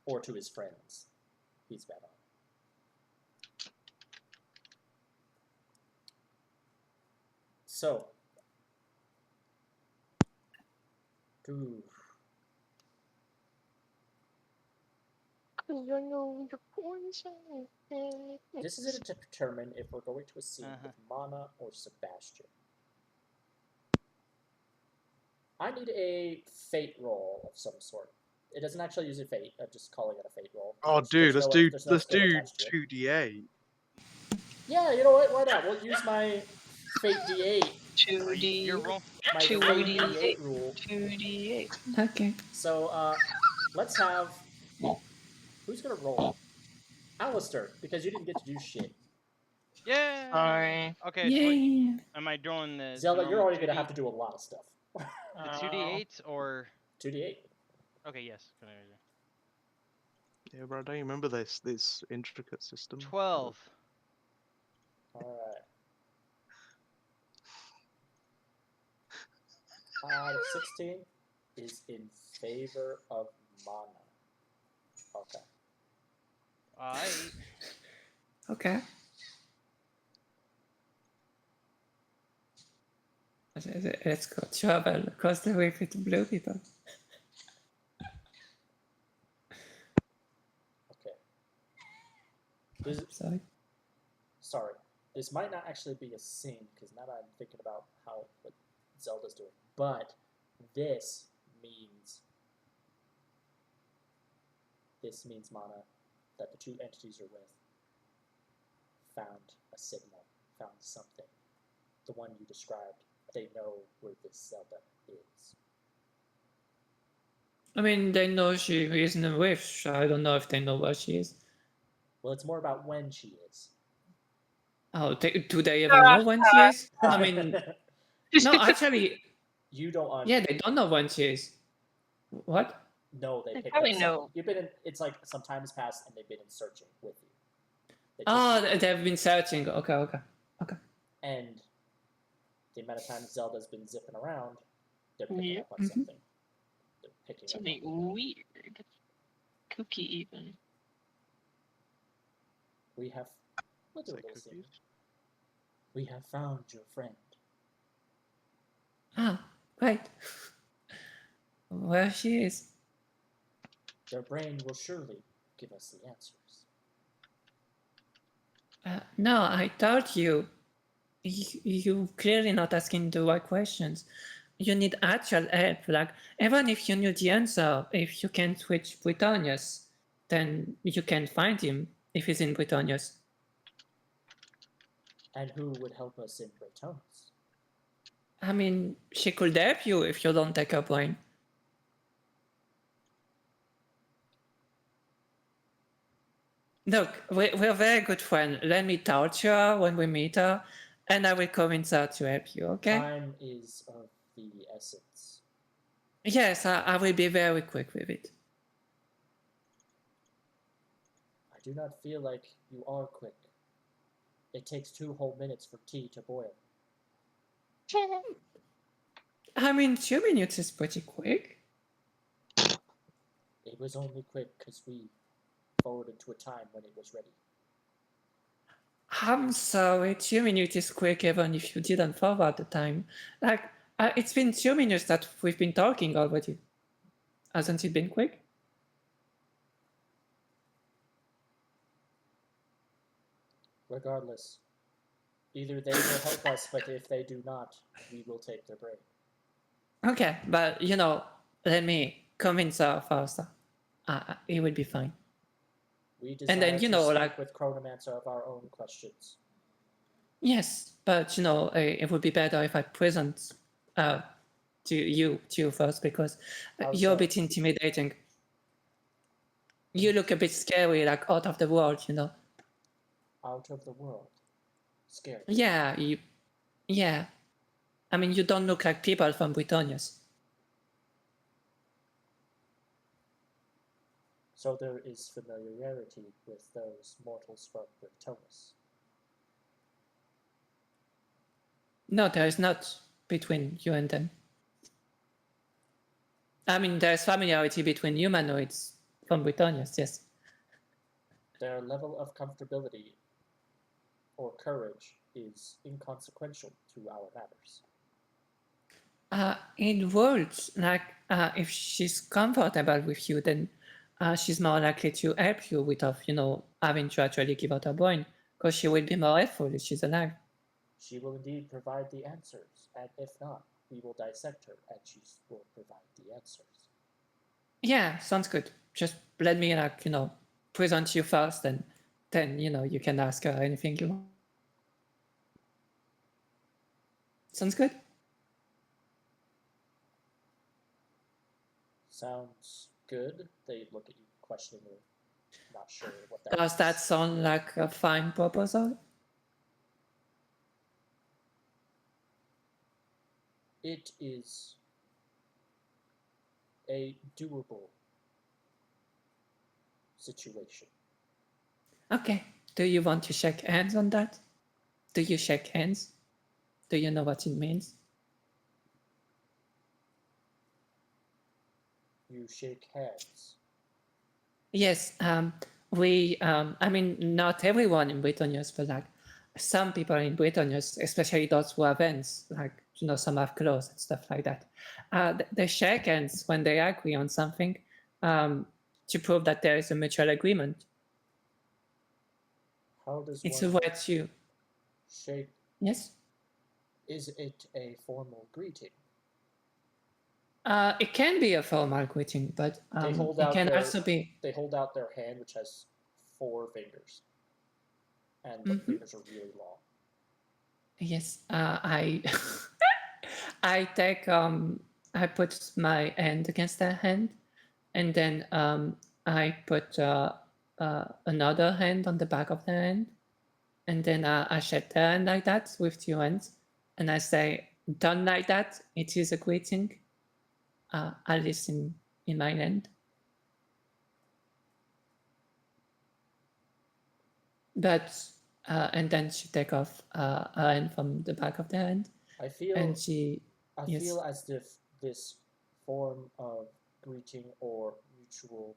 Or to his friends, he's Vadon. So, this is to determine if we're going to a scene with Mana or Sebastian. I need a fate roll of some sort. It doesn't actually use a fate. I'm just calling it a fate roll. Oh, dude, let's do 2d8. Yeah, you know what? Why not? We'll use my fate d8. 2d. My fate d8 rule. 2d8. Okay. So, let's have. Who's gonna roll? Alistair, because you didn't get to do shit. Yeah. Sorry. Okay. Yeah. So am I doing the Zelda, you're already 2D, gonna have to do a lot of stuff. the 2d8 or 2d8. Okay, yes. Yeah, bro, don't you remember this intricate system? 12. Alright. Out of 16 is in favor of Mana. Okay. Alright. Okay. Let's go travel across the river to blue people. Okay. Sorry. Sorry. This might not actually be a scene, because now that I'm thinking about what Zelda's doing. But this means Mana, that the two entities you're with found a signal, found something. The one you described, they know where this Zelda is. I mean, they know she is in a rift. I don't know if they know where she is. Well, it's more about when she is. Oh, do they even know when she is? I mean, no, actually. You don't. Yeah, they don't know when she is. What? No, they probably know. You've been in. It's like some time has passed, and they've been in searching with you. They've been searching. Okay. And the amount of time Zelda's been zipping around, they're picking up on something. They're picking something up on weird, kooky even. We have. We'll do a little scene. We have found your friend. Ah, right. Where she is. Their brain will surely give us the answers. No, I told you. You clearly not asking the right questions. You need actual help. Like, even if you knew the answer, if you can switch Britannius, then you can find him if he's in Britannius. And who would help us in Britannius? I mean, she could help you if you don't take her brain. Look, we're very good friends. Let me torture her when we meet her, and I will convince her to help you, okay? Time is of the essence. Yes, I will be very quick with it. I do not feel like you are quick. It takes 2 whole minutes for tea to boil. I mean, 2 minutes is pretty quick. It was only quick because we forwarded to a time when it was ready. I'm sorry, 2 minutes is quick even if you didn't forward the time. Like, it's been 2 minutes that we've been talking already. Hasn't it been quick? Regardless, either they will help us, but if they do not, we will take their brain. Okay, but let me convince her first. It will be fine. We desire And then, to speak like, with Chronomancer of our own questions. yes, but it would be better if I present to you first, because How you're a so? bit intimidating. You look a bit scary, like out of the world, Out of the world. Scary. Yeah, yeah. I mean, you don't look like people from Britannia's. So there is familiarity with those mortals from Britannis. No, there is not between you and them. I mean, there is familiarity between humanoids from Britannia's, yes. Their level of comfortability or courage is inconsequential to our matters. In words, like, if she's comfortable with you, then she's more likely to help you without, having to actually give out her brain, because she will be more helpful if she's alive. She will indeed provide the answers, and if not, we will dissect her, and she will provide the answers. Yeah, sounds good. Just let me, present you first, and then, you can ask her anything you want. Sounds good? Sounds good. They look at you questioningly, not sure what that Does means. that sound like a fine proposal? It is a doable situation. Okay. Do you want to shake hands on that? Do you shake hands? Do you know what it means? You shake hands. Yes, I mean, not everyone in Britannia's, but like some people in Britannia's, especially those who have hands, like, some have claws and stuff like that. They shake hands when they agree on something, to prove that there is a mutual agreement. How does It's one a way to, shake? yes? Is it a formal greeting? It can be a formal greeting, but They hold it out can their also be, they hold out their hand, which has 4 fingers, and the fingers are really long. yes, I I take I put my hand against their hand, and then I put another hand on the back of their hand, and then I shake their hand like that with 2 hands, and I say, "Done like that. It is a greeting. I listen in my hand." But and then she take off her hand from the back of the hand, I feel and she, I yes. feel as if this form of greeting or mutual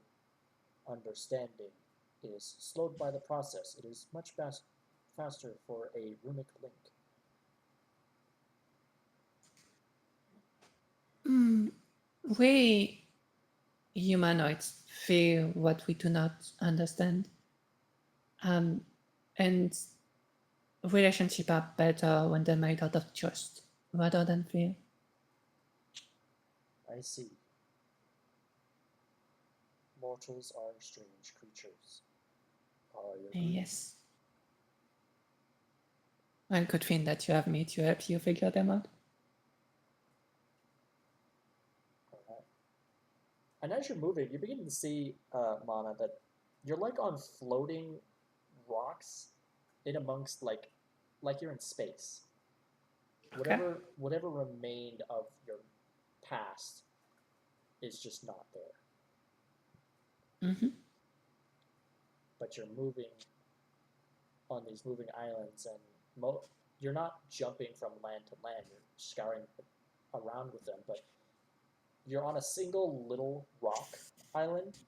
understanding is slowed by the process. It is much faster for a runic link. We humanoids feel what we do not understand. And relationships are better when they're made out of trust rather than fear. I see. Mortals are strange creatures. I agree. Yes. One good thing that you have me to help you figure them out. Alright. And as you're moving, you're beginning to see, Mana, that you're like on floating rocks in amongst like you're in space. Okay. Whatever remained of your past is just not there. Mm-hmm. But you're moving on these moving islands, and you're not jumping from land to land. You're scouring around with them, but you're on a single little rock island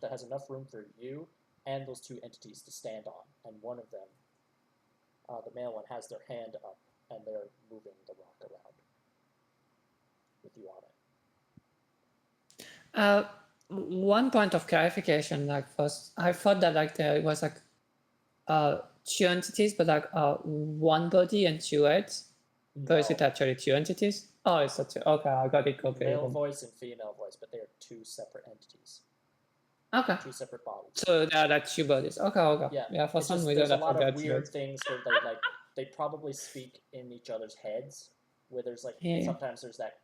that has enough room for you and those two entities to stand on. And one of them, the male one, has their hand up and they're moving the rock around with you on it. One point of clarification, like first, I thought that like there was like two entities, but like one body and two heads. But is it actually two entities? Oh, it's a two. Okay, I got it. Okay. Male voice and female voice, but they are two separate entities. Okay. Two separate bodies. So there are like two bodies. Okay. Yeah. For some reason, there's a I lot forgot of to weird note. things where they probably speak in each other's heads. Where there's like sometimes there's that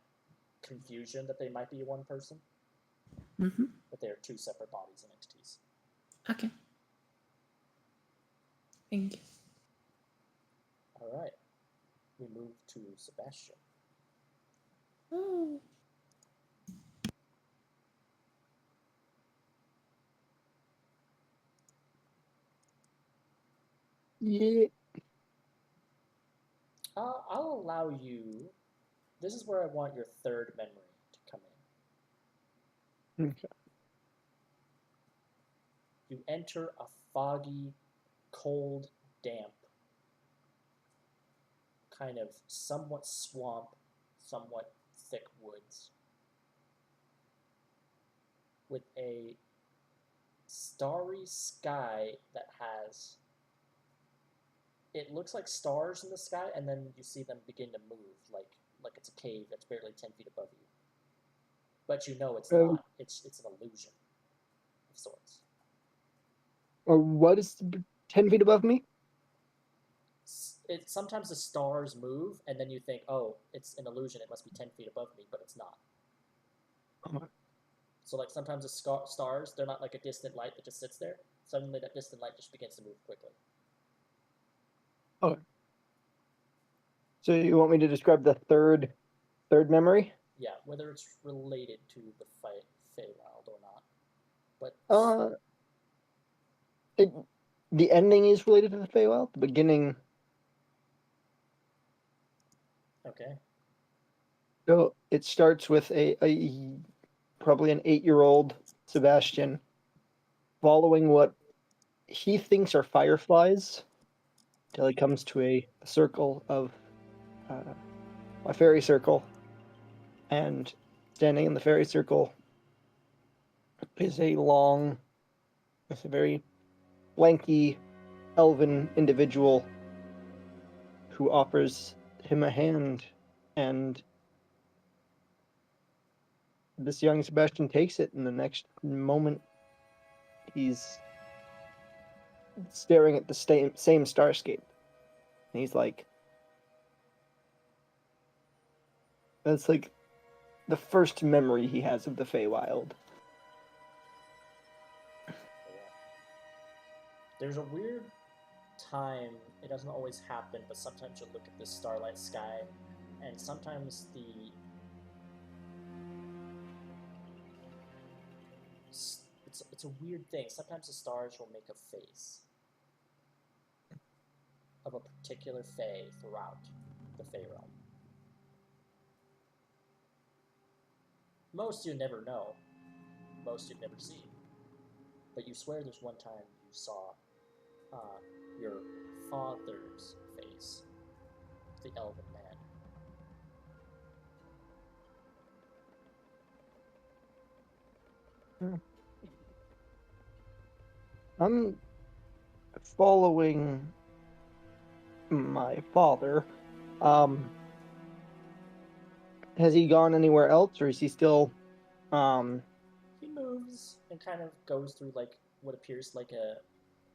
confusion that they might be one person, but they are two separate bodies and entities. Okay. Thank you. All right. We move to Sebastian. Oh. Yeah. I'll allow you. This is where I want your third memory to come in. Okay. You enter a foggy, cold, damp, kind of somewhat swamp, somewhat thick woods, with a starry sky that has. It looks like stars in the sky, and then you see them begin to move, like it's a cave that's barely 10 feet above you. But you know it's not. It's an illusion of sorts. Or what is 10 feet above me? Sometimes the stars move, and then you think, oh, it's an illusion. It must be 10 feet above me, but it's not. Okay. So like sometimes the stars, they're not like a distant light that just sits there. Suddenly that distant light just begins to move quickly. Okay. So you want me to describe the third memory? Yeah, whether it's related to the Feywild or not. But the ending is related to the Feywild. The beginning. Okay. So it starts with a probably an 8-year-old Sebastian following what he thinks are fireflies till he comes to a circle of a fairy circle, and standing in the fairy circle is a very lanky elven individual who offers him a hand, and this young Sebastian takes it, and the next moment he's staring at the same starscape. And he's like, that's like the first memory he has of the Feywild. There's a weird time, it doesn't always happen, but sometimes you'll look at this starlight sky, and sometimes it's a weird thing. Sometimes the stars will make a face of a particular Fey throughout the Fey realm. Most you never know. Most you've never seen. But you swear there's one time you saw your father's face, the elven man. I'm following my father. Has he gone anywhere else, or is he still He moves and kind of goes through like what appears like a.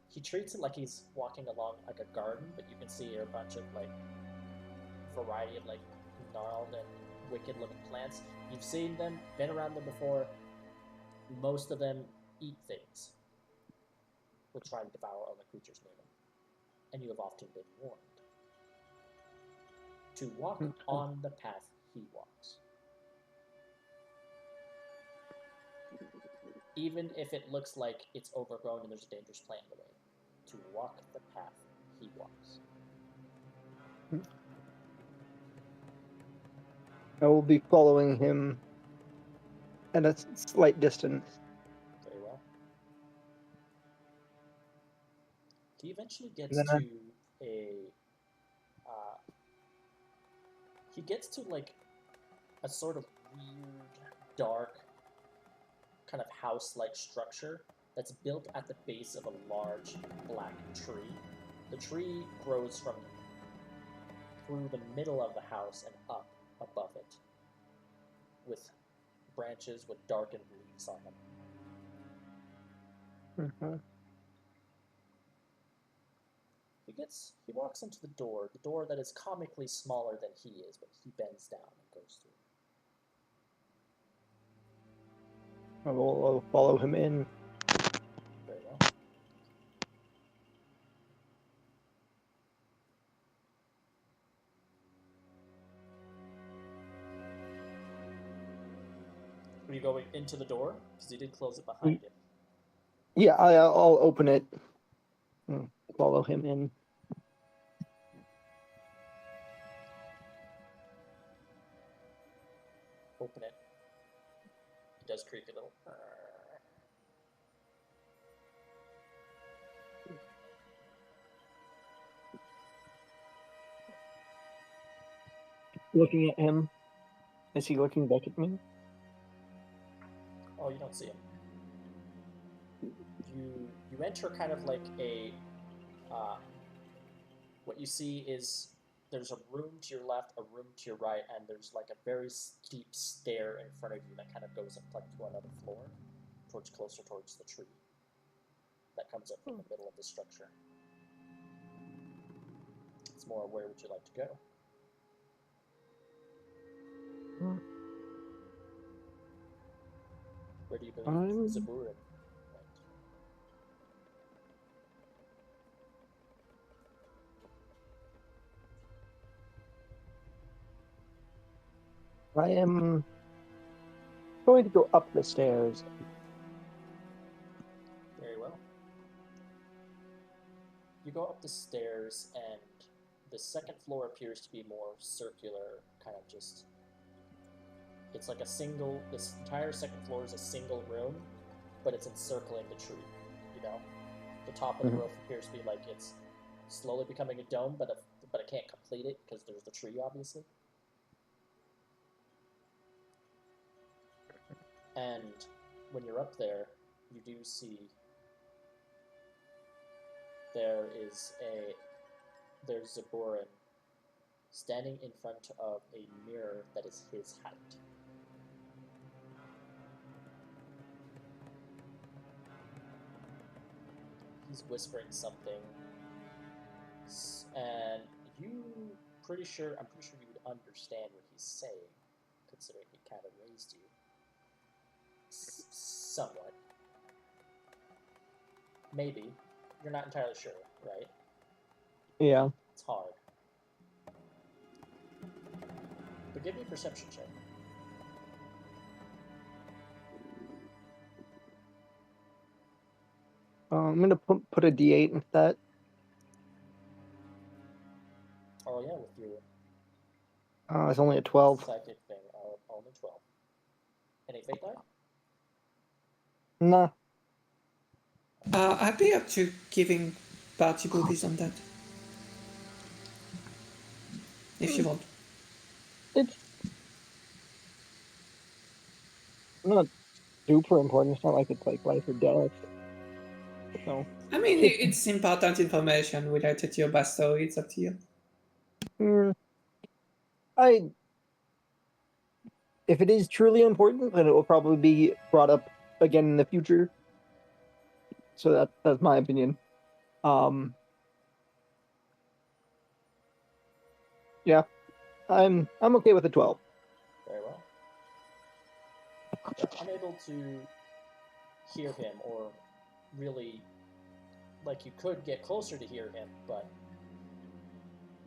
He treats it like he's walking along like a garden, but you can see a bunch of like variety of like gnarled and wicked looking plants. You've seen them, been around them before. Most of them eat things. Will try to devour other creatures near them. And you have often been warned to walk on the path he walks. Even if it looks like it's overgrown and there's a dangerous plant in the way, to walk the path he walks. I will be following him at a slight distance. Very well. He eventually And gets then to a. He gets to like a sort of weird, dark, kind of house-like structure that's built at the base of a large black tree. The tree grows from through the middle of the house and up above it, with branches with darkened leaves on them. Mhm. He walks into the door that is comically smaller than he is, but he bends down and goes through. I will follow him in. Very well. Are you going into the door? Because he did close it behind him. Yeah, I'll open it. And follow him in. Open it. It does creak a little. Looking at him. Is he looking back at me? Oh, you don't see him. You enter kind of like a. What you see is there's a room to your left, a room to your right, and there's like a very steep stair in front of you that kind of goes up like to another floor, closer towards the tree. That comes up from the middle of the structure. It's more where would you like to go? Where do you believe Zaburin went? I am going to go up the stairs. Very well. You go up the stairs, and the second floor appears to be more circular, kind of just. It's like this entire second floor is a single room, but it's encircling the tree. You know, the top of the roof appears to be like it's slowly becoming a dome, but it can't complete it because there's the tree, obviously. And when you're up there, you do see there's Zaburin standing in front of a mirror that is his height. He's whispering something, and I'm pretty sure you would understand what he's saying, considering he kind of raised you. Somewhat. Maybe. You're not entirely sure, right? Yeah. It's hard. But give me a perception check. I'm gonna put a D8 into that. Oh yeah, with your It's only a 12. psychic thing, only 12. Any fate die? Nah. I'd be up to giving party boobies on that. If you want. It's not super important. It's not like it's like life or death. So. I mean, it's important information related to your backstory. It's up to you. If it is truly important, then it will probably be brought up again in the future. So that's my opinion. Yeah, I'm okay with a 12. Very well. You're unable to hear him, or really, like you could get closer to hear him, but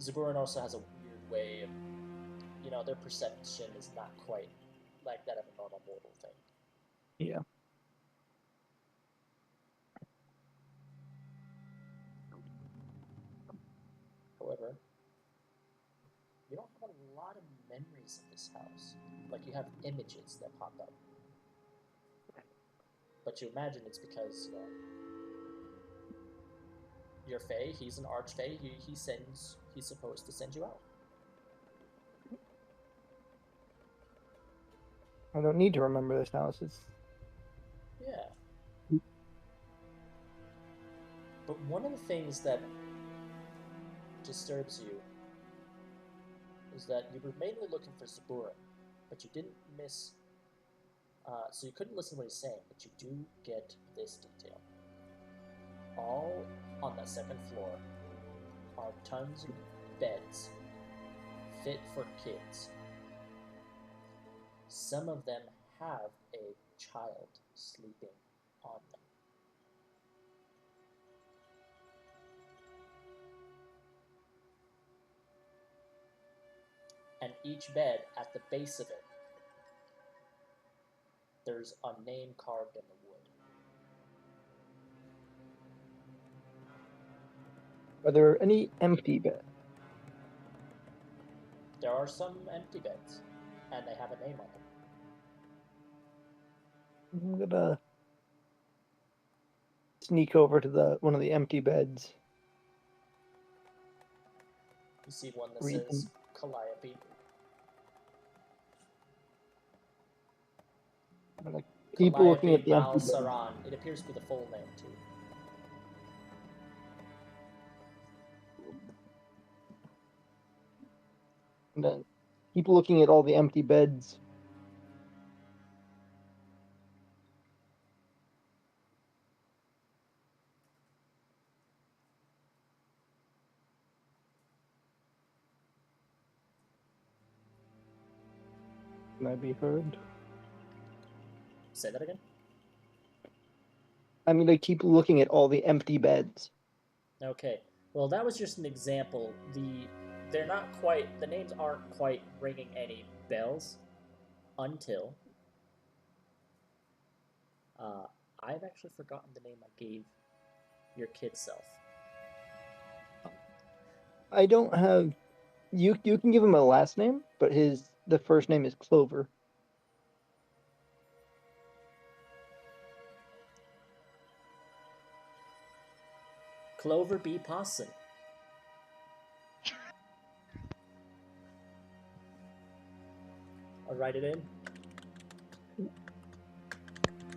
Zaburin also has a weird way of, their perception is not quite like that of a normal mortal thing. Yeah. However, you don't have a lot of memories of this this house. Like you have images that pop up. But you imagine it's because, you know, you're Fae, he's an archfey, he's supposed to send you out. I don't need to remember this house. It's Yeah. But one of the things that disturbs you is that you were mainly looking for Sabura, but you didn't miss. So you couldn't listen to what he's saying, but you do get this detail. All on the second floor are tons of beds fit for kids. Some of them have a child sleeping on them. And each bed, at the base of it, there's a name carved in the wood. Are there any empty beds? There are some empty beds, and they have a name on them. I'm gonna sneak over to one of the empty beds. You see one that Read says them. Calliope. I'm gonna keep looking at Calliope the empty beds. Saran. It appears to be the full name, too. And then keep looking at all the empty beds. Can I be heard? Say that again? I'm gonna keep looking at all the empty beds. Okay. Well, that was just an example. The names aren't quite ringing any bells until I've actually forgotten the name I gave your kid self. I don't have. You can give him a last name, but the first name is Clover. Clover B. Pawson. I'll write it in.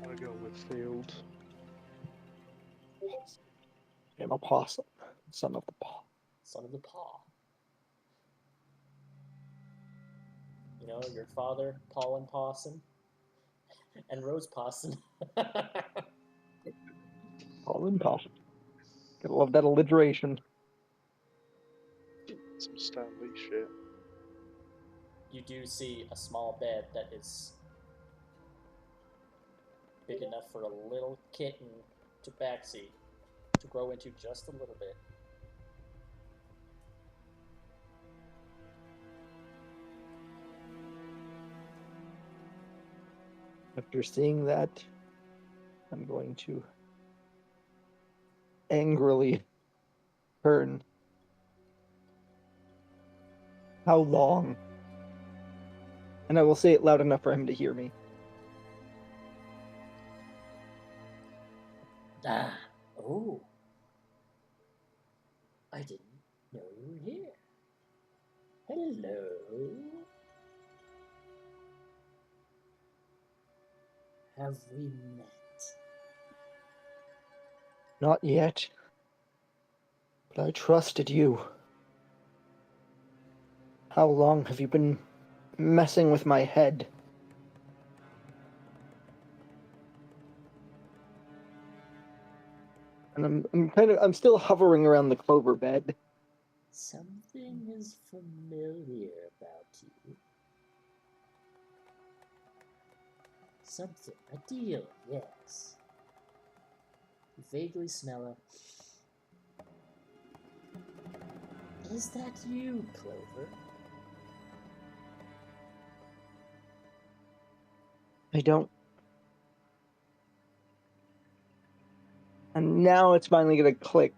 I go with Field. I'm a possum, son of the paw. Son of the paw. You know, your father, Paul and Pawson, and Rose Pawson. Paul and Possum. Gotta love that alliteration. Some Stan Lee shit. You do see a small bed that is big enough for a little kitten to backseat to grow into just a little bit. After seeing that, I'm going to angrily turn. How long? And I will say it loud enough for him to hear me. Oh. I didn't know you were here. Hello. Have we met? Not yet. But I trusted you. How long have you been messing with my head? And I'm still hovering around the clover bed. Something is familiar about you. Something. A deal, yes. You vaguely smell a... Is that you, Clover? I don't. And now it's finally gonna click.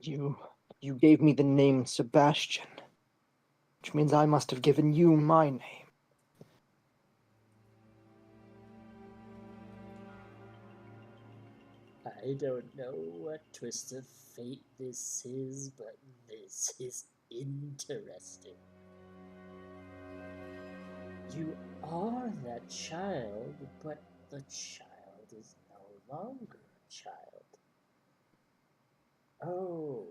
You gave me the name Sebastian. which means I must have given you my name. I don't know what twist of fate this is, but this is interesting. You are that child, but the child is no longer a child. Oh.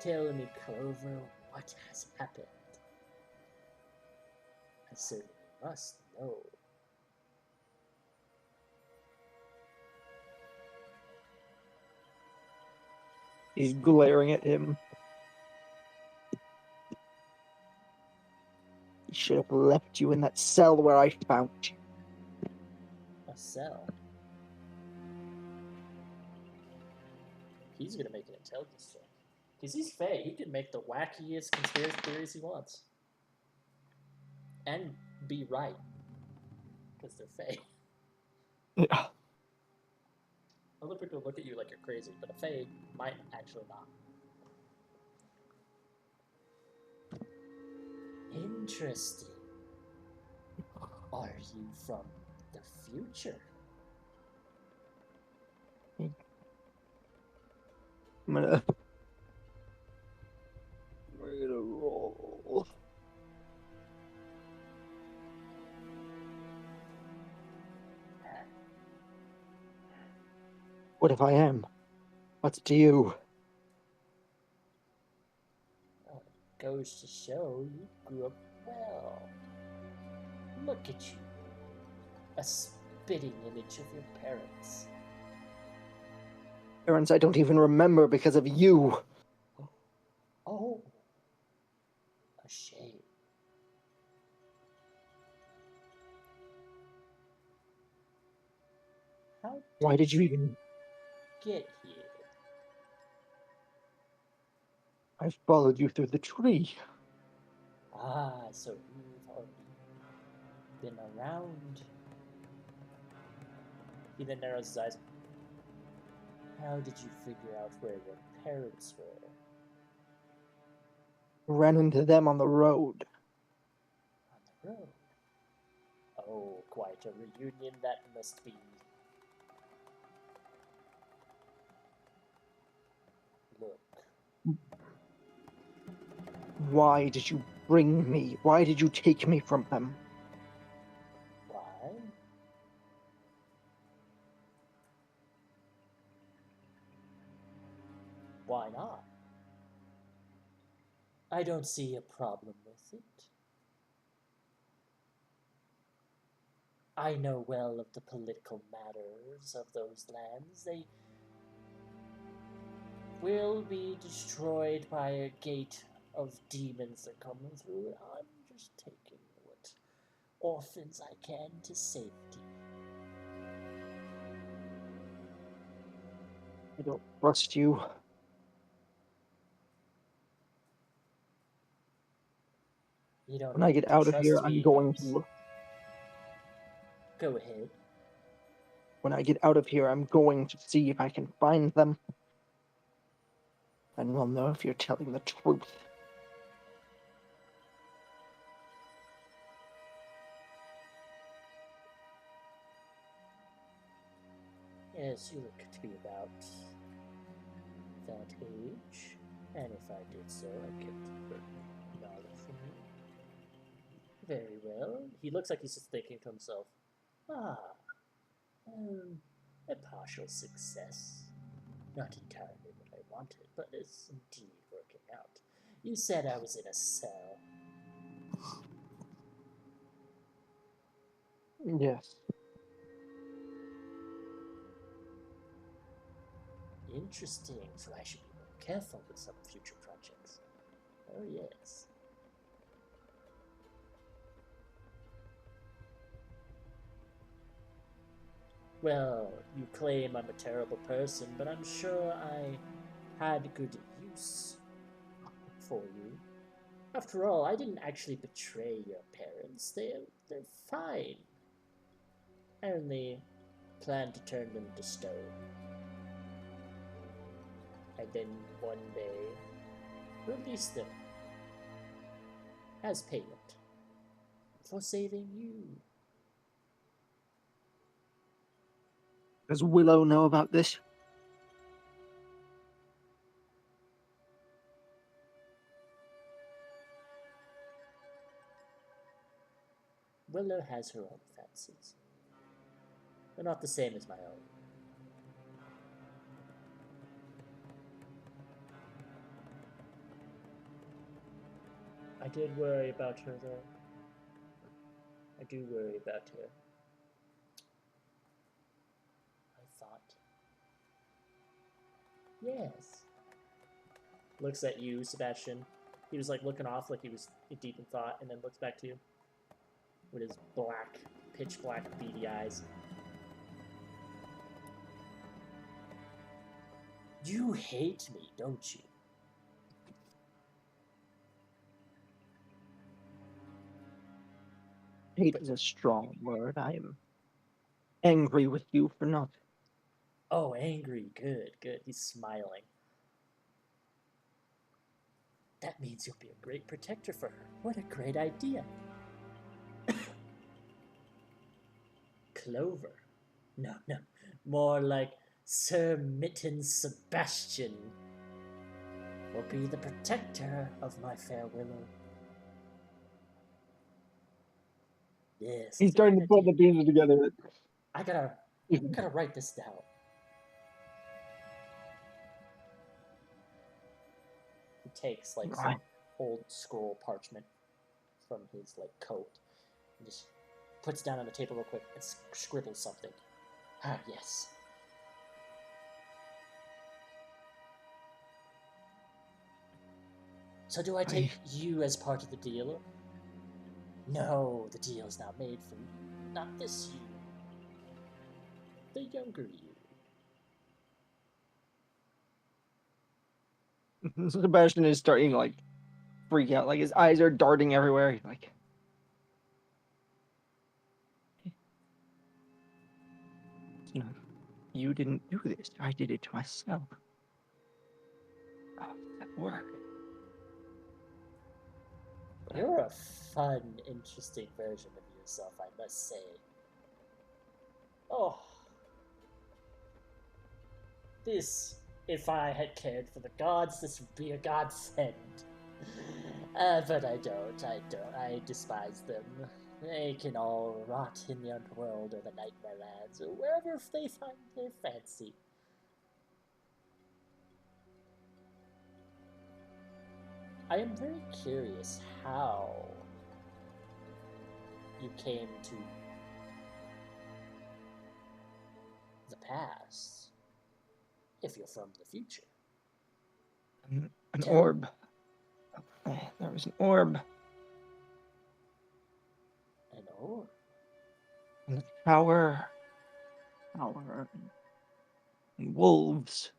Tell me, Clover, what has happened? I certainly must know. He's glaring at him. He should have left you in that cell where I found you. A cell. He's gonna make an intelligence check. Because he's Faye, he can make the wackiest conspiracy theories he wants. And be right. Because they're Faye. Yeah. Other people look at you like you're crazy, but a Fae might actually not. Interesting. Are you from the future? I'm gonna roll. What if I am? What's it to you? Well, it goes to show you grew up well. Look at you. A spitting image of your parents. Parents I don't even remember because of you. Oh. A shame. Why did you even... get here? I followed you through the tree. Ah, so you've already been around. He then narrows his eyes. How did you figure out where your parents were? Ran into them on the road. On the road. Oh, quite a reunion that must be. Look. Why did you bring me? Why did you take me from them? Why? Why not? I don't see a problem with it. I know well of the political matters of those lands. They will be destroyed by a gate of demons that come through. I'm just taking what orphans I can to safety. I don't trust you. You don't When I need get to out of here, trust I'm me, going but to... go ahead. When I get out of here, I'm going to see if I can find them. And we'll know if you're telling the truth. Yes, you look to be about that age, and if I did so, I kept knowledge from you. Very well. He looks like he's just thinking to himself, ah, a partial success. Not entirely what I wanted, but it's indeed working out. You said I was in a cell. Yes. Interesting, so I should be more careful with some future projects. Oh, yes. Well, you claim I'm a terrible person, but I'm sure I had good use for you. After all, I didn't actually betray your parents. They're fine. I only plan to turn them to stone. And then one day, release them as payment for saving you. Does Willow know about this? Willow has her own fancies. They're not the same as my own. I did worry about her, though. I do worry about her. I thought. Yes. Looks at you, Sebastian. He was like looking off like he was deep in thought, and then looks back to you with his black, pitch black, beady eyes. You hate me, don't you? Hate is a strong word. I am angry with you for not. Oh, angry. Good, good. He's smiling. That means you'll be a great protector for her. What a great idea. Clover. No, no. More like Sir Mitten Sebastian will be the protector of my fair Willow. Yes. He's it's a starting to great put the idea. pieces together. I gotta write this down. He takes like some old scroll parchment from his like coat and just puts down on the table real quick and scribbles something. Ah, yes. So do I take you as part of the deal? No, the deal is not made for not this you. The younger you. Sebastian is starting to like freak out. Like his eyes are darting everywhere. He's like, you know, you didn't do this. I did it to myself. How does that work? You're a fun, interesting version of yourself, I must say. Oh. This, if I had cared for the gods, this would be a godsend. But I don't. I despise them. They can all rot in the underworld or the nightmare lands, or wherever they find their fancy. I am very curious how you came to the past, if you're from the future. An orb. There was an orb. An orb? And the tower. And wolves.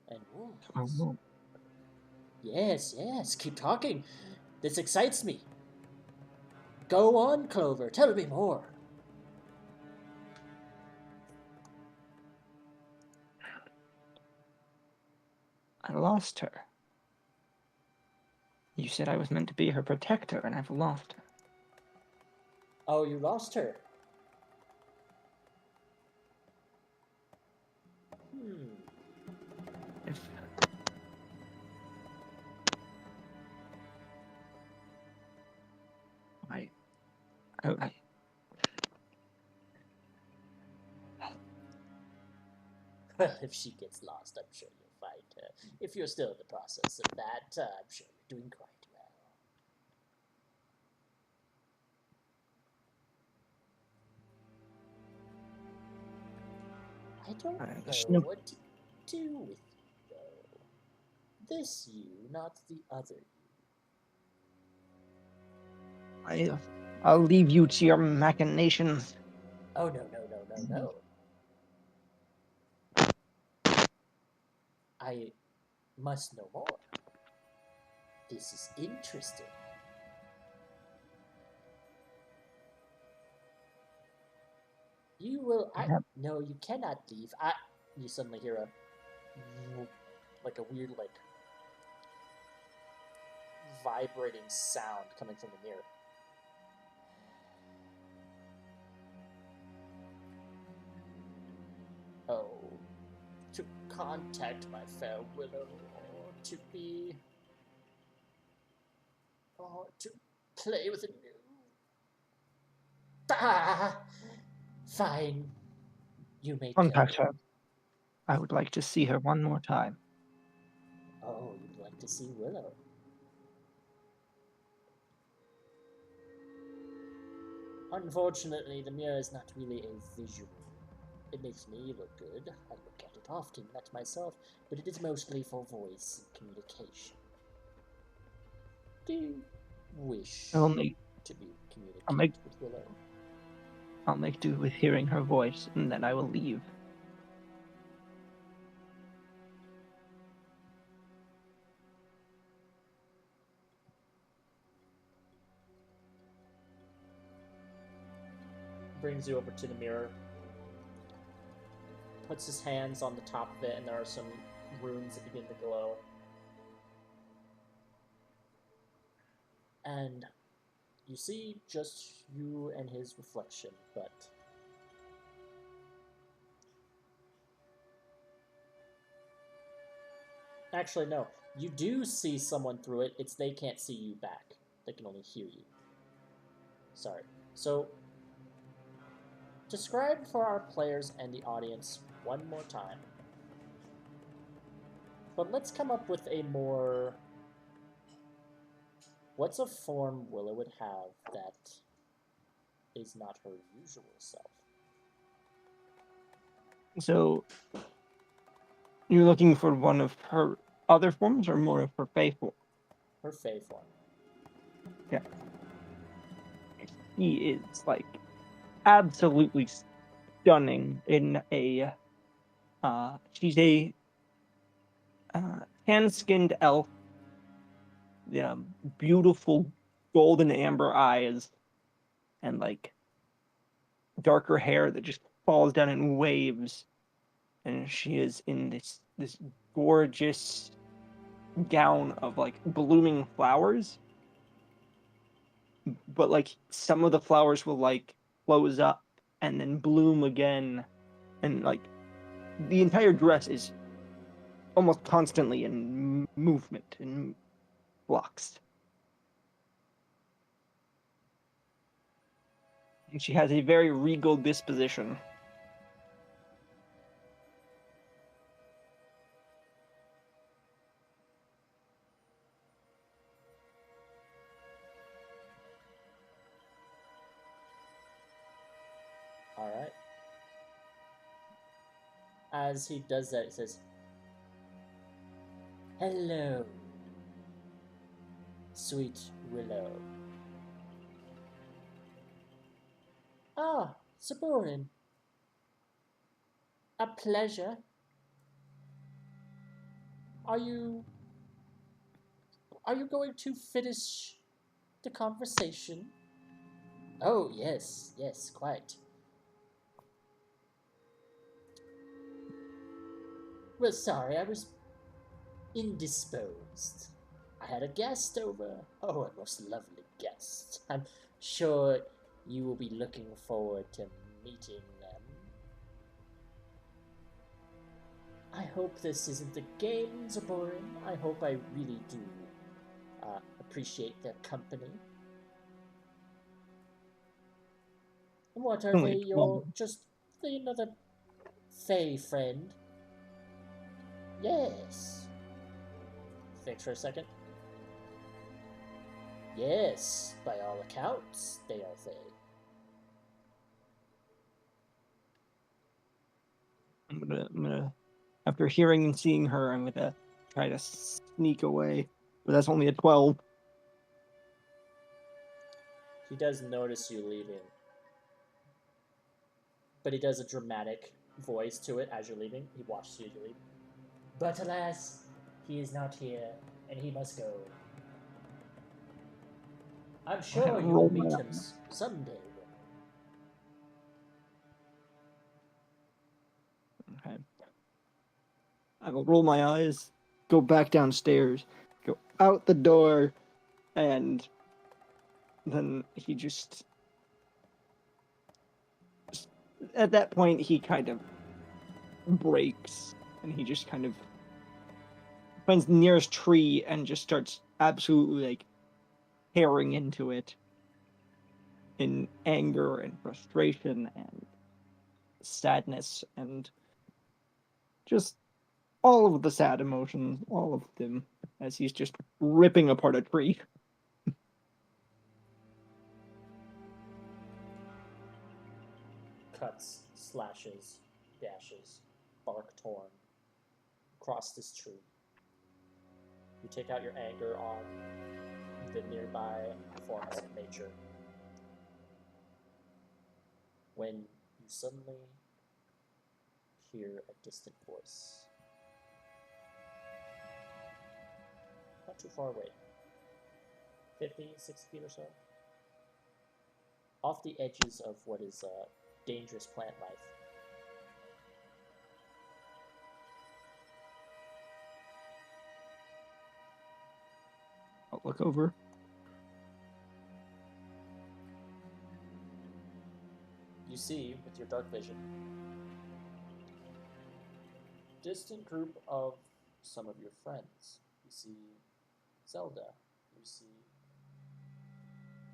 And wolves? Yes, keep talking. This excites me. Go on, Clover, tell me more. I lost her. You said I was meant to be her protector, and I've lost her. Oh, you lost her. If Well, if she gets lost, I'm sure you'll find her. If you're still in the process of that, I'm sure you're doing quite well. I don't know what to do with you, though. This you, not the other you. I'll leave you to your machinations. Oh, no. I must know more. This is interesting. You will. No, you cannot leave. You suddenly hear a weird vibrating sound coming from the mirror. Oh, to contact my fair willow, or to be, or to play with a new. Ah, fine. You may Contact go. her. I would like to see her one more time. Oh, you'd like to see Willow? Unfortunately, the mirror is not really a visual. It makes me look good. I look at it often, not myself, but it is mostly for voice and communication. Do you wish I'll make to be I'll communicated make with Willow? I'll make do with hearing her voice, and then I will leave. Brings you over to the mirror. Puts his hands on the top of it, and there are some runes that begin to glow. And you see just you and his reflection, but actually no. You do see someone through it. It's they can't see you back. They can only hear you. Sorry. So describe for our players and the audience one more time. But let's come up with a more... What's a form Willow would have that is not her usual self? So, you're looking for one of her other forms, or more of her Fae form? Her Fae form. Yeah. He is like absolutely stunning in a. She's a tan-skinned elf. Beautiful golden amber eyes, and like darker hair that just falls down in waves. And she is in this gorgeous gown of like blooming flowers, but like some of the flowers will like close up and then bloom again, and like the entire dress is almost constantly in movement and flux. And she has a very regal disposition. Alright. As he does that, he says, "Hello, sweet Willow." "Ah, Saburin. A pleasure. Are you going to finish the conversation?" "Oh, yes, quite." "Well, sorry, I was indisposed. I had a guest over. Oh, a most lovely guest. I'm sure you will be looking forward to meeting them. I hope this isn't a game, Zaborin. I hope I really do appreciate their company." "What are they? Just another Fey friend?" "Yes." Thinks for a second. "Yes, by all accounts, they are Fey." I'm gonna, after hearing and seeing her, I'm gonna try to sneak away. But that's only a 12. He does notice you leaving, but he does a dramatic voice to it as you're leaving. He watches you as you leave. "But alas, he is not here, and he must go. I'm sure you will meet him someday." Okay. I will roll my eyes, go back downstairs, go out the door, And then he just at that point he kind of breaks, and he just kind of finds the nearest tree and just starts absolutely like tearing into it in anger and frustration and sadness and just all of the sad emotions, all of them, as he's just ripping apart a tree. Cuts, slashes, gashes, bark torn across this tree. You take out your anger on the nearby forms of nature. When you suddenly hear a distant voice. Not too far away. 50, 60 feet or so. Off the edges of what is dangerous plant life. I'll look over. You see, with your dark vision, distant group of some of your friends. You see Zelda. You see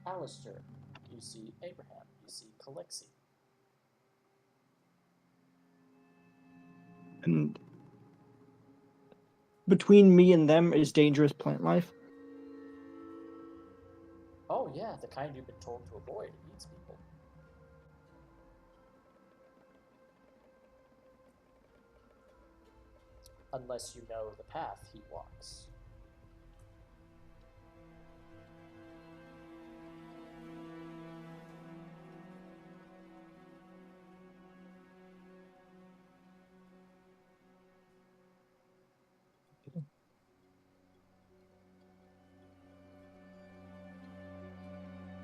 Alistair. You see Abraham. You see Calixi. And between me and them is dangerous plant life. Oh yeah, the kind you've been told to avoid. It eats people. Unless you know the path he walks.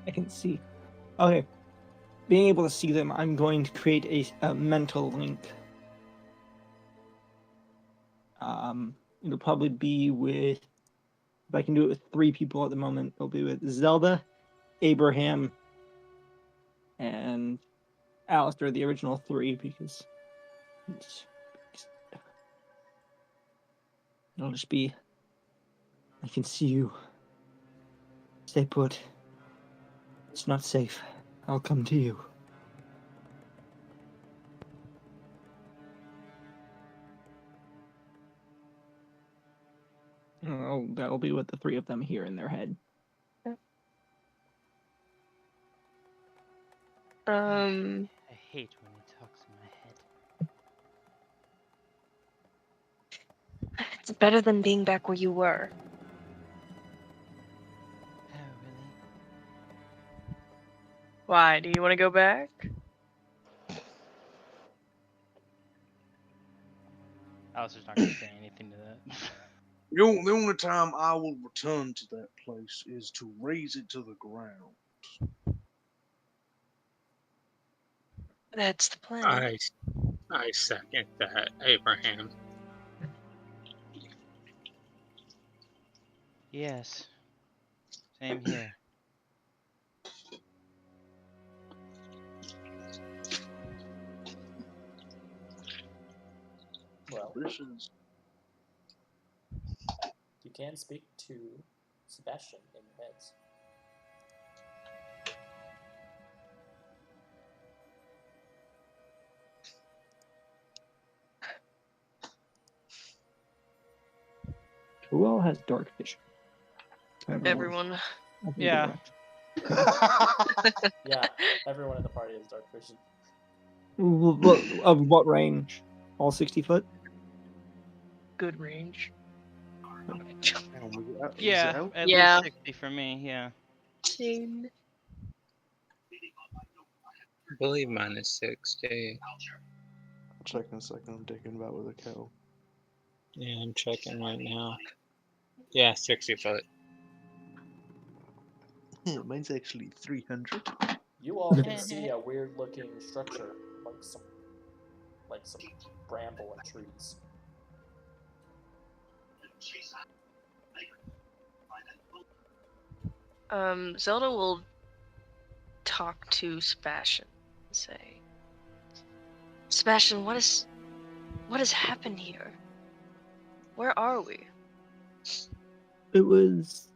I can see. Okay. Being able to see them, I'm going to create a mental link. It'll probably be with, if I can do it with 3 people at the moment, it'll be with Zelda, Abraham, and Alistair, the original 3, because it'll just be, I can see you. Stay put. It's not safe. I'll come to you. Oh, that'll be what the 3 of them hear in their head. I hate when he talks in my head. It's better than being back where you were. Oh, really? Why? Do you want to go back? Alistair's not gonna say anything to that. The only time I will return to that place is to raise it to the ground. That's the plan. I second that, Abraham. Yes. Same here. Well, This is you can speak to Sebastian in your heads. Who all has dark vision? Everyone. I think Yeah. Yeah, everyone in the party has dark vision. Of what range? All 60 foot? Good range. hang on, was it Yeah, out? at Yeah. least 60 for me, yeah. Same. I believe mine is 60. Checking a second, I'm digging about with a kettle. Yeah, I'm checking right now. Yeah, 60 foot. Mine's actually 300. You all can see a weird-looking structure amongst some bramble and trees. Zelda will talk to Sebastian and say, Sebastian, what has happened here? Where are we? It was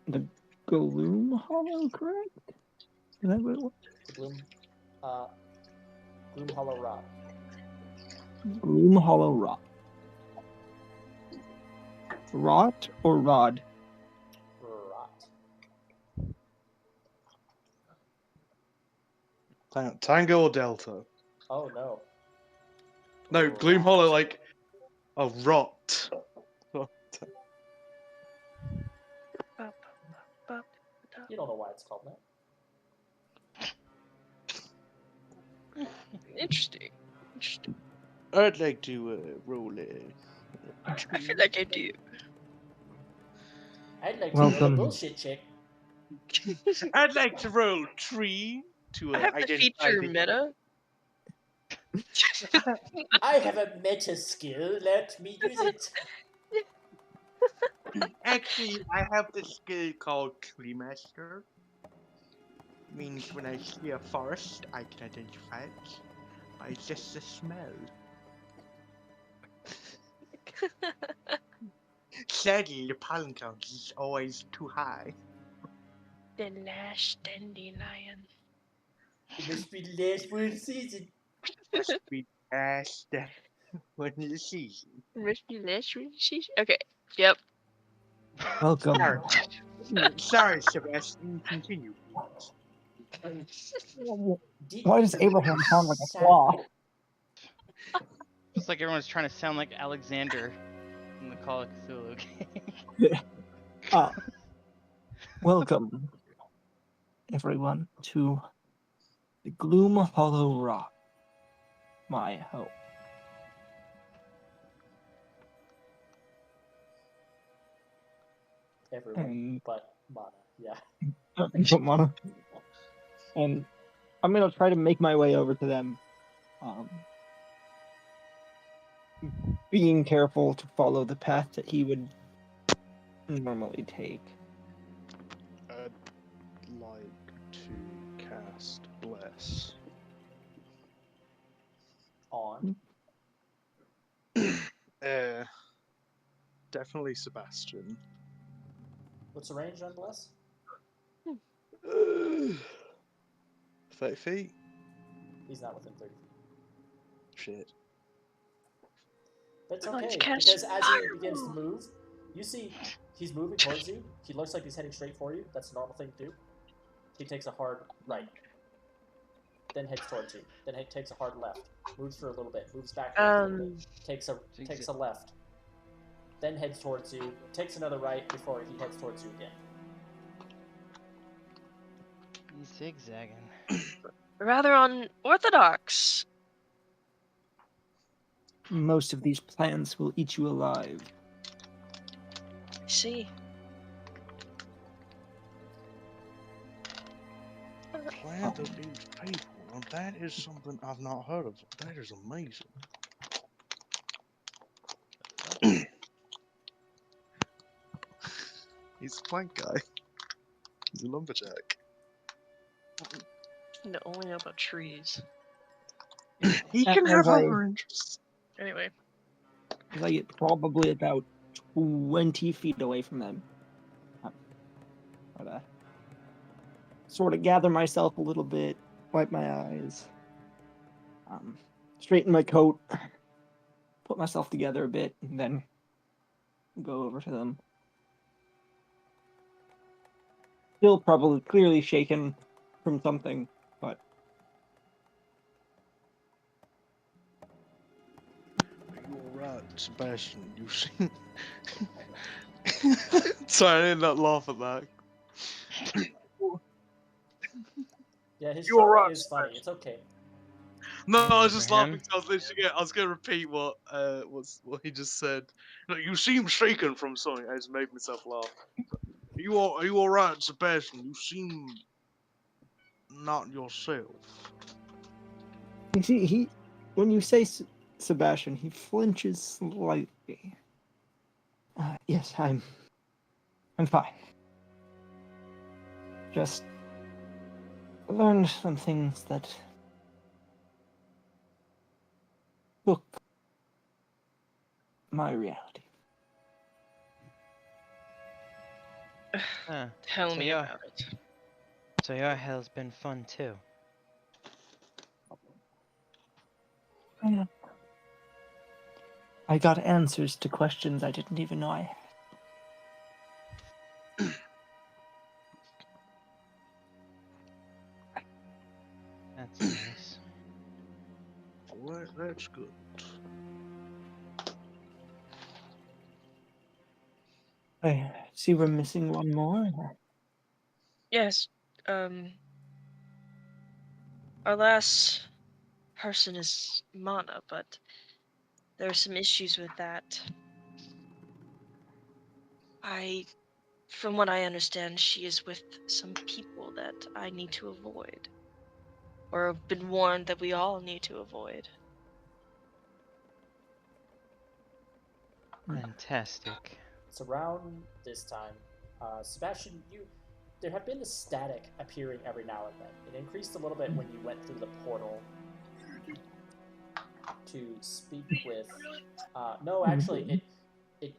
the Gloom Hollow, correct? Is that what it was? The Gloom Hollow Rock. Gloom Hollow Rot. Rot or Rod? Rot. Tango or Delta? Oh no. No, Gloom Rot. Hollow, like a rot. You don't know why it's called that. Interesting. I'd like to roll a. I feel like I do. I'd like to roll a Welcome. bullshit check. I'd like to roll 3 to I have the identify feature the. meta. I have a meta skill. Let me use it. Actually, I have the skill called Cluemaster. Means when I see a forest, I can identify it by just the smell. Sadly, the pollen count is always too high. The last dandelion. It must be the last one of the season. Must be past the one of the season. Must be last one of the season. Okay. Yep. Welcome. Sorry, Sebastian. Continue. Why does Abraham sound like a claw? It's like everyone's trying to sound like Alexander in the Call of Cthulhu game. Welcome, everyone, to the Gloom Hollow Rock, my home. Everyone but Mana. Yeah. But Mana. And I'm gonna try to make my way over to them, being careful to follow the path that he would normally take. I'd like to cast Bless. On. Definitely Sebastian. What's the range on Bless? 30 feet? He's not within 30 feet. Shit. That's Oh, he's okay, cast because as he fire. begins to move, you see he's moving towards you. He looks like he's heading straight for you. That's a normal thing to do. He takes a hard right, then heads towards you. Then he takes a hard left, moves for a little bit, moves back a little bit, takes a left, then heads towards you, takes another right before he heads towards you again. He's zigzagging. Rather unorthodox. Most of these plants will eat you alive. I see. Plant that eats people. Well, that is something I've not heard of. That is amazing. He's a plant guy. He's a lumberjack. I only know about trees. He can have As I- other interests. Anyway. As I get probably about 20 feet away from them, I'd sort of gather myself a little bit, wipe my eyes, straighten my coat, put myself together a bit, and then go over to them. Still probably clearly shaken from something, but You're right, Sebastian. You seem. Sorry, I did not laugh at that. Yeah, his You are story right, is funny. It's okay. No, Thank I you, was just Abraham. laughing because I was gonna repeat what he just said. No, you seem shaken from something. I just made myself laugh. Are you all right, Sebastian? You seem not yourself. you see, when you say Sebastian, he flinches slightly. Yes, I'm fine. just learned some things that took my reality. Huh. Tell So me your about it. so your hell's been fun too. Yeah. I got answers to questions I didn't even know I had. That's nice. Well, that's good. I see we're missing one more. Yes. Our last person is Mana, but there are some issues with that. From what I understand, she is with some people that I need to avoid. Or have been warned that we all need to avoid. Fantastic. It's around this time, Sebastian. There have been a static appearing every now and then. It increased a little bit when you went through the portal to speak with. No, actually, it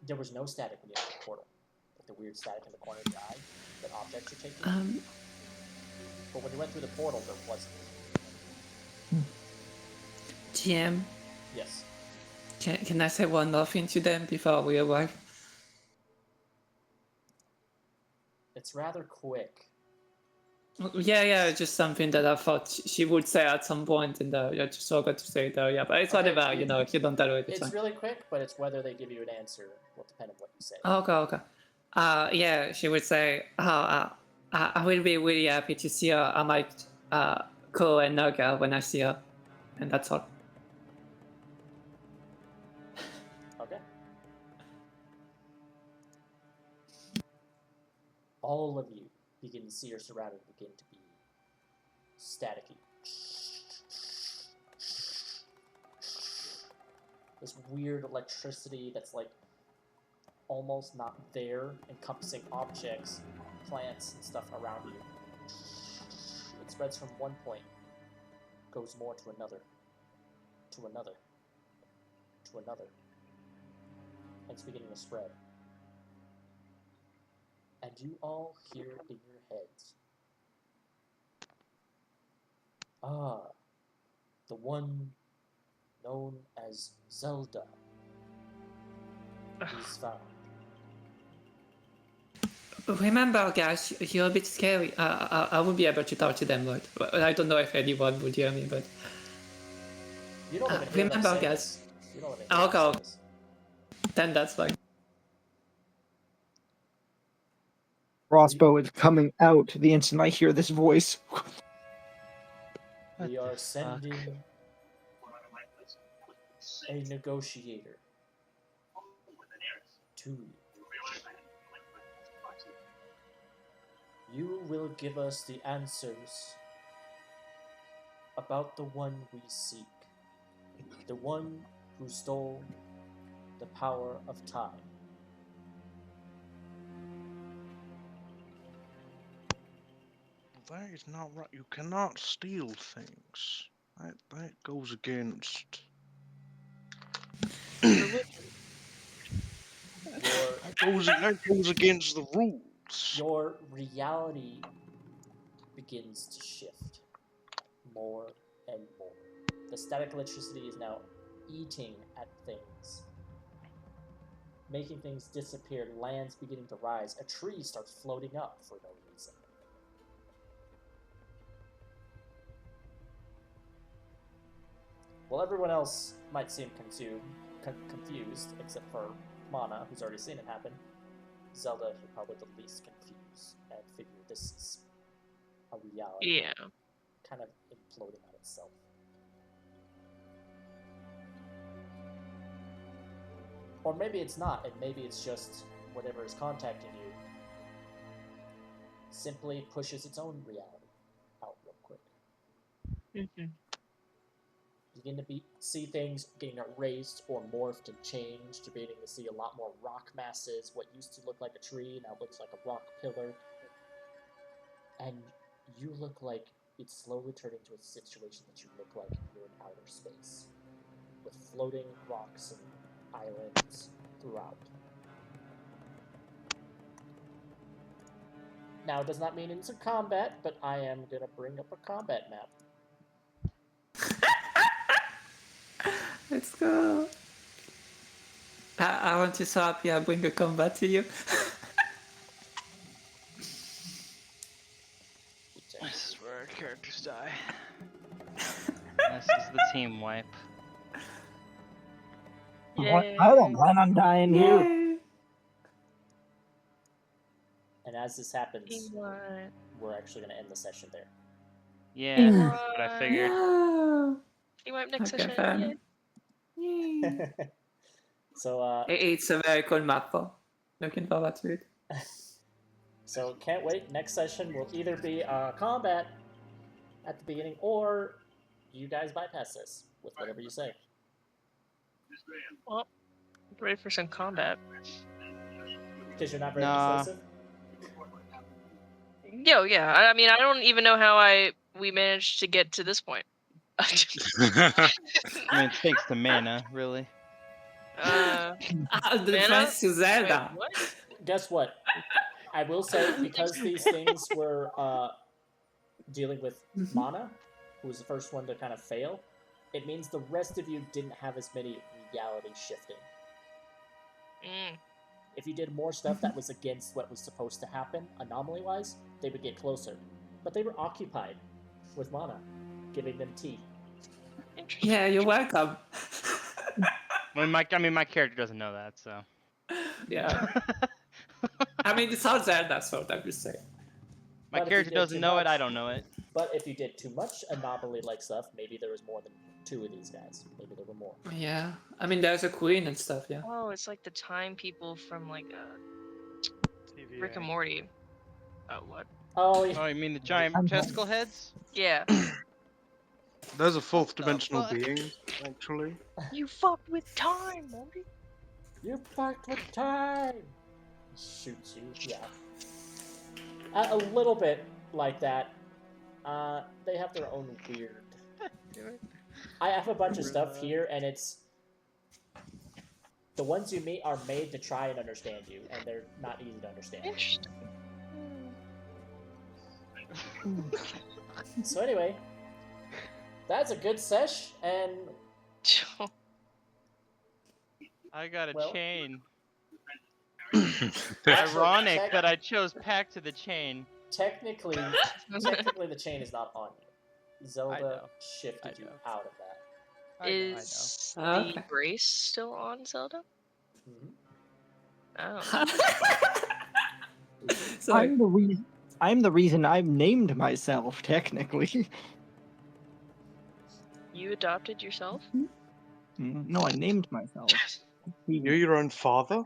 there was no static when you entered the portal. Like the weird static in the corner of your eye that objects are taking. But when you went through the portal, there wasn't. GM, Yes. can I say one more thing to them before we arrive? It's rather quick. Yeah, just something that I thought she would say at some point, and I just forgot to say it earlier. But it's Okay, whatever, if you don't tell it, it's It's fine. really quick, but it's whether they give you an answer will depend on what you say. Okay. Yeah, she would say, I will be really happy to see her. I might call and hug her when I see her, and that's all. Okay. All of you begin to see your surroundings begin to be staticky. This weird electricity that's like almost not there, encompassing objects, plants, and stuff around you. It spreads from one point, goes more to another, to another, to another, and it's beginning to spread. And you all hear in your heads, the one known as Zelda is found. Remember, guys, you're a bit scary. I would be able to talk to them, right? I don't know if anyone would hear me, but You don't even hear them remember, say guys. this. You don't even hear them Okay, say this. then that's fine. Crossbow is coming out the instant I hear this voice. We What are the sending a negotiator to you. You will give us the answers about the one we seek, the one who stole the power of time. That is not right. You cannot steal things. That goes against. That goes against the rules. Your reality begins to shift more and more. The static electricity is now eating at things, making things disappear, lands beginning to rise. A tree starts floating up for no reason. While everyone else might seem confused, except for Mana, who's already seen it happen, Zelda, you're probably the least confused and figure this is a reality. Yeah. Kind of imploding on itself. Or maybe it's not, and maybe it's just whatever is contacting you simply pushes its own reality out real quick. Mm-hmm. You begin to see things getting erased or morphed and changed. You're beginning to see a lot more rock masses. What used to look like a tree now looks like a rock pillar. and you look like it's slowly turning to a situation that you look like you're in outer space, with floating rocks and islands throughout. Now, it does not mean instant combat, but I am going to bring up a combat map. Let's go. I want to swap, yeah, bring a combat to you. This is where our characters die. This is the team wipe. Yay. I don't plan on dying here. Yay. And as this happens, Teamwork. we're actually going to end the session there. Yeah, that's what I figured. No. Teamwork next Okay, session. fine. Yay. Yay. So, It's a very cool map, though. Looking forward to it. so can't wait. Next session will either be combat at the beginning, or you guys bypass this with whatever you say. Well, ready for some combat. Because you're not very Nah. persuasive? Yo, yeah. I mean, I don't even know how we managed to get to this point. I mean, thanks to mana, really. uh, The Mana? defense to wait, Zelda. what? Guess what? I will say, because these things were dealing with Mana, who was the first one to kind of fail, it means the rest of you didn't have as many reality shifting. Mm. If you did more stuff that was against what was supposed to happen, anomaly-wise, they would get closer. But they were occupied with Mana, giving them tea. Interesting. Yeah, you're welcome. My character doesn't know that, so. Yeah. I mean, it's all Zelda, so I'm just saying. My But if you character did doesn't too know it, much- I don't know it. But if you did too much anomaly-like stuff, maybe there was more than 2 of these guys. Maybe there were more. Yeah. I mean, there's a queen and stuff, yeah. Oh, it's like the time people from like Rick and Morty. Oh, what? Oh, yeah. Oh, you mean the giant I'm- testicle heads? Yeah. There's a fourth the dimensional fuck? being, actually. You fucked with time, Morty. You fucked with time! Shoots you, yeah. A little bit like that. They have their own weird... I have a bunch of stuff here, and it's... The ones you meet are made to try and understand you, and they're not easy to understand. Interesting. So anyway, that's a good sesh, and I got a Well- chain. Actually, Ironic that I chose Pack to the chain. technically the chain is not on you. Zelda know. shifted I you know. out of that. Is I know. the Okay. brace still on Zelda? Mhm. Oh. Sorry. I'm the reason I've named myself, technically. You adopted yourself? No, I named myself. You're your own father?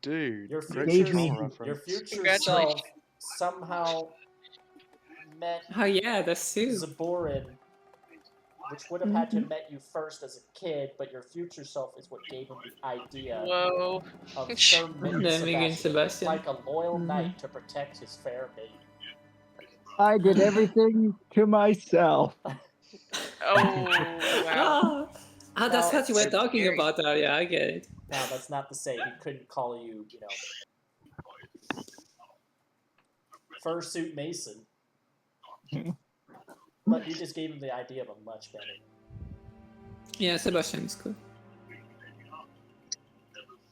Dude, Your great Gave future, me- Trauma reference. your future Congratulations. self somehow met Oh, yeah, that's true. Zaborin, which would have had to have met you first as a kid, but your future self is what gave him the idea Whoa. of Sir Mitten Naming Sebastian, Sebastian. like a loyal Mhm. knight to protect his fair maid. I did everything to myself. Oh, wow. Ah, that's Now, what you were it's talking scary. about earlier, I get it. Now, that's not to say he couldn't call you, you know, fursuit Mason. But you just gave him the idea of a much better. Yeah, Sebastian is cool.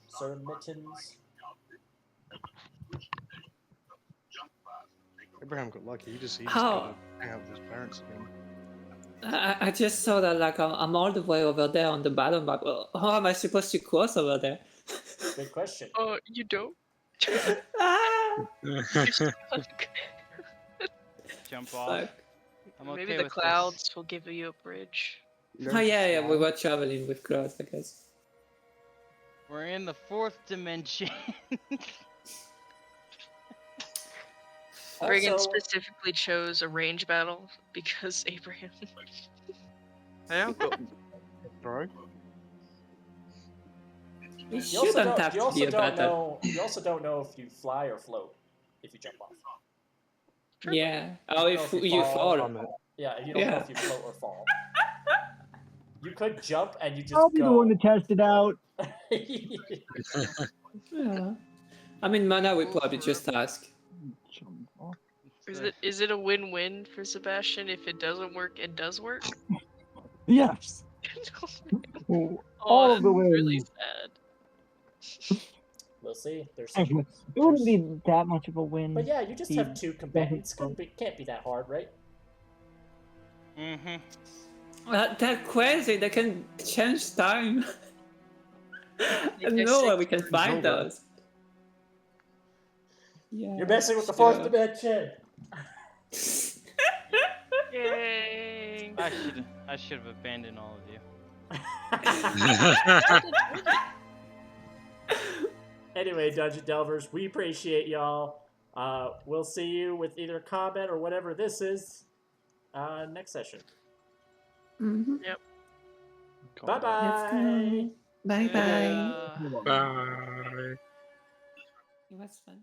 Sir Mittens. Abraham got lucky. He just How? got to hang out with his parents again. I just saw that like I'm all the way over there on the bottom map. Well, how am I supposed to cross over there? Good question. Oh, you don't? Ah! Jump off. Fuck. I'm okay Maybe the with clouds will give you a bridge. Oh yeah, we were traveling with clouds, I guess. This. We're in the 4th dimension. Reagan Also, specifically chose a range battle because Abraham. Hey, I've got... Bro. It you also shouldn't don't, have you to also be a don't battle. know. You also don't know if you fly or float if you jump off. Yeah. I Oh, don't if know if you you fall. fall. Yeah, you don't know Yeah. if you float or fall. You could jump and you just I'll be the one go. to test it out. Yeah. I mean, Mana would probably just ask. Is it a win-win for Sebastian if it doesn't work and does work? Yes. Oh, All of that's the really wins. sad. We'll see. It wouldn't be that much of a win. But yeah, you just He have two combatants. Can't be that hard, right? Mm-hmm. They're crazy. They can change time. Make No way six we can for find Zelda. those. Yeah. You're messing with the fourth sure. dimension. Yay! I should have abandoned all of you. Anyway, Dungeon Delvers, we appreciate y'all. We'll see you with either comment or whatever this is next session. Mm-hmm. Yep. Bye bye. Bye bye. Yeah. Bye. It was fun.